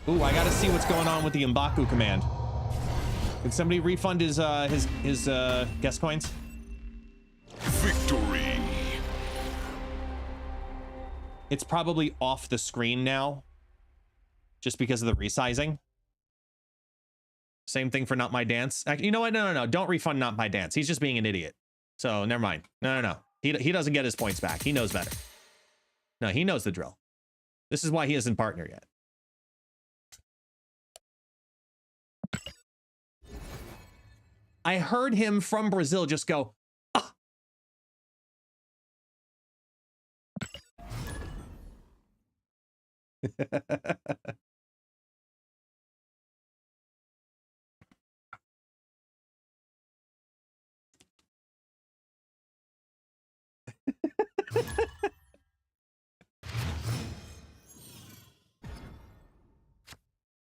Ooh, I gotta see what's going on with the M'Baku command. Can somebody refund his guest coins? Victory. It's probably off the screen now, just because of the resizing. Same thing for Not My Dance. You know what? No. Don't refund Not My Dance. He's just being an idiot. So never mind. No. He doesn't get his points back. He knows better. No, he knows the drill. This is why he isn't partner yet. I heard him from Brazil just go, ah.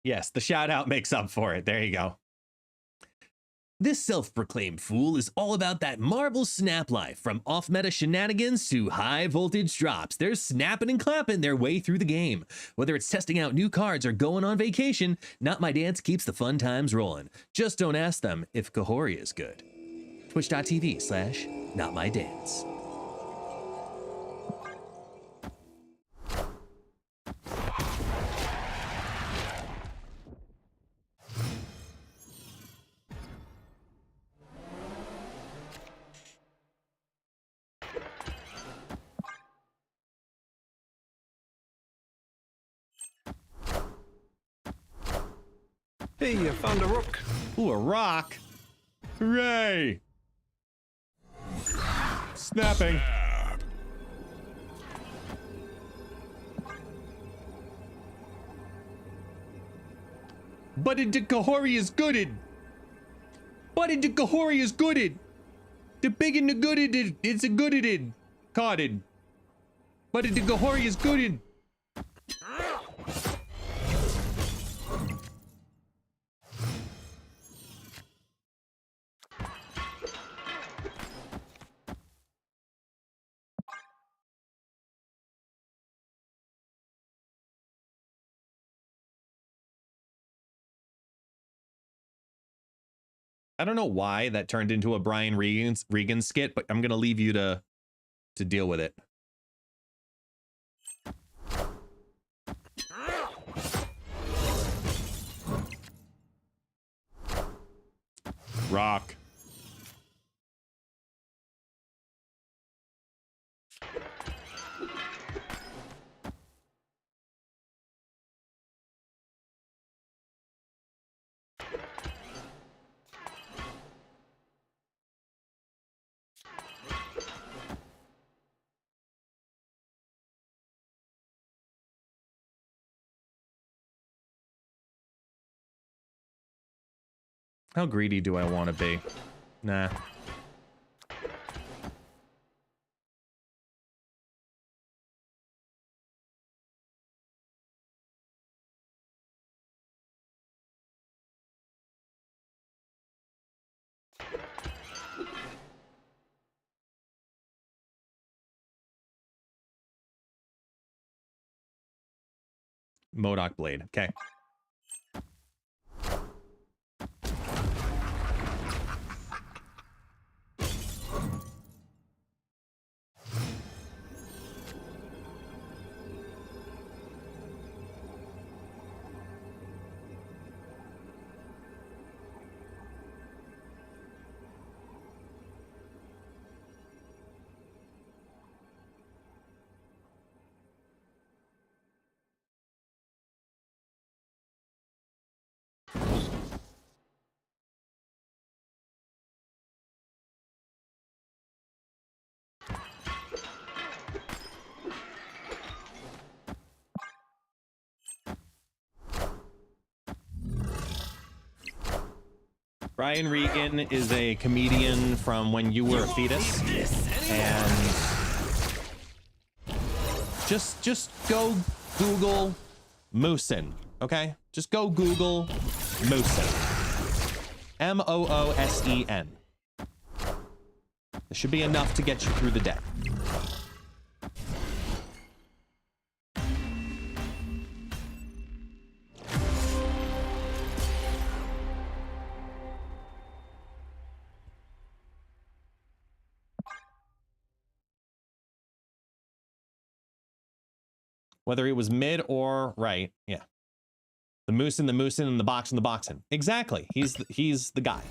Yes, the shout out makes up for it. There you go. This self-proclaimed fool is all about that Marvel snap life. From off-meta shenanigans to high-voltage drops, they're snapping and clapping their way through the game. Whether it's testing out new cards or going on vacation, Not My Dance keeps the fun times rolling. Just don't ask them if Kahori is good. Twitch.tv/NotMyDance. Hey, you found a rook. Ooh, a rock. Hooray! Snapping. But the Kahori is gooded. The Kahori is gooded. The big and the gooded, it's a gooded. Carded. But the Kahori is gooded. I don't know why that turned into a Brian Regan skit, but I'm gonna leave you to deal with it. Rock. How greedy do I want to be? Nah. Modok Blade. Okay. Brian Regan is a comedian from when you were a fetus, and just go Google Moosin, okay? Just go Google Moosin. M-O-O-S-E-N. This should be enough to get you through the day. Whether it was mid or right, yeah. The moosin, the moosin, and the boxin, the boxin. Exactly. He's the guy.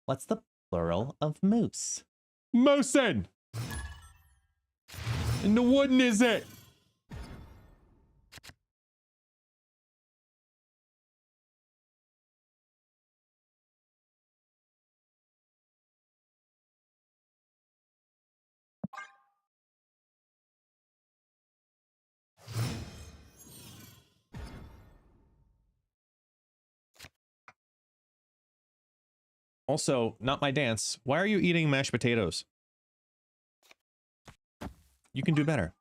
What's the plural of moose? Moosin. And the wooden is it? Also, not my dance. Why are you eating mashed potatoes? You can do better.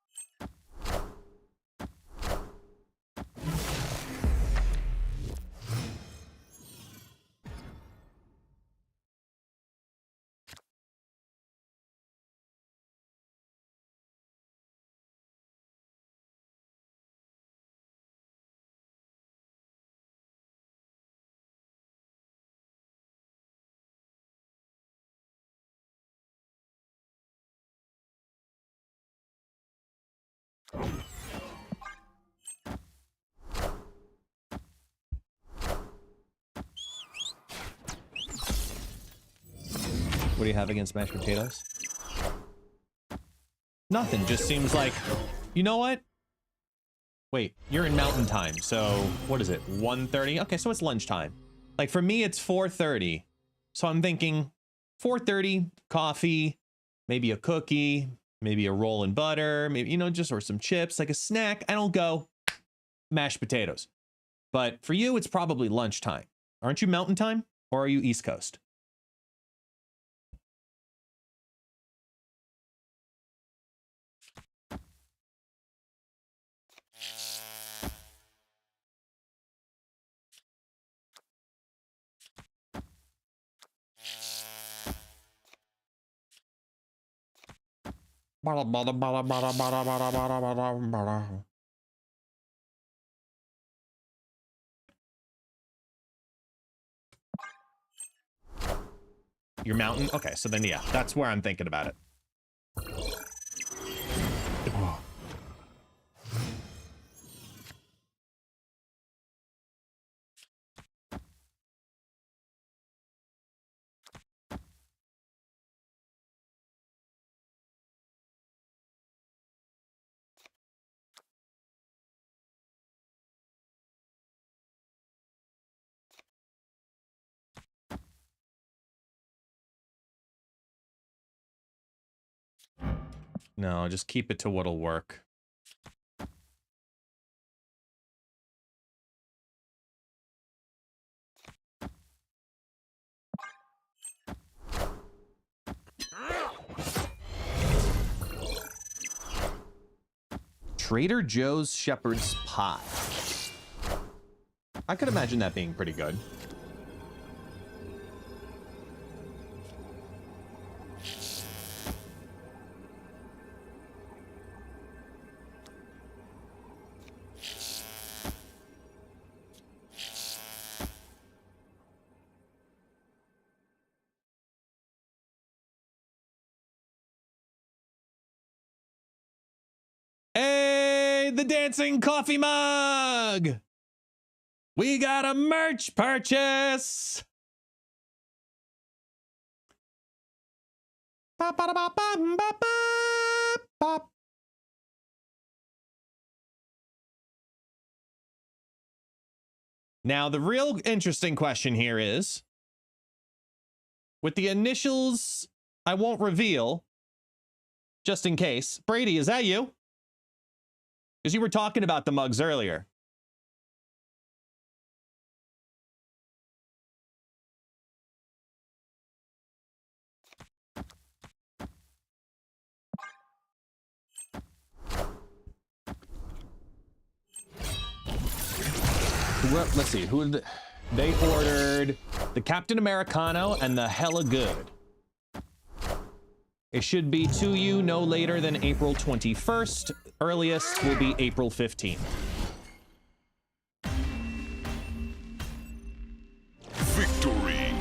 What do you have against mashed potatoes? Nothing. Just seems like, you know what? Wait, you're in mountain time. So what is it? 1:30? Okay, so it's lunchtime. Like for me, it's 4:30. So I'm thinking 4:30, coffee, maybe a cookie, maybe a roll and butter, maybe, you know, just, or some chips, like a snack. I don't go mashed potatoes. But for you, it's probably lunchtime. Aren't you mountain time or are you East Coast? Your mountain? Okay, so then yeah, that's where I'm thinking about it. No, just keep it to what'll work. Trader Joe's Shepherd's Pie. I could imagine that being pretty good. The dancing coffee mug. We got a merch purchase. Now, the real interesting question here is, with the initials I won't reveal, just in case. Brady, is that you? Because you were talking about the mugs earlier. let's see, who did they ordered the Captain Americano and the Hella Good. It should be to you no later than April 21st. Earliest will be April 15th. Victory.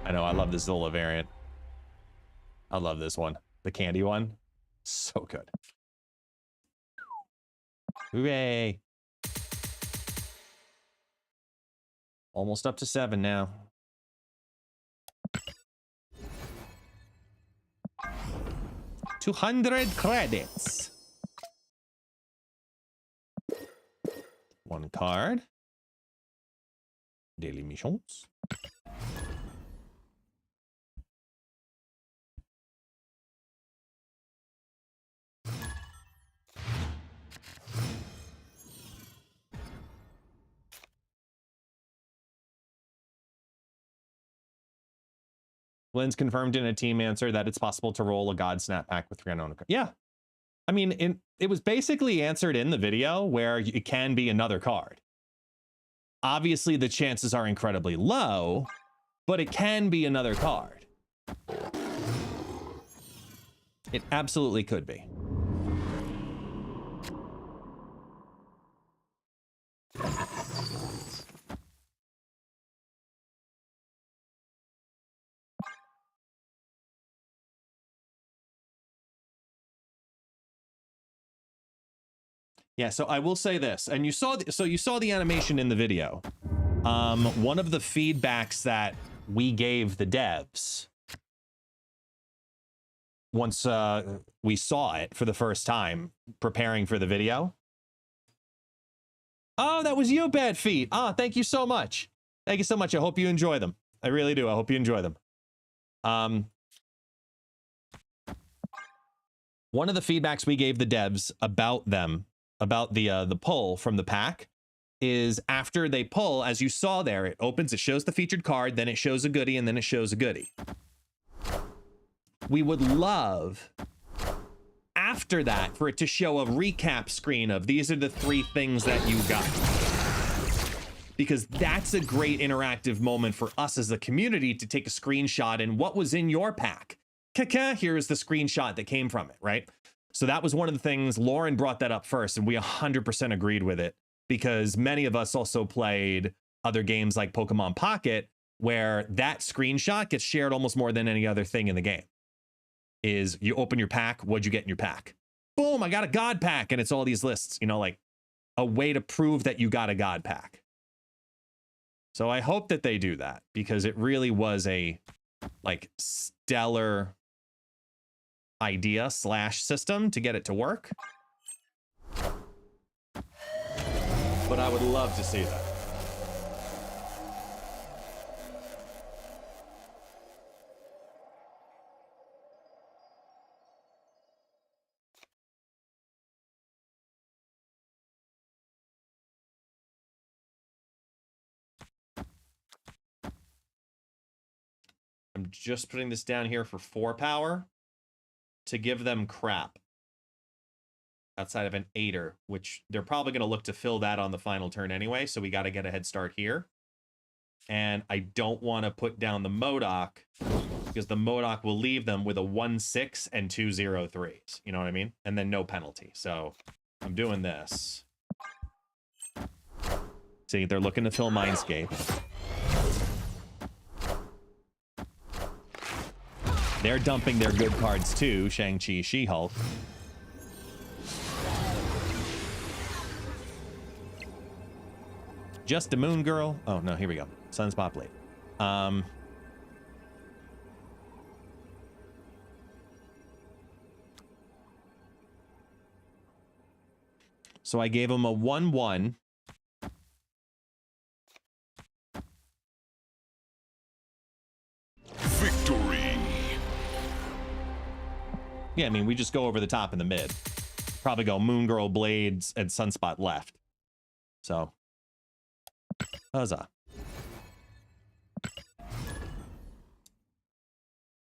I know, I love this Zola variant. I love this one. The candy one. So good. Hooray. Almost up to 7 now. $200 credits. 1 card. Daily missions. Lynn's confirmed in a team answer that it's possible to roll a God Snap pack with 3 unknown. Yeah. I mean, it was basically answered in the video where it can be another card. Obviously, the chances are incredibly low, but it can be another card. It absolutely could be. Yeah, so I will say this, and you saw the animation in the video. One of the feedbacks that we gave the devs once we saw it for the first time preparing for the video. Oh, that was you, Bad Feet. Ah, thank you so much. Thank you so much. I hope you enjoy them. I really do. I hope you enjoy them. One of the feedbacks we gave the devs about them, about the pull from the pack, is after they pull, as you saw there, it opens, it shows the featured card, then it shows a goodie, and then it shows a goodie. We would love, after that, for it to show a recap screen of these are the 3 things that you got. Because that's a great interactive moment for us as a community to take a screenshot and what was in your pack. Here's the screenshot that came from it, right? So that was one of the things. Lauren brought that up first, and we 100% agreed with it, because many of us also played other games like Pokemon Pocket, where that screenshot gets shared almost more than any other thing in the game. Is you open your pack, what'd you get in your pack? Boom, I got a God pack, and it's all these lists, you know, like a way to prove that you got a God pack. So I hope that they do that, because it really was a like stellar idea / system to get it to work. But I would love to see that. I'm just putting this down here for 4 power to give them crap outside of an 8er, which they're probably going to look to fill that on the final turn anyway, so we got to get a head start here. And I don't want to put down the MODOK, because the MODOK will leave them with a 1-6 and 2 0-3s. You know what I mean? And then no penalty. So I'm doing this. See, they're looking to fill Mindscape. They're dumping their good cards too, Shang-Chi, She-Hulk. Just a Moon Girl. Oh, no, here we go. Sunspot Blade. So I gave him a 1-1. Victory. Yeah, I mean, we just go over the top in the mid. Probably go Moon Girl, Blades, and Sunspot left. So, huzzah.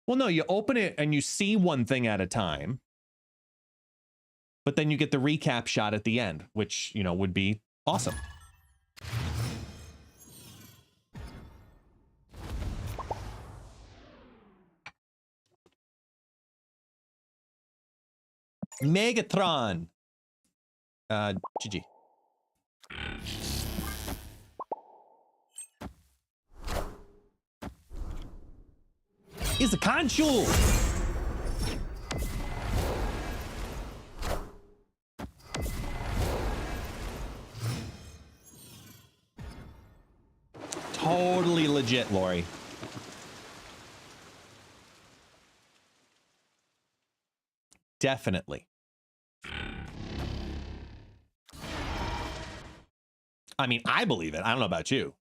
Well, no, you open it and you see one thing at a time. But then you get the recap shot at the end, which, you know, would be awesome. Megatron. GG. It's a consul. Totally legit, Lori. Definitely. I mean, I believe it. I don't know about you.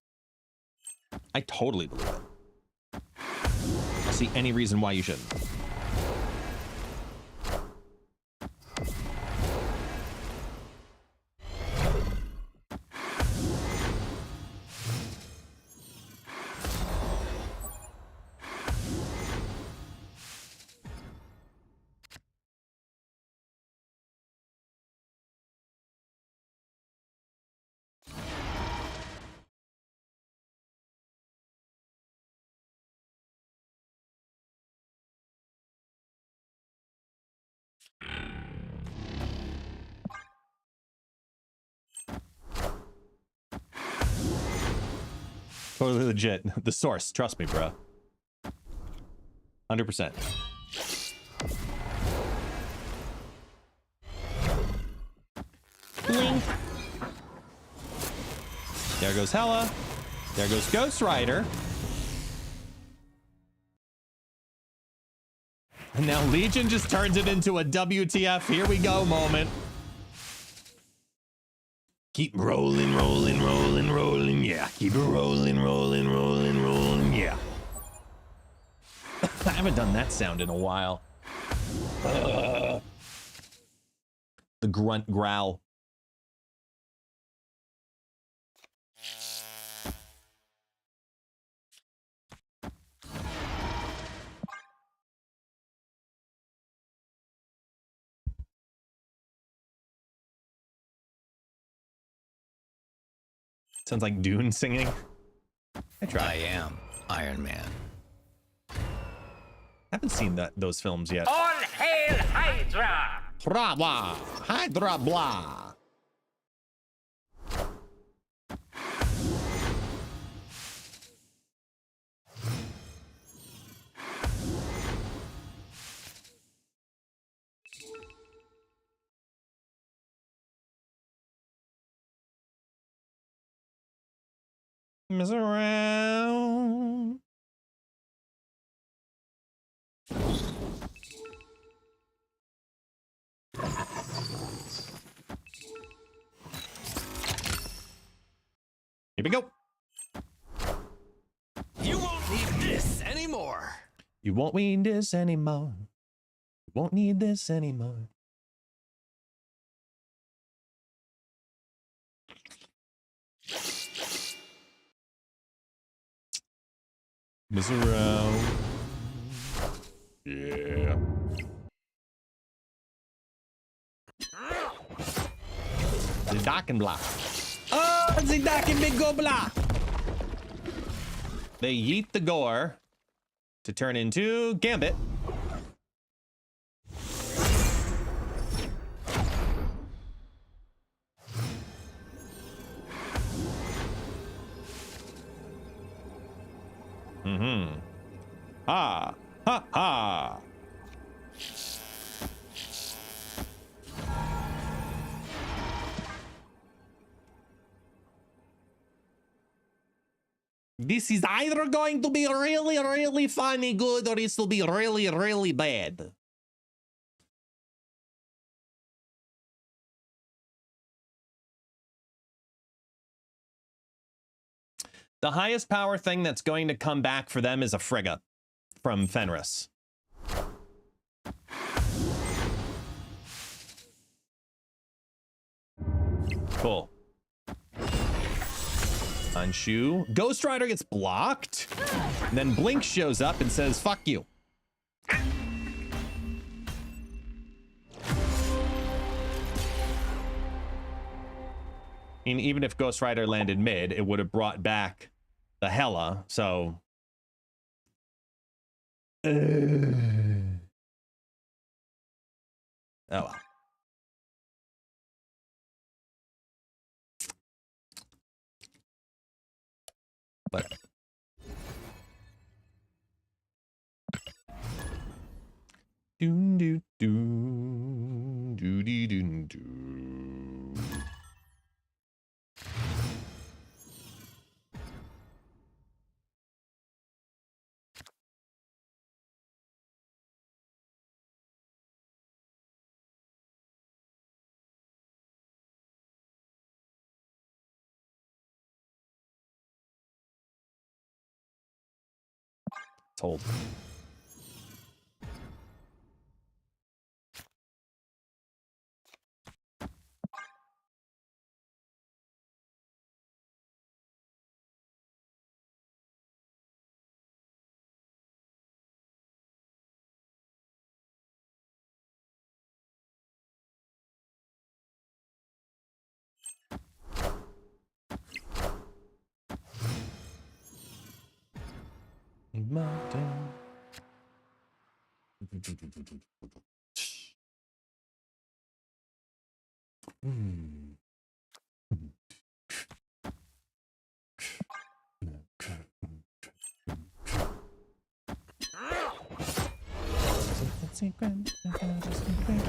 I totally believe it. I don't see any reason why you shouldn't. Totally legit. The source. Trust me, bro. 100%. Blink. There goes Hela. There goes Ghost Rider. And now Legion just turns it into a WTF. Here we go moment. Keep rolling, rolling, rolling, rolling, yeah. Keep it rolling, rolling, rolling, rolling, yeah. I haven't done that sound in a while. The grunt growl. Sounds like Dune singing. I tried. I am Iron Man. Haven't seen those films yet. All hail Hydra! Brava! Hydra blah! Mess around. Here we go. You won't need this anymore. You won't need this anymore. You won't need this anymore. Mess around. Yeah. The Dock and Block. Oh, the Dock and Big Go Block. They yeet the gore to turn into Gambit. Mm-hmm. Ha! Ha! Ha! This is either going to be really, really funny good, or this will be really, really bad. The highest power thing that's going to come back for them is a Frigga from Fenris. Cool. Unshoe. Ghost Rider gets blocked. And then Blink shows up and says, fuck you. And even if Ghost Rider landed mid, it would have brought back the Hela, so... Oh well. Doon doo doo doo dee doon doo. Told. Mountain. Secret, I've got a secret.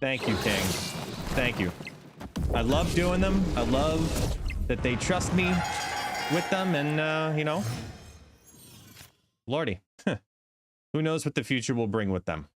Thank you, King. Thank you. I love doing them. I love that they trust me with them, and you know, Lordy, who knows what the future will bring with them.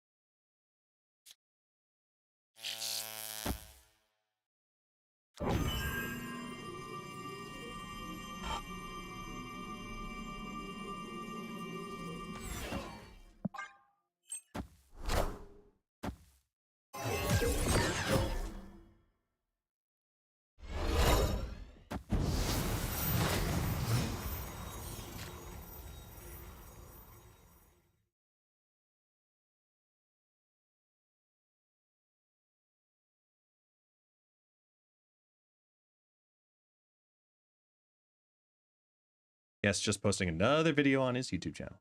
Yes, just posting another video on his YouTube channel.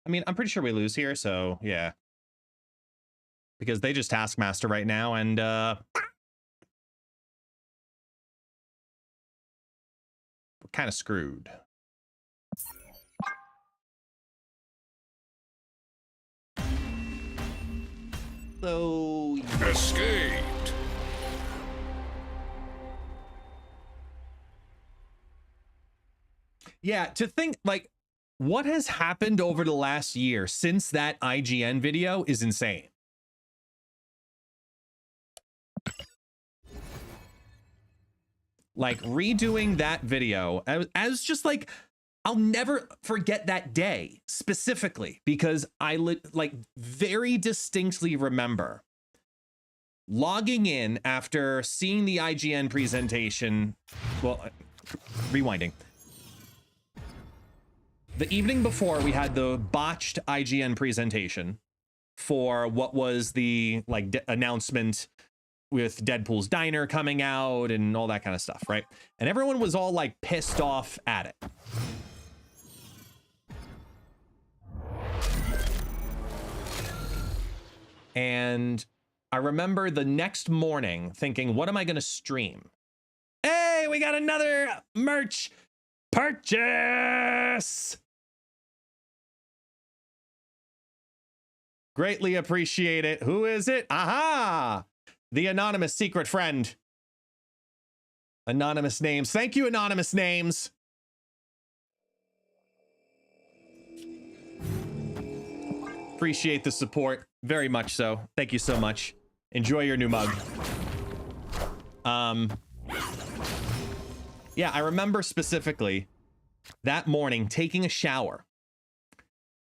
I mean, I'm pretty sure we lose here, so yeah. Because they just Taskmaster right now, and we're kind of screwed. So Escaped. yeah, to think like what has happened over the last year since that IGN video is insane. Like redoing that video as just like I'll never forget that day specifically because I like very distinctly remember logging in after seeing the IGN presentation. Well, rewinding. The evening before, we had the botched IGN presentation for what was the like announcement with Deadpool's Diner coming out and all that kind of stuff, right? And everyone was all like pissed off at it. And I remember the next morning thinking, what am I going to stream? Hey, we got another merch purchase. Greatly appreciate it. Who is it? Aha! The anonymous secret friend. Anonymous names. Thank you, anonymous names. Appreciate the support. Very much so. Thank you so much. Enjoy your new mug. Yeah, I remember specifically that morning taking a shower,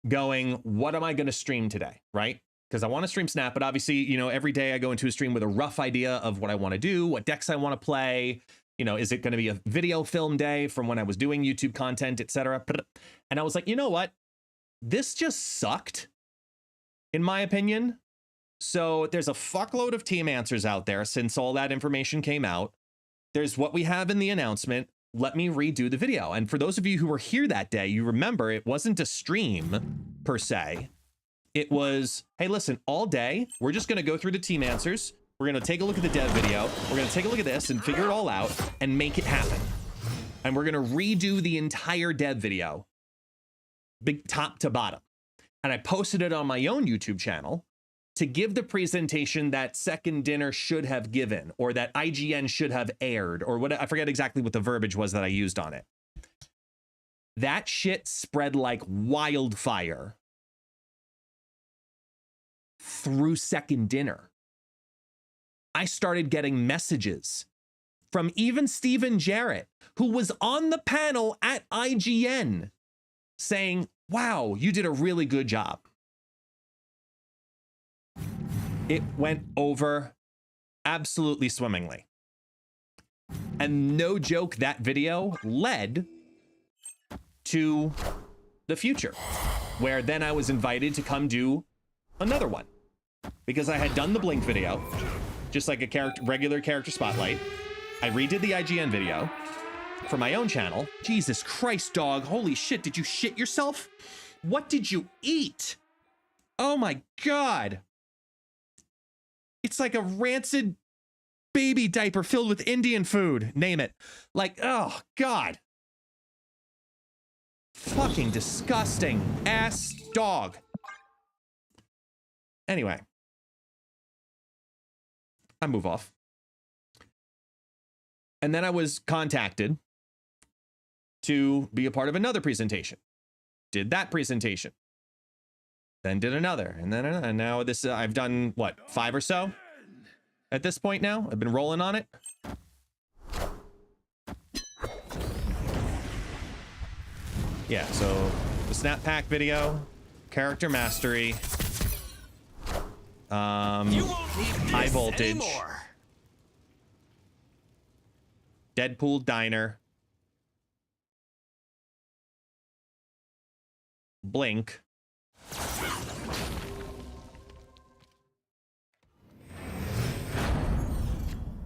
going, what am I going to stream today, right? Because I want to stream Snap, but obviously, you know, every day I go into a stream with a rough idea of what I want to do, what decks I want to play. You know, is it going to be a video film day from when I was doing YouTube content, etc. And I was like, you know what? This just sucked, in my opinion. So there's a fuckload of team answers out there since all that information came out. There's what we have in the announcement. Let me redo the video. And for those of you who were here that day, you remember it wasn't a stream per se. It was, hey, listen, all day, we're just going to go through the team answers. We're going to take a look at the dev video. We're going to take a look at this and figure it all out and make it happen. And we're going to redo the entire dev video, big top to bottom. And I posted it on my own YouTube channel to give the presentation that Second Dinner should have given, or that IGN should have aired, or what, I forget exactly what the verbiage was that I used on it. That shit spread like wildfire through Second Dinner. I started getting messages from even Steven Jarrett, who was on the panel at IGN, saying, wow, you did a really good job. It went over absolutely swimmingly. And no joke, that video led to the future, where then I was invited to come do another one. Because I had done the Blink video, just like a regular character spotlight. I redid the IGN video for my own channel. Jesus Christ, dog. Holy shit, did you shit yourself? What did you eat? Oh my God. It's like a rancid baby diaper filled with Indian food. Name it. Like, oh God. Fucking disgusting ass dog. Anyway. I move off. And then I was contacted to be a part of another presentation. Did that presentation. Then did another. And then and now this, I've done what, 5 or so at this point now? I've been rolling on it. Yeah, so the Snap Pack video, character mastery, high voltage, anymore. Deadpool Diner, Blink,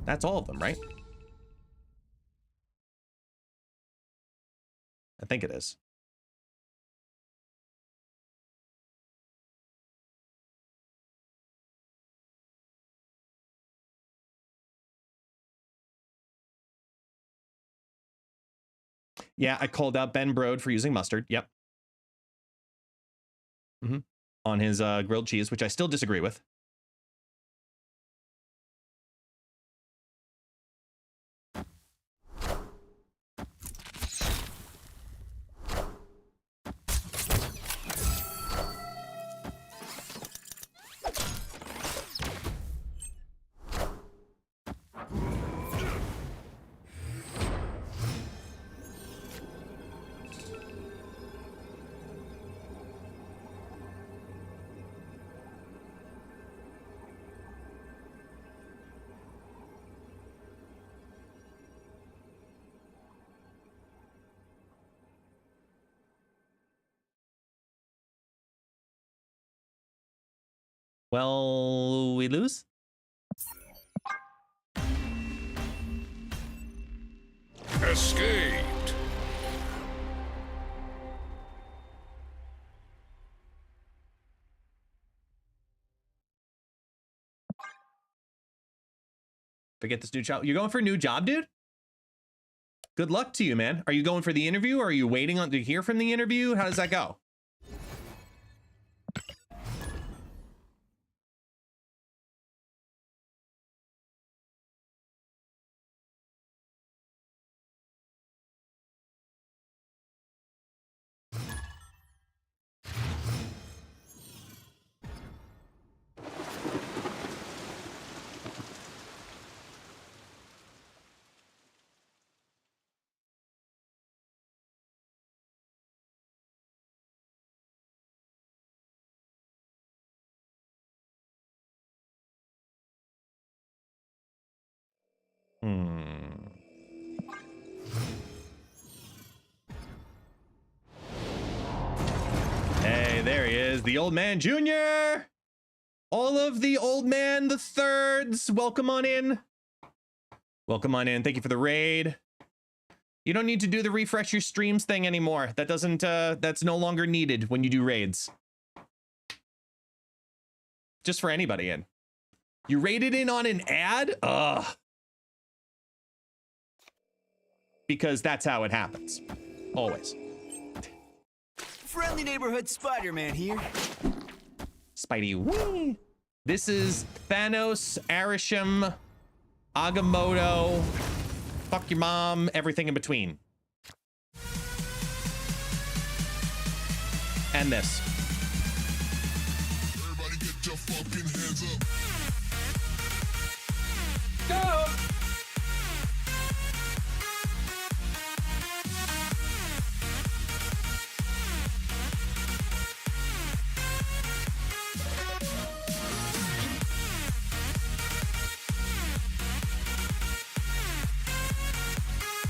that's all of them, right? I think it is. Yeah, I called out Ben Brode for using mustard. Yep. On his grilled cheese, which I still disagree with. Well, we lose. Escaped. Forget this new job. You're going for a new job, dude? Good luck to you, man. Are you going for the interview or are you waiting on to hear from the interview? How does that go? Hey, there he is, the old man junior. All of the old man the thirds, welcome on in. Welcome on in. Thank you for the raid. You don't need to do the refresh your streams thing anymore. That doesn't that's no longer needed when you do raids. Just for anybody in. You raided in on an ad? Ugh. Because that's how it happens. Always. Friendly neighborhood Spider-Man here. Spidey wee. This is Thanos, Arisham, Agamotto, fuck your mom, everything in between. And this. Everybody get your fucking hands up. Go!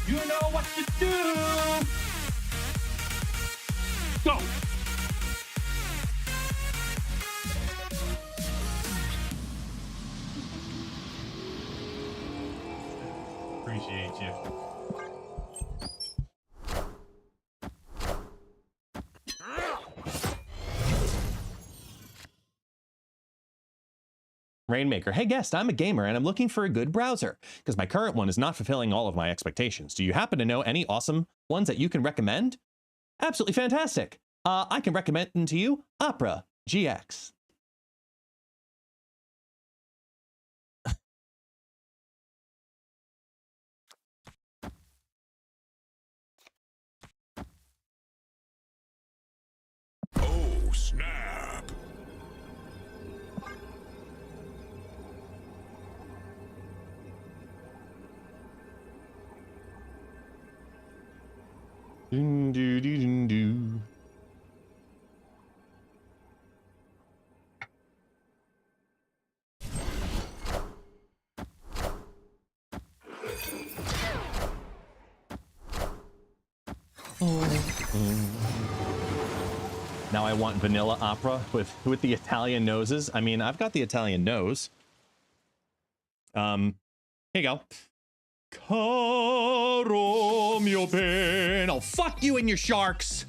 You know what to do. Go. Appreciate you. Rainmaker, hey guest, I'm a gamer and I'm looking for a good browser because my current one is not fulfilling all of my expectations. Do you happen to know any awesome ones that you can recommend? Absolutely fantastic. I can recommend to you Opera GX. Oh, snap. Doo, doo, doo, doo, doo. Now I want vanilla opera with the Italian noses. I mean, I've got the Italian nose. Here you go. Caro mio bene. Oh, fuck you and your sharks.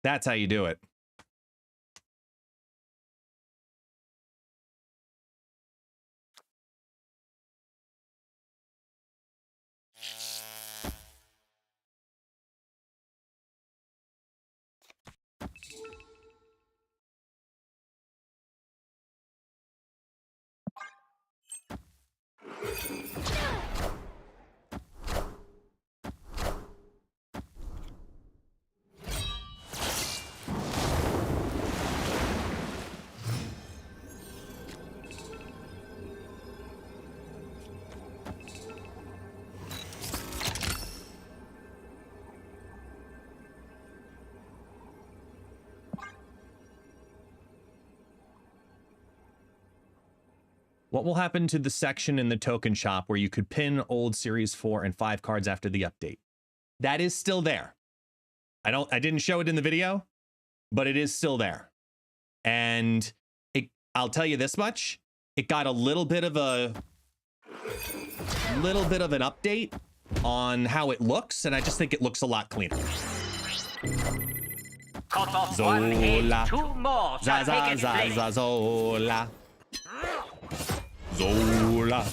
That's how you do it. What will happen to the section in the token shop where you could pin old Series 4 and 5 cards after the update? That is still there. I didn't show it in the video, but it is still there. And I'll tell you this much, it got a little bit of an update on how it looks, and I just think it looks a lot cleaner. Cut off one head, 2 more shall take its place. Zola. Zola.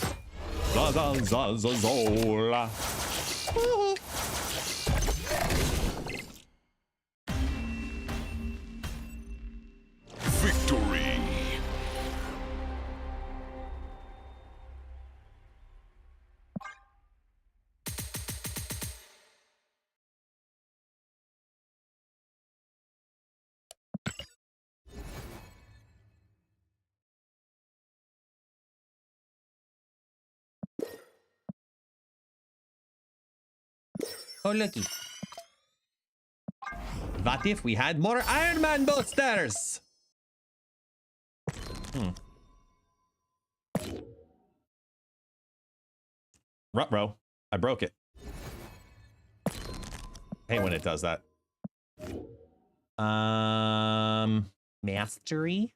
Zola. Victory. Oh, looky. What if we had more Iron Man boosters? Ruh-roh. I broke it. Hey, when it does that. Mastery.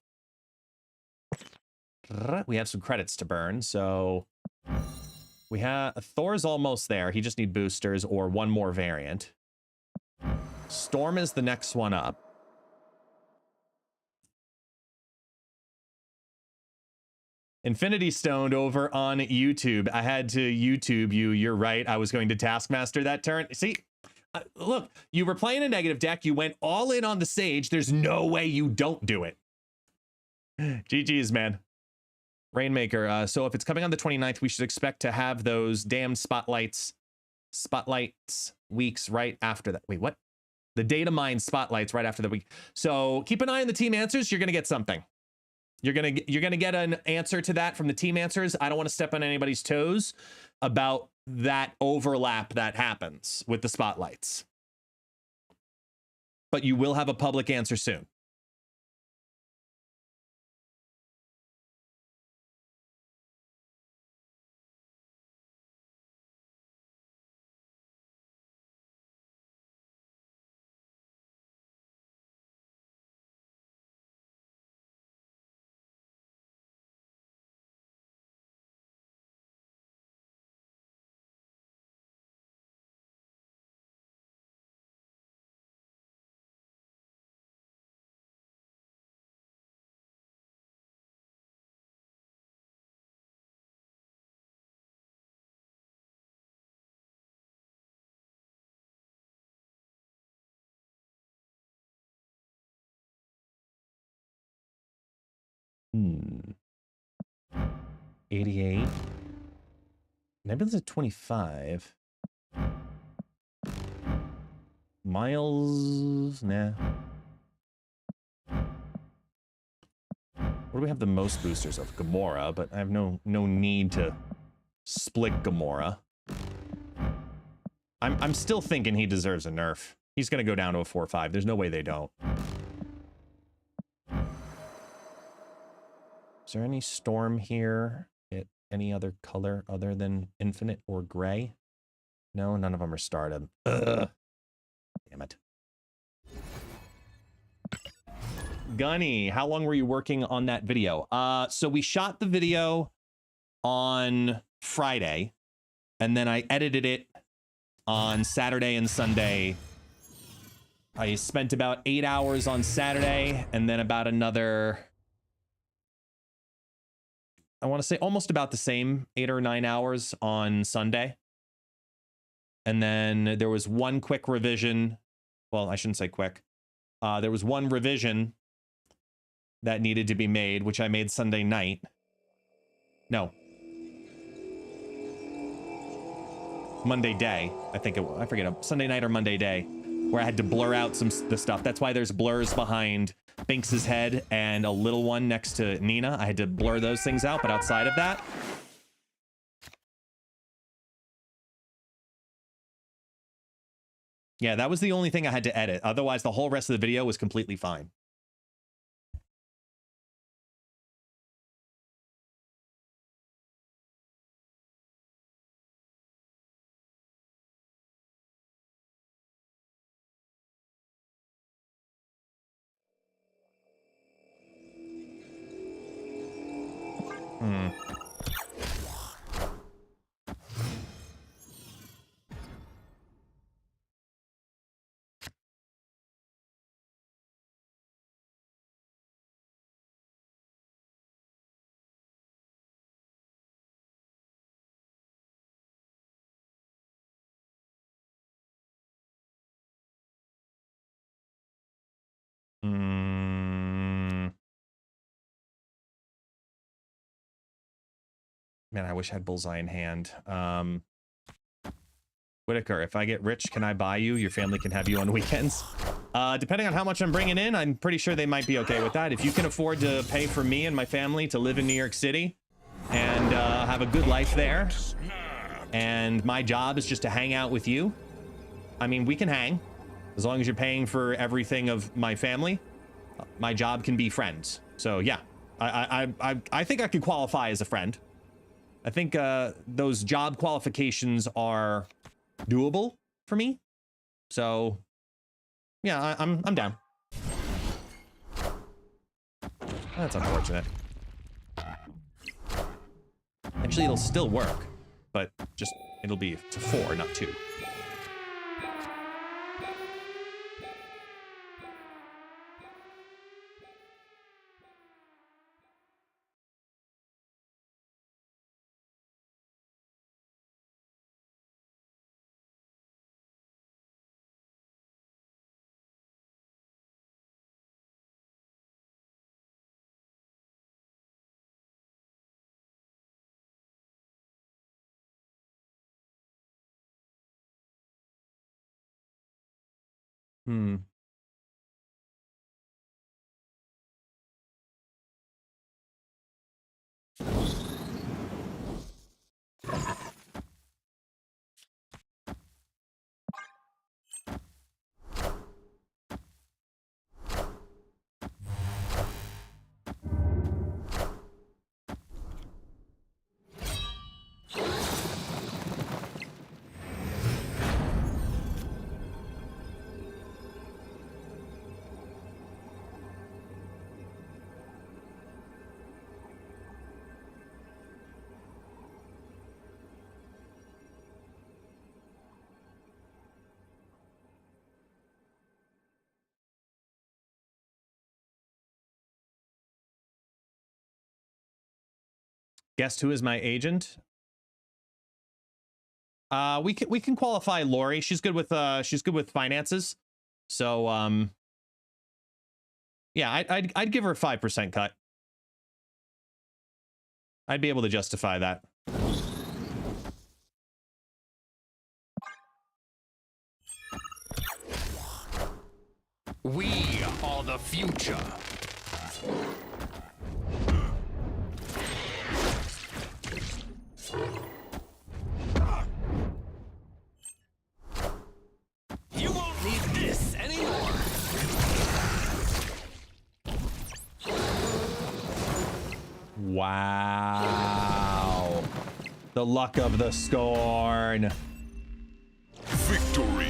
We have some credits to burn, so we have Thor's almost there. He just need boosters or one more variant. Storm is the next one up. Infinity Stoned over on YouTube. I had to YouTube you. You're right. I was going to Taskmaster that turn. See, look, you were playing a negative deck. You went all in on the Sage. There's no way you don't do it. GG's, man. Rainmaker. So if it's coming on the 29th, we should expect to have those damn spotlights weeks right after that. Wait, what? The data mine spotlights right after the week. So keep an eye on the team answers. You're going to get something. You're gonna get an answer to that from the team answers. I don't want to step on anybody's toes about that overlap that happens with the spotlights. But you will have a public answer soon. Hmm. 88. Nebula's at 25. Miles, nah. What do we have the most boosters of? Gamora, but I have no need to split Gamora. I'm still thinking he deserves a nerf. He's gonna go down to a 4-5. There's no way they don't. Is there any Storm here? Any other color other than Infinite or Gray? No, none of them are starred. Ugh. Damn it. Gunny, how long were you working on that video? So we shot the video on Friday, and then I edited it on Saturday and Sunday. I spent about 8 hours on Saturday, and then about another, I want to say almost about the same 8 or 9 hours on Sunday. And then there was one quick revision. Well, I shouldn't say quick. There was one revision that needed to be made, which I made Sunday night. No. Monday day, I think it was. I forget, Sunday night or Monday day, where I had to blur out the stuff. That's why there's blurs behind Binks's head and a little one next to Nina. I had to blur those things out, but outside of that, yeah, that was the only thing I had to edit. Otherwise, the whole rest of the video was completely fine. Hmm. Mm. Man, I wish I had bullseye in hand. Whitaker, if I get rich, can I buy you? Your family can have you on weekends. Depending on how much I'm bringing in, I'm pretty sure they might be okay with that. If you can afford to pay for me and my family to live in New York City and have a good life there, and my job is just to hang out with you, I mean, we can hang. As long as you're paying for everything of my family, my job can be friends. So yeah, I think I could qualify as a friend. I think those job qualifications are doable for me. So yeah, I'm down. That's unfortunate. Actually, it'll still work, but just it'll be to 4, not 2. Hmm. Guess who is my agent? We can qualify Lori. She's good with finances. So yeah, I'd give her a 5% cut. I'd be able to justify that. We are the future. You won't need this anymore. Wow. The luck of the Scorn. Victory.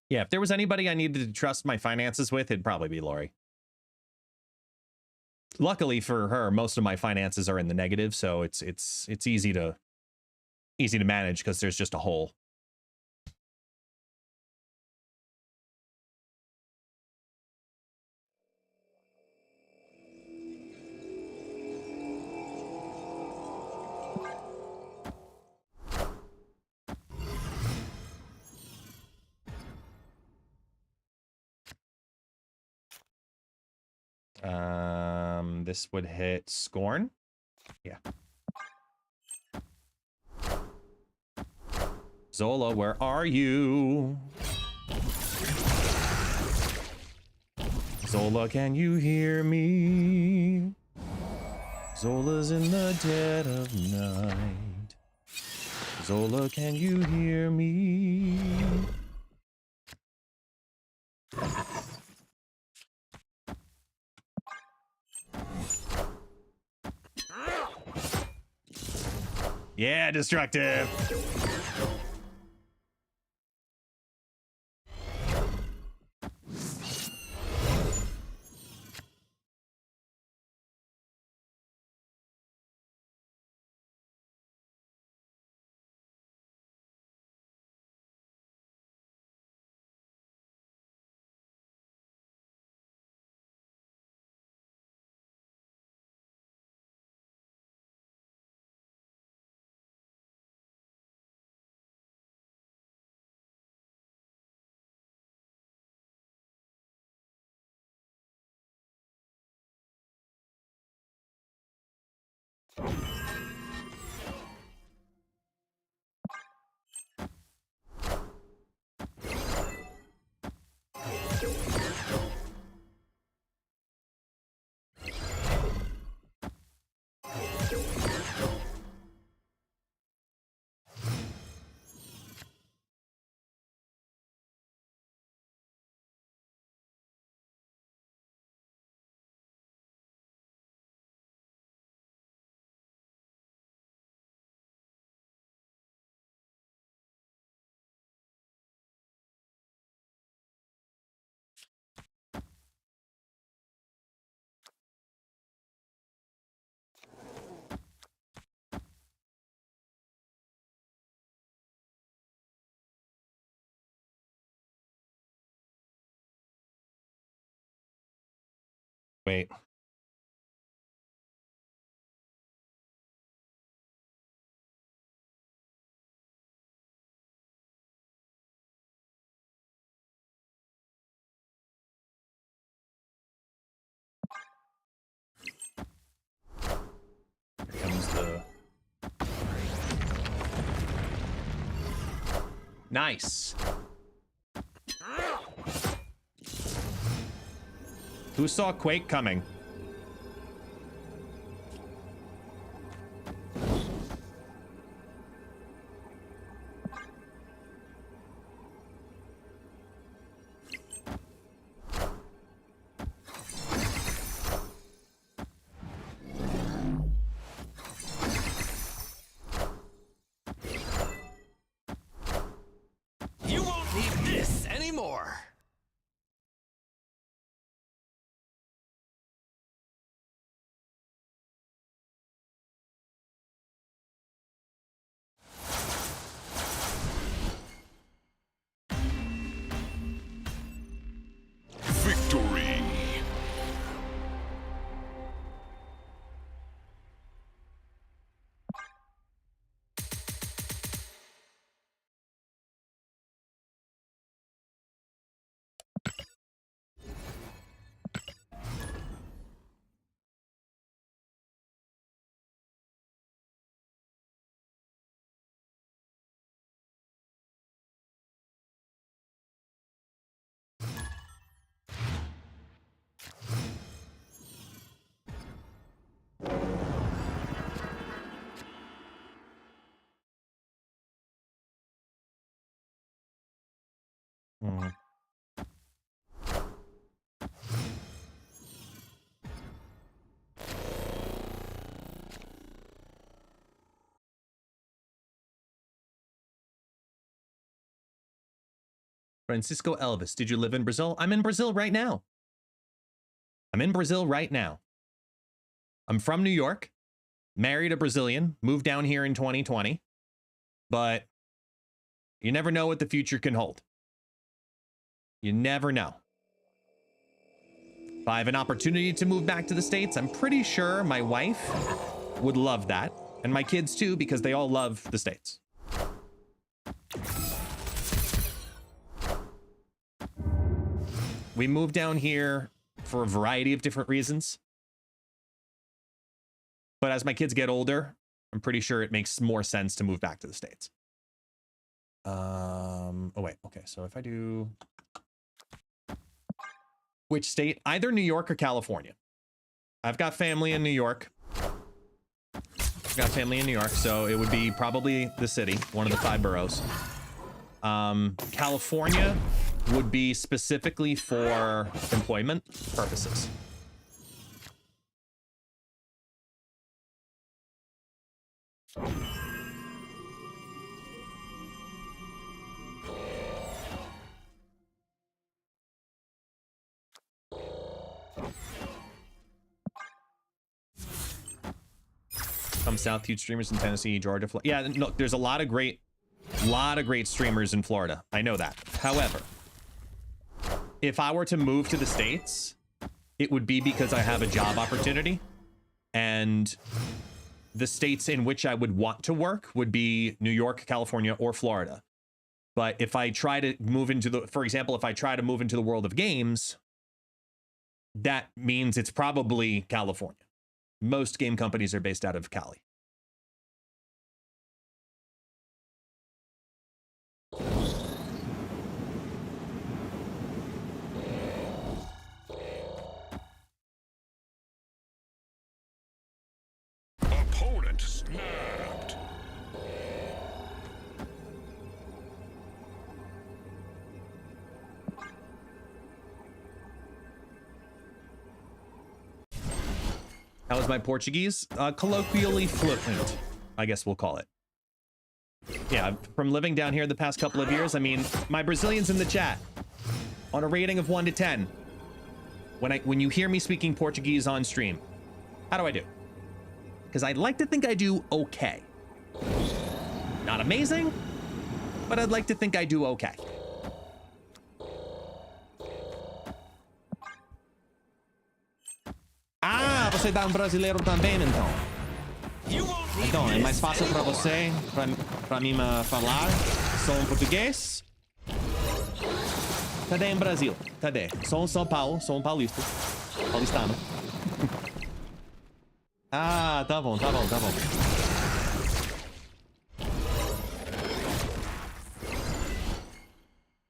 Yeah, if there was anybody I needed to trust my finances with, it'd probably be Lori. Luckily for her, most of my finances are in the negative, so it's easy to manage because there's just a hole. This would hit Scorn. Yeah. Zola, where are you? Zola, can you hear me? Zola's in the dead of night. Zola, can you hear me? Yeah, destructive. Wait. Here comes the... Nice. Who saw Quake coming? You won't need this anymore. Victory. Hmm. Francisco Elvis, did you live in Brazil? I'm in Brazil right now. I'm in Brazil right now. I'm from New York, married a Brazilian, moved down here in 2020, but you never know what the future can hold. You never know. If I have an opportunity to move back to the States, I'm pretty sure my wife would love that, and my kids too, because they all love the States. We moved down here for a variety of different reasons. But as my kids get older, I'm pretty sure it makes more sense to move back to the States. Oh wait, okay, so if I do which state? Either New York or California. I've got family in New York. So it would be probably the city, one of the 5 boroughs. California would be specifically for employment purposes. Come south, huge streamers in Tennessee, Georgia, Florida. Yeah, no, there's a lot of great streamers in Florida. I know that. However, if I were to move to the States, it would be because I have a job opportunity, and the states in which I would want to work would be New York, California, or Florida. But if I try to move into the, for example, if I try to move into the world of games, that means it's probably California. Most game companies are based out of Cali. Opponent snapped. How is my Portuguese? Colloquially fluent, I guess we'll call it. Yeah, from living down here the past couple of years, I mean, my Brazilians in the chat, on a rating of 1 to 10, when you hear me speaking Portuguese on stream, how do I do? Because I'd like to think I do okay. Not amazing, but I'd like to think I do okay. Ah, você dá brasileiro também, então. Então, é mais fácil para você, para mim falar, sou português. Cadê em Brasil? Cadê? Sou em São Paulo, sou paulista. Paulistano. Ah, tá bom.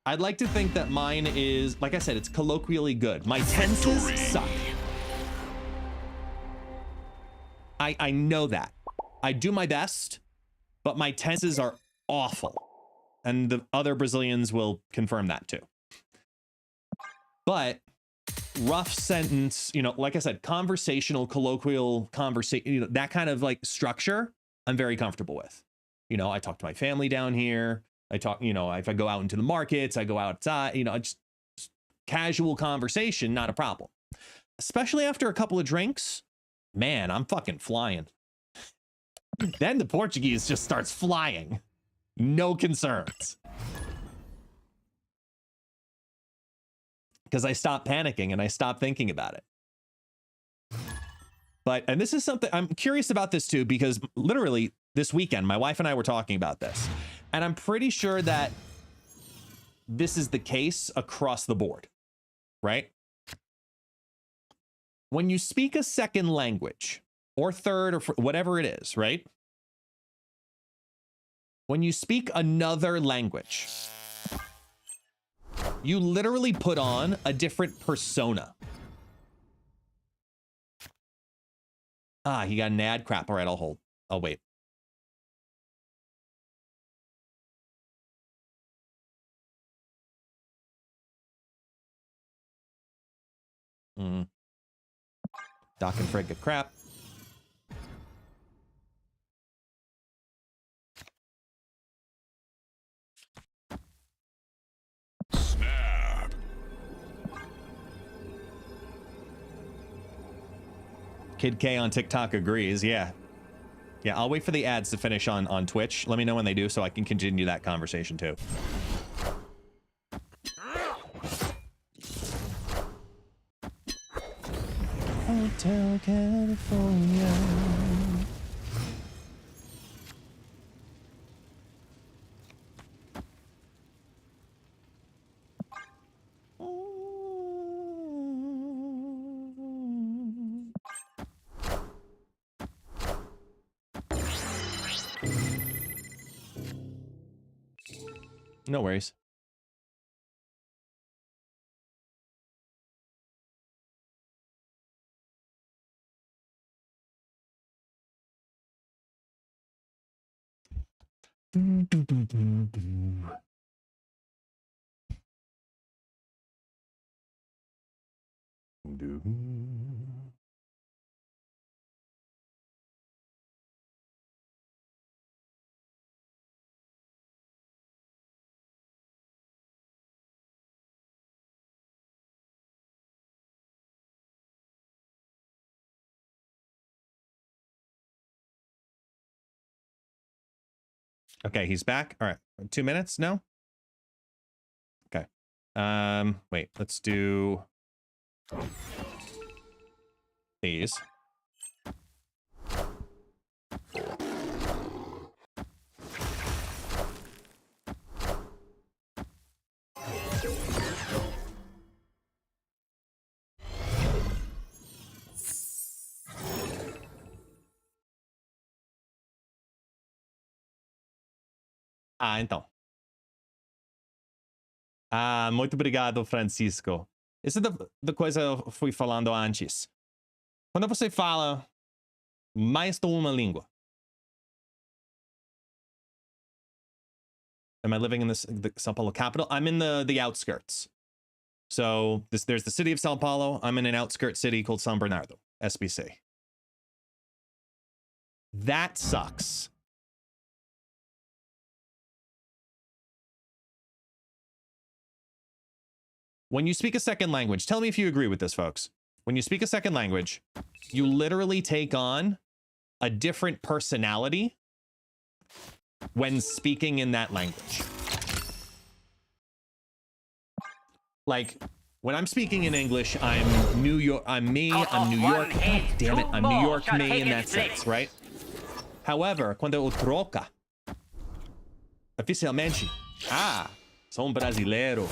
I'd like to think that mine is, like I said, it's colloquially good. My tenses suck. I know that. I do my best, but my tenses are awful. And the other Brazilians will confirm that too. But rough sentence, you know, like I said, conversational, colloquial conversation, you know, that kind of like structure, I'm very comfortable with. You know, I talk to my family down here. I talk, you know, if I go out into the markets, I go outside, you know, just casual conversation, not a problem. Especially after a couple of drinks, man, I'm fucking flying. Then the Portuguese just starts flying. No concerns. Because I stopped panicking and I stopped thinking about it. But, and this is something, I'm curious about this too, because literally this weekend, my wife and I were talking about this. And I'm pretty sure that this is the case across the board, right? When you speak a second language, or third, or whatever it is, right? When you speak another language, you literally put on a different persona. Ah, he got an ad. Crap. All right, I'll hold. I'll wait. Doc and Fred get crap. Snap. Kid K on TikTok agrees. Yeah. Yeah, I'll wait for the ads to finish on Twitch. Let me know when they do so I can continue that conversation too. Hotel California. No worries. Okay, he's back. All right, 2 minutes now. Okay. Wait, let's do these. Ah, então. Ah, muito obrigado, Francisco. Essa é da coisa eu fui falando antes. Quando você fala mais de uma língua. Am I living in the São Paulo capital? I'm in the outskirts. So there's the city of São Paulo. I'm in an outskirt city called São Bernardo, SBC. That sucks. When you speak a second language, tell me if you agree with this, folks. When you speak a second language, you literally take on a different personality when speaking in that language. Like, when I'm speaking in English, I'm New York, I'm me, I'm New York. God damn it, I'm New York me in that sense, right? However, quando eu troca, oficialmente, sou brasileiro,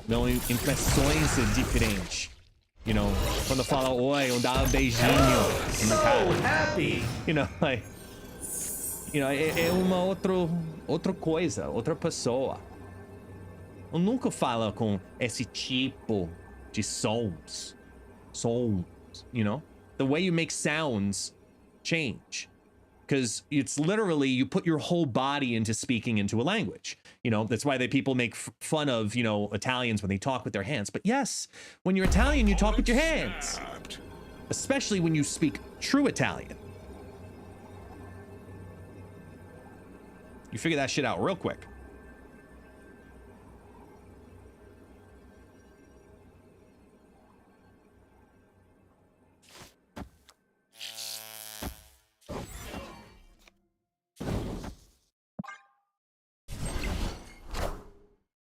não impressões diferentes. You know, quando fala oi, eu dá beijinho na cara. Happy. You know, like, you know, é uma outra coisa, outra pessoa. Eu nunca falo com esse tipo de sons, you know? The way you make sounds change. Because it's literally, you put your whole body into speaking into a language. You know, that's why people make fun of, you know, Italians when they talk with their hands. But yes, when you're Italian, you talk with your hands. Especially when you speak true Italian. You figure that shit out real quick.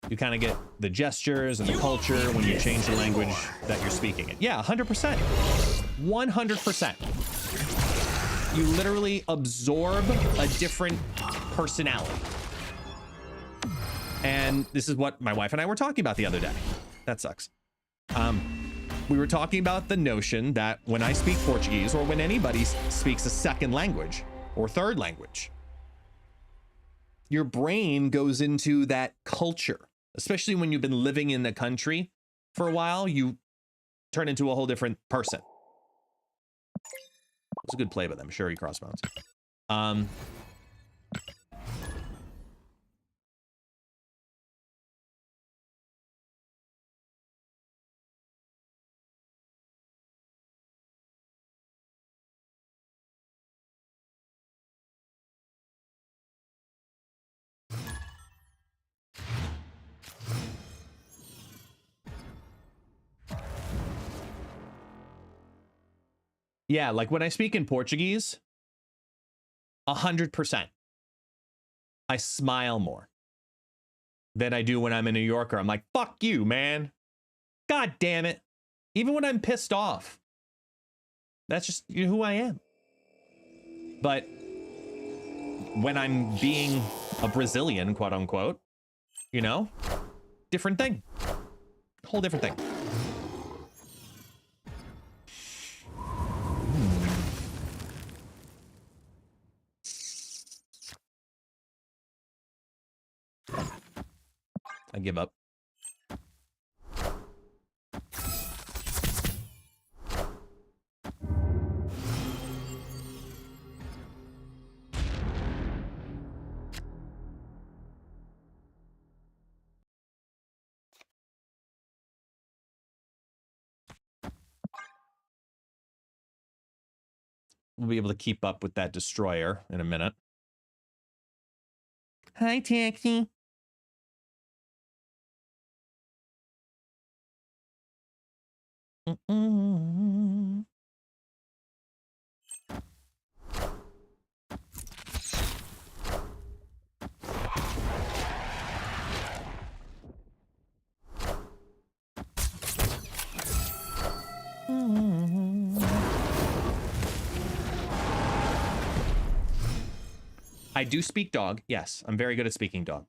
You kind of get the gestures and the culture when you change the language that you're speaking in. Yeah, 100%. 100%. You literally absorb a different personality. And this is what my wife and I were talking about the other day. That sucks. We were talking about the notion that when I speak Portuguese, or when anybody speaks a second language or third language, your brain goes into that culture. Especially when you've been living in the country for a while, you turn into a whole different person. It's a good play by them. Sure, he crossbones. Yeah, like when I speak in Portuguese, 100%. I smile more than I do when I'm a New Yorker. I'm like, fuck you, man. God damn it. Even when I'm pissed off. That's just who I am. But when I'm being a Brazilian, quote unquote, you know, different thing. Whole different thing. I give up. We'll be able to keep up with that destroyer in a minute. Hi, Taxi. I do speak dog. Yes, I'm very good at speaking dog.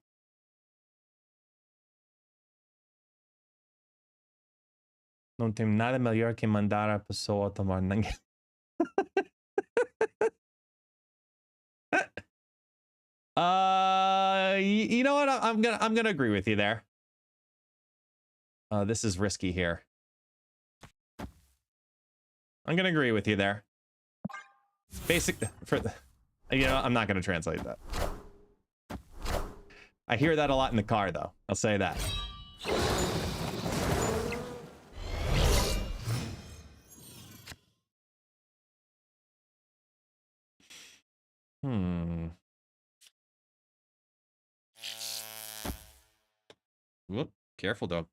Non tem nada melhor que mandar a pessoa tomar ninguém. You know what? I'm gonna agree with you there. This is risky here. I'm gonna agree with you there. You know, I'm not gonna translate that. I hear that a lot in the car, though. I'll say that. Whoop, careful, dog.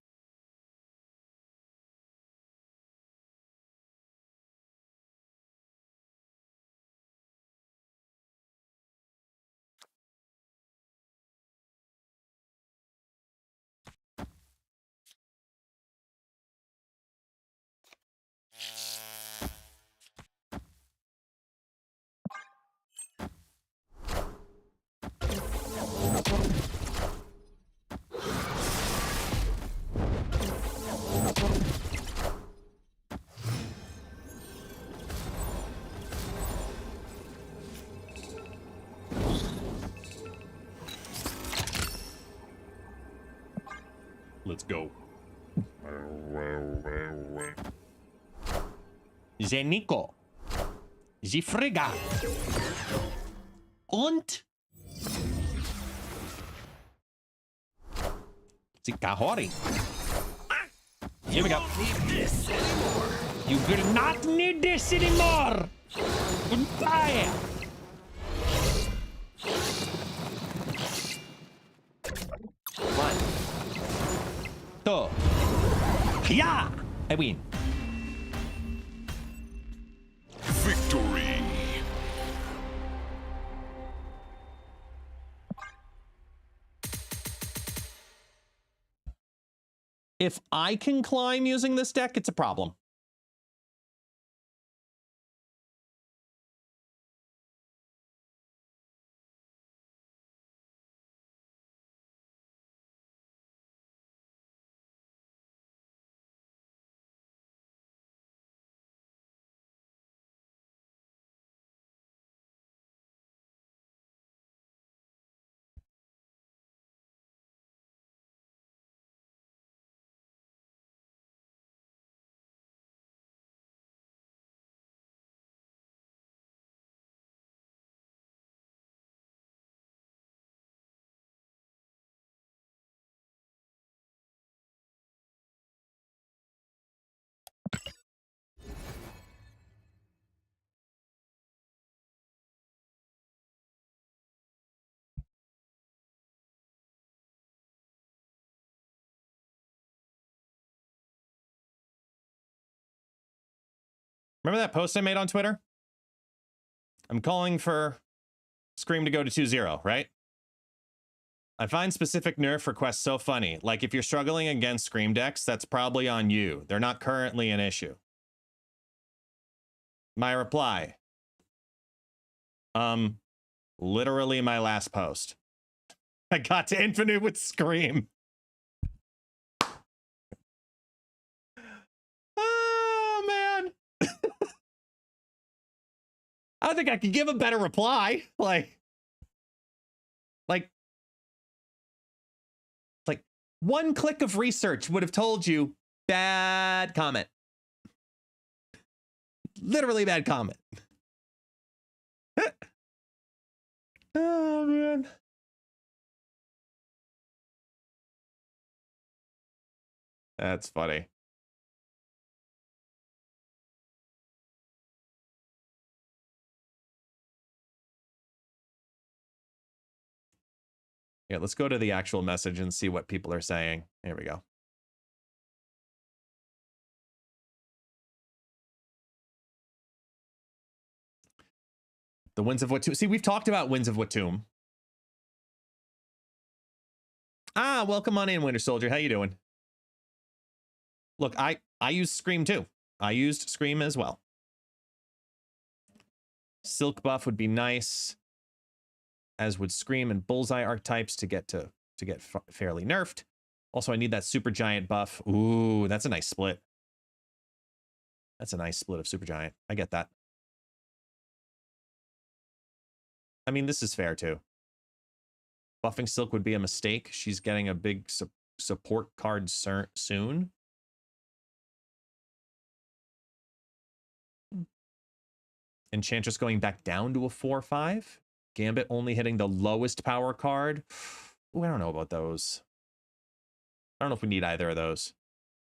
Let's go. The Nico. The Frigga. Und the Kahori. Here we go. You will not need this anymore. Goodbye. One. Two. Yeah! I win. Victory. If I can climb using this deck, it's a problem. Remember that post I made on Twitter? I'm calling for Scream to go to 2-0, right? I find specific Nerf requests so funny. Like, if you're struggling against Scream decks, that's probably on you. They're not currently an issue. My reply. Literally my last post. I got to infinite with Scream. Oh, man. I don't think I could give a better reply. Like, One click of research would have told you bad comment. Literally bad comment. Oh, man. That's funny. Yeah, let's go to the actual message and see what people are saying. Here we go. The Winds of Watum. See, we've talked about Winds of Watum. Ah, welcome on in, Winter Soldier. How you doing? Look, I used Scream too. I used Scream as well. Silk buff would be nice, as would Scream and Bullseye archetypes to get fairly nerfed. Also, I need that Super Giant buff. Ooh, that's a nice split. That's a nice split of Super Giant. I get that. I mean, this is fair too. Buffing Silk would be a mistake. She's getting a big support card soon. Enchantress going back down to a 4/5. Gambit only hitting the lowest power card. Ooh, I don't know about those. I don't know if we need either of those.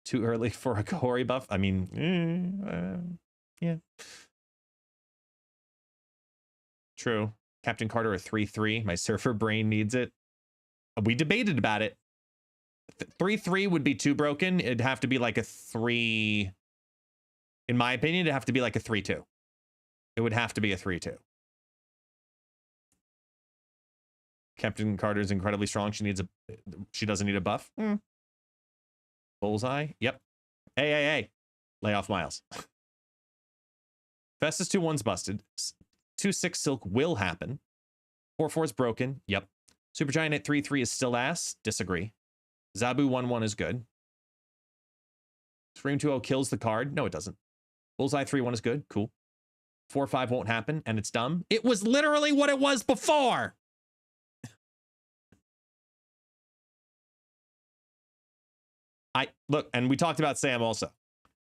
Too early for a Kahori buff? I mean, yeah. True. Captain Carter a 3/3. My surfer brain needs it. We debated about it. 3/3 would be too broken. It'd have to be like a 3. In my opinion, it'd have to be like a 3/2. It would have to be a 3/2. Captain Carter is incredibly strong. She doesn't need a buff. Bullseye. Yep. Hey. Lay off Miles. Festus 2/1's busted. 2/6 Silk will happen. 4/4 is broken. Yep. Supergiant at 3/3 is still ass. Disagree. Zabu 1/1 is good. Scream 2/0 kills the card. No, it doesn't. Bullseye 3/1 is good. Cool. 4/5 won't happen, and it's dumb. It was literally what it was before. Look, and we talked about Sam also.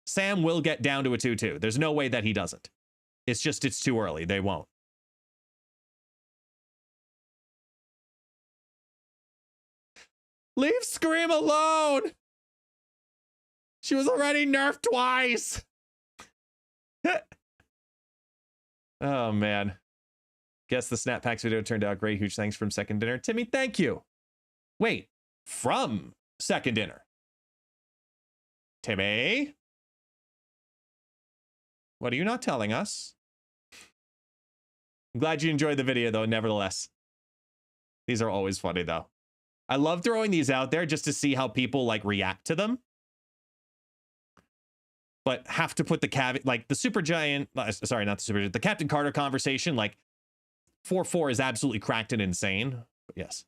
Sam will get down to a 2/2. There's no way that he doesn't. It's just, it's too early. They won't. Leave Scream alone. She was already nerfed twice. Oh, man. Guess the Snap Packs video turned out great. Huge thanks from Second Dinner. Timmy, thank you. Wait, from Second Dinner. Timmy? What are you not telling us? I'm glad you enjoyed the video, though, nevertheless. These are always funny, though. I love throwing these out there just to see how people, like, react to them. But have to put the caveat, like, the Supergiant, sorry, not the Supergiant, the Captain Carter conversation, like, 4/4 is absolutely cracked and insane. But yes.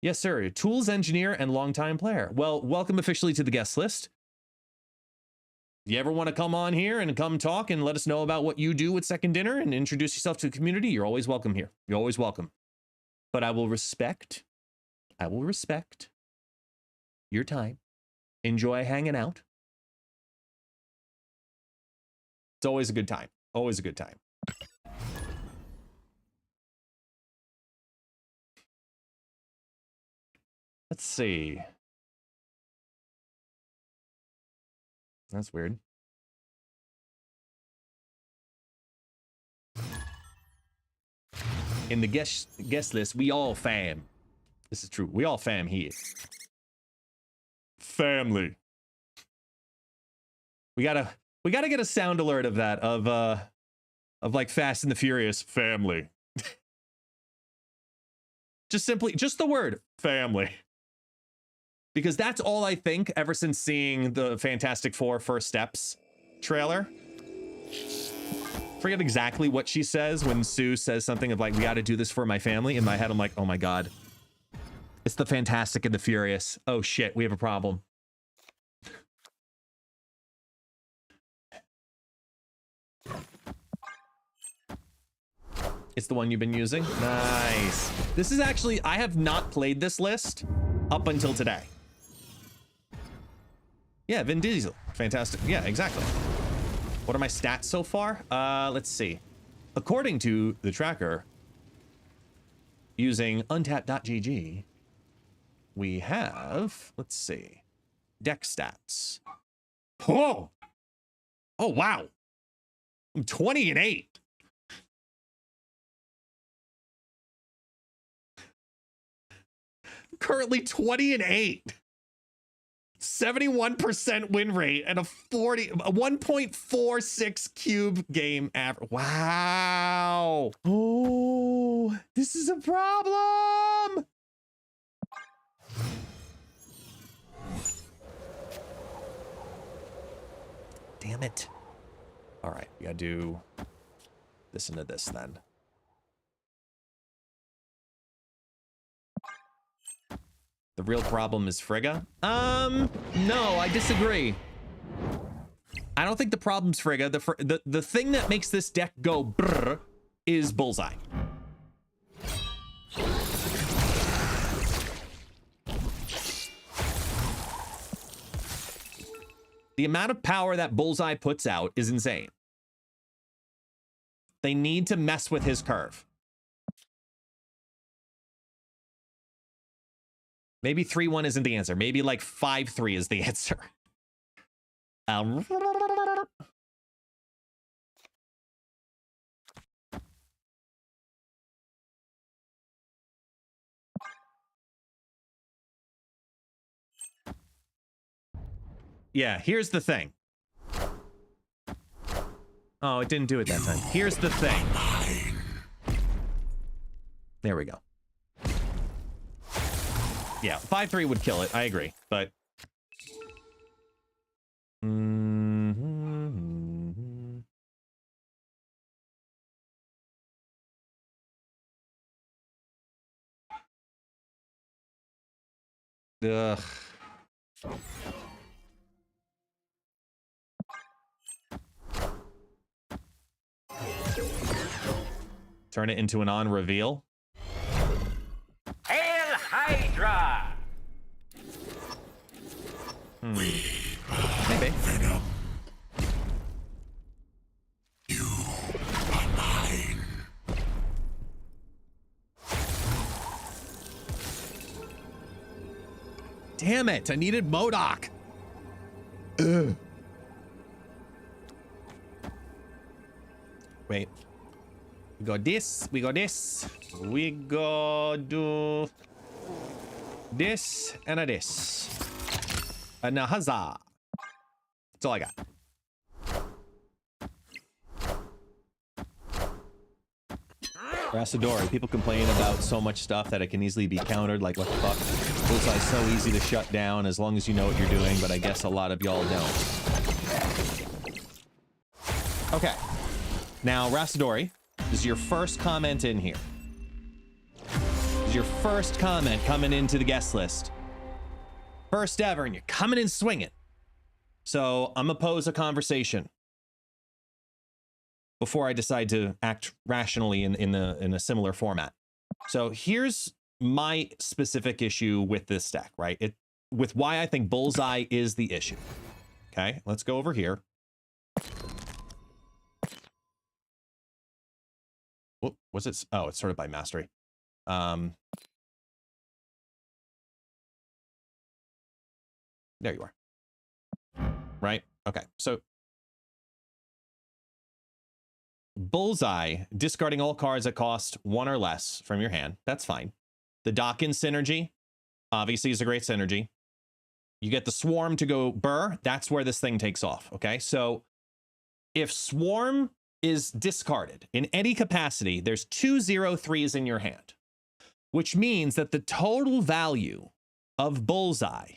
Yes, sir. Tools engineer and longtime player. Well, welcome officially to the guest list. You ever want to come on here and come talk and let us know about what you do with Second Dinner and introduce yourself to the community, you're always welcome here. You're always welcome. But I will respect your time. Enjoy hanging out. It's always a good time. Always a good time. Let's see. That's weird. In the guest list, we all fam. This is true. We all fam here. Family. We gotta get a sound alert of that, of like Fast and the Furious family. Just the word family. Because that's all I think ever since seeing the Fantastic Four First Steps trailer. Forget exactly what she says when Sue says something of like, we got to do this for my family. In my head, I'm like, oh my God. It's the Fantastic and the Furious. Oh shit, we have a problem. It's the one you've been using? Nice. This is actually, I have not played this list up until today. Yeah, Vin Diesel. Fantastic. Yeah, exactly. What are my stats so far? Let's see. According to the tracker, using untapped.gg, we have, let's see, deck stats. Oh! Oh, wow. I'm 20-8. Currently 20-8. 71% win rate and a 1.46 cube game average. Wow. Oh, this is a problem. Damn it. All right, we gotta do this into this then. The real problem is Frigga? No, I disagree. I don't think the problem's Frigga. The thing that makes this deck go brrr is Bullseye. The amount of power that Bullseye puts out is insane. They need to mess with his curve. Maybe 3-1 isn't the answer. Maybe like 5-3 is the answer. Yeah, here's the thing. Oh, it didn't do it that time. Here's the thing. There we go. Yeah, 5-3 would kill it. I agree, but... Ugh. Turn it into an on-reveal. Hail Hydra! Maybe. You are mine. Damn it, I needed MODOK. Ugh. Wait. We got this, we got this. We go do this and a this. And a huzzah. That's all I got. Rassadori, people complain about so much stuff that it can easily be countered, like what the fuck? Bullseye's so easy to shut down as long as you know what you're doing, but I guess a lot of y'all don't. Okay. Now, Rassadori, this is your first comment in here. This is your first comment coming into the guest list. First ever, and you're coming in swinging. So I'm gonna pose a conversation before I decide to act rationally in a similar format. So here's my specific issue with this deck, right? With why I think Bullseye is the issue. Okay, let's go over here. Whoop, was it? Oh, it's sorted by mastery. There you are. Right? Okay, so Bullseye, discarding all cards that cost 1 or less from your hand. That's fine. The Dock-in synergy, obviously, is a great synergy. You get the Swarm to go burr. That's where this thing takes off, okay? So if Swarm is discarded in any capacity, there's 2 0/3s in your hand, which means that the total value of Bullseye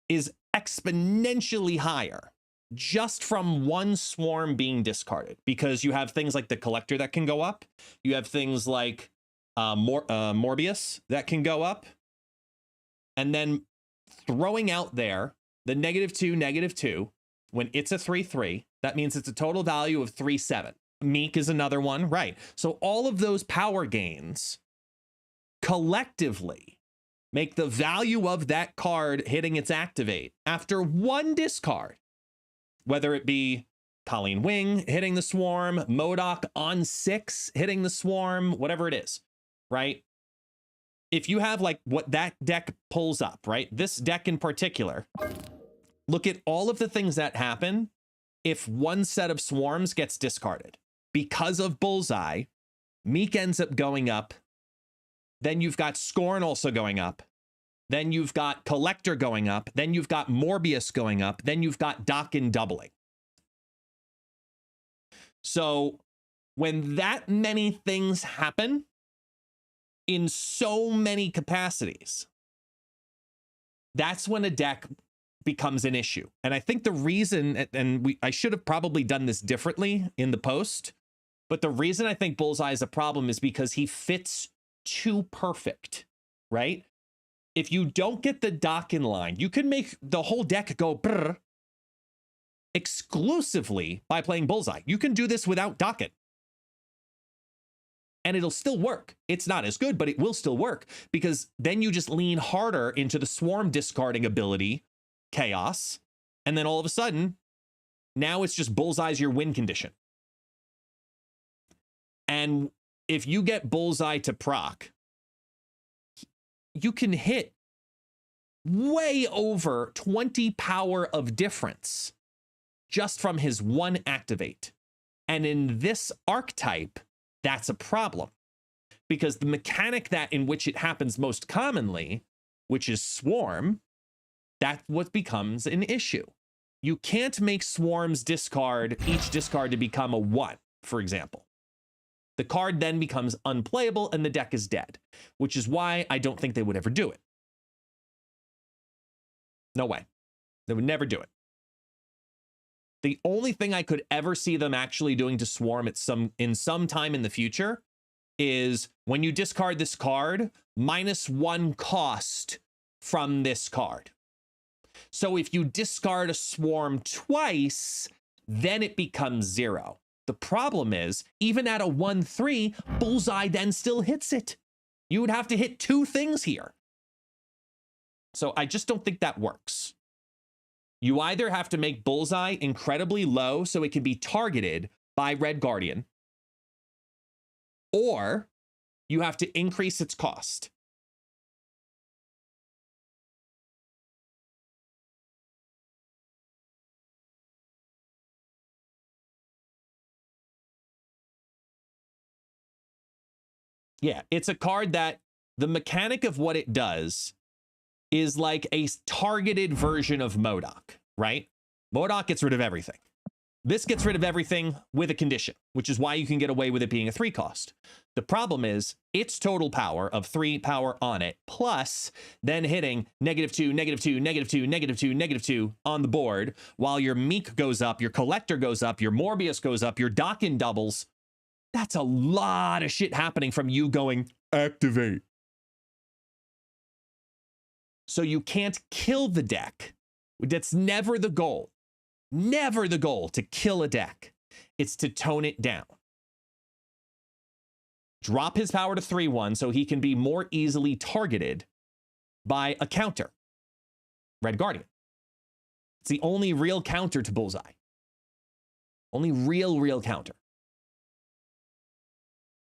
is exponentially higher just from one Swarm being discarded, because you have things like the Collector that can go up. You have things like Morbius that can go up. And then throwing out there the -2/-2, when it's a 3/3, that means it's a total value of 3/7. Meek is another one, right? So all of those power gains collectively make the value of that card hitting its activate after one discard, whether it be Colleen Wing hitting the swarm, MODOK on 6 hitting the swarm, whatever it is, right? If you have like what that deck pulls up, right? This deck in particular, look at all of the things that happen if one set of swarms gets discarded. Because of Bullseye, Meek ends up going up. Then you've got Scorn also going up. Then you've got Collector going up. Then you've got Morbius going up. Then you've got Dokken doubling. So when that many things happen in so many capacities, that's when a deck becomes an issue. And I think the reason, and I should have probably done this differently in the post, but the reason I think Bullseye is a problem is because he fits too perfect, right? If you don't get the Dokken line, you can make the whole deck go brr exclusively by playing Bullseye. You can do this without Dokken. And it'll still work. It's not as good, but it will still work because then you just lean harder into the swarm discarding ability, Chaos, and then all of a sudden, now it's just Bullseye's your win condition. And if you get Bullseye to proc, you can hit way over 20 power of difference just from his one activate. And in this archetype, that's a problem because the mechanic that in which it happens most commonly, which is swarm, that's what becomes an issue. You can't make swarms discard each discard to become a 1, for example. The card then becomes unplayable and the deck is dead, which is why I don't think they would ever do it. No way. They would never do it. The only thing I could ever see them actually doing to swarm at in some time in the future is when you discard this card, -1 cost from this card. So if you discard a swarm twice, then it becomes 0. The problem is, even at a 1/3, Bullseye then still hits it. You would have to hit 2 things here. So I just don't think that works. You either have to make Bullseye incredibly low so it can be targeted by Red Guardian, or you have to increase its cost. Yeah, it's a card that the mechanic of what it does is like a targeted version of MODOK, right? MODOK gets rid of everything. This gets rid of everything with a condition, which is why you can get away with it being a 3 cost. The problem is its total power of 3 power on it, plus then hitting -2, -2, -2, -2, -2 on the board, while your Meek goes up, your Collector goes up, your Morbius goes up, your Dokken doubles. That's a lot of shit happening from you going, activate. So you can't kill the deck. That's never the goal. Never the goal to kill a deck. It's to tone it down. Drop his power to 3/1 so he can be more easily targeted by a counter. Red Guardian. It's the only real counter to Bullseye. Only real counter.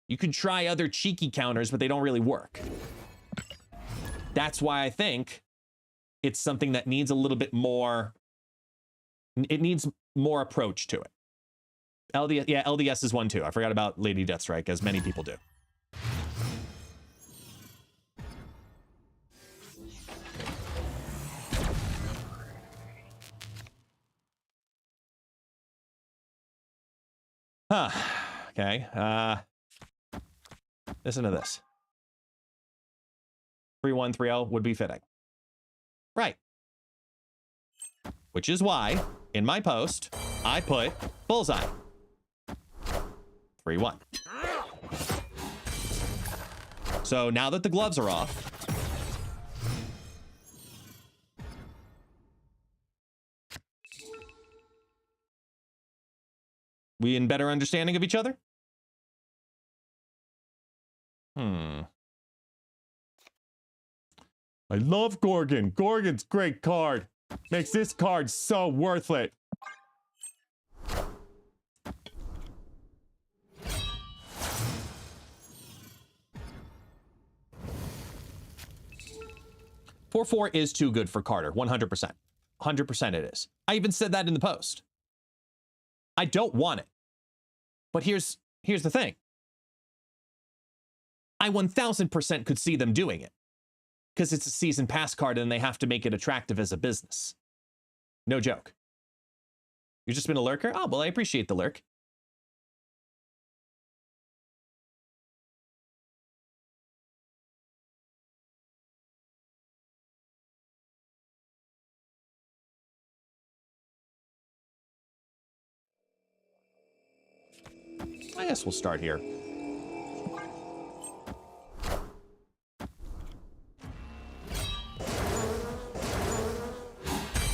You can try other cheeky counters, but they don't really work. That's why I think it's something that needs a little bit more, it needs more approach to it. LDS, yeah, LDS is one too. I forgot about Lady Deathstrike, as many people do. Huh. Okay. Listen to this. 3-1-3-0 would be fitting. Right. Which is why, in my post, I put Bullseye. 3-1. So now that the gloves are off, we in better understanding of each other? I love Gorgon. Gorgon's great card. Makes this card so worth it. Four is too good for Carter. 100%. 100% it is. I even said that in the post. I don't want it. But here's the thing. I 1000% could see them doing it. Because it's a season pass card and they have to make it attractive as a business. No joke. You've just been a lurker? Oh, well, I appreciate the lurk. I guess we'll start here.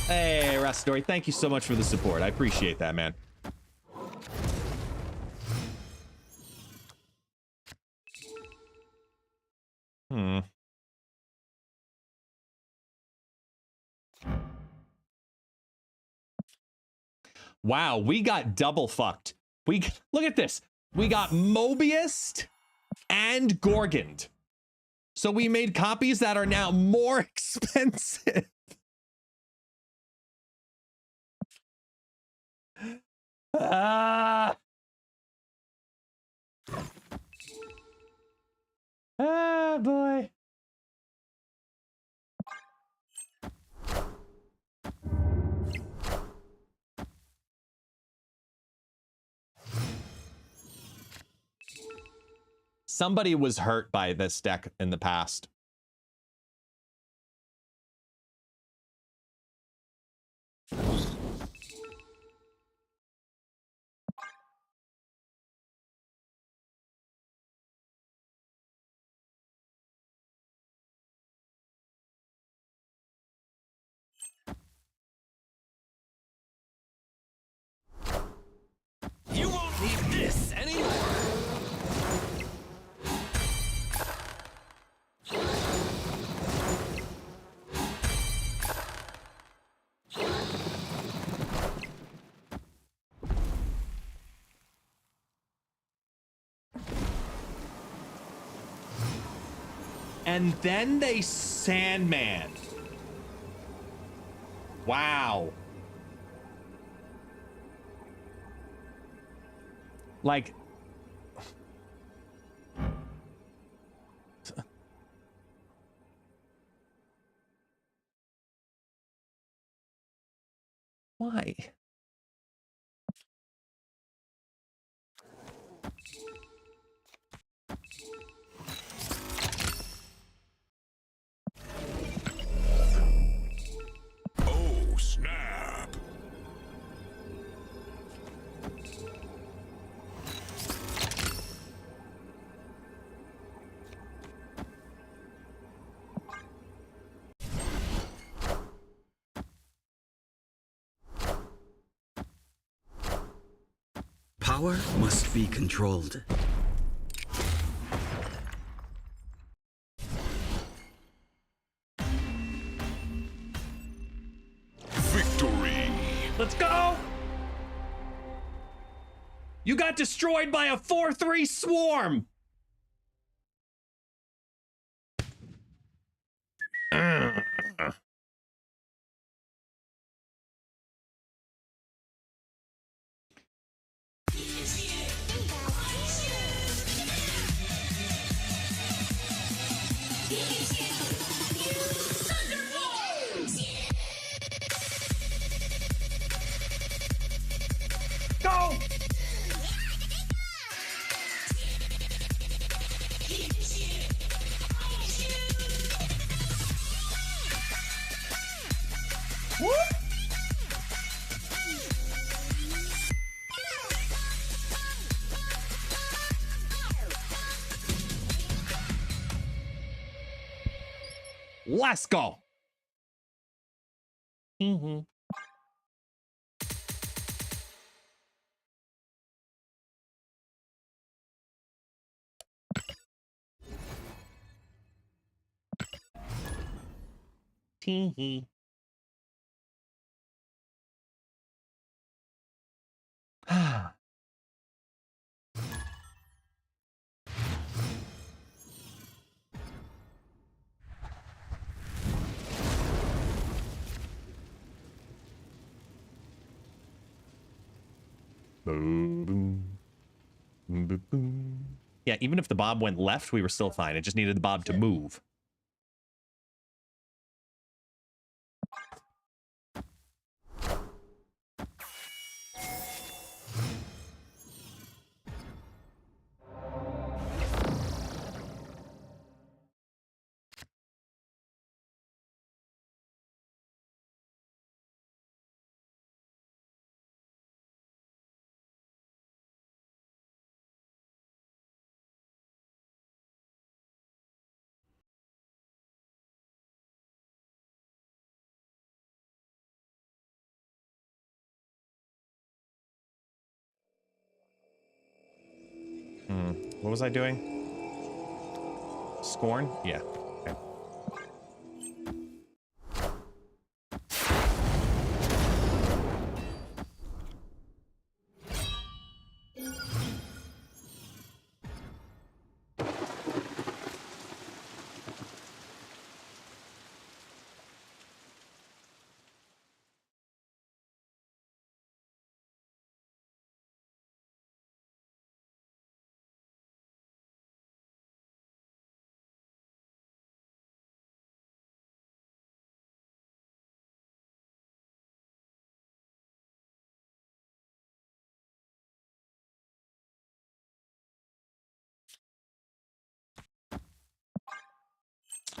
Hey, Rastori, thank you so much for the support. I appreciate that, man. Wow, we got double fucked. Look at this. We got Mobiused and Gorgoned. So we made copies that are now more expensive. Ah, boy. Somebody was hurt by this deck in the past. You won't need this anymore. And then they Sandman. Wow. Like, why? Oh, snap. Power must be controlled. Victory. Let's go! You got destroyed by a 4-3 swarm! Go! Woo! Let's go. Tee. Boom. Boom, boom, boom. Yeah, even if the bob went left, we were still fine. It just needed the bob to move. What was I doing? Scorn? Yeah. Okay.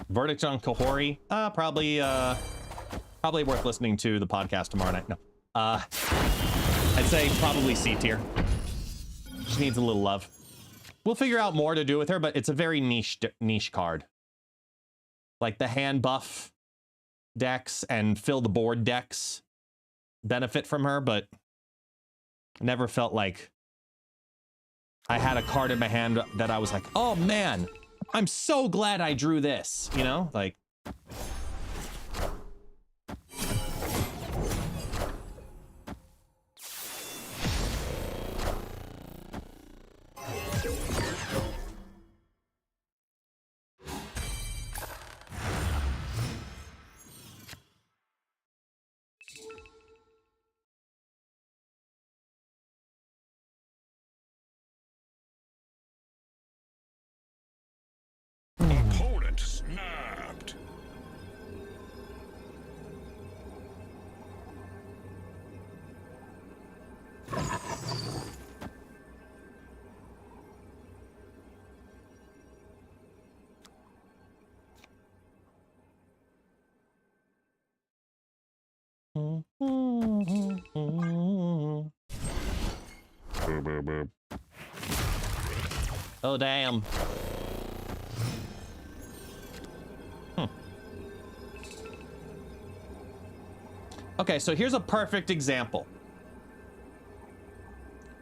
Verdict on Kahori? Probably worth listening to the podcast tomorrow night. No. I'd say probably C tier. She needs a little love. We'll figure out more to do with her, but it's a very niche card. Like the hand buff decks and fill the board decks benefit from her, but I never felt like I had a card in my hand that I was like, oh man, I'm so glad I drew this, you know? Like, Opponent snapped. oh damn. Okay, so here's a perfect example.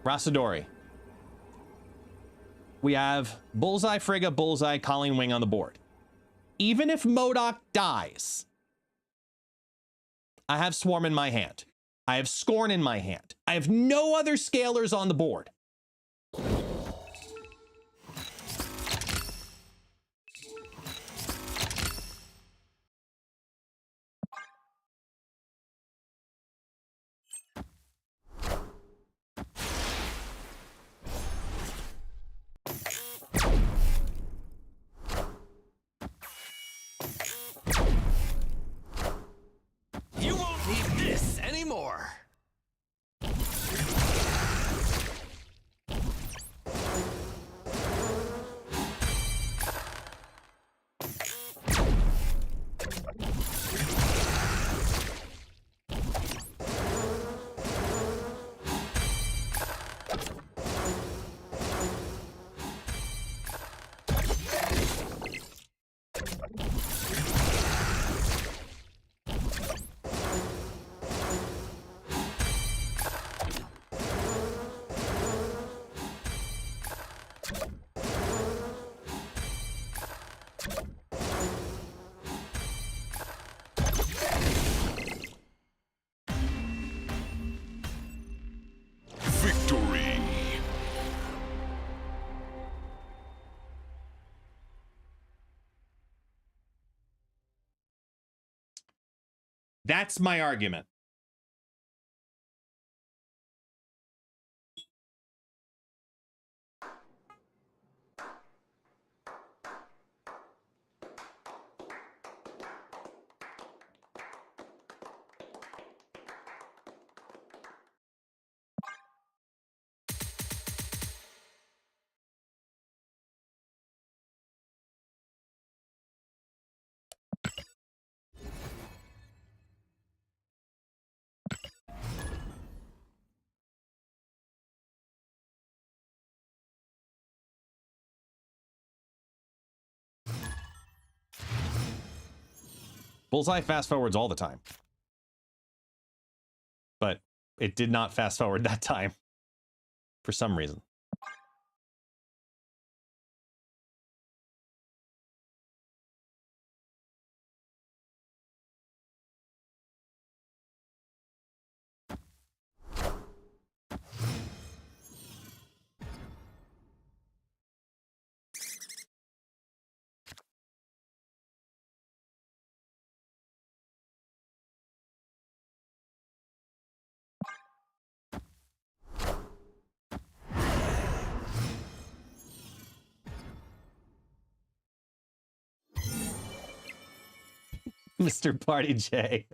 Rasadori. We have Bullseye, Frigga, Bullseye, Colleen Wing on the board. Even if MODOK dies, I have Swarm in my hand. I have Scorn in my hand. I have no other scalers on the board. You won't need this anymore. That's my argument. Bullseye fast forwards all the time. But it did not fast forward that time. For some reason. Mr. Party J.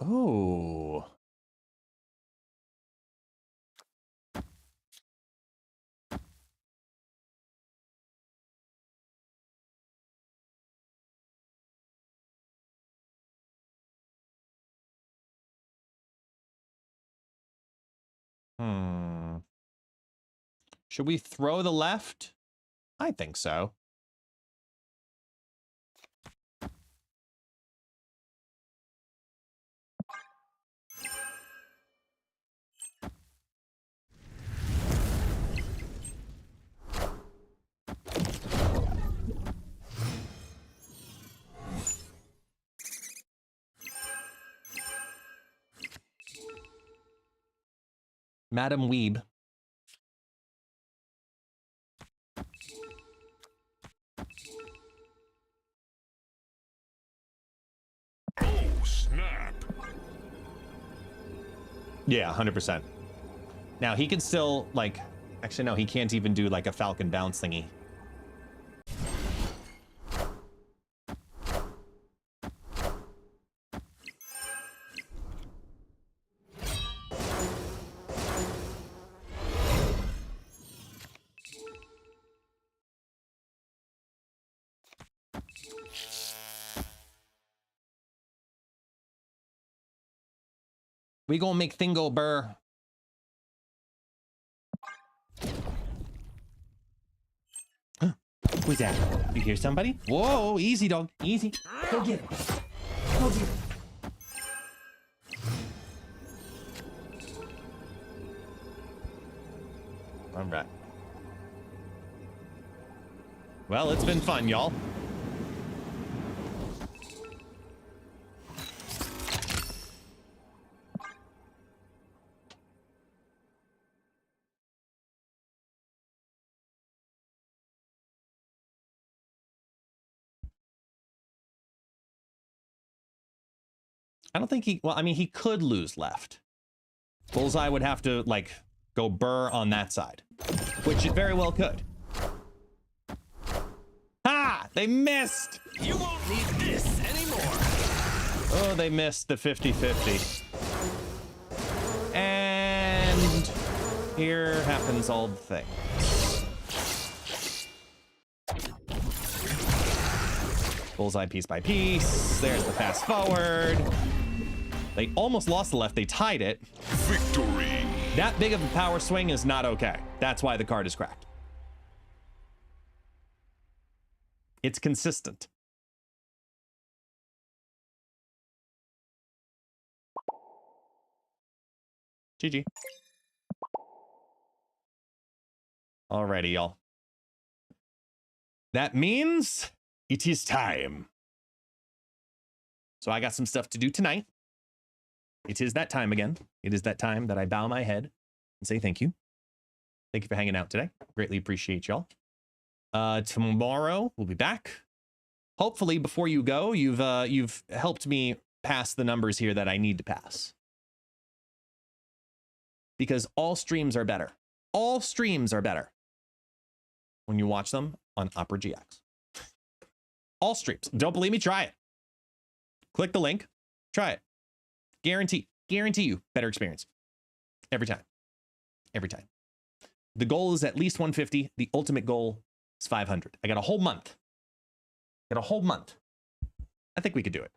Oh. Should we throw the left? I think so. Madam Weeb. Oh, snap. Yeah, 100%. Now, he can still, like... Actually, no, he can't even do, like, a Falcon bounce thingy. We gonna make thing go burr. Who's that? You hear somebody? Whoa, easy, dog. Easy. Go get him. Go get him. All right. Well, it's been fun, y'all. I don't think he... Well, I mean, he could lose left. Bullseye would have to, like, go burr on that side. Which it very well could. Ha! They missed! You won't need this anymore. Oh, they missed the 50-50. And... here happens all the things. Bullseye piece by piece. There's the fast forward. They almost lost the left. They tied it. Victory. That big of a power swing is not okay. That's why the card is cracked. It's consistent. GG. Alrighty, y'all. That means it is time. So I got some stuff to do tonight. It is that time again. It is that time that I bow my head and say thank you. Thank you for hanging out today. Greatly appreciate y'all. Tomorrow we'll be back. hopefully before you go, you've helped me pass the numbers here that I need to pass. Because all streams are better. All streams are better when you watch them on Opera GX. All streams. Don't believe me? Try it. Click the link. Try it. Guarantee you better experience. Every time. Every time. The goal is at least 150. The ultimate goal is 500. I got a whole month. I think we could do it.